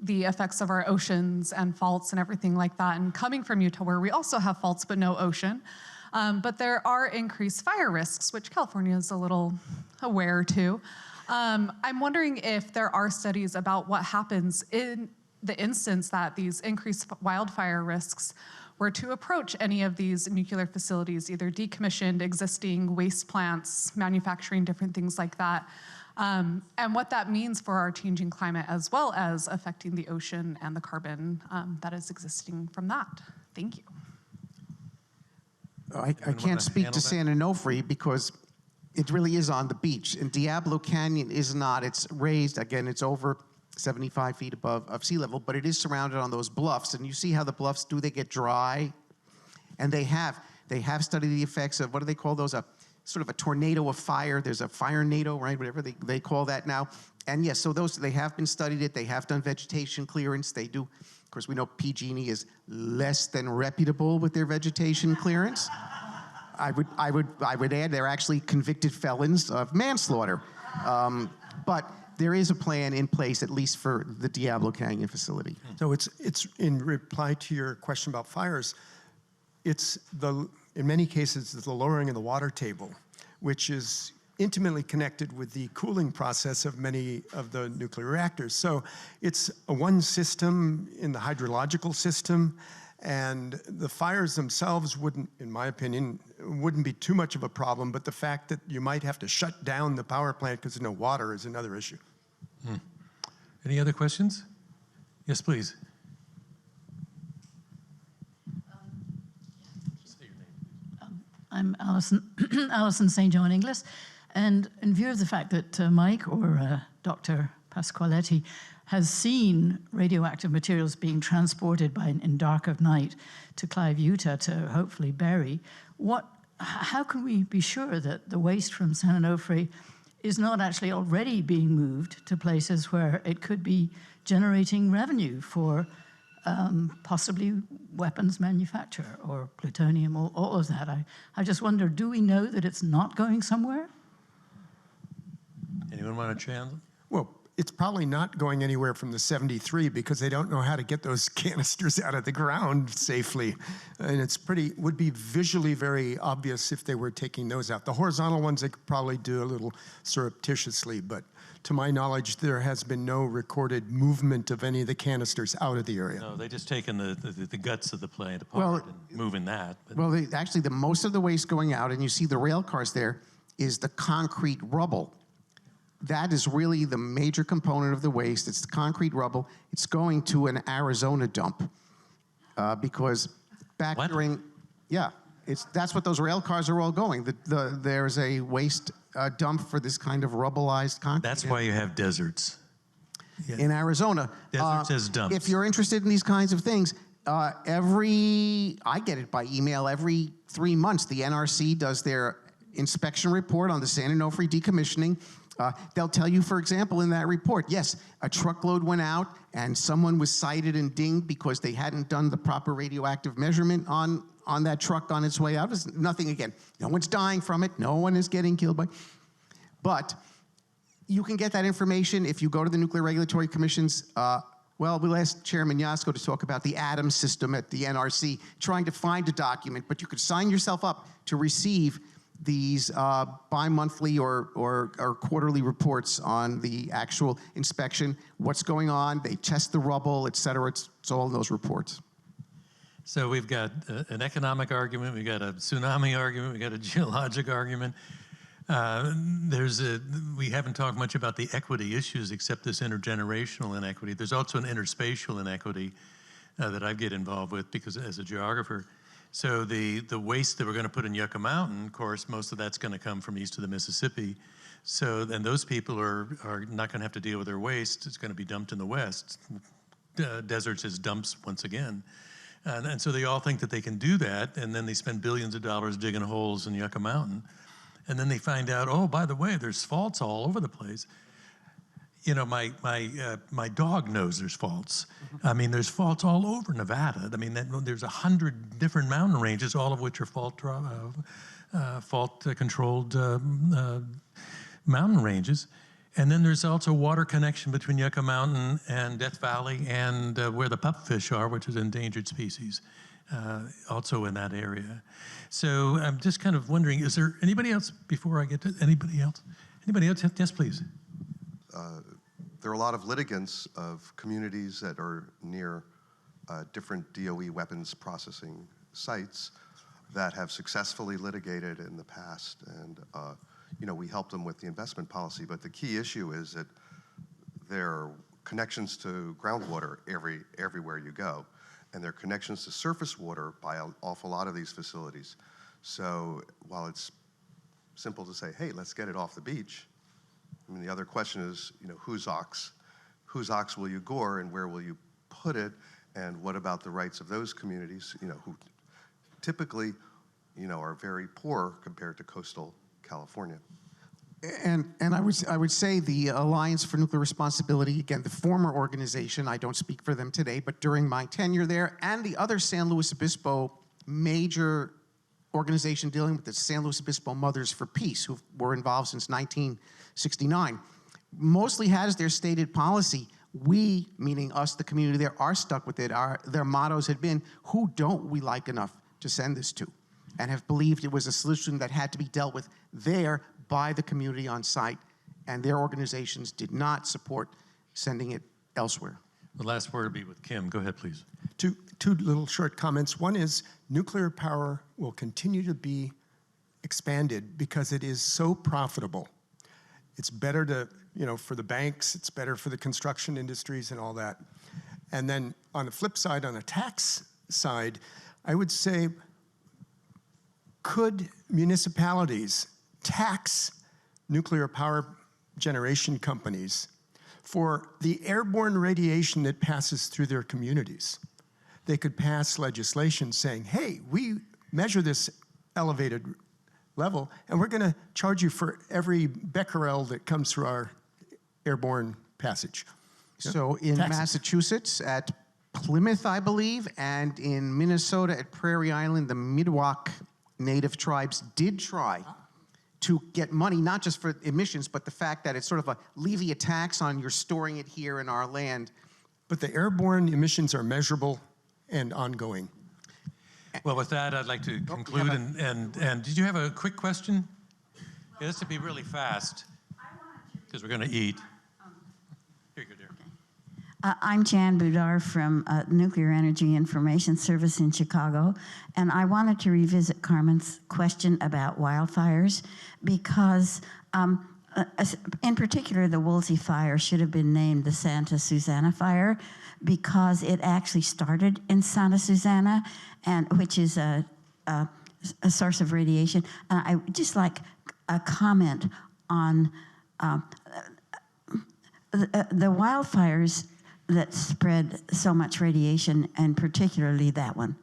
the effects of our oceans and faults and everything like that. And coming from Utah, where we also have faults but no ocean, but there are increased fire risks, which California is a little aware to. I'm wondering if there are studies about what happens in the instance that these increased wildfire risks were to approach any of these nuclear facilities, either decommissioned, existing waste plants, manufacturing, different things like that, and what that means for our changing climate as well as affecting the ocean and the carbon that is existing from that. Thank you. I can't speak to San Onofre because it really is on the beach. And Diablo Canyon is not. It's raised, again, it's over 75 feet above sea level, but it is surrounded on those bluffs. And you see how the bluffs, they get dry? And they have studied the effects of, what do they call those? Sort of a tornado of fire. There's a fire-nado, right? Whatever they call that now. And yes, so those, they have been studied it. They have done vegetation clearance. They do. Of course, we know PG&E is less than reputable with their vegetation clearance. I would add they're actually convicted felons of manslaughter. But there is a plan in place, at least for the Diablo Canyon facility. So it's in reply to your question about fires, in many cases, it's the lowering of the water table, which is intimately connected with the cooling process of many of the nuclear reactors. So it's one system in the hydrological system, and the fires themselves wouldn't, in my opinion, wouldn't be too much of a problem, but the fact that you might have to shut down the power plant because there's no water is another issue. Any other questions? Yes, please. I'm Alison St. John Inglis, and in view of the fact that Mike or Dr. Pasqualetti has seen radioactive materials being transported in dark of night to Clive, Utah, to hopefully bury, how can we be sure that the waste from San Onofre is not actually already being moved to places where it could be generating revenue for possibly weapons manufacture or plutonium, or all of that? I just wonder, do we know that it's not going somewhere? Anyone want to challenge? Well, it's probably not going anywhere from the 73 because they don't know how to get those canisters out of the ground safely. And would be visually very obvious if they were taking those out. The horizontal ones they could probably do a little surreptitiously, but to my knowledge, there has been no recorded movement of any of the canisters out of the area. No, they just taken the guts of the part and moving that. But. Well, actually, most of the waste going out, and you see the rail cars there, is the concrete rubble. That is really the major component of the waste. It's the concrete rubble. It's going to an Arizona dump because back during, that's what those rail cars are all going. There's a waste dump for this kind of rubbleized concrete. That's why you have deserts. in Arizona. Desert says dumps. If you're interested in these kinds of things, I get it by email every 3 months. The NRC does their inspection report on the San Onofre decommissioning. They'll tell you, for example, in that report, yes, a truckload went out and someone was cited and dinged because they hadn't done the proper radioactive measurement on that truck on its way out. There's nothing, again, no one's dying from it. No one is getting killed by it. But you can get that information if you go to the Nuclear Regulatory Commission's. We'll ask Chairman Yasko to talk about the ATOM system at the NRC, trying to find a document, but you could sign yourself up to receive these bi-monthly or quarterly reports on the actual inspection, what's going on, they test the rubble, et cetera. It's all in those reports. So we've got an economic argument, we've got a tsunami argument, we've got a geologic argument. We haven't talked much about the equity issues except this intergenerational inequity. There's also an interspatial inequity that I get involved with because as a geographer. So the waste that we're going to put in Yucca Mountain, of course, most of that's going to come from east of the Mississippi. So then those people are not going to have to deal with their waste. It's going to be dumped in the west. Deserts is dumps once again. And so they all think that they can do that, and then they spend billions of dollars digging holes in Yucca Mountain. And then they find out, oh, by the way, there's faults all over the place. You know, my dog knows there's faults. I mean, there's faults all over Nevada. I mean, there's 100 different mountain ranges, all of which are fault-controlled mountain ranges. And then there's also water connection between Yucca Mountain and Death Valley and where the pupfish are, which is an endangered species, also in that area. So I'm just kind of wondering, is there anybody else before I get to anybody else? Anybody else? Yes, please. There are a lot of litigants of communities that are near different DOE weapons processing sites that have successfully litigated in the past, and we help them with the investment policy. But the key issue is that there are connections to groundwater everywhere you go, and there are connections to surface water by an awful lot of these facilities. So while it's simple to say, hey, let's get it off the beach, I mean, the other question is, whose ox will you gore and where will you put it? And what about the rights of those communities, who typically, are very poor compared to coastal California? And I would say the Alliance for Nuclear Responsibility, again, the former organization, I don't speak for them today, but during my tenure there, and the other San Luis Obispo major organization dealing with the San Luis Obispo Mothers for Peace, who were involved since 1969, mostly has their stated policy. We, meaning us, the community there, are stuck with it. Their mottos had been, who don't we like enough to send this to? And have believed it was a solution that had to be dealt with there by the community on site, and their organizations did not support sending it elsewhere. The last word will be with Kim. Go ahead, please. Two little short comments. One is nuclear power will continue to be expanded because it is so profitable. It's better to, for the banks, it's better for the construction industries and all that. And then on the flip side, on the tax side, I would say, could municipalities tax nuclear power generation companies for the airborne radiation that passes through their communities? They could pass legislation saying, hey, we measure this elevated level, and we're going to charge you for every becquerel that comes through our airborne passage. So in Massachusetts, at Plymouth, I believe, and in Minnesota at Prairie Island, the Miwok Native tribes did try to get money, not just for emissions, but the fact that it's sort of a levy a tax on you're storing it here in our land. But the airborne emissions are measurable and ongoing. Well, with that, I'd like to conclude. And did you have a quick question? Yeah, this would be really fast because we're going to eat. Here you go, dear. I'm Jan Budar from Nuclear Energy Information Service in Chicago, and I wanted to revisit Carmen's question about wildfires because, in particular, the Woolsey fire should have been named the Santa Susana fire because it actually started in Santa Susana, which is a source of radiation. And I would just like a comment on the wildfires that spread so much radiation, and particularly that one.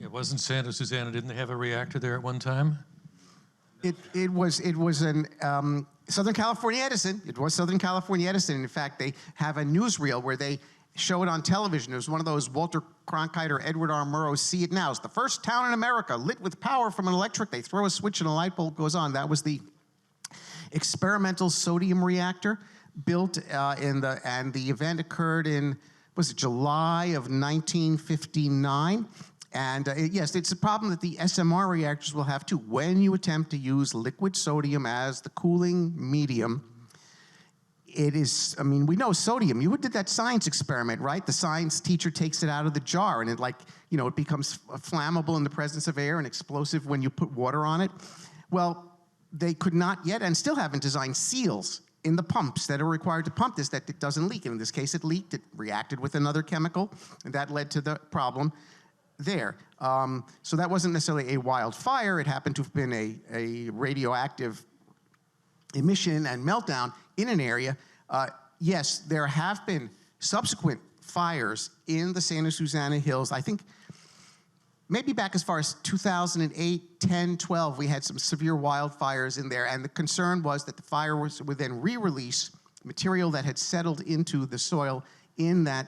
It wasn't Santa Susana. Didn't they have a reactor there at one time? It was an Southern California Edison. It was Southern California Edison. In fact, they have a newsreel where they show it on television. It was one of those Walter Cronkite or Edward R. Murrow See It Now. It's the first town in America lit with power from an electric. They throw a switch and a light bulb goes on. That was the experimental sodium reactor built and the event occurred in, was it July of 1959? And yes, it's a problem that the SMR reactors will have too. When you attempt to use liquid sodium as the cooling medium, it is, I mean, we know sodium. You did that science experiment, right? The science teacher takes it out of the jar and it it becomes flammable in the presence of air and explosive when you put water on it. Well, they could not yet and still haven't designed seals in the pumps that are required to pump this, that it doesn't leak. And in this case, it leaked. It reacted with another chemical, and that led to the problem there. So that wasn't necessarily a wildfire. It happened to have been a radioactive emission and meltdown in an area. Yes, there have been subsequent fires in the Santa Susana Hills. I think maybe back as far as 2008, 10, 12, we had some severe wildfires in there, and the concern was that the fire would then re-release material that had settled into the soil in that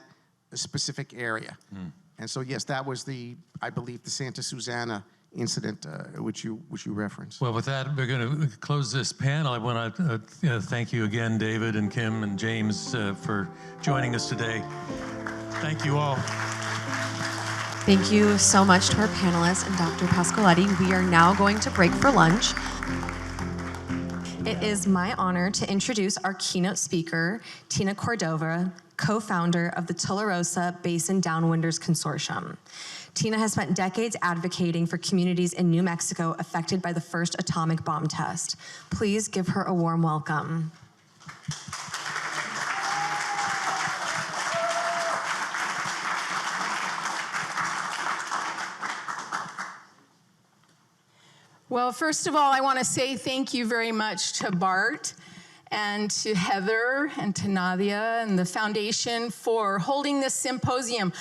specific area. And so, yes, that was I believe, the Santa Susana incident which you referenced. Well, with that, we're going to close this panel. I want to thank you again, David and Kim and James, for joining us today. Thank you all. Thank you so much to our panelists and Dr. Pasqualetti. We are now going to break for lunch. It is my honor to introduce our keynote speaker, Tina Cordova, co-founder of the Tularosa Basin Downwinders Consortium. Tina has spent decades advocating for communities in New Mexico affected by the first atomic bomb test. Please give her a warm welcome. Well, first of all, I want to say thank you very much to Bart and to Heather and to Nadia and the foundation for holding this symposium.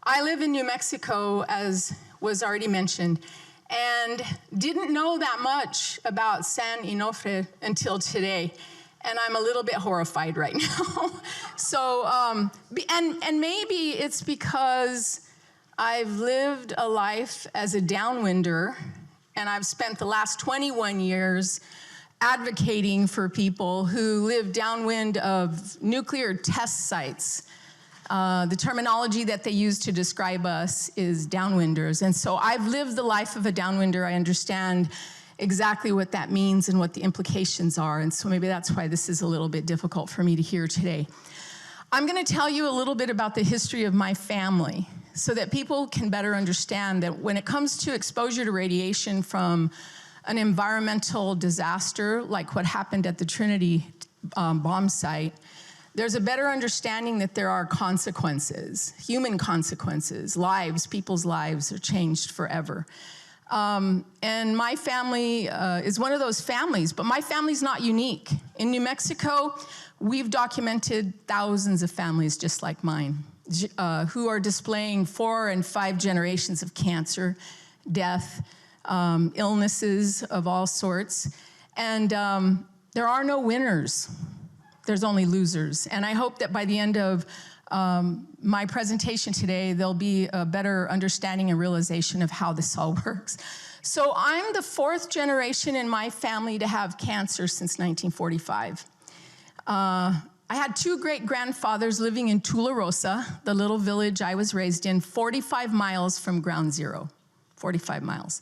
I live in New Mexico, as was already mentioned, and didn't know that much about San Onofre until today. And I'm a little bit horrified right now. So, and maybe it's because I've lived a life as a downwinder, and I've spent the last 21 years advocating for people who live downwind of nuclear test sites. The terminology that they use to describe us is downwinders. And so I've lived the life of a downwinder. I understand exactly what that means and what the implications are. And so maybe that's why this is a little bit difficult for me to hear today. I'm going to tell you a little bit about the history of my family so that people can better understand that when it comes to exposure to radiation from an environmental disaster like what happened at the Trinity bomb site, there's a better understanding that there are consequences, human consequences, lives, people's lives are changed forever. And my family is one of those families, but my family's not unique. In New Mexico, we've documented thousands of families just like mine, who are displaying 4 and 5 generations of cancer, death, illnesses of all sorts. And there are no winners. There's only losers. And I hope that by the end of my presentation today, there'll be a better understanding and realization of how this all works. So I'm the 4th generation in my family to have cancer since 1945. I had 2 great-grandfathers living in Tularosa, the little village I was raised in, 45 miles from ground zero, 45 miles.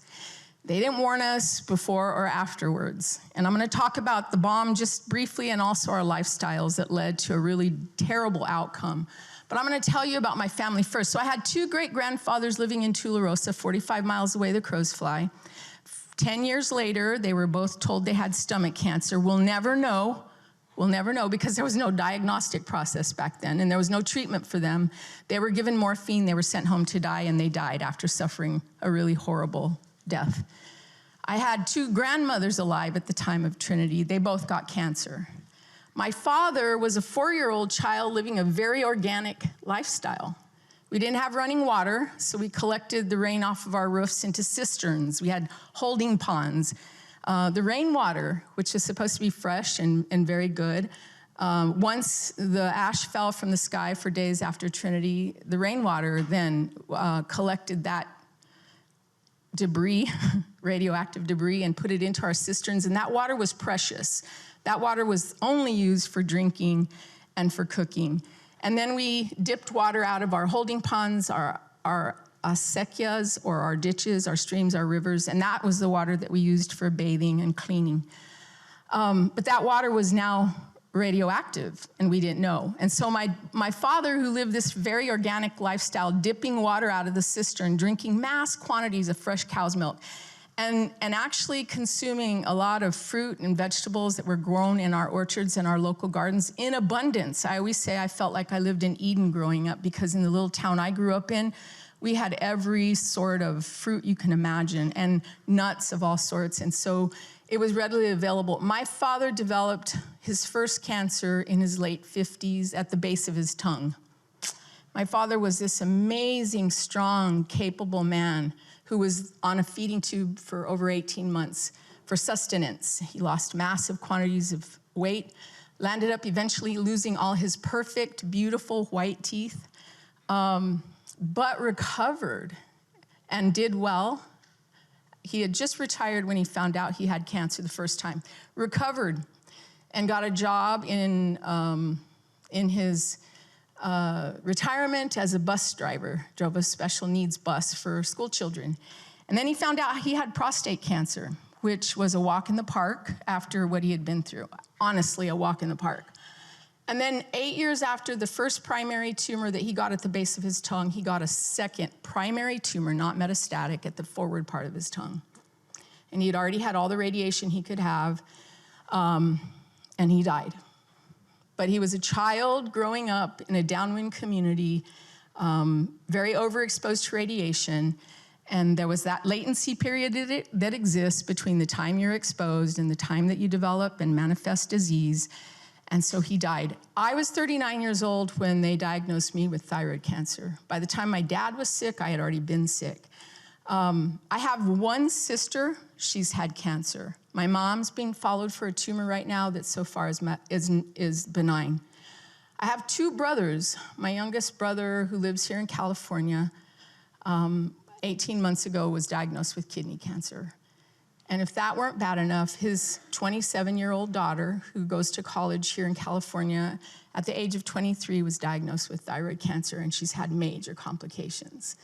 They didn't warn us before or afterwards. And I'm going to talk about the bomb just briefly and also our lifestyles that led to a really terrible outcome. But I'm going to tell you about my family first. So I had 2 great-grandfathers living in Tularosa, 45 miles away the crows fly. 10 years later, they were both told they had stomach cancer. We'll never know. We'll never know because there was no diagnostic process back then and there was no treatment for them. They were given morphine, they were sent home to die, and they died after suffering a really horrible death. I had 2 grandmothers alive at the time of Trinity. They both got cancer. My father was a 4-year-old child living a very organic lifestyle. We didn't have running water, so we collected the rain off of our roofs into cisterns. We had holding ponds. The rainwater, which is supposed to be fresh and very good, once the ash fell from the sky for days after Trinity, the rainwater then collected that debris, radioactive debris, and put it into our cisterns, and that water was precious. That water was only used for drinking and for cooking. And then we dipped water out of our holding ponds, our acequias, or our ditches, our streams, our rivers, and that was the water that we used for bathing and cleaning. But that water was now radioactive, and we didn't know. And so my father, who lived this very organic lifestyle, dipping water out of the cistern, drinking mass quantities of fresh cow's milk, and actually consuming a lot of fruit and vegetables that were grown in our orchards and our local gardens in abundance. I always say I felt like I lived in Eden growing up, because in the little town I grew up in, we had every sort of fruit you can imagine and nuts of all sorts. And so it was readily available. My father developed his first cancer in his late 50s at the base of his tongue. My father was this amazing, strong, capable man who was on a feeding tube for over 18 months for sustenance. He lost massive quantities of weight, landed up eventually losing all his perfect, beautiful white teeth, but recovered and did well. He had just retired when he found out he had cancer the first time. Recovered and got a job in his retirement as a bus driver, drove a special needs bus for school children. And then he found out he had prostate cancer, which was a walk in the park after what he had been through. Honestly, a walk in the park. And then 8 years after the first primary tumor that he got at the base of his tongue, he got a second primary tumor, not metastatic, at the forward part of his tongue. And he had already had all the radiation he could have, and he died. But he was a child growing up in a downwind community, very overexposed to radiation, and there was that latency period that exists between the time you're exposed and the time that you develop and manifest disease. And so he died. I was 39 years old when they diagnosed me with thyroid cancer. By the time my dad was sick, I had already been sick. I have one sister, she's had cancer. My mom's being followed for a tumor right now that so far is benign. I have two brothers. My youngest brother, who lives here in California, 18 months ago was diagnosed with kidney cancer. And if that weren't bad enough, his 27-year-old daughter, who goes to college here in California, at the age of 23 was diagnosed with thyroid cancer, and she's had major complications.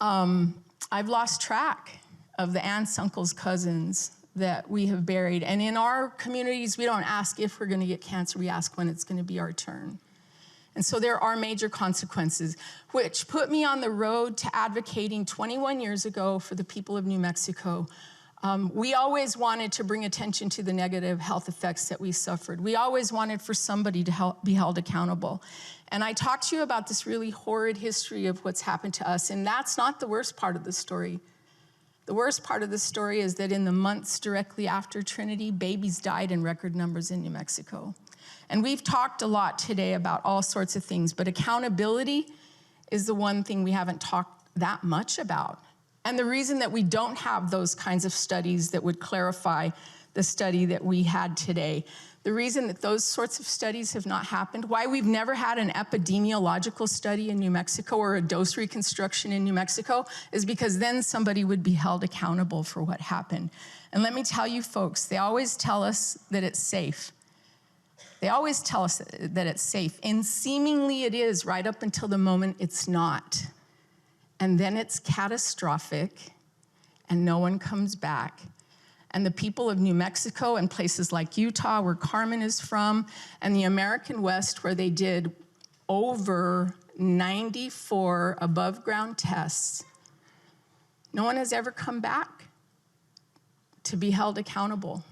I've lost track of the aunts, uncles, cousins that we have buried. And in our communities, we don't ask if we're going to get cancer, we ask when it's going to be our turn. And so there are major consequences, which put me on the road to advocating 21 years ago for the people of New Mexico. We always wanted to bring attention to the negative health effects that we suffered. We always wanted for somebody to be held accountable. And I talked to you about this really horrid history of what's happened to us, and that's not the worst part of the story. The worst part of the story is that in the months directly after Trinity, babies died in record numbers in New Mexico. And we've talked a lot today about all sorts of things, but accountability is the one thing we haven't talked that much about. And the reason that we don't have those kinds of studies that would clarify the study that we had today, the reason that those sorts of studies have not happened, why we've never had an epidemiological study in New Mexico or a dose reconstruction in New Mexico, is because then somebody would be held accountable for what happened. And let me tell you folks, they always tell us that it's safe. They always tell us that it's safe, and seemingly it is right up until the moment it's not. And then it's catastrophic, and no one comes back. And the people of New Mexico and places like Utah, where Carmen is from, and the American West, where they did over 94 above-ground tests, no one has ever come back to be held accountable.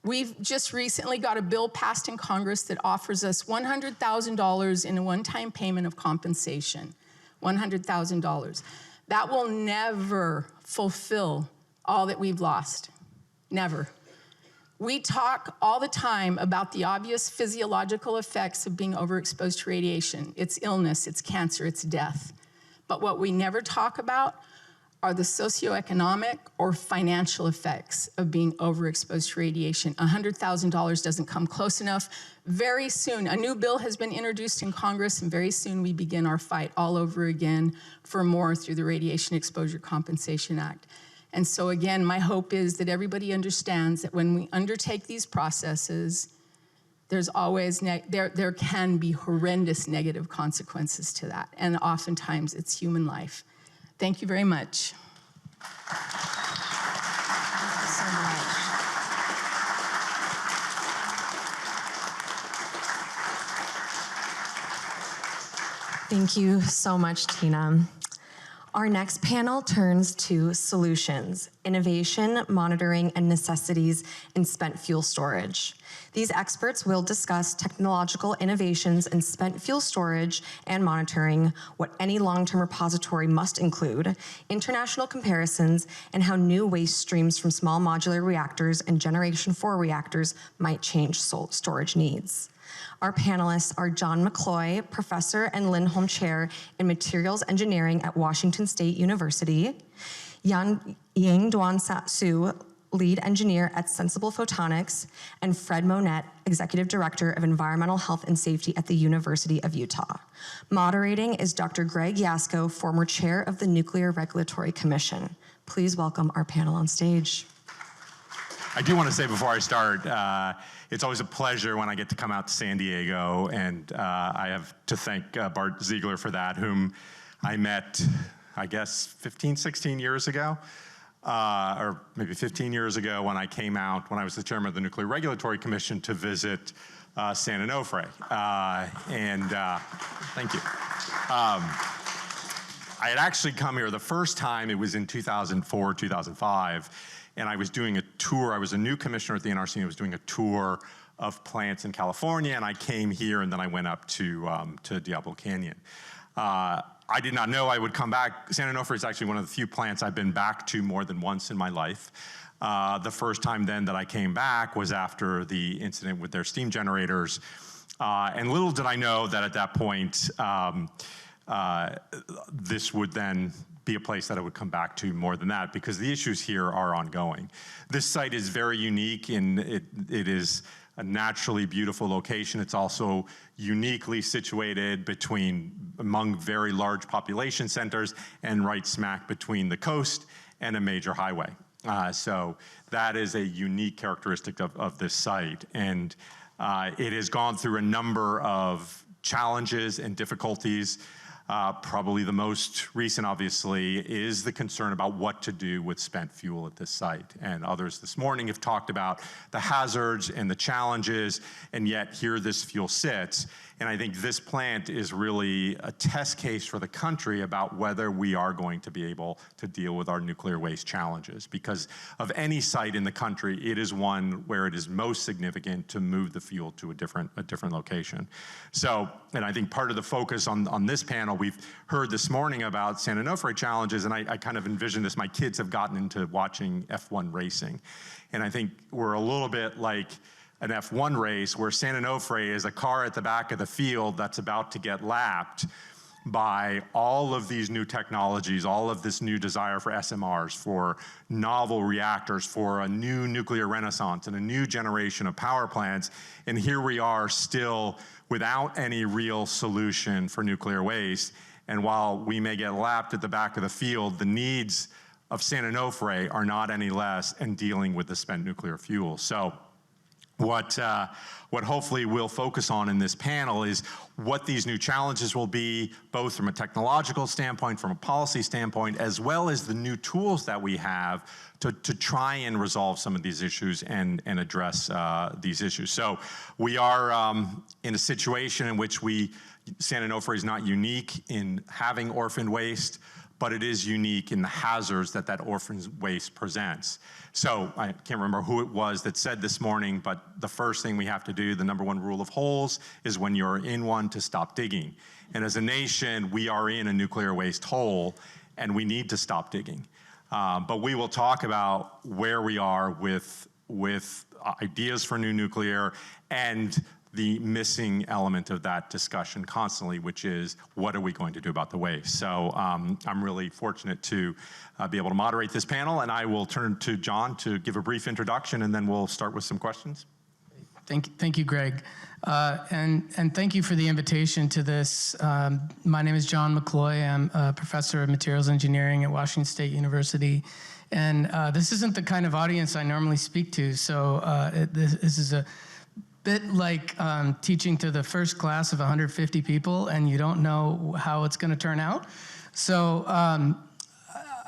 We've just recently got a bill passed in Congress that offers us $100,000 in a one-time payment of compensation. $100,000. That will never fulfill all that we've lost. Never. We talk all the time about the obvious physiological effects of being overexposed to radiation. It's illness, it's cancer, it's death. But what we never talk about are the socioeconomic or financial effects of being overexposed to radiation. $100,000 doesn't come close enough. Very soon, a new bill has been introduced in Congress, and very soon we begin our fight all over again for more through the Radiation Exposure Compensation Act. And so again, my hope is that everybody understands that when we undertake these processes, there's always, there can be horrendous negative consequences to that. And oftentimes it's human life. Thank you very much. Thank you so much. Thank you so much, Tina. Our next panel turns to solutions, innovation, monitoring, and necessities in spent fuel storage. These experts will discuss technological innovations in spent fuel storage and monitoring, what any long-term repository must include, international comparisons, and how new waste streams from small modular reactors and Generation 4 reactors might change storage needs. Our panelists are John McCoy, Professor and Lindholm Chair in Materials Engineering at Washington State University, Yang-Duan Su, Lead Engineer at Sensible Photonics, and Fred Monette, Executive Director of Environmental Health and Safety at the University of Utah. Moderating is Dr. Greg Yasko, former Chair of the Nuclear Regulatory Commission. Please welcome our panel on stage. I do want to say before I start, it's always a pleasure when I get to come out to San Diego, and I have to thank Bart Ziegler for that, whom I met, I guess, 15, 16 years ago, or maybe 15 years ago when I came out, when I was the chairman of the Nuclear Regulatory Commission, to visit San Onofre. Thank you. I had actually come here the first time, it was in 2004, 2005, and I was doing a tour. I was a new commissioner at the NRC, and I was doing a tour of plants in California, and I came here, and then I went up to Diablo Canyon. I did not know I would come back. San Onofre is actually one of the few plants I've been back to more than once in my life. The first time then that I came back was after the incident with their steam generators. And little did I know that at that point, this would then be a place that I would come back to more than that, because the issues here are ongoing. This site is very unique, and it is a naturally beautiful location. It's also uniquely situated among very large population centers and right smack between the coast and a major highway. So that is a unique characteristic of this site. And it has gone through a number of challenges and difficulties. Probably the most recent, obviously, is the concern about what to do with spent fuel at this site. And others this morning have talked about the hazards and the challenges, and yet here this fuel sits. And I think this plant is really a test case for the country about whether we are going to be able to deal with our nuclear waste challenges. Because of any site in the country, it is one where it is most significant to move the fuel to a different location. So, and I think part of the focus on this panel, we've heard this morning about San Onofre challenges, and I kind of envision this. My kids have gotten into watching F1 racing. And I think we're a little bit like an F1 race where San Onofre is a car at the back of the field that's about to get lapped by all of these new technologies, all of this new desire for SMRs, for novel reactors, for a new nuclear renaissance and a new generation of power plants. And here we are still without any real solution for nuclear waste. And while we may get lapped at the back of the field, the needs of San Onofre are not any less in dealing with the spent nuclear fuel. So what hopefully we'll focus on in this panel is what these new challenges will be, both from a technological standpoint, from a policy standpoint, as well as the new tools that we have to try and resolve some of these issues and address these issues. So we are in a situation in which San Onofre is not unique in having orphaned waste, but it is unique in the hazards that orphan waste presents. So I can't remember who it was that said this morning, but the first thing we have to do, the number one rule of holes, is when you're in one to stop digging. And as a nation, we are in a nuclear waste hole, and we need to stop digging. But we will talk about where we are with ideas for new nuclear, and the missing element of that discussion constantly, which is what are we going to do about the waste? So I'm really fortunate to be able to moderate this panel, and I will turn to John to give a brief introduction, and then we'll start with some questions. Thank you, Greg. And thank you for the invitation to this. My name is John McCoy. I'm a professor of materials engineering at Washington State University. And this isn't the kind of audience I normally speak to, so this is a bit like teaching to the first class of 150 people, and you don't know how it's going to turn out. So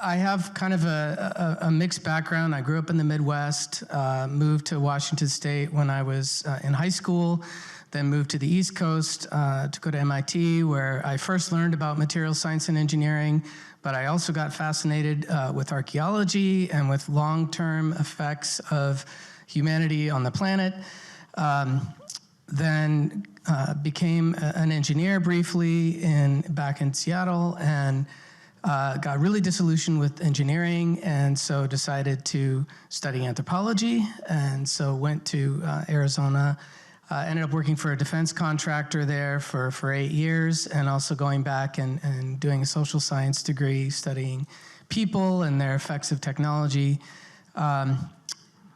I have kind of a mixed background. I grew up in the Midwest, moved to Washington State when I was in high school, then moved to the East Coast to go to MIT, where I first learned about materials science and engineering, but I also got fascinated with archaeology and with long-term effects of humanity on the planet. Then became an engineer briefly back in Seattle, and got really disillusioned with engineering, and so decided to study anthropology, and so went to Arizona, ended up working for a defense contractor there for 8 years, and also going back and doing a social science degree, studying people and their effects of technology,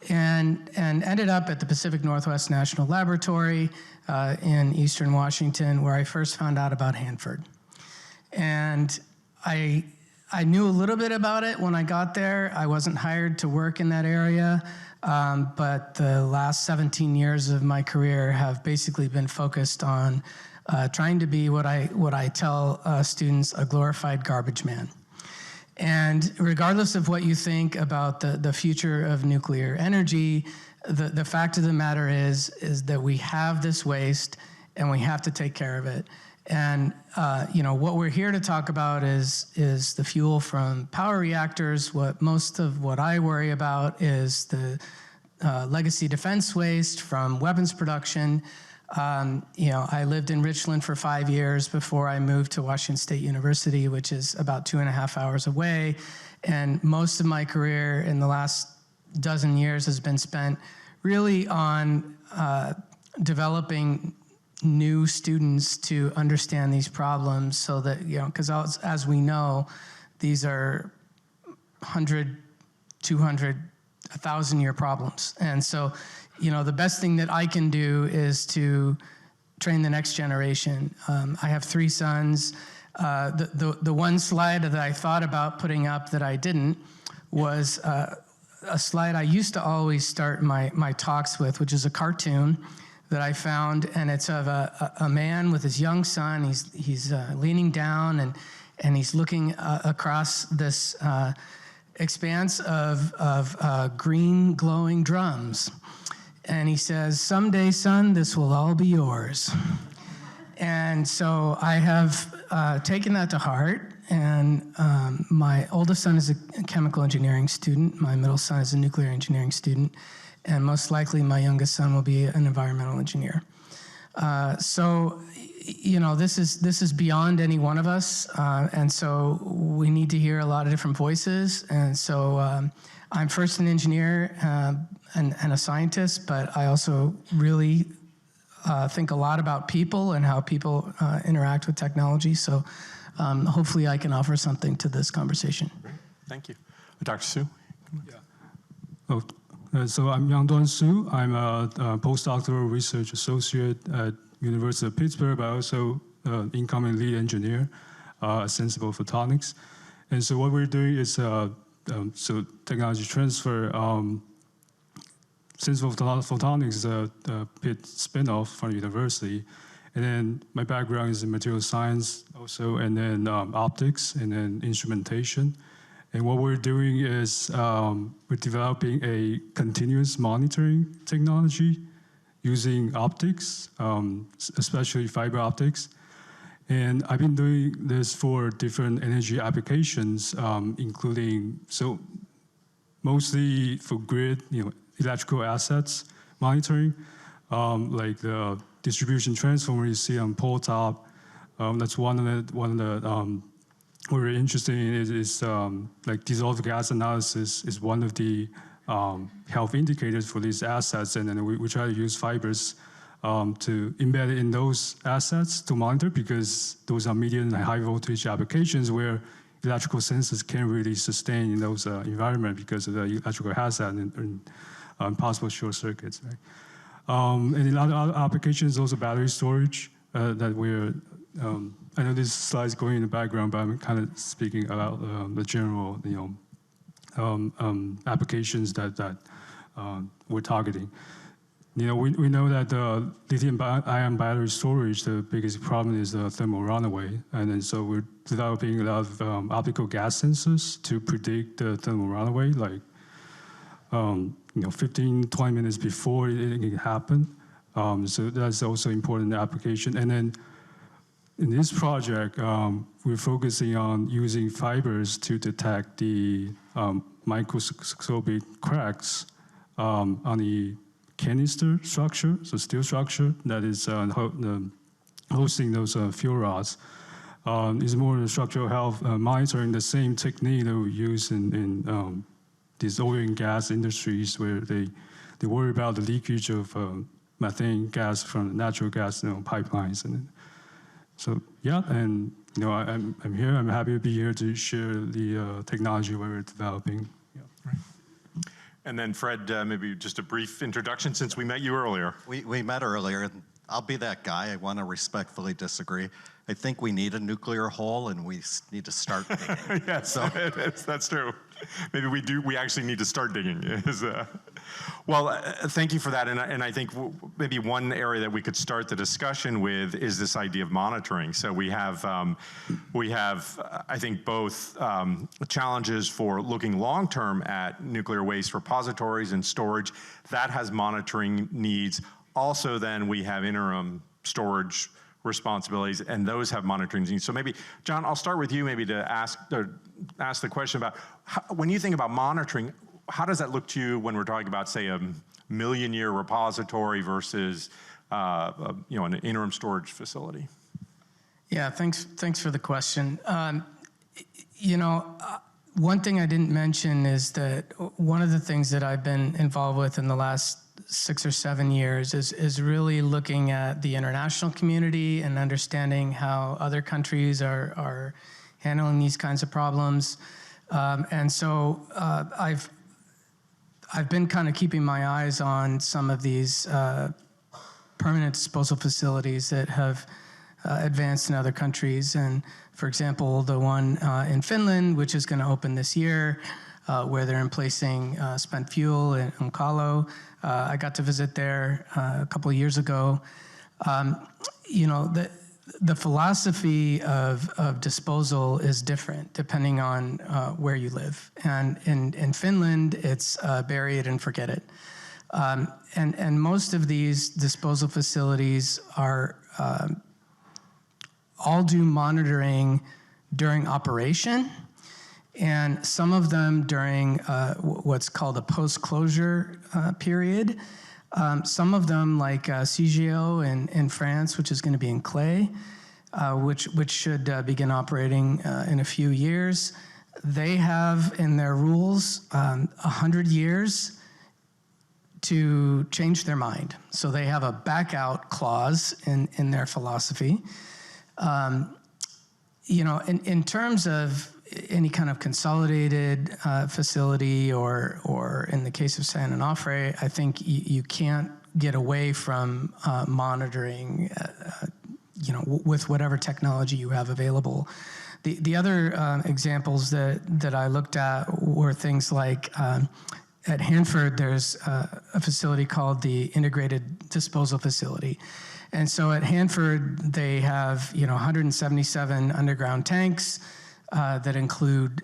and ended up at the Pacific Northwest National Laboratory in Eastern Washington, where I first found out about Hanford. And I knew a little bit about it when I got there. I wasn't hired to work in that area, but the last 17 years of my career have basically been focused on trying to be what I tell students, a glorified garbage man. And regardless of what you think about the future of nuclear energy, the fact of the matter is that we have this waste and we have to take care of it. And what we're here to talk about is the fuel from power reactors. Most of what I worry about is the legacy defense waste from weapons production. I lived in Richland for 5 years before I moved to Washington State University, which is about 2.5 hours away. And most of my career in the last dozen years has been spent really on developing new students to understand these problems, so that, because as we know, these are 100, 200, 1,000-year problems. And so, the best thing that I can do is to train the next generation. I have 3 sons. The one slide that I thought about putting up that I didn't was a slide I used to always start my talks with, which is a cartoon that I found, and it's of a man with his young son. He's leaning down and he's looking across this expanse of green glowing drums. And he says, "Someday, son, this will all be yours." And so I have taken that to heart. And my oldest son is a chemical engineering student. My middle son is a nuclear engineering student. And most likely my youngest son will be an environmental engineer. So this is beyond any one of us. And so we need to hear a lot of different voices. And so I'm first an engineer and a scientist, but I also really think a lot about people and how people interact with technology. So hopefully I can offer something to this conversation. Thank you. Dr. Su? Yeah. So I'm Yang-Duan Su. I'm a postdoctoral research associate at University of Pittsburgh, but also incoming lead engineer at Sensible Photonics. And so what we're doing is technology transfer. Sensible Photonics is a Pitt spinoff from university. And then my background is in material science also, and then optics, and then instrumentation. And what we're doing is we're developing a continuous monitoring technology using optics, especially fiber optics. And I've been doing this for different energy applications, including, mostly for grid, electrical assets monitoring, like the distribution transformer you see on pole top. That's one of the what we're interested in is like dissolved gas analysis is one of the health indicators for these assets, and then we try to use fibers to embed it in those assets to monitor, because those are medium and high voltage applications where electrical sensors can't really sustain in those environments because of the electrical hazard and possible short circuits. Right? And in other applications, also battery storage that we're, I know this slide is going in the background, but I'm kind of speaking about the general, applications that we're targeting. We know that the lithium-ion battery storage, the biggest problem is the thermal runaway, and then so we're developing a lot of optical gas sensors to predict the thermal runaway, like 15, 20 minutes before it can happen. So that's also important application. And then in this project, we're focusing on using fibers to detect the microscopic cracks on the canister structure, so steel structure that is hosting those fuel rods. It's more structural health monitoring, the same technique that we use in these oil and gas industries, where they worry about the leakage of methane gas from natural gas pipelines. And so yeah, and I'm here. I'm happy to be here to share the technology we're developing. And then Fred, maybe just a brief introduction since we met you earlier. We met earlier, and I'll be that guy. I want to respectfully disagree. I think we need a nuclear hole, and we need to start digging. Yes, so. That's true. Maybe we actually need to start digging. Well, thank you for that. And I think maybe one area that we could start the discussion with is this idea of monitoring. So we have I think, both challenges for looking long-term at nuclear waste repositories and storage. That has monitoring needs. Also, then we have interim storage responsibilities, and those have monitoring needs. So maybe, John, I'll start with you maybe to ask the question about when you think about monitoring, how does that look to you when we're talking about, say, a million-year repository versus an interim storage facility? Yeah, thanks for the question. One thing I didn't mention is that one of the things that I've been involved with in the last 6 or 7 years is really looking at the international community and understanding how other countries are handling these kinds of problems. And so I've been kind of keeping my eyes on some of these permanent disposal facilities that have advanced in other countries. And for example, the one in Finland, which is going to open this year, where they're emplacing spent fuel in Onkalo. I got to visit there a couple of years ago. The philosophy of disposal is different depending on where you live. And in Finland, it's bury it and forget it. And most of these disposal facilities are all do monitoring during operation, and some of them during what's called a post-closure period. Some of them, like CGO in France, which is going to be in Clay, which should begin operating in a few years. They have in their rules 100 years to change their mind. So they have a back-out clause in their philosophy. In terms of any kind of consolidated facility, or in the case of San Onofre, I think you can't get away from monitoring, with whatever technology you have available. The other examples that I looked at were things like at Hanford, there's a facility called the Integrated Disposal Facility. And so at Hanford, they have 177 underground tanks that include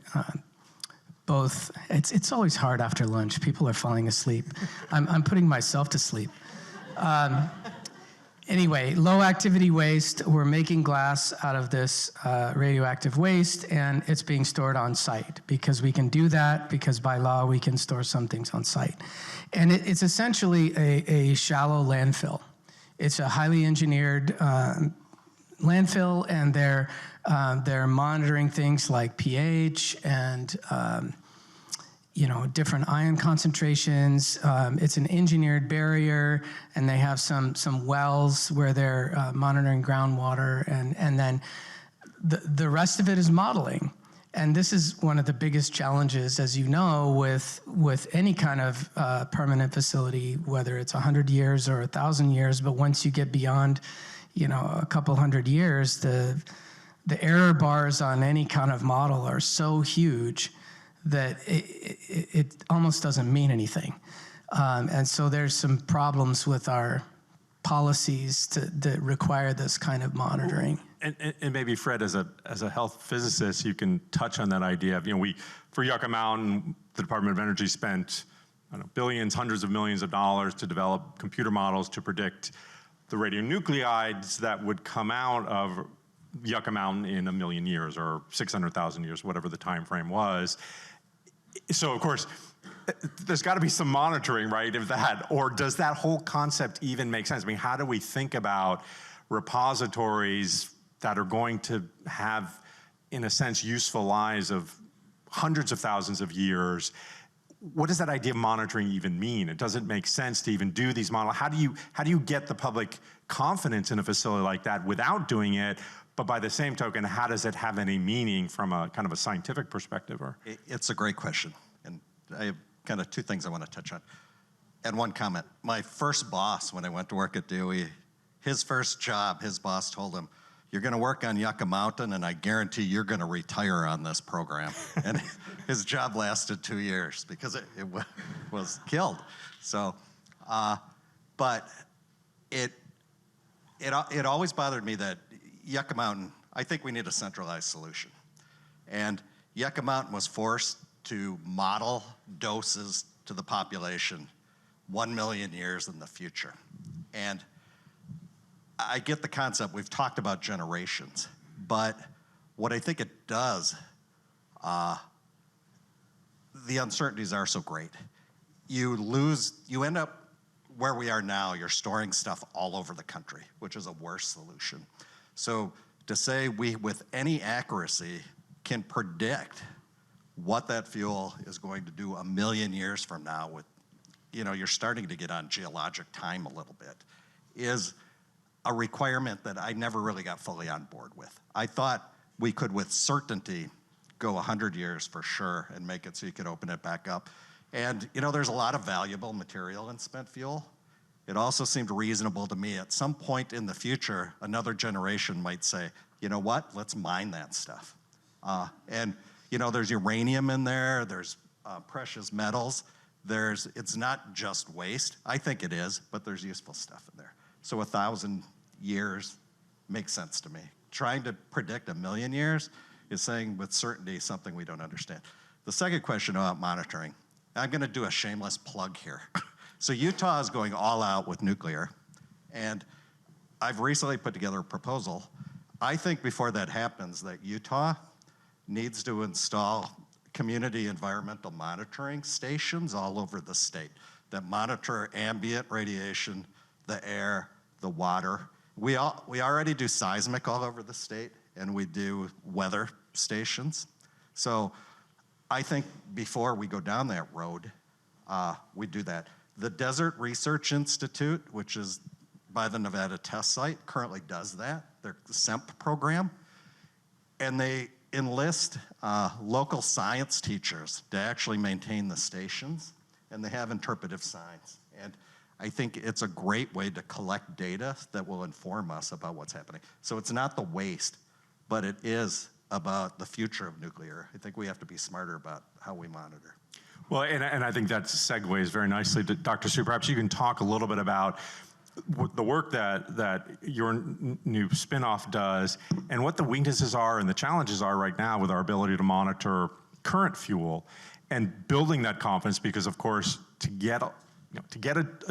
both. It's always hard after lunch. People are falling asleep. I'm putting myself to sleep. Anyway, low activity waste. We're making glass out of this radioactive waste, and it's being stored on site because we can do that, because by law we can store some things on site. And it's essentially a shallow landfill. It's a highly engineered landfill, and they're monitoring things like pH and different ion concentrations. It's an engineered barrier, and they have some wells where they're monitoring groundwater, and then the rest of it is modeling. And this is one of the biggest challenges, as you know, with any kind of permanent facility, whether it's 100 years or 1,000 years. But once you get beyond, a couple hundred years, the error bars on any kind of model are so huge that it almost doesn't mean anything. And so there's some problems with our policies that require this kind of monitoring. And maybe Fred, as a health physicist, you can touch on that idea of, for Yucca Mountain, the Department of Energy spent billions, hundreds of millions of dollars to develop computer models to predict the radionuclides that would come out of Yucca Mountain in 1 million years or 600,000 years, whatever the time frame was. So of course, there's got to be some monitoring, right, of that, or does that whole concept even make sense? I mean, how do we think about repositories that are going to have, in a sense, useful lives of hundreds of thousands of years? What does that idea of monitoring even mean? It doesn't make sense to even do these models. How do you get the public confidence in a facility like that without doing it? But by the same token, how does it have any meaning from a kind of a scientific perspective? It's a great question. And I have kind of two things I want to touch on. And one comment. My first boss, when I went to work at DOE, his first job, his boss told him, "You're going to work on Yucca Mountain, and I guarantee you're going to retire on this program." And his job lasted 2 years because it was killed. So, but it always bothered me that Yucca Mountain, I think we need a centralized solution. And Yucca Mountain was forced to model doses to the population 1 million years in the future. And I get the concept, we've talked about generations, but what I think it does, the uncertainties are so great. You end up where we are now, you're storing stuff all over the country, which is a worse solution. So to say we, with any accuracy, can predict what that fuel is going to do 1 million years from now with, you're starting to get on geologic time a little bit, is a requirement that I never really got fully on board with. I thought we could, with certainty, go 100 years for sure and make it so you could open it back up. And, there's a lot of valuable material in spent fuel. It also seemed reasonable to me at some point in the future, another generation might say, you know what, let's mine that stuff. There's uranium in there, there's precious metals, it's not just waste. I think it is, but there's useful stuff in there. So 1,000 years makes sense to me. Trying to predict 1 million years is saying with certainty something we don't understand. The second question about monitoring, I'm gonna do a shameless plug here. So Utah is going all out with nuclear, and I've recently put together a proposal. I think before that happens that Utah needs to install community environmental monitoring stations all over the state that monitor ambient radiation, the air, the water. We already do seismic all over the state, and we do weather stations. So I think before we go down that road, we do that. The Desert Research Institute, which is by the Nevada test site, currently does that, their SEMP program. And they enlist local science teachers to actually maintain the stations, and they have interpretive science. And I think it's a great way to collect data that will inform us about what's happening. So it's not the waste, but it is about the future of nuclear. I think we have to be smarter about how we monitor. Well, and I think that segues very nicely to Dr. Su. Perhaps you can talk a little bit about the work that your new spinoff does and what the weaknesses are and the challenges are right now with our ability to monitor current fuel and building that confidence, because of course, to get a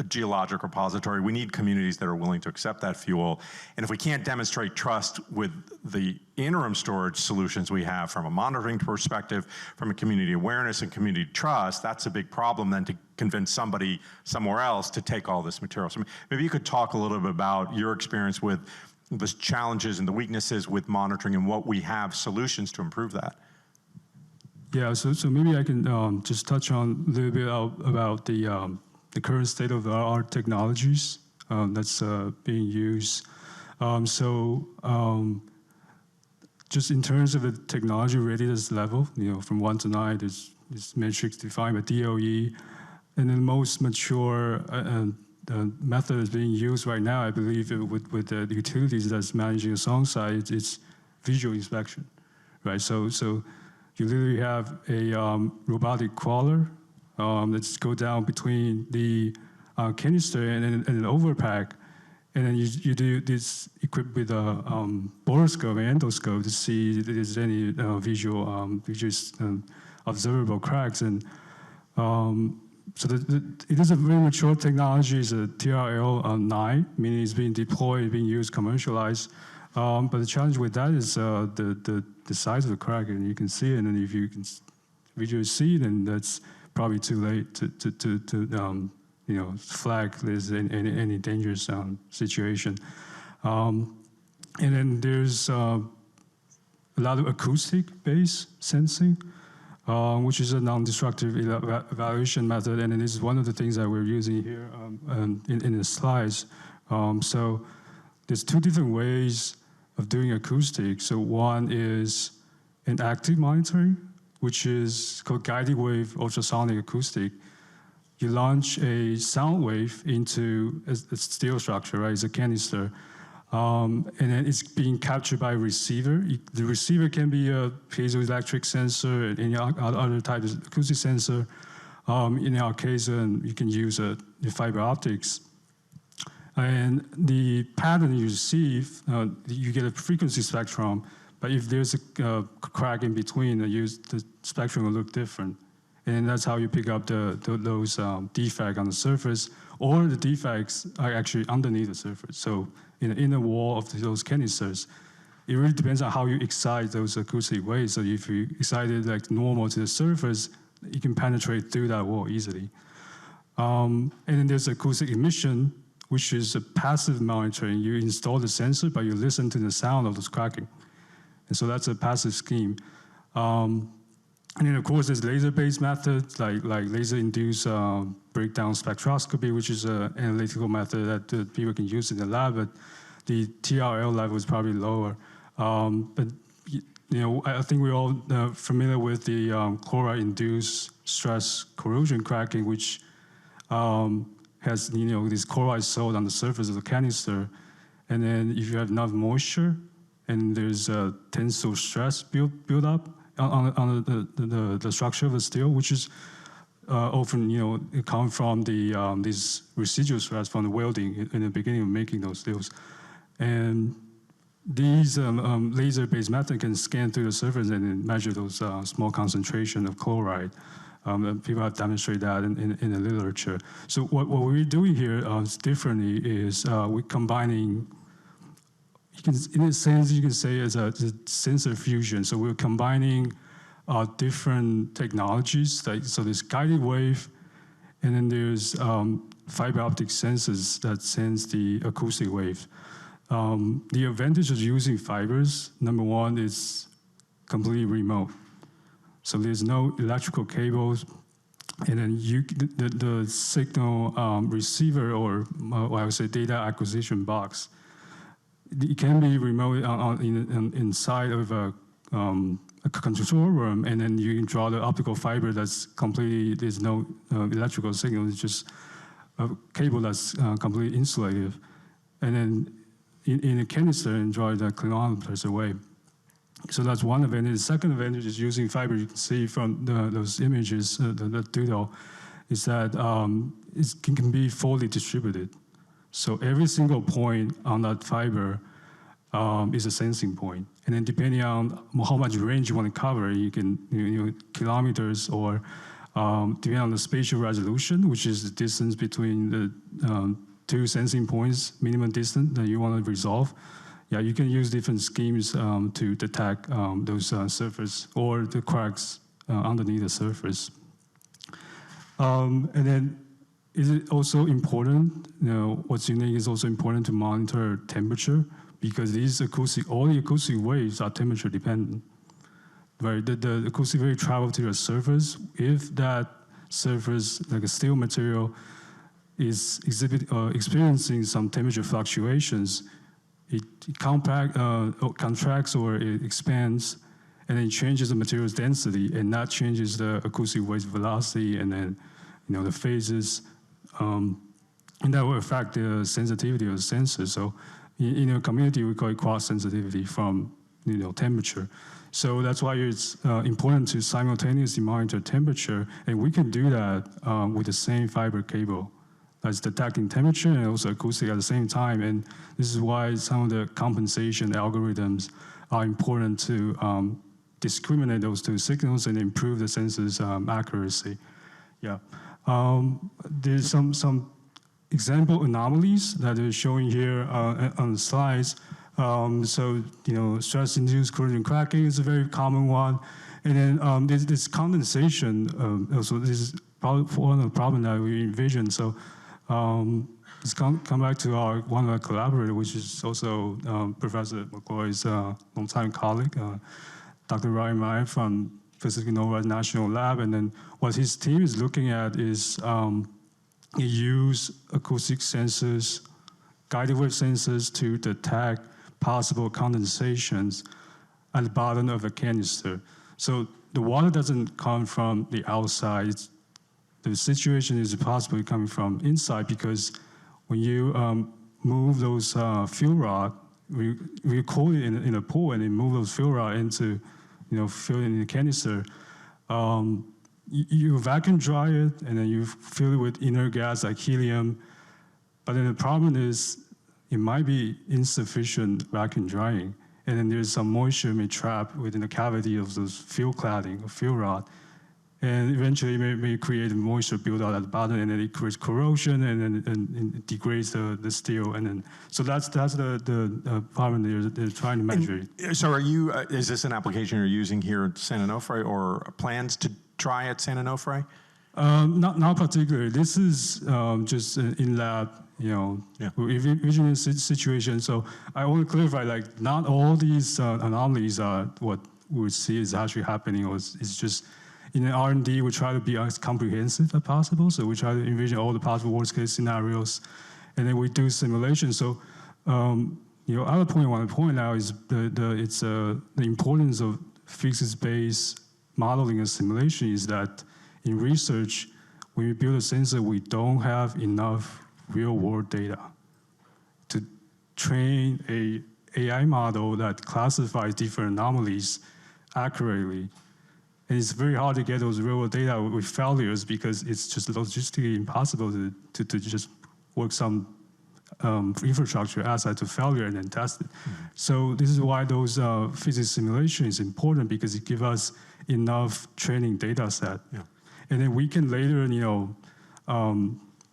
geologic repository, we need communities that are willing to accept that fuel. And if we can't demonstrate trust with the interim storage solutions we have from a monitoring perspective, from a community awareness and community trust, that's a big problem then to convince somebody somewhere else to take all this material. So maybe you could talk a little bit about your experience with the challenges and the weaknesses with monitoring and what we have solutions to improve that. Yeah, so maybe I can just touch on a little bit about the current state of the art technologies that's being used. Just in terms of the technology readiness level, from 1 to 9, there's metrics defined by DOE, and the most mature method that's being used right now, I believe, with the utilities that's managing the song site, it's visual inspection, right? So you literally have a robotic crawler that's go down between the canister and an overpack, and then you do this equipped with a borescope and endoscope to see if there's any visual observable cracks. And so it is a very mature technology. It's a TRL 9, meaning it's being deployed, being used, commercialized. But the challenge with that is the size of the crack, and you can see it. And if you can visually see it, then that's probably too late to flag there's any dangerous situation. And then there's a lot of acoustic-based sensing, which is a non-destructive evaluation method, and this is one of the things that we're using here in the slides. So there's 2 different ways of doing acoustics. So one is an active monitoring, which is called guided wave ultrasonic acoustic. You launch a sound wave into a steel structure, right? It's a canister. And then it's being captured by a receiver. The receiver can be a piezoelectric sensor, any other type of acoustic sensor. In our case, you can use the fiber optics. And the pattern you receive, you get a frequency spectrum, but if there's a crack in between, the spectrum will look different. And that's how you pick up those defects on the surface, or the defects are actually underneath the surface. So in the inner wall of those canisters, it really depends on how you excite those acoustic waves. So if you excite it like normal to the surface, you can penetrate through that wall easily. And then there's acoustic emission, which is a passive monitoring. You install the sensor, but you listen to the sound of those cracking. And so that's a passive scheme. And then, of course, there's laser-based methods like laser-induced breakdown spectroscopy, which is an analytical method that people can use in the lab, but the TRL level is probably lower. But I think we're all familiar with the chloride-induced stress corrosion cracking, which has this chloride salt on the surface of the canister, and then if you have enough moisture and there's a tensile stress build up on the structure of the steel, which is often it comes from this residual stress from the welding in the beginning of making those steels, and these laser-based method can scan through the surface and then measure those small concentration of chloride. People have demonstrated that in the literature. So what we're doing here differently is we're combining, in a sense, you can say it's a sensor fusion. So we're combining different technologies. So there's guided wave, and then there's fiber optic sensors that sense the acoustic wave. The advantage of using fibers, number one, is completely remote. So there's no electrical cables, and then the signal receiver, or I would say data acquisition box, it can be remote inside of a control room, and then you can draw the optical fiber that's completely, there's no electrical signal, it's just a cable that's completely insulated. And then in a canister and draw the kilometers away. So that's one advantage. The second advantage is using fiber. You can see from those images, the doodle, is that it can be fully distributed. So every single point on that fiber is a sensing point. And then depending on how much range you want to cover, you can, kilometers, or depending on the spatial resolution, which is the distance between the 2 sensing points, minimum distance that you want to resolve. Yeah, you can use different schemes to detect those surface or the cracks underneath the surface. And then is it also important, what's unique is also important to monitor temperature, because all the acoustic waves are temperature dependent. right? The acoustic wave travel to the surface. If that surface, like a steel material, is experiencing some temperature fluctuations, it contracts or it expands, and then changes the material's density, and that changes the acoustic wave velocity, and then the phases, and that will affect the sensitivity of the sensor. So in a community, we call it cross sensitivity from temperature. So that's why it's important to simultaneously monitor temperature, and we can do that with the same fiber cable. That's detecting temperature and also acoustic at the same time. And this is why some of the compensation algorithms are important to discriminate those two signals and improve the sensor's accuracy. Yeah. There's some example anomalies that are showing here on the slides. So, stress-induced corrosion cracking is a very common one. And then there's this condensation. Also, this is probably one of the problems that we envision. So let's come back to one of our collaborators, which is also Professor McCoy's longtime colleague, Dr. Ryan Meyer from Pacific Northwest National Lab. And then what his team is looking at is he use acoustic sensors, guided wave sensors to detect possible condensations at the bottom of a canister. So the water doesn't come from the outside. The situation is possibly coming from inside, because when you move those fuel rod, we cool it in a pool and then move those fuel rod into, fill it in the canister. You vacuum dry it and then you fill it with inert gas like helium. But then the problem is it might be insufficient vacuum drying. And then there's some moisture may trap within the cavity of those fuel cladding or fuel rod. And eventually it may create moisture buildup at the bottom, and then it creates corrosion, and then it degrades the steel. And then, so that's the problem they're trying to measure. And so is this an application you're using here at San Onofre, or plans to try at San Onofre? Not particularly. This is just in lab, vision situation. So I want to clarify, like, not all these anomalies are what we would see is actually happening, or it's just in R&D, we try to be as comprehensive as possible. So we try to envision all the possible worst-case scenarios, and then we do simulations. So, other point I want to point out is the importance of physics-based modeling and simulation is that in research, when we build a sensor, we don't have enough real-world data to train a AI model that classifies different anomalies accurately. And it's very hard to get those real-world data with failures, because it's just logistically impossible to just work some infrastructure asset to failure and then test it. Mm-hmm. So this is why those physics simulation is important, because it gives us enough training data set. Yeah. And then we can later,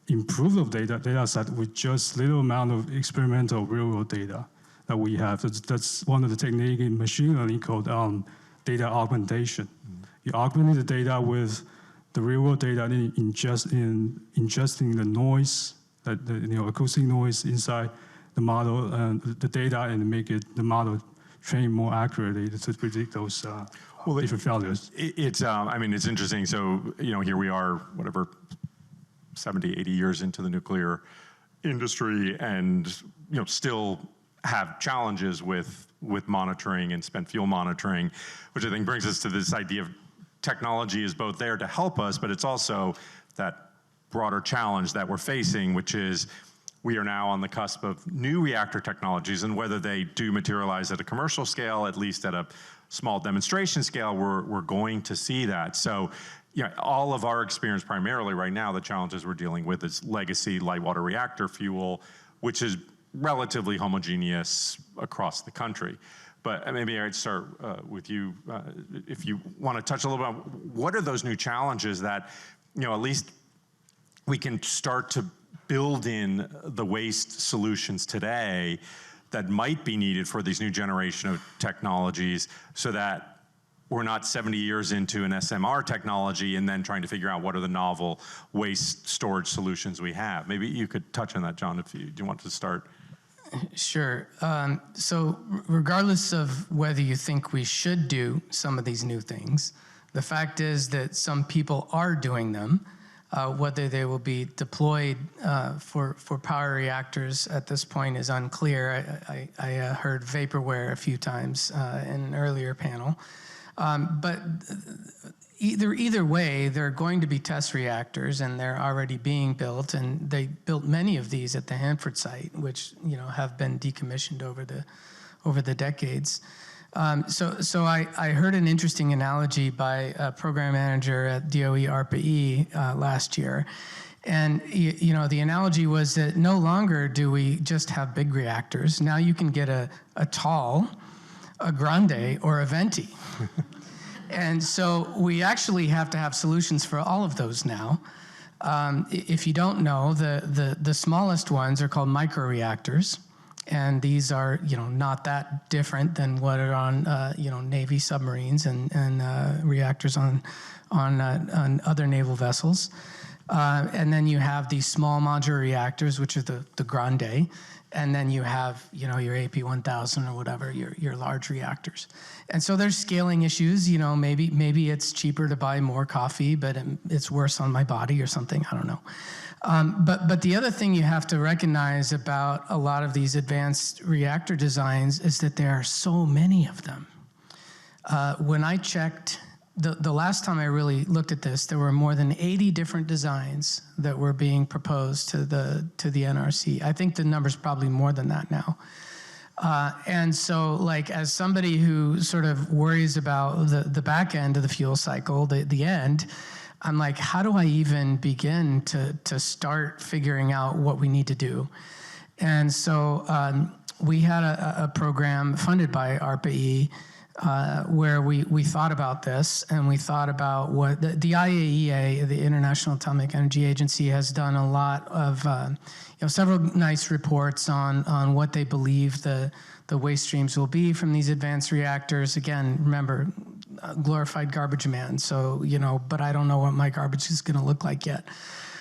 improve the data set with just little amount of experimental real-world data that we have. That's one of the techniques in machine learning called data augmentation. Mm-hmm. You augment the data with the real-world data, and ingesting the noise, acoustic noise inside the model, the data, and make the model train more accurately to predict those different failures. It's interesting. So, here we are, 70, 80 years into the nuclear industry, and still have challenges with monitoring and spent fuel monitoring, which I think brings us to this idea of technology is both there to help us, but it's also that broader challenge that we're facing, which is we are now on the cusp of new reactor technologies, and whether they do materialize at a commercial scale, at least at a small demonstration scale, we're going to see that. So, all of our experience primarily right now, the challenges we're dealing with is legacy light water reactor fuel, which is relatively homogeneous across the country. But maybe I'd start with you, if you want to touch a little bit on what are those new challenges that, at least we can start to build in the waste solutions today that might be needed for these new generation of technologies, so that we're not 70 years into an SMR technology and then trying to figure out what are the novel waste storage solutions we have. Maybe you could touch on that, John, if you do want to start. Sure. So regardless of whether you think we should do some of these new things, the fact is that some people are doing them. Whether they will be deployed for power reactors at this point is unclear. I heard vaporware a few times in an earlier panel. But either way, there are going to be test reactors, and they're already being built, and they built many of these at the Hanford site, which have been decommissioned over the decades. So I heard an interesting analogy by a program manager at DOE ARPA-E last year. And the analogy was that no longer do we just have big reactors. Now you can get a tall, a grande, or a venti. And so we actually have to have solutions for all of those now. If you don't know, the smallest ones are called microreactors. And these are, not that different than what are on, Navy submarines and reactors on other naval vessels. And then you have these small modular reactors, which are the grande. And then you have, your AP1000 or whatever, your large reactors. And so there's scaling issues. Maybe it's cheaper to buy more coffee, but it's worse on my body or something. I don't know. But the other thing you have to recognize about a lot of these advanced reactor designs is that there are so many of them. When I checked, the last time I really looked at this, there were more than 80 different designs that were being proposed to the NRC. I think the number's probably more than that now. And so, as somebody who sort of worries about the back end of the fuel cycle, the end, I'm like, how do I even begin to start figuring out what we need to do? And so we had a program funded by ARPA-E where we thought about this, and we thought about what the IAEA, the International Atomic Energy Agency, has done a lot of several nice reports on what they believe the waste streams will be from these advanced reactors. Again, remember, glorified garbage man. So, but I don't know what my garbage is going to look like yet.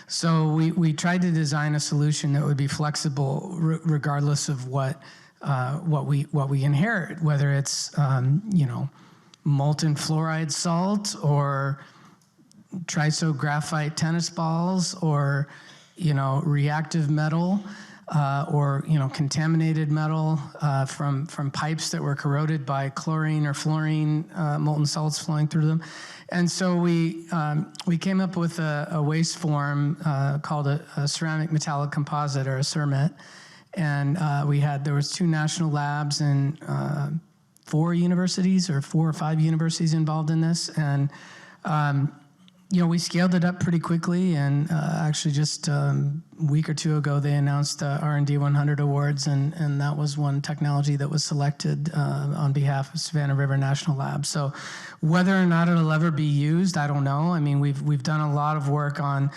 So we tried to design a solution that would be flexible regardless of what we inherit, whether it's molten fluoride salt or triso-graphite tennis balls or reactive metal. Or contaminated metal from pipes that were corroded by chlorine or fluorine molten salts flowing through them. And so we came up with a waste form called a ceramic metallic composite, or a CERMET. And there was 2 national labs and 4 universities or 4 or 5 universities involved in this. And we scaled it up pretty quickly, and actually just a week or 2 ago, they announced R&D 100 awards, and that was one technology that was selected on behalf of Savannah River National Lab. So whether or not it'll ever be used, I don't know. I mean, we've done a lot of work on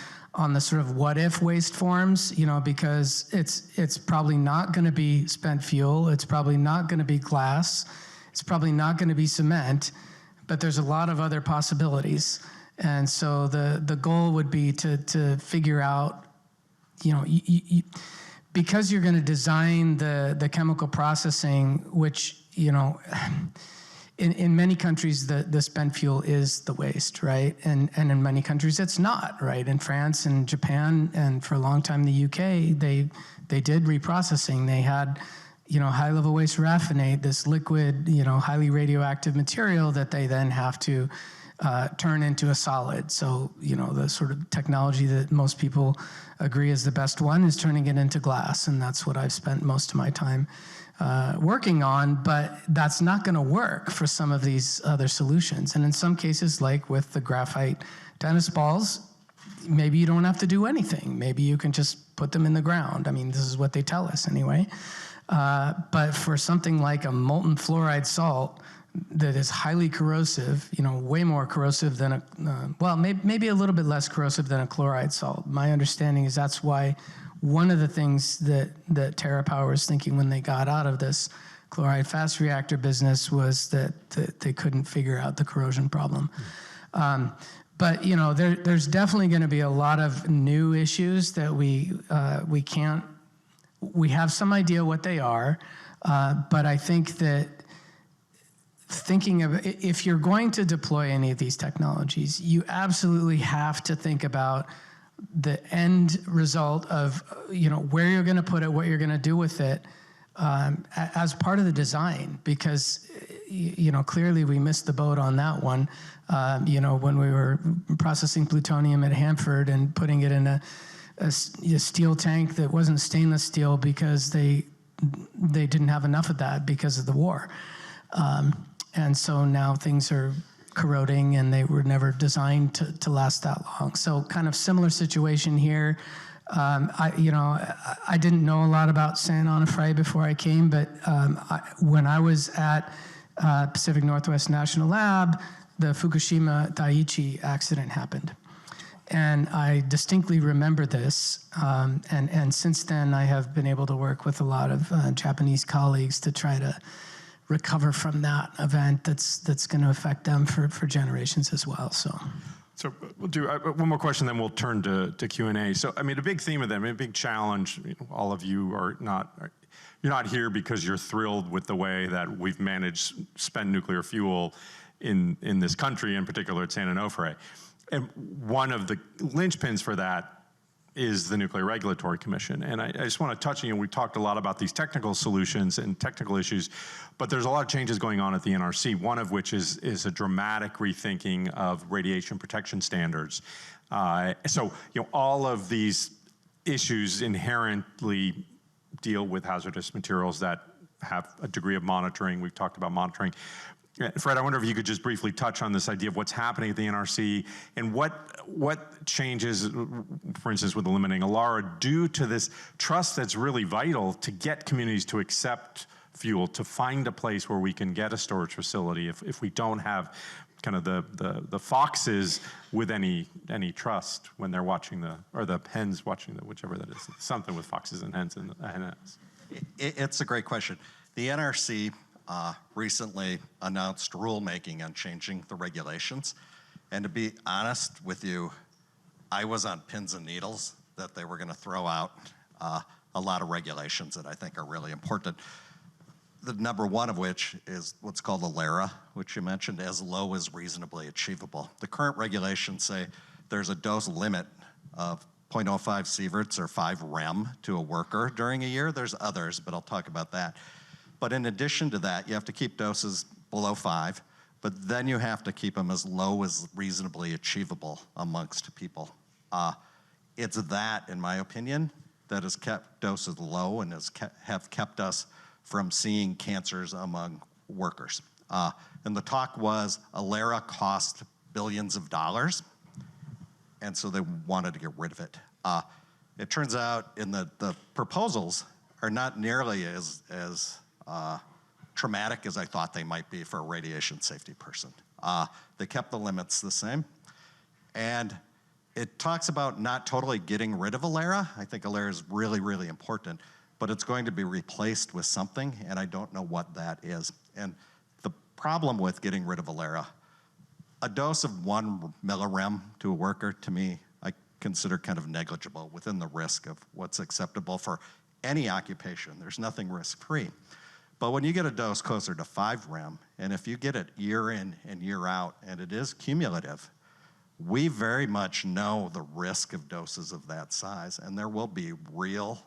the sort of what-if waste forms, because it's probably not going to be spent fuel. It's probably not going to be glass. It's probably not going to be cement, but there's a lot of other possibilities. And so the goal would be to figure out, because you're going to design the chemical processing, which, in many countries the spent fuel is the waste, right? And in many countries it's not, right? In France and Japan, and for a long time the UK, they did reprocessing. They had, high-level waste raffinate, this liquid, highly radioactive material that they then have to turn into a solid. So, the sort of technology that most people agree is the best one is turning it into glass, and that's what I've spent most of my time working on, but that's not going to work for some of these other solutions. And in some cases, like with the graphite tennis balls, maybe you don't have to do anything. Maybe you can just put them in the ground. I mean, this is what they tell us anyway. But for something like a molten fluoride salt, that is highly corrosive, way more corrosive than maybe a little bit less corrosive than a chloride salt. My understanding is that's why one of the things that TerraPower was thinking when they got out of this chloride fast reactor business was that they couldn't figure out the corrosion problem. But there's definitely going to be a lot of new issues that we can't we have some idea what they are, but I think that thinking of, if you're going to deploy any of these technologies, you absolutely have to think about the end result of, where you're going to put it, what you're going to do with it, as part of the design, because, clearly we missed the boat on that one. When we were processing plutonium at Hanford and putting it in a steel tank that wasn't stainless steel because they didn't have enough of that because of the war. And so now things are corroding and they were never designed to last that long. So kind of similar situation here. I didn't know a lot about San Onofre before I came, but when I was at Pacific Northwest National Lab, the Fukushima Daiichi accident happened. And I distinctly remember this, and since then I have been able to work with a lot of Japanese colleagues to try to recover from that event that's going to affect them for generations as well. So we'll do one more question, then we'll turn to Q&A. So, a big theme of them, a big challenge, all of you are you're not here because you're thrilled with the way that we've managed spend nuclear fuel in this country, in particular at San Onofre. And one of the linchpins for that is the Nuclear Regulatory Commission. And I just want to touch on, we talked a lot about these technical solutions and technical issues, but there's a lot of changes going on at the NRC, one of which is a dramatic rethinking of radiation protection standards. So, all of these issues inherently deal with hazardous materials that have a degree of monitoring. We've talked about monitoring. Fred, I wonder if you could just briefly touch on this idea of what's happening at the NRC and what changes, for instance, with eliminating ALARA, due to this trust that's really vital to get communities to accept fuel, to find a place where we can get a storage facility if we don't have kind of the foxes with any trust when they're watching or the hens watching whichever that is, something with foxes and hens and hens. It's a great question. The NRC recently announced rulemaking on changing the regulations. And to be honest with you, I was on pins and needles that they were going to throw out a lot of regulations that I think are really important. The number one of which is what's called ALARA, which you mentioned, as low as reasonably achievable. The current regulations say there's a dose limit of 0.05 sieverts or 5 rem to a worker during a year. There's others, but I'll talk about that. But in addition to that, you have to keep doses below 5, but then you have to keep them as low as reasonably achievable amongst people. It's that, in my opinion, that has kept doses low and have kept us from seeing cancers among workers. And the talk was ALARA cost billions of dollars, and so they wanted to get rid of it. It turns out in the proposals are not nearly as traumatic as I thought they might be for a radiation safety person. They kept the limits the same. And it talks about not totally getting rid of ALARA. I think ALARA is really, really important, but it's going to be replaced with something, and I don't know what that is. And the problem with getting rid of ALARA, a dose of 1 millirem to a worker, to me, I consider kind of negligible within the risk of what's acceptable for any occupation. There's nothing risk-free. But when you get a dose closer to 5 rem, and if you get it year in and year out, and it is cumulative, we very much know the risk of doses of that size, and there will be real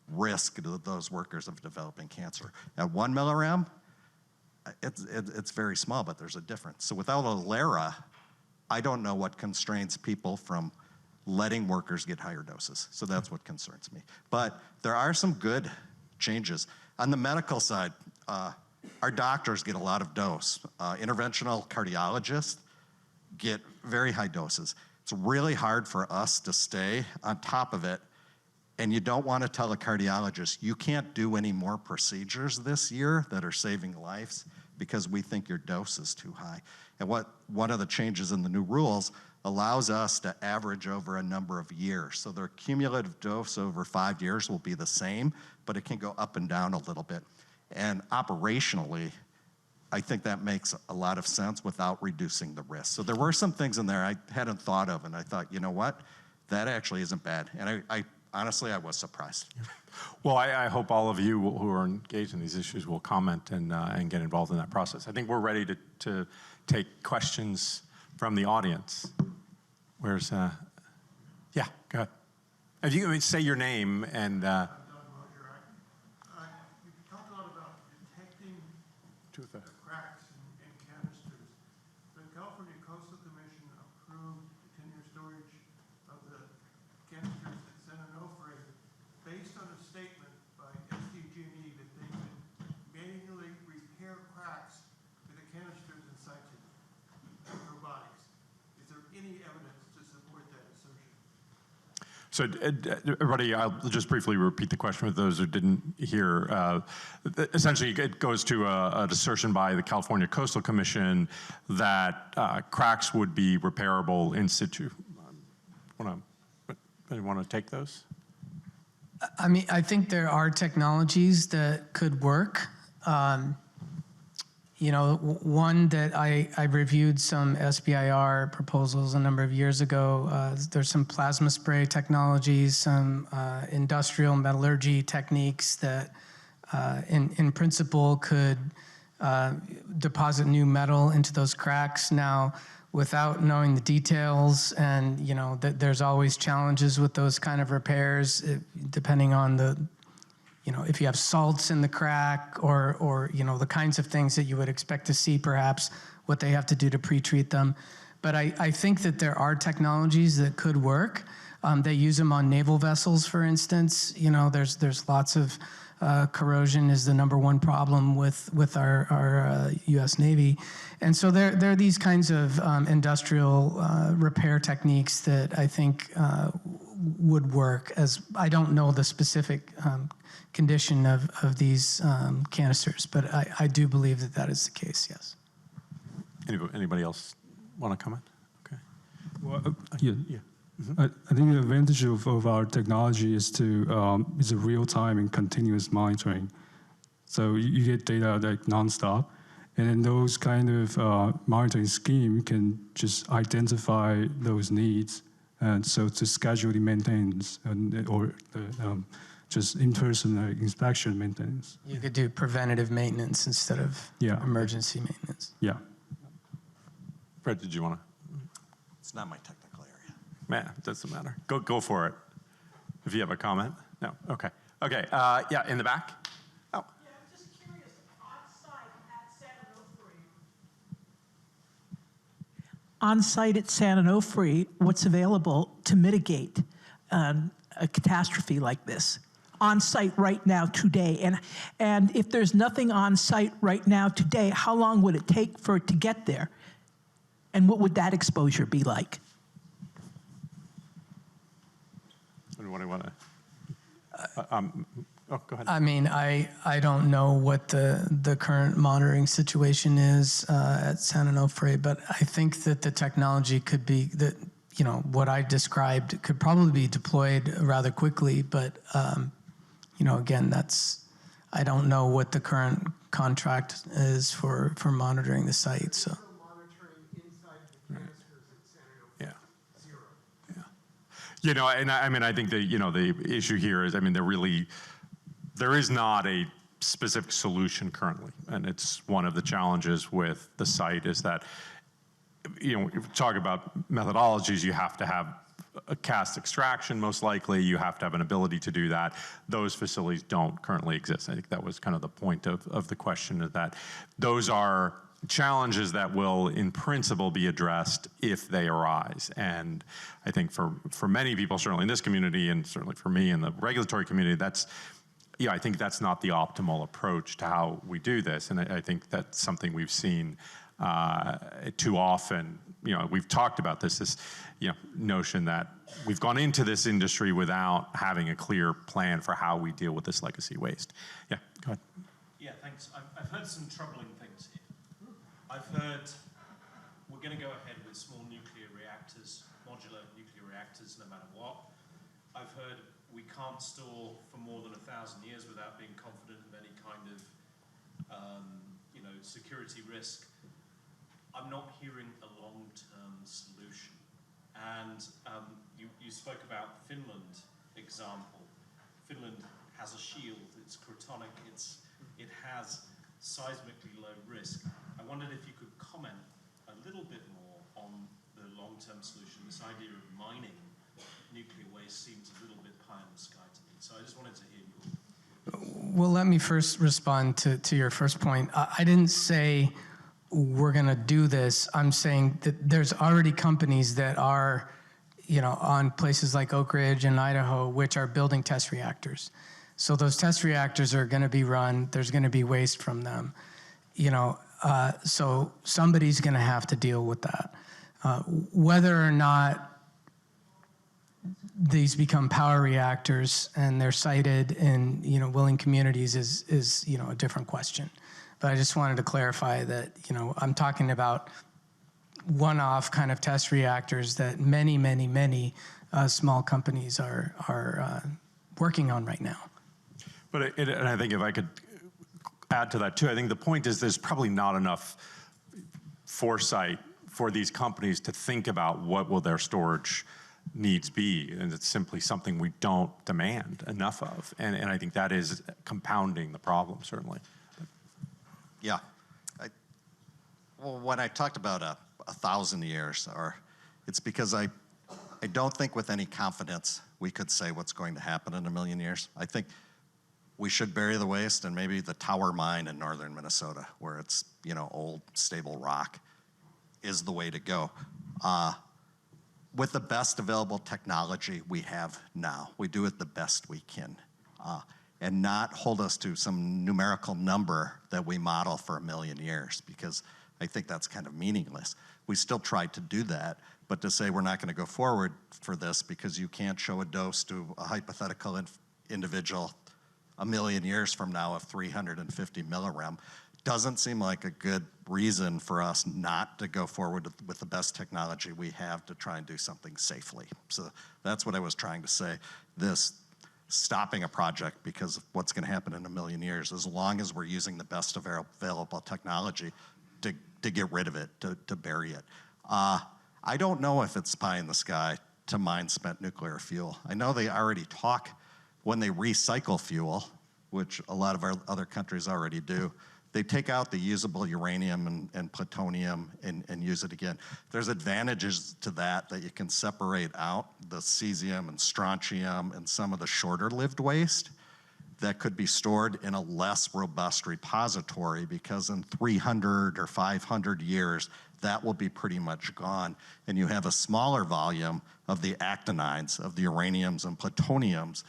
risk to those workers of developing cancer. At 1 millirem, it's very small, but there's a difference. So without ALARA, I don't know what constrains people from letting workers get higher doses. So that's what concerns me. But there are some good changes. On the medical side, our doctors get a lot of dose. Interventional cardiologists get very high doses. It's really hard for us to stay on top of it, and you don't want to tell a cardiologist, you can't do any more procedures this year that are saving lives because we think your dose is too high. And one of the changes in the new rules allows us to average over a number of years. So their cumulative dose over 5 years will be the same, but it can go up and down a little bit. And operationally, I think that makes a lot of sense without reducing the risk. So there were some things in there I hadn't thought of, and I thought, you know what? That actually isn't bad. And honestly, I was surprised. Well, I hope all of you who are engaged in these issues will comment and get involved in that process. I think we're ready to take questions from the audience. Where's, yeah, go ahead. If you can say your name and. Cracks in canisters. The California Coastal Commission approved the 10-year storage of the canisters at San Onofre based on a statement by SDG&E that they could manually repair cracks with the canisters in situ with robotics. Is there any evidence to support that assertion? So, everybody, I'll just briefly repeat the question for those who didn't hear. Essentially, it goes to an assertion by the California Coastal Commission that cracks would be repairable in situ. Want to take those? I mean, I think there are technologies that could work. You know, one that I reviewed some SBIR proposals a number of years ago. There's some plasma spray technologies, some industrial metallurgy techniques that in principle could deposit new metal into those cracks. Now, without knowing the details, and you know, there's always challenges with those kind of repairs, depending on the, you know, if you have salts in the crack or you know, the kinds of things that you would expect to see, perhaps what they have to do to pre-treat them. But I think that there are technologies that could work. They use them on naval vessels, for instance. You know, there's lots of corrosion is the #1 problem with our U.S. Navy. And so there are these kinds of industrial repair techniques that I think would work. As I don't know the specific condition of these canisters, but I do believe that that is the case, yes. Anybody else want to comment? Okay. Well, yeah. I think the advantage of our technology is is a real-time and continuous monitoring. So you get data like nonstop, and then those kind of monitoring scheme can just identify those needs, and so to schedule the maintenance or just in-person inspection maintenance. You could do preventative maintenance instead of emergency maintenance. Yeah. Fred, did you want to? It's not my technical area. Man, it doesn't matter. Go for it. If you have a comment. No. Okay. Okay. Yeah, in the back. Oh. Yeah, I'm just curious. On site at San Onofre, what's available to mitigate a catastrophe like this? On site right now today, and if there's nothing on site right now today, how long would it take for it to get there? And what would that exposure be like? What do you want to? Go ahead. I mean, I don't know what the current monitoring situation is at San Onofre, but I think that the technology could be that, you know, what I described could probably be deployed rather quickly, but you know, again, I don't know what the current contract is for monitoring the site. So. You know, and I mean, I think that, you know, the issue here is, I mean, there is not a specific solution currently, and it's one of the challenges with the site is that, you know, if you talk about methodologies, you have to have a cast extraction, most likely. You have to have an ability to do that. Those facilities don't currently exist. I think that was kind of the point of the question, is that those are challenges that will, in principle, be addressed if they arise. And I think for many people, certainly in this community, and certainly for me in the regulatory community, I think that's not the optimal approach to how we do this. And I think that's something we've seen too often. You know, we've talked about this notion that we've gone into this industry without having a clear plan for how we deal with this legacy waste. Yeah, go ahead. Yeah, thanks. I've heard some troubling things here. I've heard we're going to go ahead with small nuclear reactors, modular nuclear reactors, no matter what. I've heard we can't store for more than 1,000 years without being confident of any kind of, security risk. I'm not hearing a long-term solution. And you spoke about Finland example. Finland has a shield, it's crotonic, it has seismically low risk. I wondered if you could comment a little bit more on the long-term solution. This idea of mining nuclear waste seems a little bit pie in the sky to me. So I just wanted to hear your... Well, let me first respond to your first point. I didn't say we're going to do this. I'm saying that there's already companies that are, on places like Oak Ridge and Idaho, which are building test reactors. So those test reactors are going to be run. There's going to be waste from them. So somebody's going to have to deal with that. Whether or not these become power reactors and they're sited in willing communities is a different question. But I just wanted to clarify that I'm talking about one-off kind of test reactors that many small companies are working on right now. But and I think if I could add to that too, I think the point is there's probably not enough foresight for these companies to think about what will their storage needs be, and it's simply something we don't demand enough of, and I think that is compounding the problem, certainly. Yeah. Well, when I talked about 1,000 years, it's because I don't think with any confidence we could say what's going to happen in 1,000,000 years. I think we should bury the waste, and maybe the Tower Mine in northern Minnesota, where it's old, stable rock, is the way to go. With the best available technology we have now, we do it the best we can, and not hold us to some numerical number that we model for 1,000,000 years, because I think that's kind of meaningless. We still tried to do that, but to say we're not going to go forward for this because you can't show a dose to a hypothetical individual 1,000,000 years from now of 350 millirem doesn't seem like a good reason for us not to go forward with the best technology we have to try and do something safely. So that's what I was trying to say. This stopping a project because of what's going to happen in 1,000,000 years, as long as we're using the best available technology to get rid of it, to bury it. I don't know if it's pie in the sky to mine spent nuclear fuel. I know they already talk when they recycle fuel, which a lot of our other countries already do. They take out the usable uranium and plutonium and use it again. There's advantages to that you can separate out the cesium and strontium and some of the shorter-lived waste that could be stored in a less robust repository, because in 300 or 500 years, that will be pretty much gone. And you have a smaller volume of the actinides, of the uraniums and plutoniums,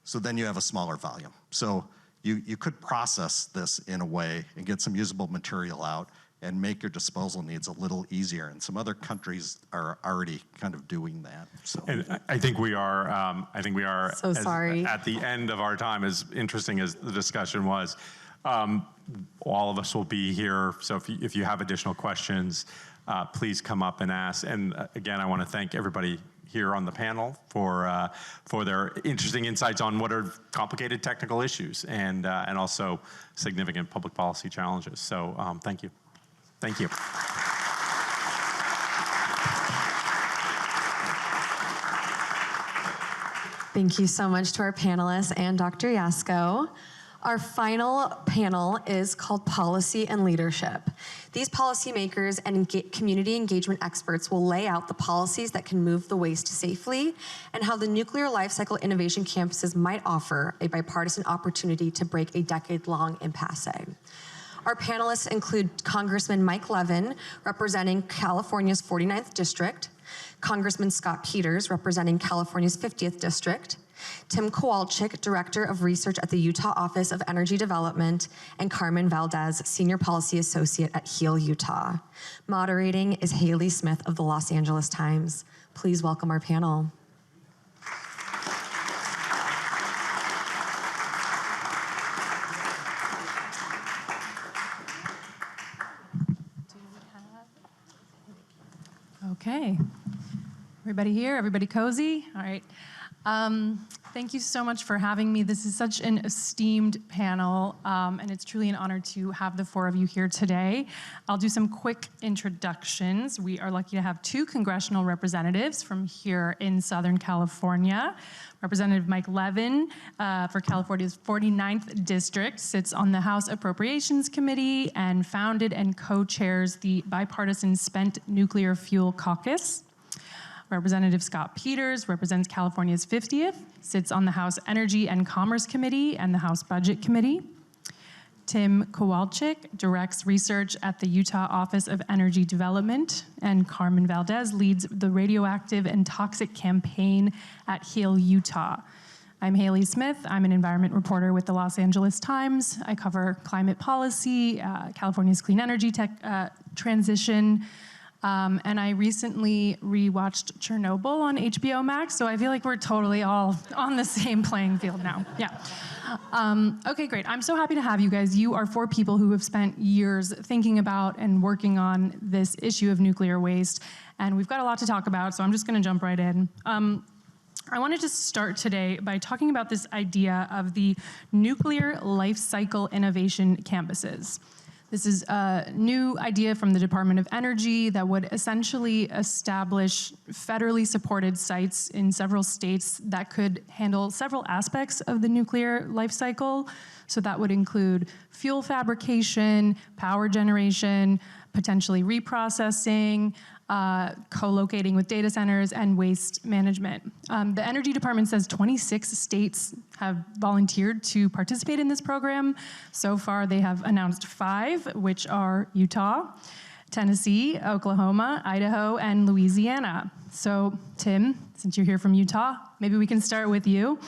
so then you have a smaller volume. So you could process this in a way and get some usable material out and make your disposal needs a little easier. And some other countries are already kind of doing that. So. And I think we are. So sorry. At the end of our time, as interesting as the discussion was, all of us will be here. So if you have additional questions, please come up and ask. And again, I want to thank everybody here on the panel for their interesting insights on what are complicated technical issues and also significant public policy challenges. So thank you. Thank you. Thank you so much to our panelists and Dr. Yasko. Our final panel is called Policy and Leadership. These policymakers and community engagement experts will lay out the policies that can move the waste safely and how the nuclear lifecycle innovation campuses might offer a bipartisan opportunity to break a decade-long impasse. Our panelists include Congressman Mike Levin, representing California's 49th District, Congressman Scott Peters, representing California's 50th District, Tim Kowalczyk, Director of Research at the Utah Office of Energy Development, and Carmen Valdez, Senior Policy Associate at HEAL Utah. Moderating is Haley Smith of the Los Angeles Times. Please welcome our panel. Okay. Everybody here? Everybody cozy? All right. Thank you so much for having me. This is such an esteemed panel, and it's truly an honor to have the four of you here today. I'll do some quick introductions. We are lucky to have two congressional representatives from here in Southern California. Representative Mike Levin for California's 49th District sits on the House Appropriations Committee and founded and co-chairs the bipartisan Spent Nuclear Fuel Caucus. Representative Scott Peters represents California's 50th, sits on the House Energy and Commerce Committee and the House Budget Committee. Tim Kowalczyk directs research at the Utah Office of Energy Development, and Carmen Valdez leads the radioactive and toxic campaign at HEAL Utah. I'm Haley Smith. I'm an environment reporter with the Los Angeles Times. I cover climate policy, California's clean energy transition, and I recently rewatched Chernobyl on HBO Max, so I feel like we're totally all on the same playing field now. Yeah. Okay, great. I'm so happy to have you guys. You are four people who have spent years thinking about and working on this issue of nuclear waste, and we've got a lot to talk about, so I'm just going to jump right in. I wanted to start today by talking about this idea of the nuclear life cycle innovation campuses. This is a new idea from the Department of Energy that would essentially establish federally supported sites in several states that could handle several aspects of the nuclear life cycle. So that would include fuel fabrication, power generation, potentially reprocessing, co-locating with data centers, and waste management. The Energy Department says 26 states have volunteered to participate in this program. So far, they have announced 5, which are Utah, Tennessee, Oklahoma, Idaho, and Louisiana. So, Tim, since you're here from Utah, maybe we can start with you.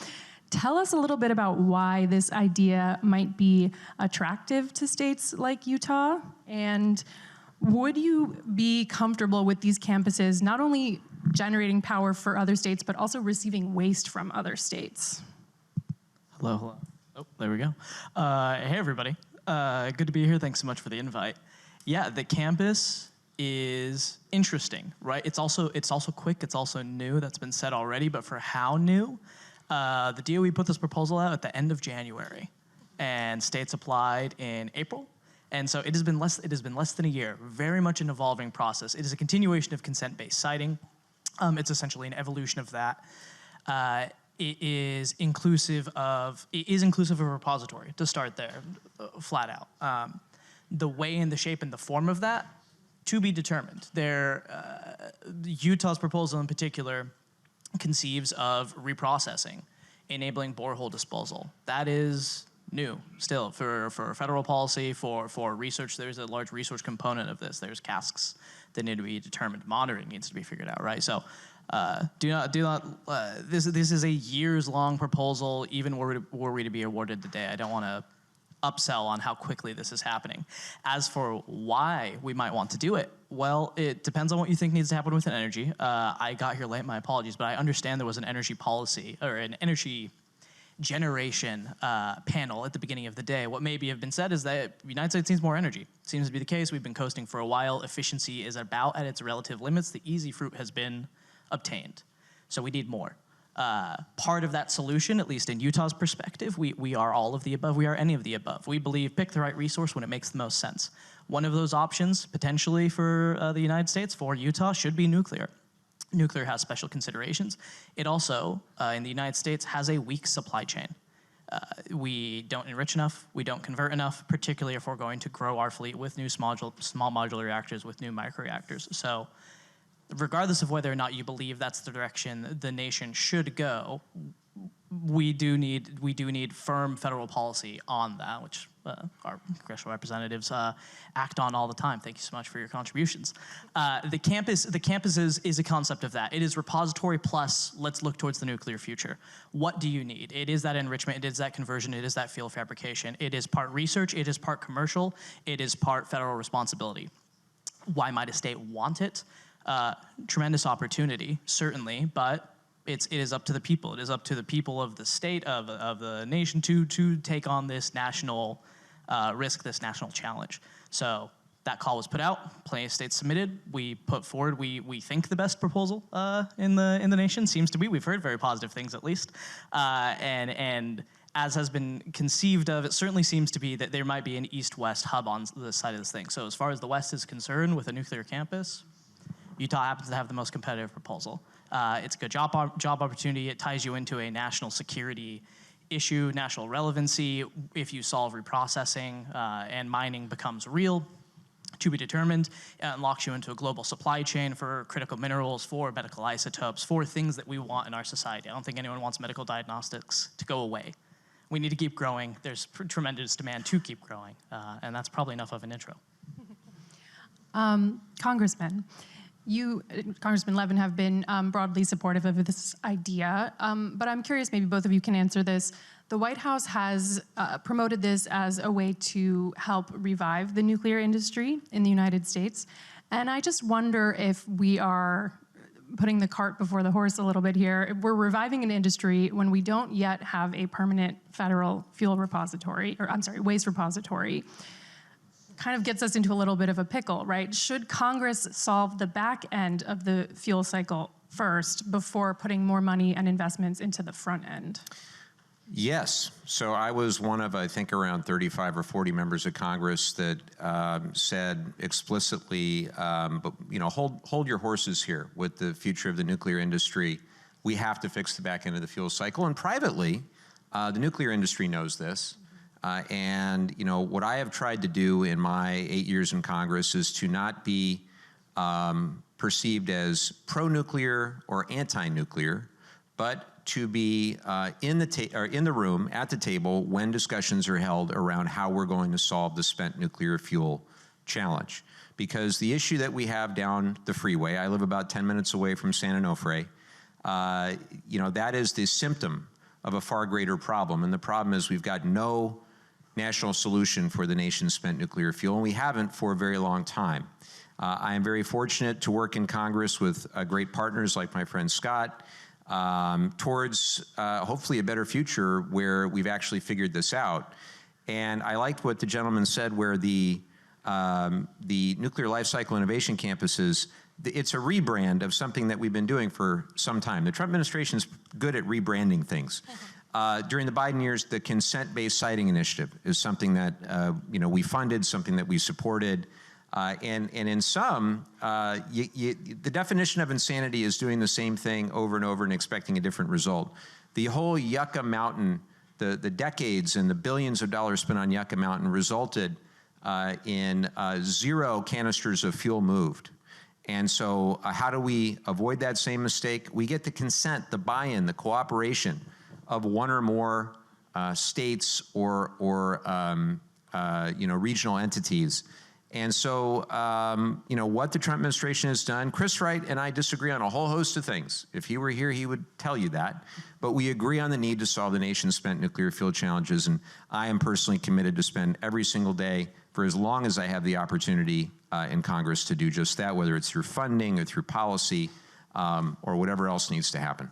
Tell us a little bit about why this idea might be attractive to states like Utah, and would you be comfortable with these campuses not only generating power for other states, but also receiving waste from other states? Hello, hello. Oh, there we go. Hey, everybody. Good to be here. Thanks so much for the invite. Yeah, the campus is interesting, right? It's also quick. It's also new. That's been said already. But for how new, the DOE put this proposal out at the end of January, and states applied in April. And so it has been less than a year, very much an evolving process. It is a continuation of consent-based siting. It's essentially an evolution of that. It is inclusive of a repository, to start there, flat out. The way and the shape and the form of that, to be determined. Utah's proposal in particular conceives of reprocessing, enabling borehole disposal. That is new still for federal policy, for research. There's a large research component of this. There's casks that need to be determined. Monitoring needs to be figured out, right? So this is a years-long proposal, even were we to be awarded today. I don't want to upsell on how quickly this is happening. As for why we might want to do it, well, it depends on what you think needs to happen with energy. I got here late, my apologies, but I understand there was an energy policy, or an energy generation panel at the beginning of the day. What maybe have been said is that the United States needs more energy. Seems to be the case. We've been coasting for a while. Efficiency is about at its relative limits. The easy fruit has been obtained. So we need more. Part of that solution, at least in Utah's perspective, we are all of the above. We are any of the above. We believe pick the right resource when it makes the most sense. One of those options, potentially for the United States, for Utah, should be nuclear. Nuclear has special considerations. It also, in the United States, has a weak supply chain. We don't enrich enough, we don't convert enough, particularly if we're going to grow our fleet with new small modular reactors, with new microreactors. So regardless of whether or not you believe that's the direction the nation should go, we do need firm federal policy on that, which our congressional representatives act on all the time. Thank you so much for your contributions. The campus is a concept of that. It is repository plus let's look towards the nuclear future. What do you need? It is that enrichment, it is that conversion, it is that fuel fabrication. It is part research, it is part commercial, it is part federal responsibility. Why might a state want it? Tremendous opportunity, certainly, but it is up to the people. It is up to the people of the state, of the nation to take on this national risk, this national challenge. So That call was put out, plenty of states submitted. We put forward, we think the best proposal in the nation, seems to be. We've heard very positive things at least. And as has been conceived of, it certainly seems to be that there might be an east-west hub on the side of this thing. So as far as the West is concerned with a nuclear campus, Utah happens to have the most competitive proposal. It's a good job opportunity. It ties you into a national security issue, national relevancy. If you solve reprocessing and mining becomes real, to be determined, it unlocks you into a global supply chain for critical minerals, for medical isotopes, for things that we want in our society. I don't think anyone wants medical diagnostics to go away. We need to keep growing. There's tremendous demand to keep growing, and that's probably enough of an intro. Congressman, you, Congressman Levin, have been broadly supportive of this idea, but I'm curious, maybe both of you can answer this. The White House has promoted this as a way to help revive the nuclear industry in the United States, and I just wonder if we are putting the cart before the horse a little bit here. We're reviving an industry when we don't yet have a permanent federal fuel repository, or I'm sorry, waste repository. Kind of gets us into a little bit of a pickle, right? Should Congress solve the back end of the fuel cycle first before putting more money and investments into the front end? Yes. So I was one of, I think, around 35 or 40 members of Congress that said explicitly, but hold your horses here with the future of the nuclear industry. We have to fix the back end of the fuel cycle. And privately, the nuclear industry knows this. And what I have tried to do in my 8 years in Congress is to not be perceived as pro-nuclear or anti-nuclear, but to be in the room at the table when discussions are held around how we're going to solve the spent nuclear fuel challenge. Because the issue that we have down the freeway, I live about 10 minutes away from San Onofre, that is the symptom of a far greater problem. And the problem is we've got no national solution for the nation's spent nuclear fuel, and we haven't for a very long time. I am very fortunate to work in Congress with great partners like my friend Scott, towards hopefully a better future where we've actually figured this out. And I liked what the gentleman said, where the Nuclear Life Cycle Innovation Campuses, it's a rebrand of something that we've been doing for some time. The Trump administration is good at rebranding things. During the Biden years, the consent-based siting initiative is something that we funded, something that we supported. And in some, the definition of insanity is doing the same thing over and over and expecting a different result. The whole Yucca Mountain, the decades and the billions of dollars spent on Yucca Mountain resulted in 0 canisters of fuel moved. And so how do we avoid that same mistake? We get the consent, the buy-in, the cooperation of one or more states or regional entities. And so, what the Trump administration has done, Chris Wright and I disagree on a whole host of things. If he were here, he would tell you that. But we agree on the need to solve the nation's spent nuclear fuel challenges, and I am personally committed to spend every single day for as long as I have the opportunity in Congress to do just that, whether it's through funding or through policy or whatever else needs to happen.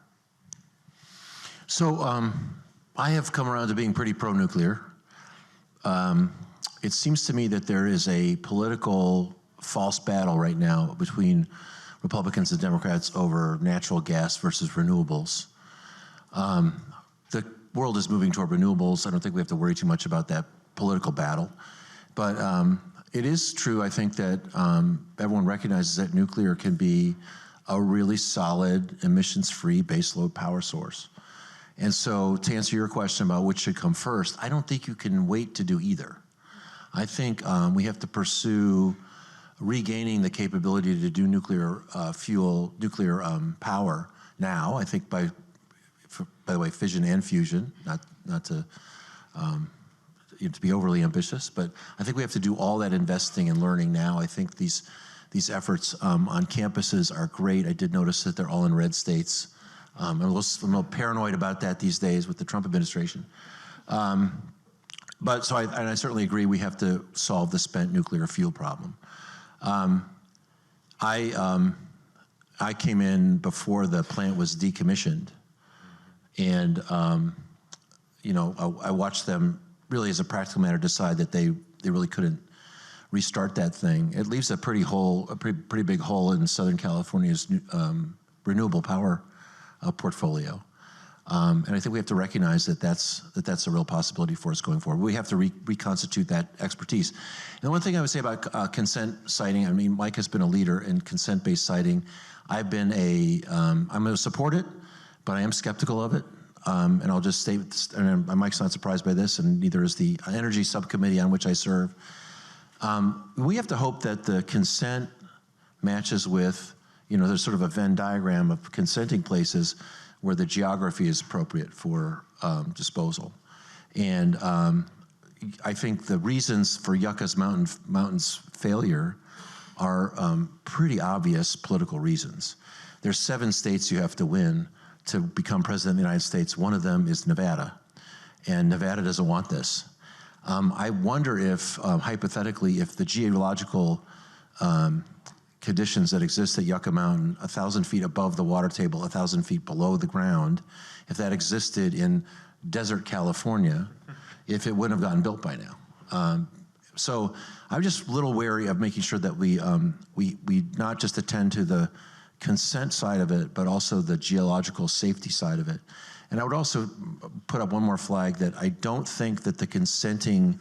So I have come around to being pretty pro-nuclear. It seems to me that there is a political false battle right now between Republicans and Democrats over natural gas versus renewables. The world is moving toward renewables. I don't think we have to worry too much about that political battle. But it is true, I think, that everyone recognizes that nuclear can be a really solid, emissions-free baseload power source. And so to answer your question about which should come first, I don't think you can wait to do either. I think we have to pursue regaining the capability to do nuclear power now. I think by the way, fission and fusion, not to be overly ambitious, but I think we have to do all that investing and learning now. I think these efforts on campuses are great. I did notice that they're all in red states. I'm a little paranoid about that these days with the Trump administration. But I certainly agree we have to solve the spent nuclear fuel problem. I came in before the plant was decommissioned, and I watched them really, as a practical matter, decide that they really couldn't restart that thing. It leaves a pretty big hole in Southern California's renewable power portfolio. And I think we have to recognize that that's a real possibility for us going forward. We have to reconstitute that expertise. And one thing I would say about consent citing, I mean, Mike has been a leader in consent-based citing. I'm going to support it, but I am skeptical of it. And I'll just state, and Mike's not surprised by this, and neither is the Energy Subcommittee on which I serve. We have to hope that the consent matches with, there's sort of a Venn diagram of consenting places where the geography is appropriate for disposal. And I think the reasons for Yucca's Mountain's failure are pretty obvious political reasons. There's 7 states you have to win to become president of the United States. One of them is Nevada, and Nevada doesn't want this. I wonder if, hypothetically, if the geological conditions that exist at Yucca Mountain, 1,000 feet above the water table, 1,000 feet below the ground, if that existed in desert California, if it wouldn't have gotten built by now. So I'm just a little wary of making sure that we not just attend to the consent side of it, but also the geological safety side of it. And I would also put up one more flag that I don't think that the consenting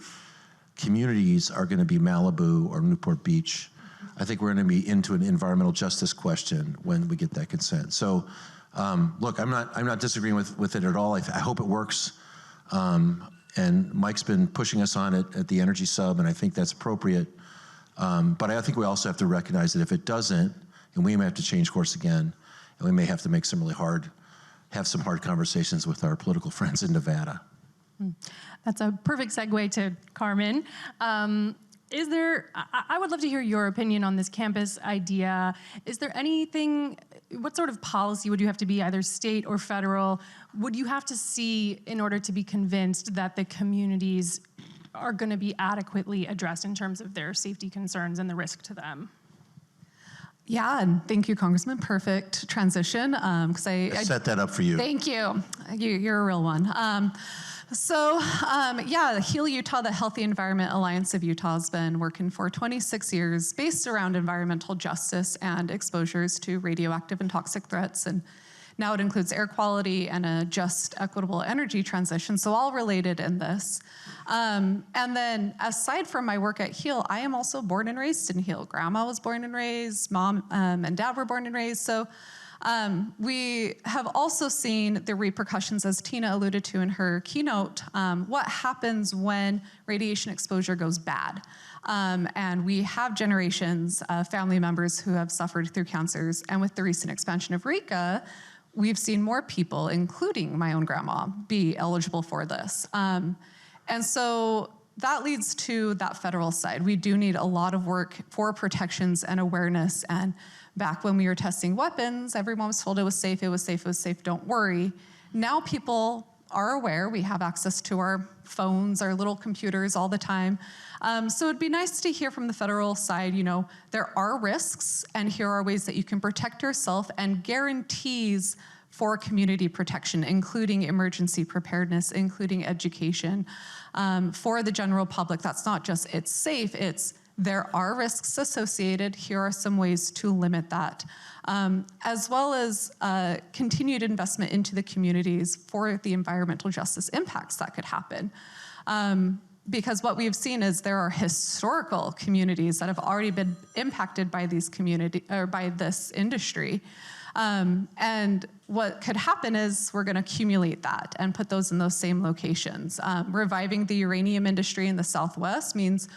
communities are going to be Malibu or Newport Beach. I think we're going to be into an environmental justice question when we get that consent. So, look, I'm not disagreeing with it at all. I hope it works. And Mike's been pushing us on it at the Energy Sub, and I think that's appropriate. But I think we also have to recognize that if it doesn't, and we may have to change course again, and we may have to make have some hard conversations with our political friends in Nevada. That's a perfect segue to Carmen. I would love to hear your opinion on this campus idea. Is there anything, what sort of policy would you have to be, either state or federal, would you have to see in order to be convinced that the communities are going to be adequately addressed in terms of their safety concerns and the risk to them? Yeah, and thank you, Congressman. Perfect transition. Because I set that up for you. Thank you. You're a real one. Yeah, HEAL Utah, the Healthy Environment Alliance of Utah, has been working for 26 years based around environmental justice and exposures to radioactive and toxic threats. And now it includes air quality and a just, equitable energy transition, so all related in this. And then aside from my work at HEAL, I am also born and raised in HEAL. Grandma was born and raised, mom and dad were born and raised. So we have also seen the repercussions, as Tina alluded to in her keynote, what happens when radiation exposure goes bad. And we have generations of family members who have suffered through cancers. And with the recent expansion of RECA, we've seen more people, including my own grandma, be eligible for this. And so that leads to that federal side. We do need a lot of work for protections and awareness. And back when we were testing weapons, everyone was told it was safe, it was safe, it was safe, don't worry. Now people are aware. We have access to our phones, our little computers all the time. So it'd be nice to hear from the federal side, there are risks, and here are ways that you can protect yourself, and guarantees for community protection, including emergency preparedness, including education. For the general public, that's not just it's safe, it's there are risks associated. Here are some ways to limit that, as well as continued investment into the communities for the environmental justice impacts that could happen. Because what we've seen is there are historical communities that have already been impacted by these by this industry. And what could happen is we're going to accumulate that and put those in those same locations. Reviving the uranium industry in the Southwest means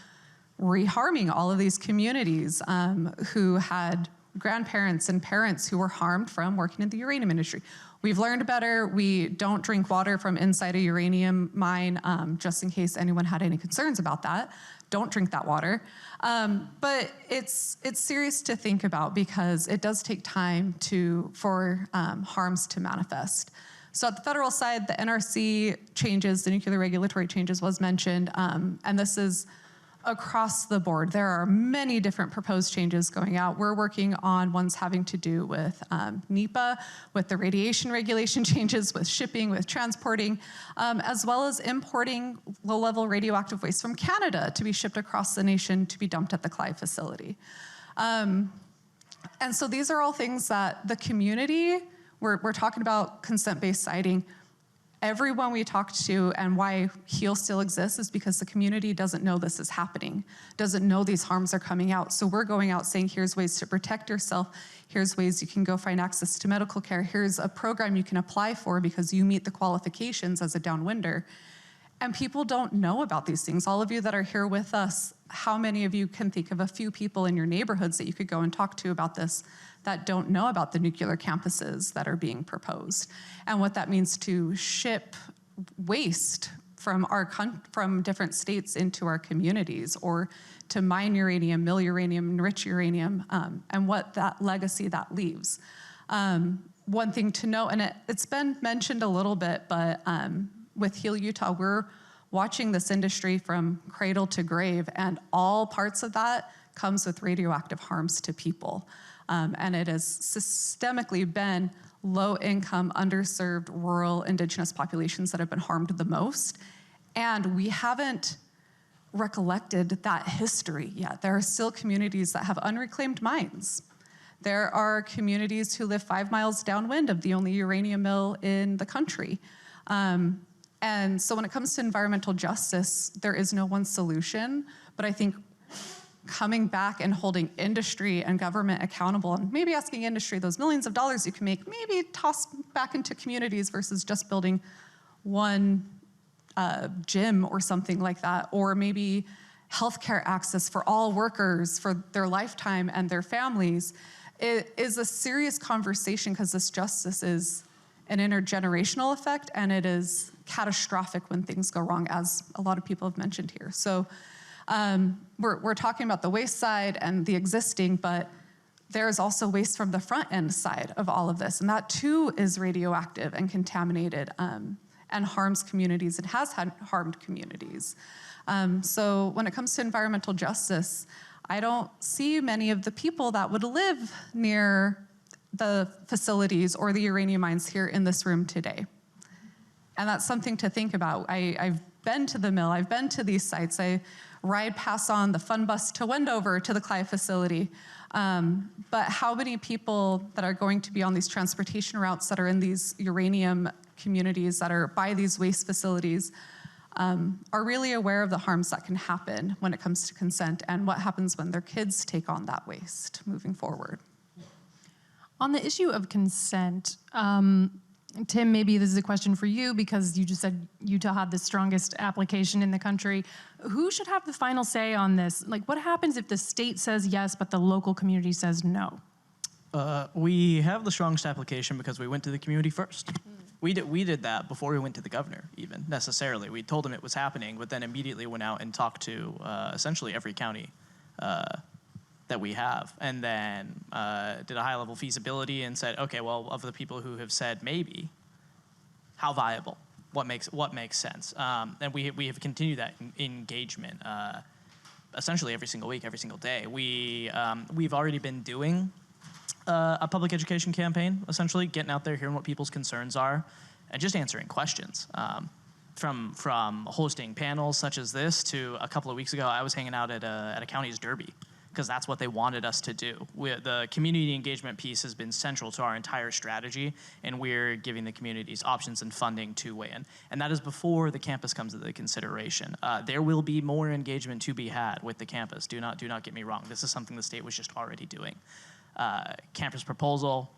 reharming all of these communities who had grandparents and parents who were harmed from working in the uranium industry. We've learned better. We don't drink water from inside a uranium mine, just in case anyone had any concerns about that. Don't drink that water. But it's serious to think about, because it does take time for harms to manifest. So at the federal side, the NRC changes, the nuclear regulatory changes was mentioned, and this is across the board. There are many different proposed changes going out. We're working on ones having to do with NEPA, with the radiation regulation changes, with shipping, with transporting, as well as importing low-level radioactive waste from Canada to be shipped across the nation to be dumped at the Clyde facility. And so these are all things that the community, we're talking about consent-based siting. Everyone we talked to, and why HEAL still exists, is because the community doesn't know this is happening, doesn't know these harms are coming out. So we're going out saying, here's ways to protect yourself, here's ways you can go find access to medical care, here's a program you can apply for because you meet the qualifications as a downwinder. And people don't know about these things. All of you that are here with us, how many of you can think of a few people in your neighborhoods that you could go and talk to about this that don't know about the nuclear campuses that are being proposed and what that means to ship waste from from different states into our communities, or to mine uranium, mill uranium, enrich uranium, and what that legacy that leaves. One thing to note, and it's been mentioned a little bit, but with HEAL Utah, we're watching this industry from cradle to grave, and all parts of that comes with radioactive harms to people. And it has systemically been low-income, underserved, rural, indigenous populations that have been harmed the most. And we haven't recollected that history yet. There are still communities that have unreclaimed mines. There are communities who live 5 miles downwind of the only uranium mill in the country. And so when it comes to environmental justice, there is no one solution, but I think coming back and holding industry and government accountable, and maybe asking industry, those millions of dollars you can make, maybe toss back into communities versus just building one gym or something like that, or maybe healthcare access for all workers for their lifetime and their families. It is a serious conversation because this justice is an intergenerational effect, and it is catastrophic when things go wrong, as a lot of people have mentioned here. So we're talking about the waste side and the existing, but there's also waste from the front end side of all of this, and that too is radioactive and contaminated and harms communities and has harmed communities. So when it comes to environmental justice, I don't see many of the people that would live near the facilities or the uranium mines here in this room today. And that's something to think about. I've been to the mill, I've been to these sites. I ride past on the fun bus to Wendover to the Clyde facility. But how many people that are going to be on these transportation routes that are in these uranium communities that are by these waste facilities are really aware of the harms that can happen when it comes to consent and what happens when their kids take on that waste moving forward? On the issue of consent, Tim, maybe this is a question for you because you just said Utah had the strongest application in the country. Who should have the final say on this? Like, what happens if the state says yes, but the local community says no? We have the strongest application because we went to the community first. We did that before we went to the governor, even, necessarily. We told him it was happening, but then immediately went out and talked to essentially every county that we have, and then did a high-level feasibility and said, okay, well, of the people who have said maybe, how viable? What makes sense? And we have continued that engagement essentially every single week, every single day. We've already been doing a public education campaign, essentially getting out there, hearing what people's concerns are, and just answering questions. From hosting panels such as this to a couple of weeks ago, I was hanging out at a county's derby, because that's what they wanted us to do. The community engagement piece has been central to our entire strategy, and we're giving the communities options and funding to weigh in. And that is before the campus comes into the consideration. There will be more engagement to be had with the campus. Do not get me wrong. This is something the state was just already doing. Campus proposal,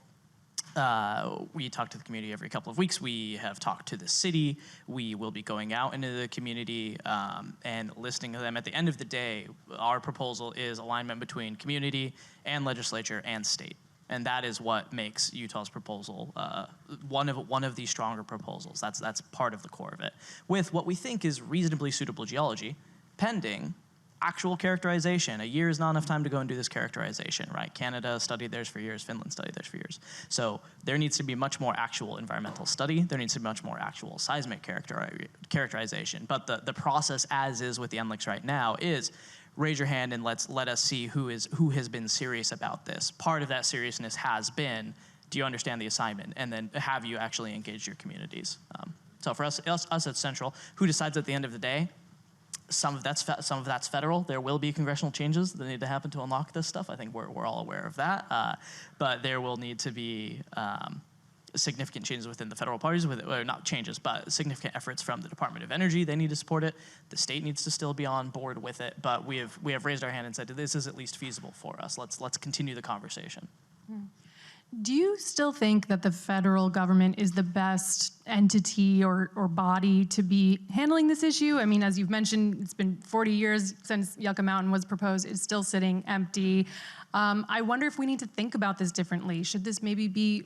we talk to the community every couple of weeks. We have talked to the city. We will be going out into the community and listening to them. At the end of the day, our proposal is alignment between community and legislature and state. And that is what makes Utah's proposal one of the stronger proposals. That's part of the core of it. With what we think is reasonably suitable geology, pending actual characterization. A year is not enough time to go and do this characterization, right? Canada studied theirs for years, Finland studied theirs for years. So there needs to be much more actual environmental study. There needs to be much more actual seismic characterization. But the process as is with the NLICs right now is raise your hand and let us see who has been serious about this. Part of that seriousness has been, do you understand the assignment? And then have you actually engaged your communities? So for us it's central. Who decides at the end of the day? Some of that's federal. There will be congressional changes that need to happen to unlock this stuff. I think we're all aware of that. But there will need to be significant changes within the federal parties, or not changes, but significant efforts from the Department of Energy. They need to support it. The state needs to still be on board with it. But we have raised our hand and said, this is at least feasible for us. Let's continue the conversation. Do you still think that the federal government is the best entity or body to be handling this issue? I mean, as you've mentioned, it's been 40 years since Yucca Mountain was proposed. It's still sitting empty. I wonder if we need to think about this differently. Should this maybe be,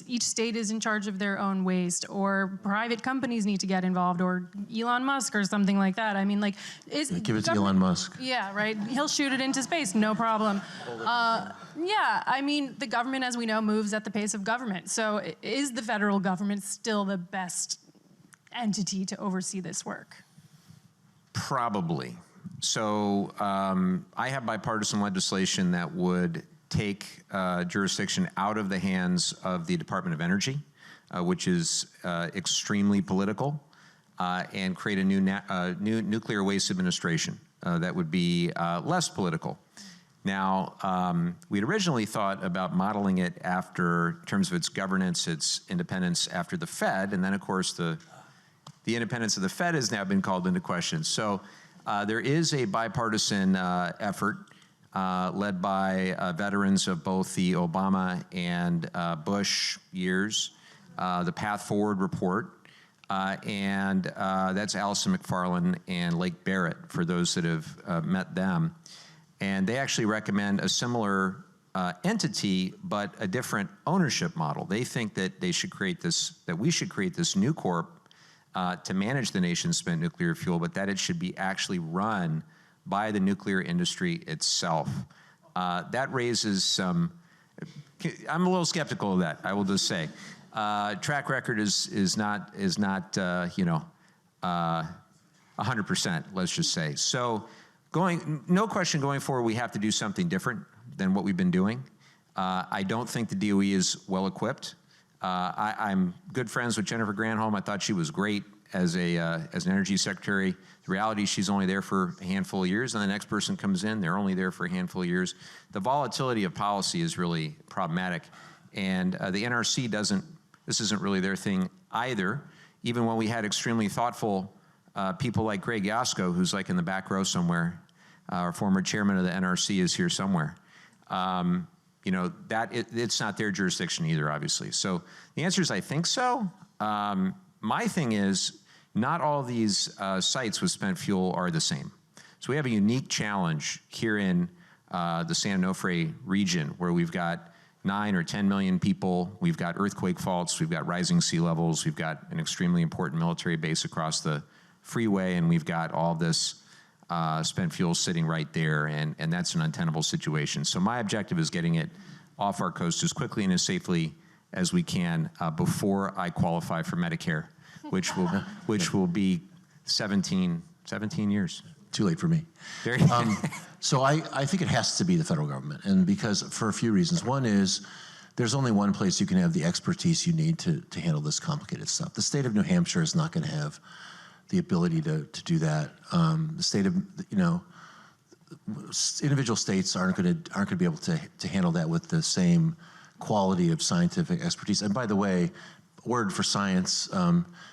each state is in charge of their own waste, or private companies need to get involved, or Elon Musk or something like that? I mean, give it to Elon Musk. Yeah, right. He'll shoot it into space, no problem. Yeah, I mean, the government, as we know, moves at the pace of government. So is the federal government still the best entity to oversee this work? Probably. So I have bipartisan legislation that would take jurisdiction out of the hands of the Department of Energy, which is extremely political, and create a new nuclear waste administration that would be less political. Now, we'd originally thought about modeling it in terms of its governance, its independence after the Fed, and then of course the independence of the Fed has now been called into question. So there is a bipartisan effort led by veterans of both the Obama and Bush years, the Path Forward report, and that's Allison McFarland and Lake Barrett, for those that have met them. And they actually recommend a similar entity, but a different ownership model. They think that we should create this new corp to manage the nation's spent nuclear fuel, but that it should be actually run by the nuclear industry itself. That raises some, I'm a little skeptical of that, I will just say. Track record is not 100%, let's just say. So no question going forward, we have to do something different than what we've been doing. I don't think the DOE is well equipped. I'm good friends with Jennifer Granholm. I thought she was great as an energy secretary. The reality, she's only there for a handful of years, and the next person comes in, they're only there for a handful of years. The volatility of policy is really problematic, and the NRC this isn't really their thing either, even when we had extremely thoughtful people like Greg Yasko, who's like in the back row somewhere. Our former chairman of the NRC is here somewhere. It's not their jurisdiction either, obviously. So the answer is, I think so. My thing is, not all of these sites with spent fuel are the same. So we have a unique challenge here in the San Onofre region, where we've got 9 or 10 million people, we've got earthquake faults, we've got rising sea levels, we've got an extremely important military base across the freeway, and we've got all this spent fuel sitting right there, and that's an untenable situation. So my objective is getting it off our coast as quickly and as safely as we can before I qualify for Medicare, which will be 17 years. Too late for me. So I think it has to be the federal government, and because for a few reasons. One is there's only one place you can have the expertise you need to handle this complicated stuff. The state of New Hampshire is not going to have the ability to do that. The state of, individual states aren't going to be able to handle that with the same quality of scientific expertise. And by the way, word for science,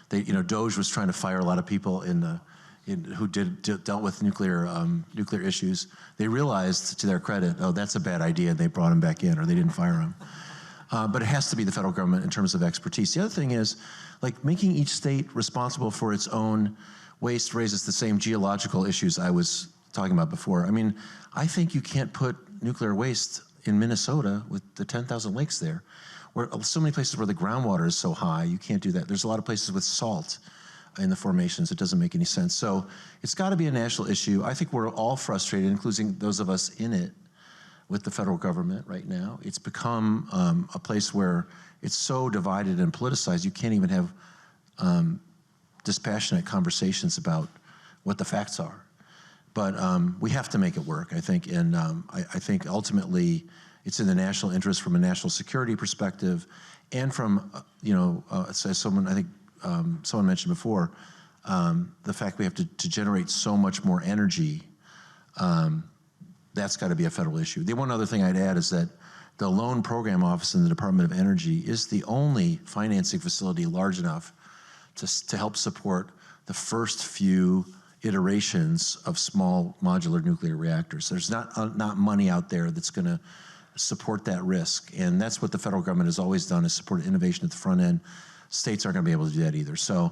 Doge was trying to fire a lot of people who dealt with nuclear issues. They realized, to their credit, oh, that's a bad idea, and they brought him back in, or they didn't fire him. But it has to be the federal government in terms of expertise. The other thing is, making each state responsible for its own waste raises the same geological issues I was talking about before. I mean, I think you can't put nuclear waste in Minnesota with the 10,000 lakes there, where so many places where the groundwater is so high, you can't do that. There's a lot of places with salt. in the formations. It doesn't make any sense. So it's got to be a national issue. I think we're all frustrated, including those of us in it, with the federal government right now. It's become a place where it's so divided and politicized, you can't even have dispassionate conversations about what the facts are. But we have to make it work, I think, and I think ultimately it's in the national interest from a national security perspective, and from, as someone, I think someone mentioned before, the fact we have to generate so much more energy, that's got to be a federal issue. The one other thing I'd add is that the Loan Program Office in the Department of Energy is the only financing facility large enough to help support the first few iterations of small modular nuclear reactors. There's not money out there that's going to support that risk, and that's what the federal government has always done, is support innovation at the front end. States aren't going to be able to do that either. So,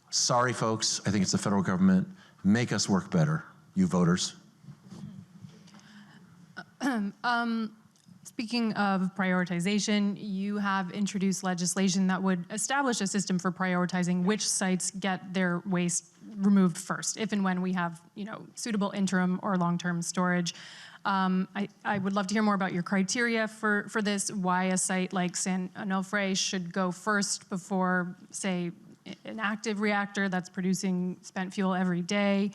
sorry folks, I think it's the federal government. Make us work better, you voters. Speaking of prioritization, you have introduced legislation that would establish a system for prioritizing which sites get their waste removed first, if and when we have, suitable interim or long-term storage. I would love to hear more about your criteria for this, why a site like San Onofre should go first before, say, an active reactor that's producing spent fuel every day.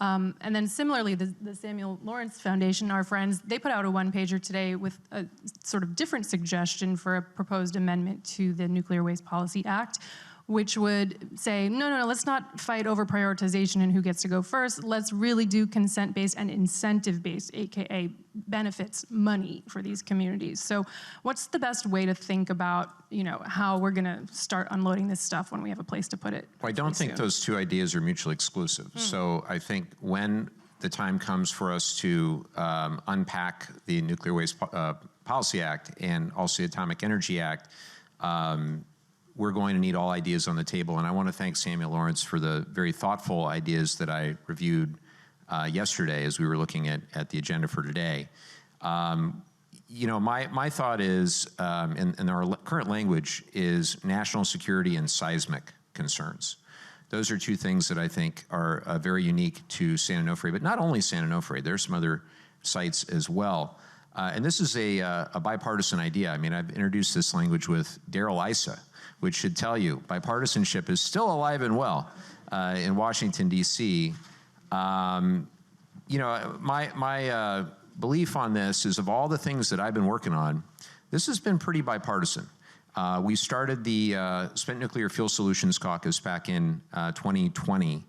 And then similarly, the Samuel Lawrence Foundation, our friends, they put out a one-pager today with a sort of different suggestion for a proposed amendment to the Nuclear Waste Policy Act, which would say, no, let's not fight over prioritization and who gets to go first. Let's really do consent-based and incentive-based, AKA benefits, money for these communities. So what's the best way to think about, how we're going to start unloading this stuff when we have a place to put it? Well, I don't think those two ideas are mutually exclusive. So I think when the time comes for us to unpack the Nuclear Waste Policy Act and also the Atomic Energy Act, we're going to need all ideas on the table. And I want to thank Samuel Lawrence for the very thoughtful ideas that I reviewed yesterday as we were looking at the agenda for today. My thought is, and our current language is national security and seismic concerns. Those are two things that I think are very unique to San Onofre, but not only San Onofre, there's some other sites as well. And this is a bipartisan idea. I mean, I've introduced this language with Darrell Issa, which should tell you bipartisanship is still alive and well in Washington, D.C. My belief on this is, of all the things that I've been working on, this has been pretty bipartisan. We started the Spent Nuclear Fuel Solutions Caucus back in 2020,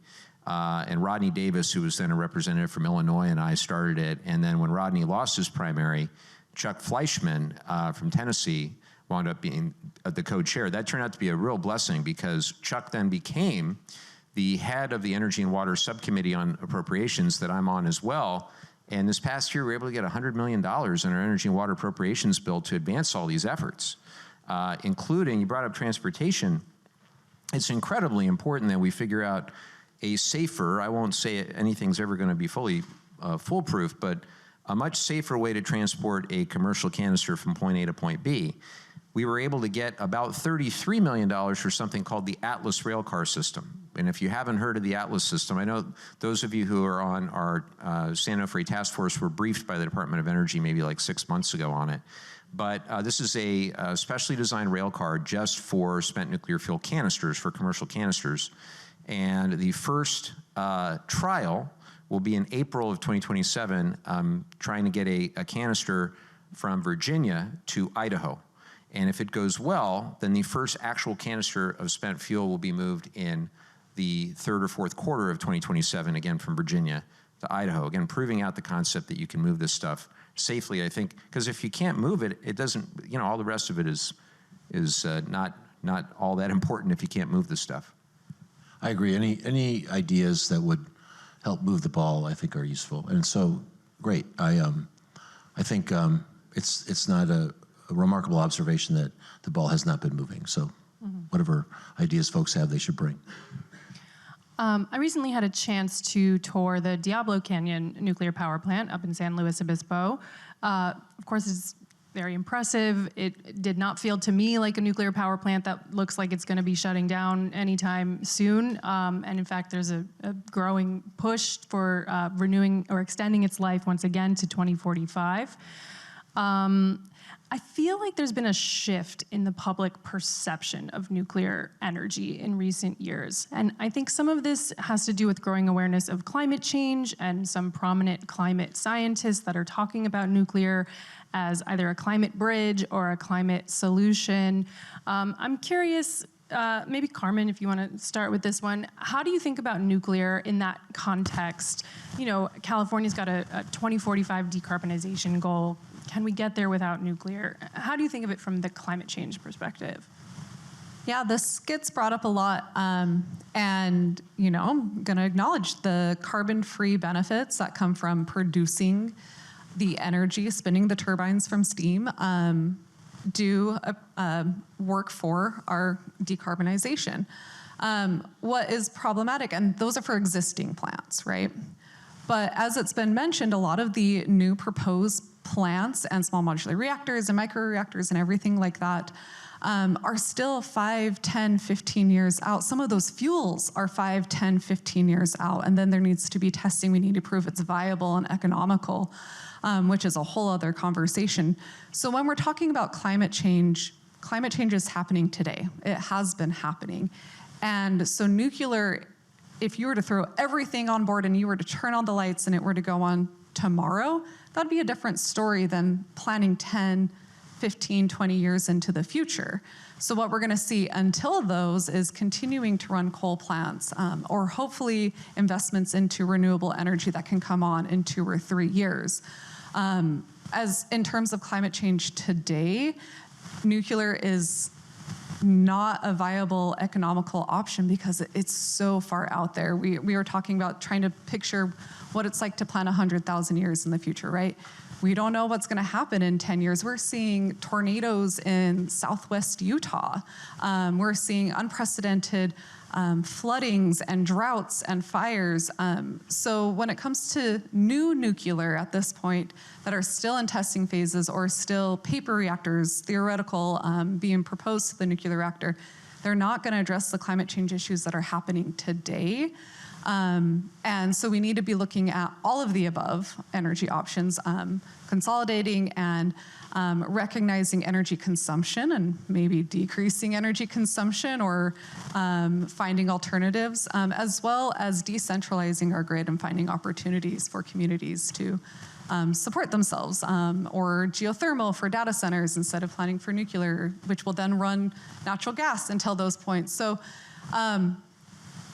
and Rodney Davis, who was then a representative from Illinois, and I started it. And then when Rodney lost his primary, Chuck Fleischman from Tennessee wound up being the co-chair. That turned out to be a real blessing, because Chuck then became the head of the Energy and Water Subcommittee on Appropriations that I'm on as well. And this past year, we were able to get $100 million in our Energy and Water Appropriations bill to advance all these efforts, including, you brought up transportation. It's incredibly important that we figure out a safer, I won't say anything's ever going to be fully foolproof, but a much safer way to transport a commercial canister from point A to point B. We were able to get about $33 million for something called the Atlas railcar system. And if you haven't heard of the Atlas system, I know those of you who are on our San Onofre task force were briefed by the Department of Energy maybe like 6 months ago on it. But this is a specially designed rail car just for spent nuclear fuel canisters, for commercial canisters. And the first trial will be in April of 2027, trying to get a canister from Virginia to Idaho. And if it goes well, then the first actual canister of spent fuel will be moved in the third or fourth quarter of 2027, again from Virginia to Idaho. Again, proving out the concept that you can move this stuff safely, I think, because if you can't move it, it doesn't, all the rest of it is not all that important if you can't move this stuff. I agree. Any ideas that would help move the ball, I think, are useful. And so, great. I think it's not a remarkable observation that the ball has not been moving. So whatever ideas folks have, they should bring. I recently had a chance to tour the Diablo Canyon nuclear power plant up in San Luis Obispo. Of course, it's very impressive. It did not feel to me like a nuclear power plant that looks like it's going to be shutting down anytime soon. And in fact, there's a growing push for renewing or extending its life once again to 2045. I feel like there's been a shift in the public perception of nuclear energy in recent years. And I think some of this has to do with growing awareness of climate change and some prominent climate scientists that are talking about nuclear as either a climate bridge or a climate solution. I'm curious, maybe Carmen, if you want to start with this one, how do you think about nuclear in that context? You know, California's got a 2045 decarbonization goal. Can we get there without nuclear? How do you think of it from the climate change perspective? Yeah, this gets brought up a lot. And, you know, I'm going to acknowledge the carbon-free benefits that come from producing the energy, spinning the turbines from steam, do work for our decarbonization. What is problematic, and those are for existing plants, right? But as it's been mentioned, a lot of the new proposed plants and small modular reactors and microreactors and everything like that are still 5, 10, 15 years out. Some of those fuels are 5, 10, 15 years out, and then there needs to be testing. We need to prove it's viable and economical, which is a whole other conversation. So when we're talking about climate change is happening today. It has been happening. And so nuclear, if you were to throw everything on board and you were to turn on the lights and it were to go on tomorrow, that'd be a different story than planning 10, 15, 20 years into the future. So what we're gonna see until those is continuing to run coal plants or hopefully investments into renewable energy that can come on in 2 or 3 years. As in terms of climate change today, nuclear is not a viable economical option because it's so far out there. We were talking about trying to picture what it's like to plan 100,000 years in the future, right? We don't know what's going to happen in 10 years. We're seeing tornadoes in southwest Utah. We're seeing unprecedented floodings and droughts and fires. So when it comes to new nuclear at this point that are still in testing phases or still paper reactors, theoretical, being proposed to the nuclear reactor, they're not going to address the climate change issues that are happening today. And so we need to be looking at all of the above energy options, consolidating and recognizing energy consumption and maybe decreasing energy consumption or finding alternatives, as well as decentralizing our grid and finding opportunities for communities to support themselves, or geothermal for data centers instead of planning for nuclear, which will then run natural gas until those points. So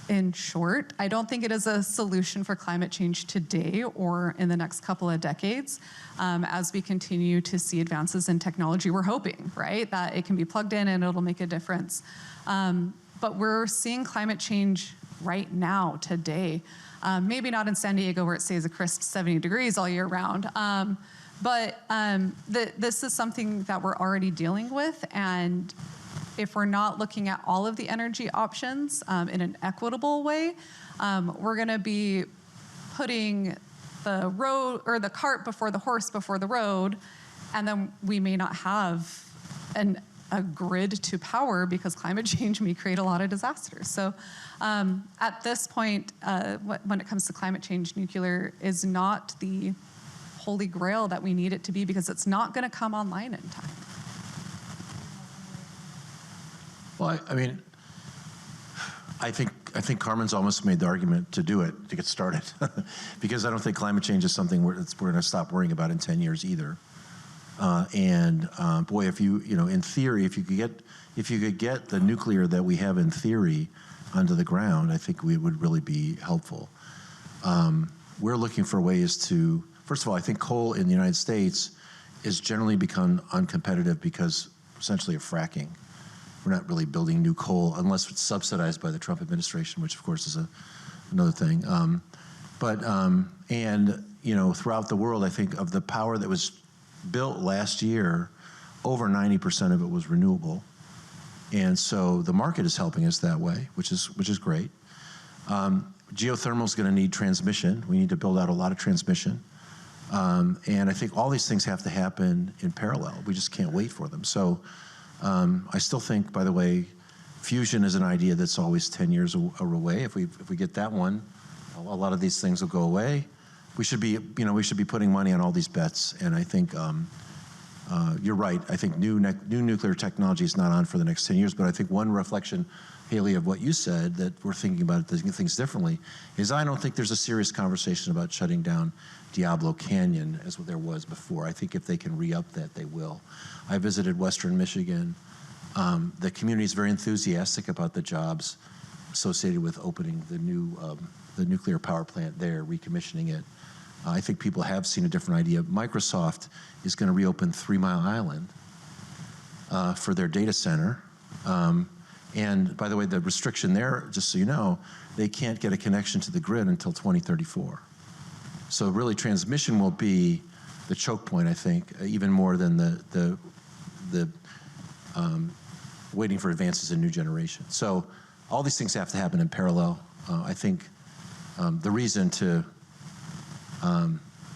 in short, I don't think it is a solution for climate change today or in the next couple of decades. As we continue to see advances in technology, we're hoping, right, that it can be plugged in and it'll make a difference. But we're seeing climate change right now, today. Maybe not in San Diego where it stays a crisp 70 degrees all year round. But this is something that we're already dealing with, and if we're not looking at all of the energy options in an equitable way, we're going to be putting the road or the cart before the horse before the road, and then we may not have a grid to power because climate change may create a lot of disasters. So at this point, when it comes to climate change, nuclear is not the holy grail that we need it to be because it's not going to come online in time. Well, I mean, I think Carmen's almost made the argument to do it, to get started, because I don't think climate change is something we're going to stop worrying about in 10 years either. Boy, if you know, in theory, if you could get the nuclear that we have in theory onto the ground, I think we would really be helpful. We're looking for ways to, first of all, I think coal in the United States is generally become uncompetitive because essentially of fracking. We're not really building new coal unless it's subsidized by the Trump administration, which of course is another thing. And you know, throughout the world, I think of the power that was built last year, over 90% of it was renewable. And so the market is helping us that way, which is great. Geothermal is going to need transmission. We need to build out a lot of transmission. And I think all these things have to happen in parallel. We just can't wait for them. So I still think, by the way, fusion is an idea that's always 10 years away. If we get that one, a lot of these things will go away. We should be putting money on all these bets. And I think you're right. I think new nuclear technology is not on for the next 10 years. But I think one reflection, Haley, of what you said, that we're thinking about things differently, is I don't think there's a serious conversation about shutting down Diablo Canyon as there was before. I think if they can re-up that, they will. I visited Western Michigan. The community is very enthusiastic about the jobs associated with opening the nuclear power plant there, recommissioning it. I think people have seen a different idea. Microsoft is going to reopen 3 Mile Island for their data center. And by the way, the restriction there, just so you know, they can't get a connection to the grid until 2034. So really, transmission will be the choke point, I think, even more than the waiting for advances in new generation. So all these things have to happen in parallel. I think the reason to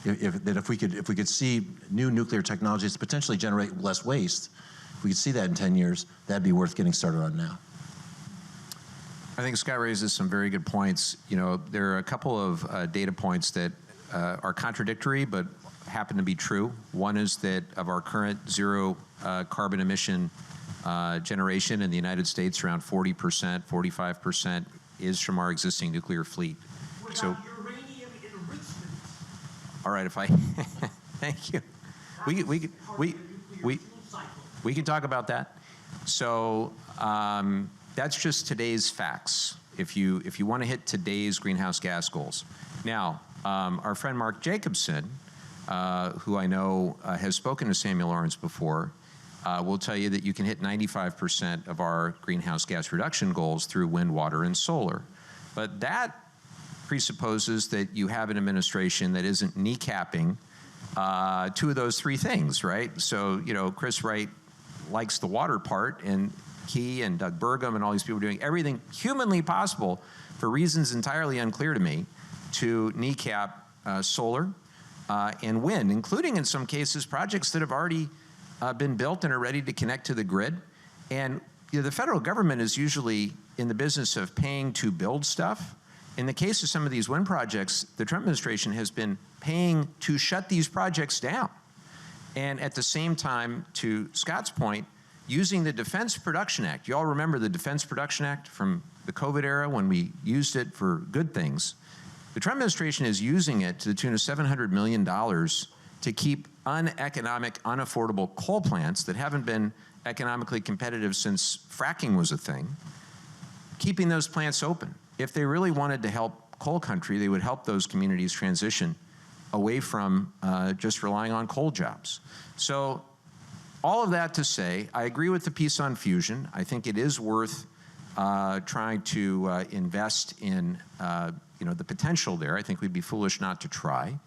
if we could see new nuclear technologies to potentially generate less waste, if we could see that in 10 years, that'd be worth getting started on now. I think Scott raises some very good points. You know, there are a couple of data points that are contradictory but happen to be true. One is that of our current zero carbon emission generation in the United States, around 40%, 45% is from our existing nuclear fleet. So, uranium enrichment. all right, if I thank you. We can talk about that. So that's just today's facts. If you want to hit today's greenhouse gas goals. Now, our friend Mark Jacobson, who I know has spoken to Samuel Lawrence before, will tell you that you can hit 95% of our greenhouse gas reduction goals through wind, water, and solar. But that presupposes that you have an administration that isn't kneecapping two of those three things, right? So, you know, Chris Wright likes the water part, and Key and Doug Burgum and all these people are doing everything humanly possible for reasons entirely unclear to me to kneecap solar and wind, including in some cases projects that have already been built and are ready to connect to the grid. And you know, the federal government is usually in the business of paying to build stuff. In the case of some of these wind projects, the Trump administration has been paying to shut these projects down. And at the same time, to Scott's point, using the Defense Production Act. You all remember the Defense Production Act from the COVID era when we used it for good things. The Trump administration is using it to the tune of $700 million to keep uneconomic, unaffordable coal plants that haven't been economically competitive since fracking was a thing, keeping those plants open. If they really wanted to help coal country, they would help those communities transition away from just relying on coal jobs. So all of that to say, I agree with the piece on fusion. I think it is worth trying to invest in the potential there. I think we'd be foolish not to try.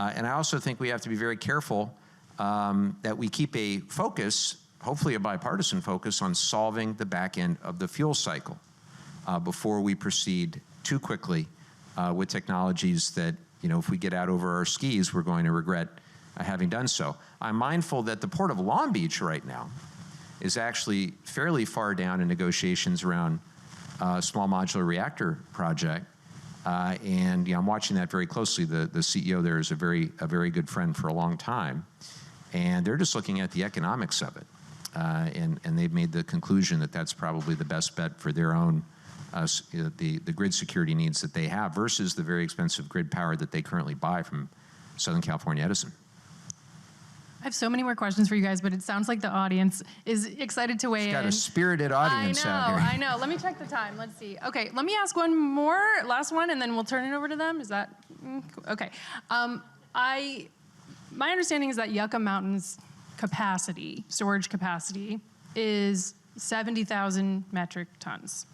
And I also think we have to be very careful that we keep a focus, hopefully a bipartisan focus, on solving the back end of the fuel cycle before we proceed too quickly with technologies that, you know, if we get out over our skis, we're going to regret having done so. I'm mindful that the Port of Long Beach right now is actually fairly far down in negotiations around a small modular reactor project. And I'm watching that very closely. The CEO there is a very good friend for a long time. And they're just looking at the economics of it. And they've made the conclusion that that's probably the best bet for their own, the grid security needs that they have versus the very expensive grid power that they currently buy from Southern California Edison. I have so many more questions for you guys, but it sounds like the audience is excited to weigh in. It's got a spirited audience out here. I know. Let me check the time. Let's see. Okay, let me ask one more, last one, and then we'll turn it over to them. Is that okay? My understanding is that Yucca Mountain's capacity, storage capacity, is 70,000 metric tons.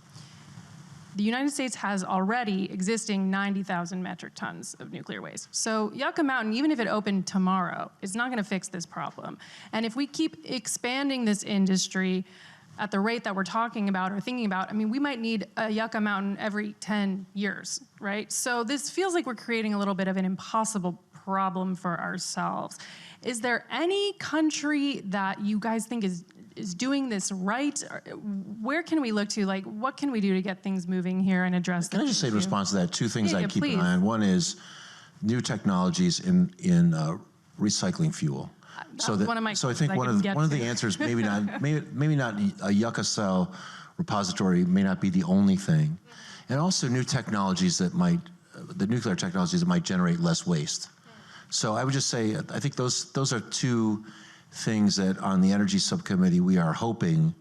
The United States has already existing 90,000 metric tons of nuclear waste. So Yucca Mountain, even if it opened tomorrow, is not going to fix this problem. And if we keep expanding this industry at the rate that we're talking about or thinking about, I mean, we might need a Yucca Mountain every 10 years, right? So this feels like we're creating a little bit of an impossible problem for ourselves. Is there any country that you guys think is doing this right? Where can we look to? Like, what can we do to get things moving here and address Can I just say in response to that, two things I keep please. an eye on. One is new technologies in recycling fuel. So one of my I think one of the answers, maybe not a yucca cell repository may not be the only thing, and also new technologies that might, the nuclear technologies that might generate less waste. So I would just say, I think those are two things that on the energy subcommittee we are hoping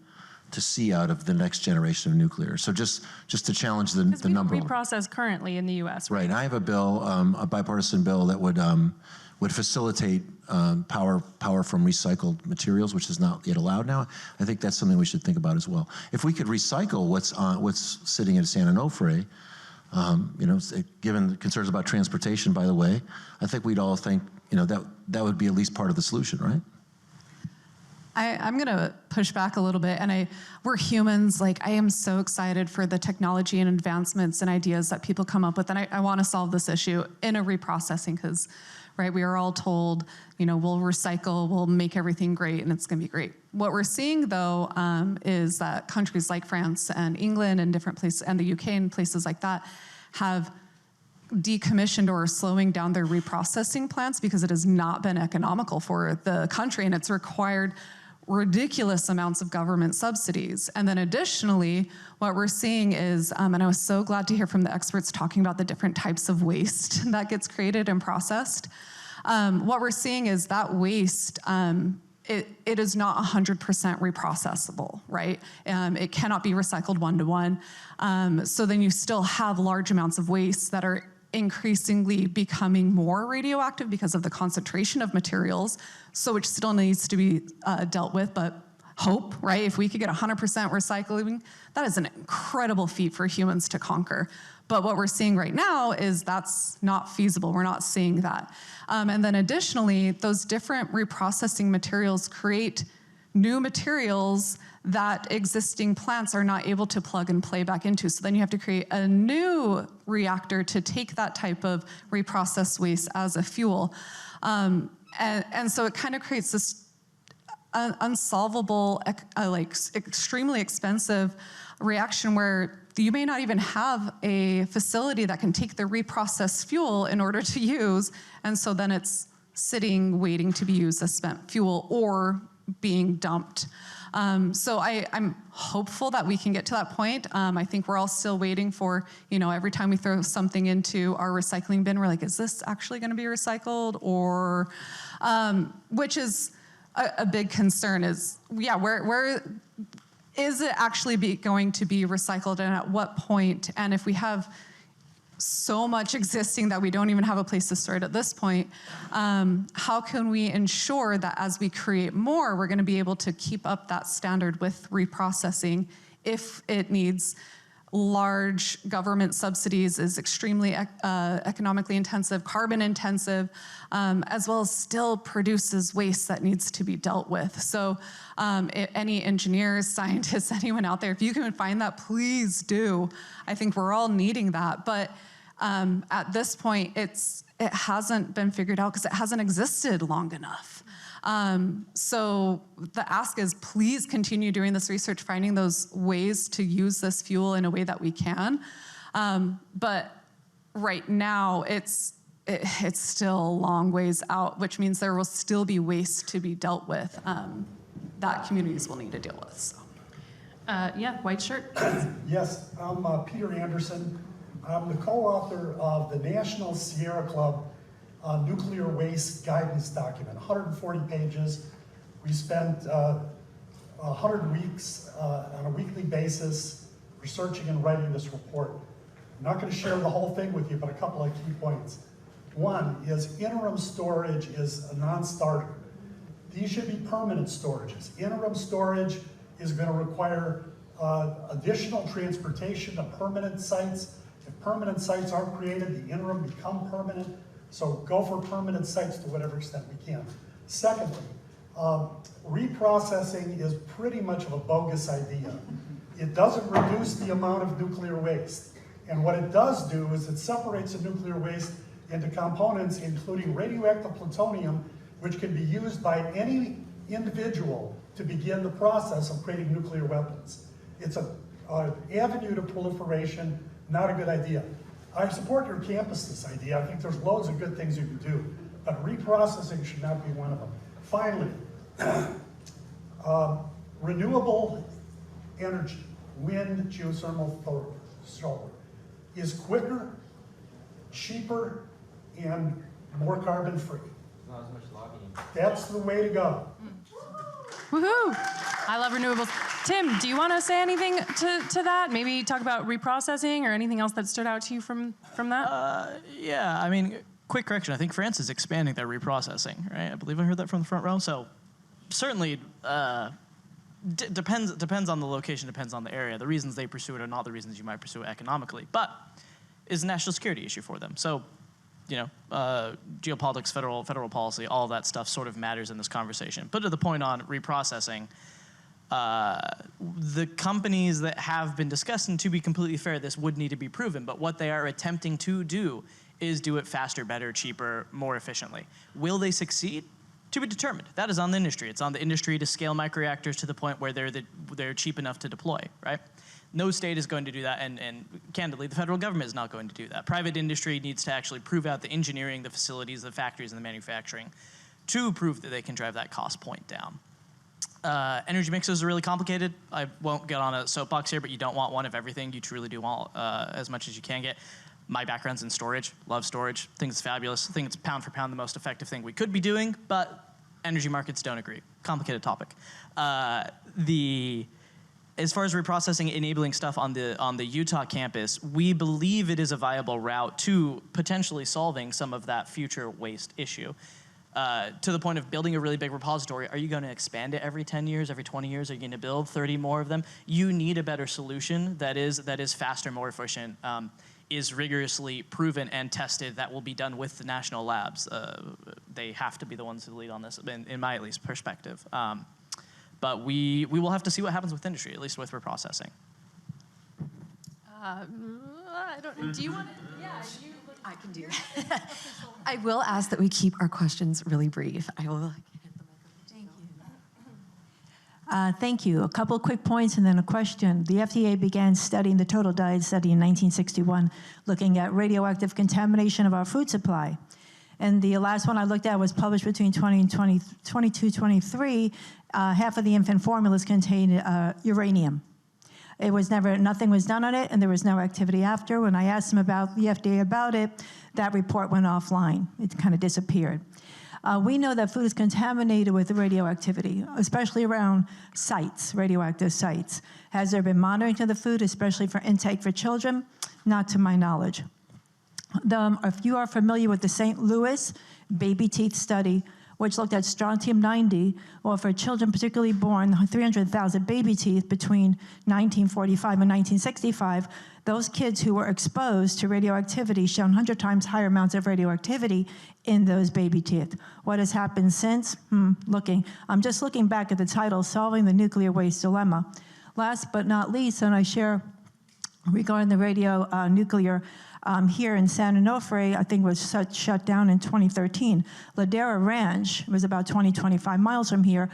to see out of the next generation of nuclear. So just to challenge the number. We process currently in the U.S. Right. I have a bill, a bipartisan bill that would facilitate power from recycled materials, which is not yet allowed now. I think that's something we should think about as well. If we could recycle what's sitting at San Onofre, given the concerns about transportation, by the way, I think we'd all think that would be at least part of the solution, right? I'm going to push back a little bit, and we're humans. Like, I am so excited for the technology and advancements and ideas that people come up with, and I want to solve this issue in a reprocessing, because, right, we are all told, we'll recycle, we'll make everything great, and it's going to be great. What we're seeing, though, is that countries like France and England and different places, and the UK and places like that, have decommissioned or are slowing down their reprocessing plants because it has not been economical for the country, and it's required ridiculous amounts of government subsidies. And then additionally, what we're seeing is, and I was so glad to hear from the experts talking about the different types of waste that gets created and processed. What we're seeing is that waste, it is not 100% reprocessable, right? It cannot be recycled one-to-one. So then you still have large amounts of waste that are increasingly becoming more radioactive because of the concentration of materials, so which still needs to be dealt with, but hope, right? If we could get 100% recycling, that is an incredible feat for humans to conquer. But what we're seeing right now is that's not feasible. We're not seeing that. And then additionally, those different reprocessing materials create new materials that existing plants are not able to plug and play back into. So then you have to create a new reactor to take that type of reprocessed waste as a fuel. And so it kind of creates this unsolvable, extremely expensive reaction where you may not even have a facility that can take the reprocessed fuel in order to use, and so then it's sitting waiting to be used as spent fuel or being dumped. So I'm hopeful that we can get to that point. I think we're all still waiting for, every time we throw something into our recycling bin, we're like, is this actually going to be recycled? Or, which is a big concern is, where is it actually going to be recycled, and at what point? And if we have so much existing that we don't even have a place to store it at this point, how can we ensure that as we create more, we're going to be able to keep up that standard with reprocessing if it needs large government subsidies, is extremely economically intensive, carbon intensive, as well as still produces waste that needs to be dealt with. So any engineers, scientists, anyone out there, if you can find that, please do. I think we're all needing that. But at this point, it hasn't been figured out because it hasn't existed long enough. So the ask is, please continue doing this research, finding those ways to use this fuel in a way that we can. But right now, it's still a long ways out, which means there will still be waste to be dealt with that communities will need to deal with. So. White shirt. Yes, I'm Peter Anderson. I'm the co-author of the National Sierra Club Nuclear Waste Guidance Document, 140 pages. We spent 100 weeks on a weekly basis researching and writing this report. I'm not going to share the whole thing with you, but a couple of key points. One is interim storage is a non-starter. These should be permanent storages. Interim storage is going to require additional transportation to permanent sites. If permanent sites aren't created, the interim become permanent. So go for permanent sites to whatever extent we can. Secondly, reprocessing is pretty much of a bogus idea. It doesn't reduce the amount of nuclear waste. And what it does do is it separates the nuclear waste into components including radioactive plutonium, which can be used by any individual to begin the process of creating nuclear weapons. It's an avenue to proliferation, not a good idea. I support your campuses idea. I think there's loads of good things you can do, but reprocessing should not be one of them. Finally, renewable energy, wind, geothermal, solar, is quicker, cheaper, and more carbon-free. Not as much lobbying. That's the way to go. Woohoo! I love renewables. Tim, do you want to say anything to that? Maybe talk about reprocessing or anything else that stood out to you from that? Yeah, I mean, quick correction. I think France is expanding their reprocessing, right? I believe I heard that from the front row. So certainly depends on the location, depends on the area. The reasons they pursue it are not the reasons you might pursue it economically, but it's a national security issue for them. So, you know, geopolitics, federal policy, all of that stuff sort of matters in this conversation. But to the point on reprocessing, the companies that have been discussed, and to be completely fair, this would need to be proven, but what they are attempting to do is do it faster, better, cheaper, more efficiently. Will they succeed? To be determined. That is on the industry. It's on the industry to scale microreactors to the point where they're cheap enough to deploy, right? No state is going to do that, and candidly, the federal government is not going to do that. Private industry needs to actually prove out the engineering, the facilities, the factories, and the manufacturing to prove that they can drive that cost point down. Energy mixes are really complicated. I won't get on a soapbox here, but you don't want one of everything. You truly do want as much as you can get. My background's in storage, love storage, think it's fabulous, think it's pound for pound the most effective thing we could be doing, but energy markets don't agree. Complicated topic. As far as reprocessing, enabling stuff on the Utah campus, we believe it is a viable route to potentially solving some of that future waste issue. To the point of building a really big repository, are you going to expand it every 10 years, every 20 years? Are you going to build 30 more of them? You need a better solution that is faster, more efficient, is rigorously proven and tested, that will be done with the national labs. They have to be the ones who lead on this, in my at least perspective. But we will have to see what happens with industry, at least with reprocessing. I don't. Do you want to? Yeah, I can do that. I will ask that we keep our questions really brief. I will. Thank you. A couple of quick points and then a question. The FDA began studying the total diet study in 1961, looking at radioactive contamination of our food supply. And the last one I looked at was published between 22-23. Half of the infant formulas contained uranium. It was nothing was done on it, and there was no activity after. When I asked them about the FDA about it, that report went offline. It kind of disappeared. We know that food is contaminated with radioactivity, especially around sites, radioactive sites. Has there been monitoring of the food, especially for intake for children? Not to my knowledge. If you are familiar with the St. Louis baby teeth study, which looked at strontium-90, well, for children particularly born, 300,000 baby teeth between 1945 and 1965, those kids who were exposed to radioactivity shown 100 times higher amounts of radioactivity in those baby teeth. What has happened since? I'm just looking back at the title, Solving the Nuclear Waste Dilemma. Last but not least, and I share regarding the nuclear here in San Onofre, I think was shut down in 2013. Ladera Ranch was about 25 miles from here.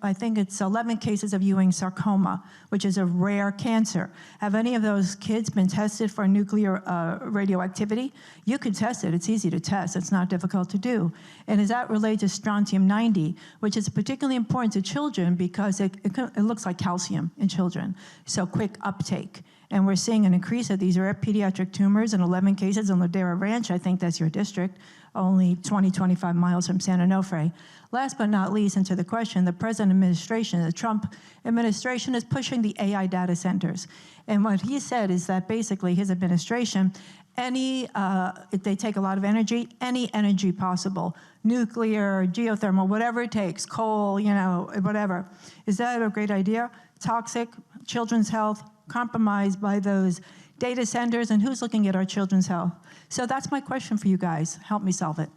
I think it's 11 cases of Ewing sarcoma, which is a rare cancer. Have any of those kids been tested for nuclear radioactivity? You can test it. It's easy to test. It's not difficult to do. And is that related to strontium-90, which is particularly important to children because it looks like calcium in children, so quick uptake. And we're seeing an increase of these rare pediatric tumors in 11 cases in Ladera Ranch. I think that's your district, only 25 miles from San Onofre. Last but not least, and to the question, the present administration, the Trump administration is pushing the AI data centers. And what he said is that basically his administration, they take a lot of energy, any energy possible, nuclear, geothermal, whatever it takes, coal, whatever. Is that a great idea? Toxic, children's health, compromised by those data centers, and who's looking at our children's health? So that's my question for you guys. Help me solve it.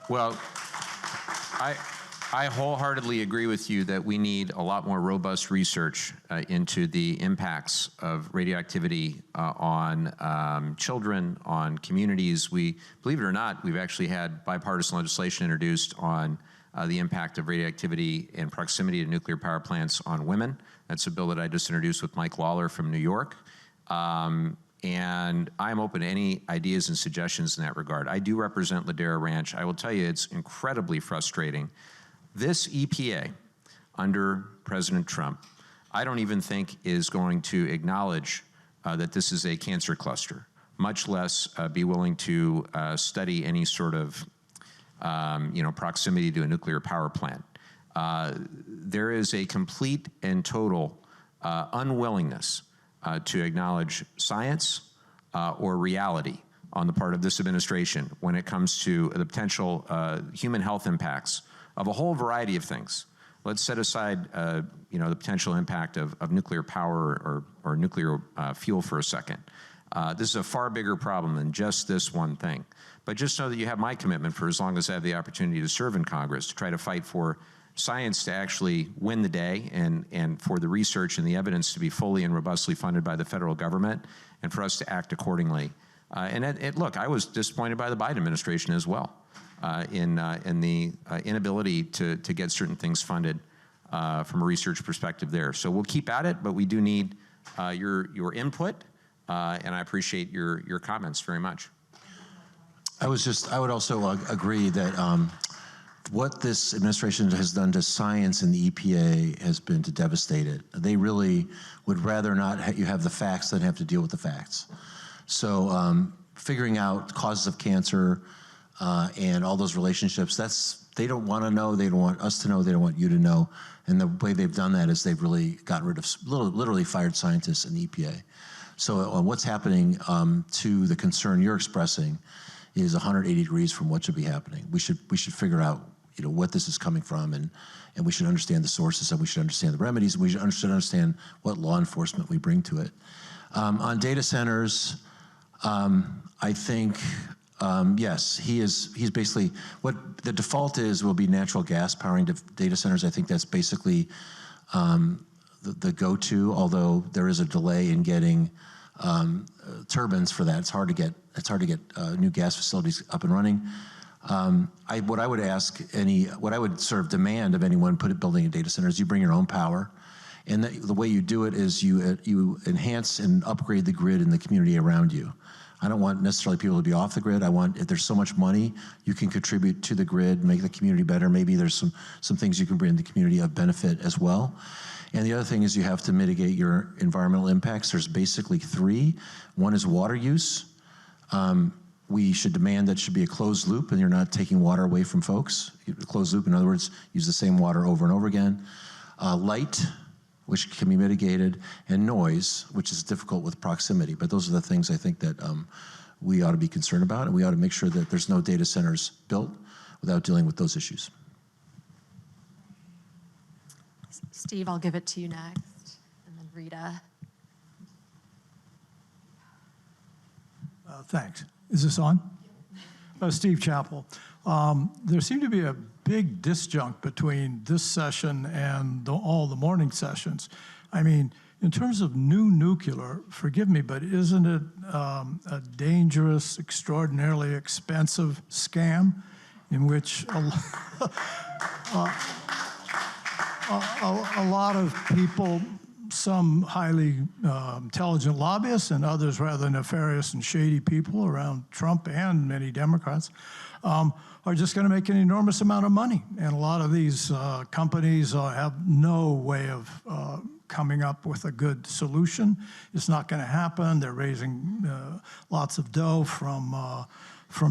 Well, I wholeheartedly agree with you that we need a lot more robust research into the impacts of radioactivity on children, on communities. We, believe it or not, we've actually had bipartisan legislation introduced on the impact of radioactivity and proximity to nuclear power plants on women. That's a bill that I just introduced with Mike Lawler from New York. And I'm open to any ideas and suggestions in that regard. I do represent Ladera Ranch. I will tell you, it's incredibly frustrating. This EPA, under President Trump, I don't even think is going to acknowledge that this is a cancer cluster, much less be willing to study any sort of proximity to a nuclear power plant. There is a complete and total unwillingness to acknowledge science or reality on the part of this administration when it comes to the potential human health impacts of a whole variety of things. Let's set aside the potential impact of nuclear power or nuclear fuel for a second. This is a far bigger problem than just this one thing. But just know that you have my commitment for as long as I have the opportunity to serve in Congress to try to fight for science to actually win the day and for the research and the evidence to be fully and robustly funded by the federal government and for us to act accordingly. Look, I was disappointed by the Biden administration as well in the inability to get certain things funded from a research perspective there. So we'll keep at it, but we do need your input, and I appreciate your comments very much. I would also agree that what this administration has done to science and the EPA has been to devastate it. They really would rather not you have the facts than have to deal with the facts. So figuring out causes of cancer and all those relationships, they don't want to know, they don't want us to know, they don't want you to know. And the way they've done that is they've really gotten rid of, literally fired scientists in the EPA. So what's happening to the concern you're expressing is 180 degrees from what should be happening. We should figure out what this is coming from, and we should understand the sources, and we should understand the remedies, and we should understand what law enforcement we bring to it. On data centers, I think, yes, he's basically, what the default is will be natural gas powering data centers. I think that's basically the go-to, although there is a delay in getting turbines for that. It's hard to get new gas facilities up and running. What I would sort of demand of anyone building a data center is you bring your own power, and the way you do it is you enhance and upgrade the grid in the community around you. I don't want necessarily people to be off the grid. I want, if there's so much money, you can contribute to the grid, make the community better. Maybe there's some things you can bring the community of benefit as well. And the other thing is you have to mitigate your environmental impacts. There's basically three. One is water use. We should demand that it should be a closed loop and you're not taking water away from folks. A closed loop, in other words, use the same water over and over again. Light, which can be mitigated, and noise, which is difficult with proximity. But those are the things I think that we ought to be concerned about, and we ought to make sure that there's no data centers built without dealing with those issues. Steve, I'll give it to you next, and then Rita. Thanks. Is this on? Steve Chappell. There seemed to be a big disjunct between this session and all the morning sessions. I mean, in terms of new nuclear, forgive me, but isn't it a dangerous, extraordinarily expensive scam in which a lot of people, some highly intelligent lobbyists and others rather nefarious and shady people around Trump and many Democrats, are just going to make an enormous amount of money. And a lot of these companies have no way of coming up with a good solution. It's not going to happen. They're raising lots of dough from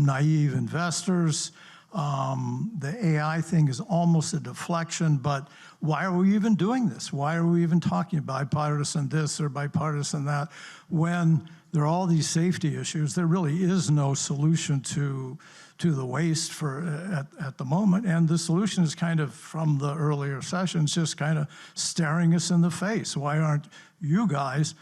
naive investors. The AI thing is almost a deflection, but why are we even doing this? Why are we even talking bipartisan this or bipartisan that when there are all these safety issues? There really is no solution to the waste at the moment, and the solution is kind of from the earlier sessions, just kind of staring us in the face. Why aren't you guys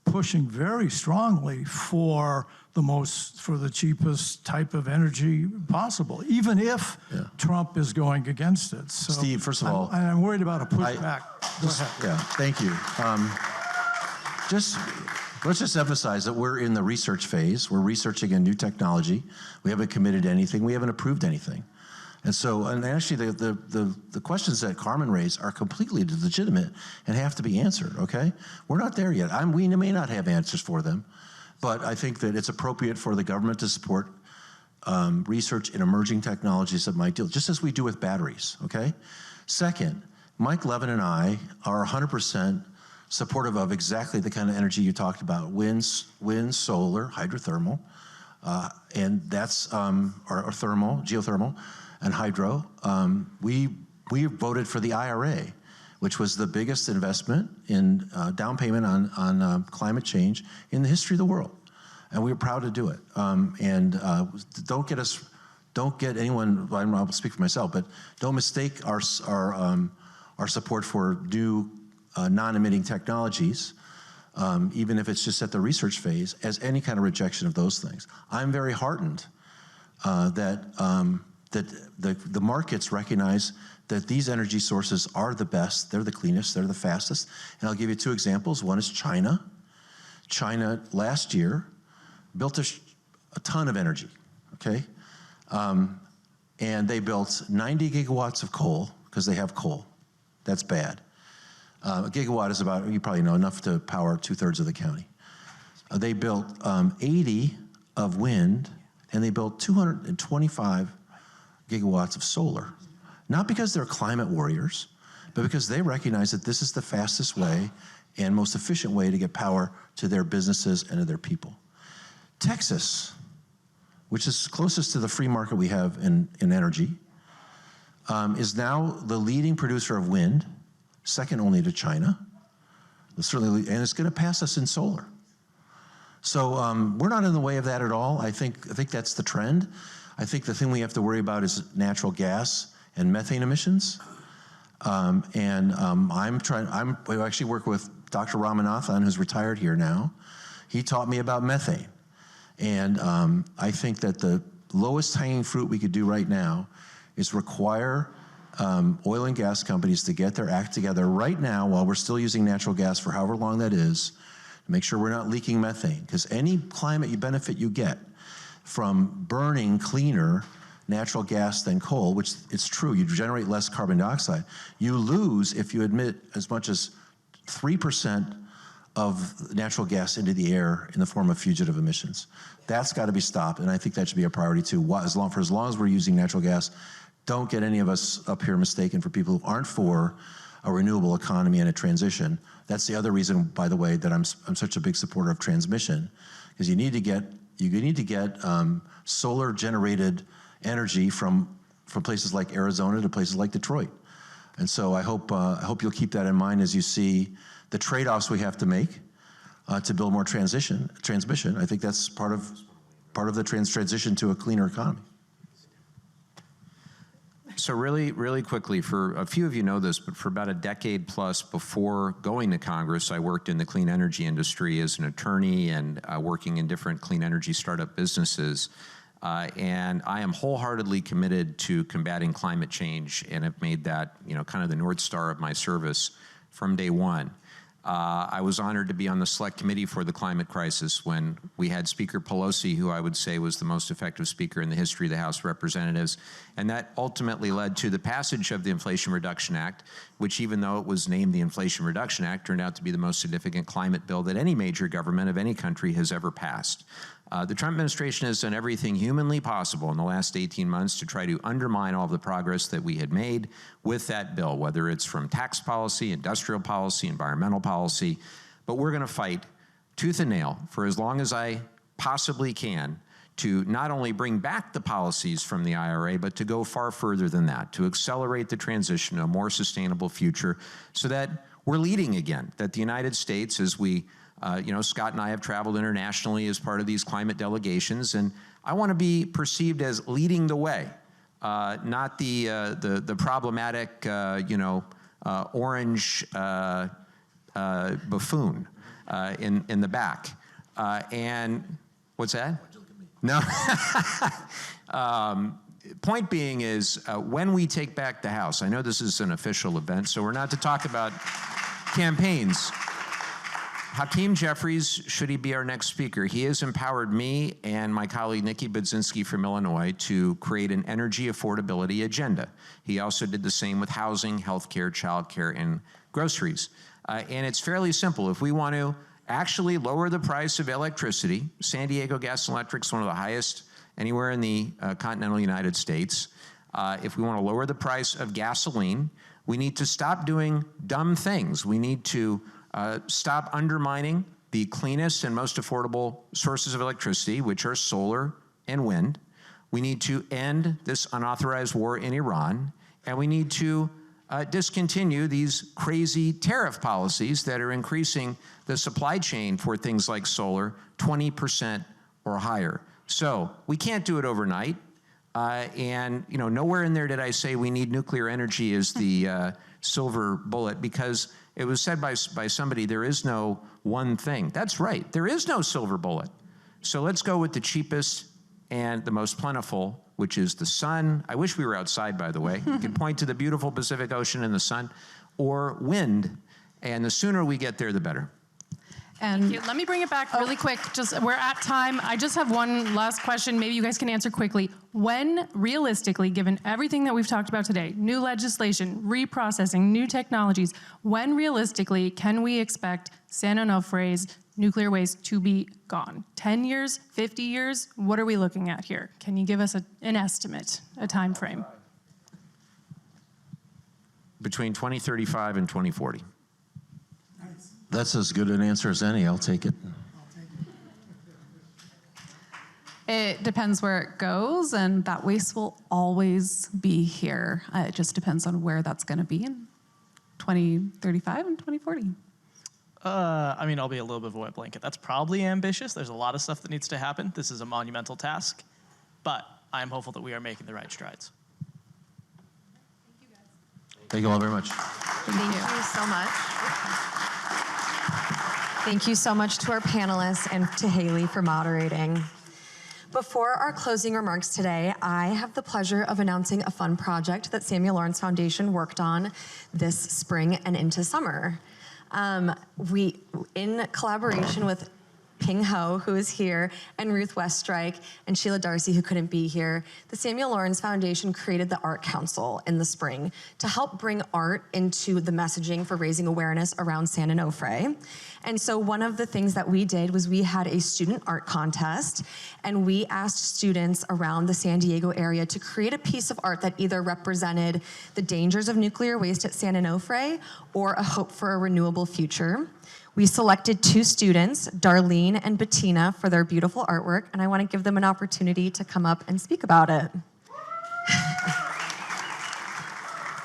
pushing very strongly for for the cheapest type of energy possible, even if Trump is going against it. So Steve, first of all, I'm worried about a pushback. Go ahead. Yeah, thank you. Let's just emphasize that we're in the research phase. We're researching a new technology. We haven't committed to anything. We haven't approved anything. And so, and actually the questions that Carmen raised are completely legitimate and have to be answered, okay? We're not there yet. We may not have answers for them, but I think that it's appropriate for the government to support research in emerging technologies that might deal, just as we do with batteries, okay? Second, Mike Levin and I are 100% supportive of exactly the kind of energy you talked about, wind, solar, hydrothermal, and that's or thermal, geothermal, and hydro. We voted for the IRA, which was the biggest investment in down payment on climate change in the history of the world, and we were proud to do it. Don't get anyone. I'll speak for myself, but don't mistake our support for new non-emitting technologies, even if it's just at the research phase, as any kind of rejection of those things. I'm very heartened that the markets recognize that these energy sources are the best, they're the cleanest, they're the fastest. And I'll give you two examples. One is China. China last year built a ton of energy, okay? And they built 90 gigawatts of coal, because they have coal. That's bad. A gigawatt is about, you probably know, enough to power 2/3 of the county. They built 80 of wind, and they built 225 gigawatts of solar. Not because they're climate warriors, but because they recognize that this is the fastest way and most efficient way to get power to their businesses and to their people. Texas, which is closest to the free market we have in energy, is now the leading producer of wind, second only to China. Certainly, and it's going to pass us in solar. So we're not in the way of that at all. I think that's the trend. I think the thing we have to worry about is natural gas and methane emissions. I actually work with Dr. Ramanathan, who's retired here now. He taught me about methane. And I think that the lowest hanging fruit we could do right now is require oil and gas companies to get their act together right now while we're still using natural gas for however long that is, to make sure we're not leaking methane. Because any climate benefit you get from burning cleaner natural gas than coal, which it's true, you generate less carbon dioxide, you lose if you emit as much as 3% of natural gas into the air in the form of fugitive emissions. That's got to be stopped, and I think that should be a priority too. For as long as we're using natural gas, don't get any of us up here mistaken for people who aren't for a renewable economy and a transition. That's the other reason, by the way, that I'm such a big supporter of transmission, because you need to get solar generated energy from places like Arizona to places like Detroit. And so I hope you'll keep that in mind as you see the trade-offs we have to make to build more transmission. I think that's part of the transition to a cleaner economy. So really quickly, for a few of you know this, but for about a decade plus before going to Congress, I worked in the clean energy industry as an attorney and working in different clean energy startup businesses. And I am wholeheartedly committed to combating climate change and have made that, kind of the North Star of my service from day one. I was honored to be on the select committee for the climate crisis when we had Speaker Pelosi, who I would say was the most effective speaker in the history of the House of Representatives. And that ultimately led to the passage of the Inflation Reduction Act, which, even though it was named the Inflation Reduction Act, turned out to be the most significant climate bill that any major government of any country has ever passed. The Trump administration has done everything humanly possible in the last 18 months to try to undermine all of the progress that we had made with that bill, whether it's from tax policy, industrial policy, environmental policy. But we're going to fight tooth and nail for as long as I possibly can to not only bring back the policies from the IRA, but to go far further than that, to accelerate the transition to a more sustainable future so that we're leading again, that the United States, as we Scott and I have traveled internationally as part of these climate delegations, and I want to be perceived as leading the way, not the problematic, orange buffoon in the back. And What's that? No. Point being is, when we take back the House, I know this is an official event, so we're not to talk about campaigns. Hakeem Jeffries, should he be our next speaker? He has empowered me and my colleague Nikki Budzinski from Illinois to create an energy affordability agenda. He also did the same with housing, healthcare, childcare, and groceries. And it's fairly simple. If we want to actually lower the price of electricity, San Diego Gas and Electric is one of the highest anywhere in the continental United States. If we want to lower the price of gasoline, we need to stop doing dumb things. We need to stop undermining the cleanest and most affordable sources of electricity, which are solar and wind. We need to end this unauthorized war in Iran, and we need to discontinue these crazy tariff policies that are increasing the supply chain for things like solar 20% or higher. So we can't do it overnight. And nowhere in there did I say we need nuclear energy as the silver bullet, because it was said by somebody, there is no one thing. That's right, there is no silver bullet. So let's go with the cheapest and the most plentiful, which is the sun. I wish we were outside, by the way. You can point to the beautiful Pacific Ocean and the sun, or wind. And the sooner we get there, the better. Thank you. Let me bring it back really quick. We're at time. I just have one last question. Maybe you guys can answer quickly. When, realistically, given everything that we've talked about today, new legislation, reprocessing, new technologies, when realistically can we expect San Onofre's nuclear waste to be gone? 10 years, 50 years? What are we looking at here? Can you give us an estimate, a time frame? Between 2035 and 2040. That's as good an answer as any. I'll take it. It depends where it goes, and that waste will always be here. It just depends on where that's going to be in 2035 and 2040. I mean, I'll be a little bit of a wet blanket. That's probably ambitious. There's a lot of stuff that needs to happen. This is a monumental task, but I'm hopeful that we are making the right strides. Thank you all very much. Thank you so much. Thank you so much to our panelists and to Haley for moderating. Before our closing remarks today, I have the pleasure of announcing a fun project that Samuel Lawrence Foundation worked on this spring and into summer. We, in collaboration with Ping Ho, who is here, and Ruth Weststrike, and Sheila Darcy, who couldn't be here, the Samuel Lawrence Foundation created the Art Council in the spring to help bring art into the messaging for raising awareness around San Onofre. And so one of the things that we did was we had a student art contest, and we asked students around the San Diego area to create a piece of art that either represented the dangers of nuclear waste at San Onofre or a hope for a renewable future. We selected 2 students, Darlene and Bettina, for their beautiful artwork, and I want to give them an opportunity to come up and speak about it.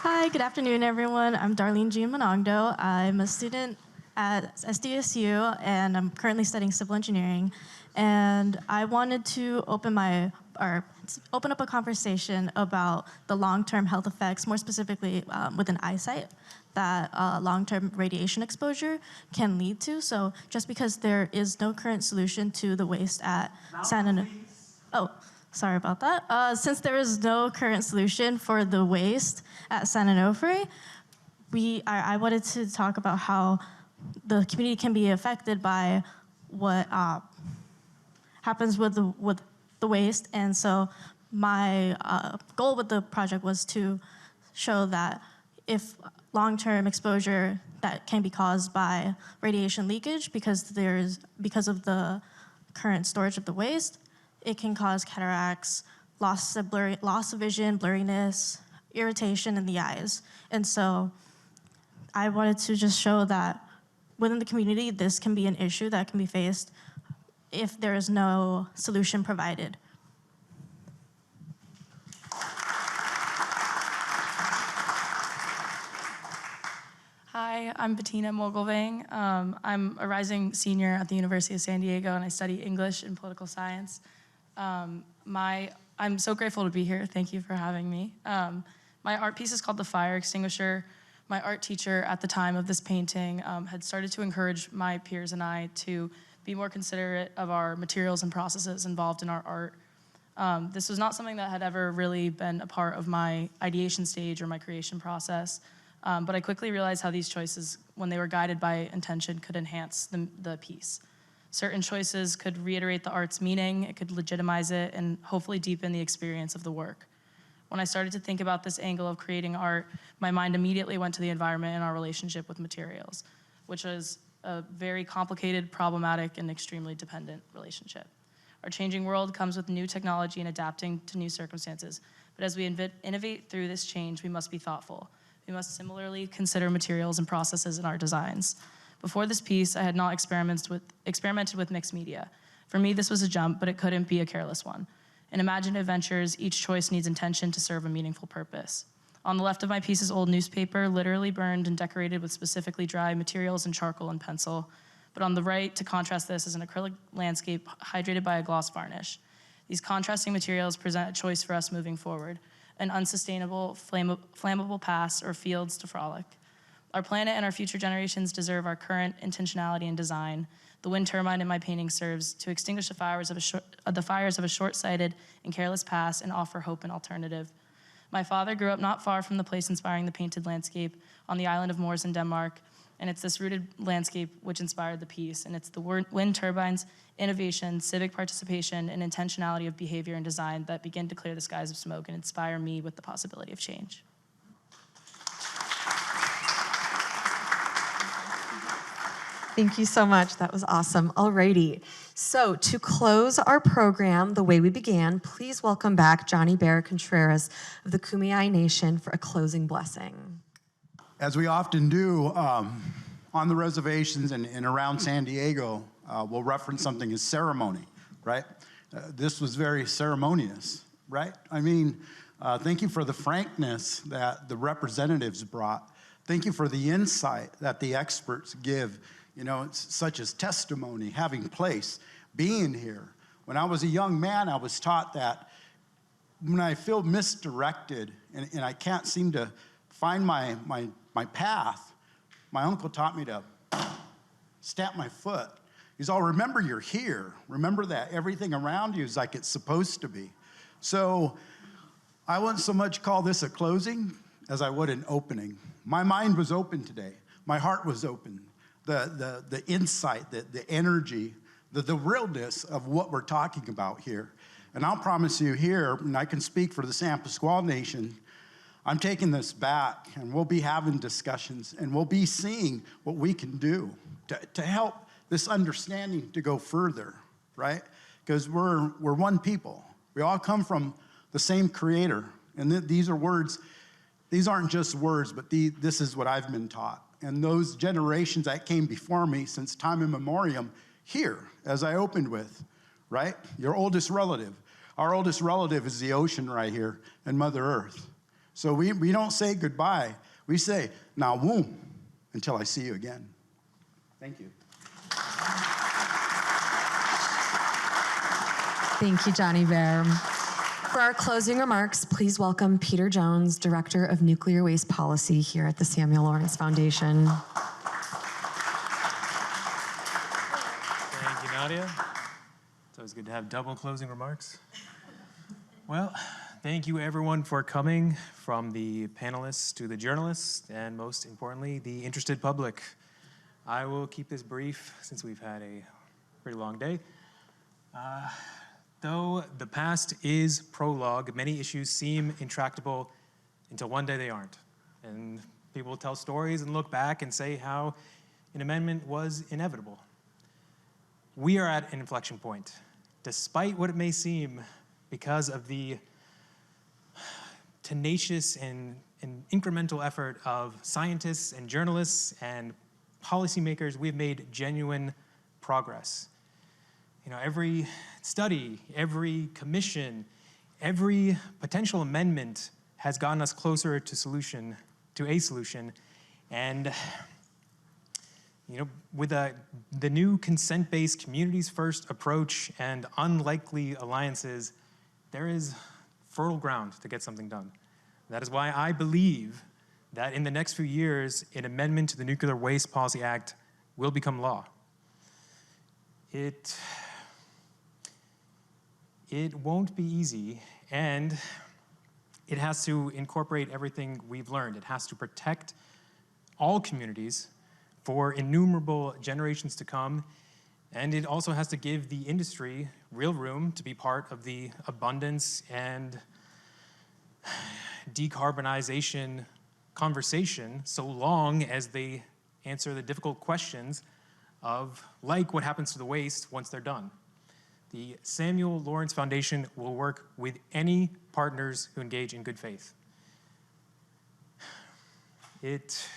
Hi, good afternoon, everyone. I'm Darlene Jean Monongdo. I'm a student at SDSU, and I'm currently studying civil engineering. And I wanted to open up a conversation about the long-term health effects, more specifically within eyesight, that long-term radiation exposure can lead to. So just because there is no current solution to the waste at San Onofre, oh, sorry about that. Since there is no current solution for the waste at San Onofre, I wanted to talk about how the community can be affected by what happens with the waste. And so my goal with the project was to show that if long-term exposure that can be caused by radiation leakage because of the current storage of the waste, it can cause cataracts, loss of vision, blurriness, irritation in the eyes. And so I wanted to just show that within the community, this can be an issue that can be faced if there is no solution provided. Hi, I'm Bettina Mogulvang. I'm a rising senior at the University of San Diego, and I study English and political science. I'm so grateful to be here. Thank you for having me. My art piece is called The Fire Extinguisher. My art teacher at the time of this painting had started to encourage my peers and I to be more considerate of our materials and processes involved in our art. This was not something that had ever really been a part of my ideation stage or my creation process, but I quickly realized how these choices, when they were guided by intention, could enhance the piece. Certain choices could reiterate the art's meaning, it could legitimize it, and hopefully deepen the experience of the work. When I started to think about this angle of creating art, my mind immediately went to the environment and our relationship with materials, which is a very complicated, problematic, and extremely dependent relationship. Our changing world comes with new technology and adapting to new circumstances, but as we innovate through this change, we must be thoughtful. We must similarly consider materials and processes in our designs. Before this piece, I had not experimented with mixed media. For me, this was a jump, but it couldn't be a careless one. In imaginative ventures, each choice needs intention to serve a meaningful purpose. On the left of my piece is old newspaper, literally burned and decorated with specifically dry materials and charcoal and pencil. But on the right, to contrast this, is an acrylic landscape hydrated by a gloss varnish. These contrasting materials present a choice for us moving forward, an unsustainable, flammable past or fields to frolic. Our planet and our future generations deserve our current intentionality and design. The wind turbine in my painting serves to extinguish the fires of a short-sighted and careless past and offer hope and alternative. My father grew up not far from the place inspiring the painted landscape on the island of Moors in Denmark, and it's this rooted landscape which inspired the piece, and it's the wind turbines, innovation, civic participation, and intentionality of behavior and design that begin to clear the skies of smoke and inspire me with the possibility of change. Thank you so much. That was awesome. Alrighty. So to close our program the way we began, please welcome back Johnny Bear Contreras of the Kumeyaay Nation for a closing blessing. As we often do on the reservations and around San Diego, we'll reference something as ceremony, right? This was very ceremonious, right? I mean, thank you for the frankness that the representatives brought. Thank you for the insight that the experts give, you know, such as testimony, having place, being here. When I was a young man, I was taught that when I feel misdirected and I can't seem to find my path, my uncle taught me to stamp my foot. He's all, remember you're here. Remember that everything around you is like it's supposed to be. So I wouldn't so much call this a closing as I would an opening. My mind was open today. My heart was open. The insight, the energy, the realness of what we're talking about here. And I'll promise you here, and I can speak for the San Pasquale Nation, I'm taking this back, and we'll be having discussions, and we'll be seeing what we can do to help this understanding to go further, right? Because we're one people. We all come from the same creator. And these are words, these aren't just words, but this is what I've been taught. And those generations that came before me since time immemorial, here, as I opened with, right? Your oldest relative. Our oldest relative is the ocean right here and Mother Earth. So we don't say goodbye. We say, na wum, until I see you again. Thank you. Thank you, Johnny Bear. For our closing remarks, please welcome Peter Jones, Director of Nuclear Waste Policy here at the Samuel Lawrence Foundation. Thank you, Nadia. It's always good to have double closing remarks. Well, thank you everyone for coming, from the panelists to the journalists, and most importantly, the interested public. I will keep this brief since we've had a pretty long day. Though the past is prologue, many issues seem intractable until one day they aren't. And people will tell stories and look back and say how an amendment was inevitable. We are at an inflection point, despite what it may seem, because of the tenacious and incremental effort of scientists and journalists and policymakers. We've made genuine progress. You know, every study, every commission, every potential amendment has gotten us closer to a solution. And you know, with the new consent-based communities first approach and unlikely alliances, there is fertile ground to get something done. That is why I believe that in the next few years, an amendment to the Nuclear Waste Policy Act will become law. It won't be easy, and it has to incorporate everything we've learned. It has to protect all communities for innumerable generations to come, and it also has to give the industry real room to be part of the abundance and decarbonization conversation, so long as they answer the difficult questions of, like, what happens to the waste once they're done. The Samuel Lawrence Foundation will work with any partners who engage in good faith. It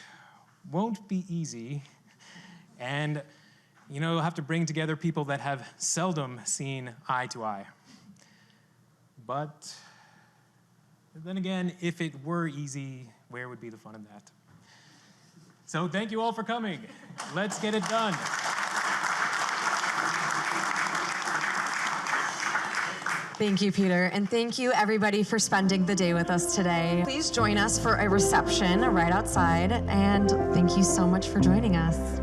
won't be easy, and you'll have to bring together people that have seldom seen eye to eye. But then again, if it were easy, where would be the fun in that? So thank you all for coming. Let's get it done. Thank you, Peter, and thank you everybody for spending the day with us today. Please join us for a reception right outside, and thank you so much for joining us.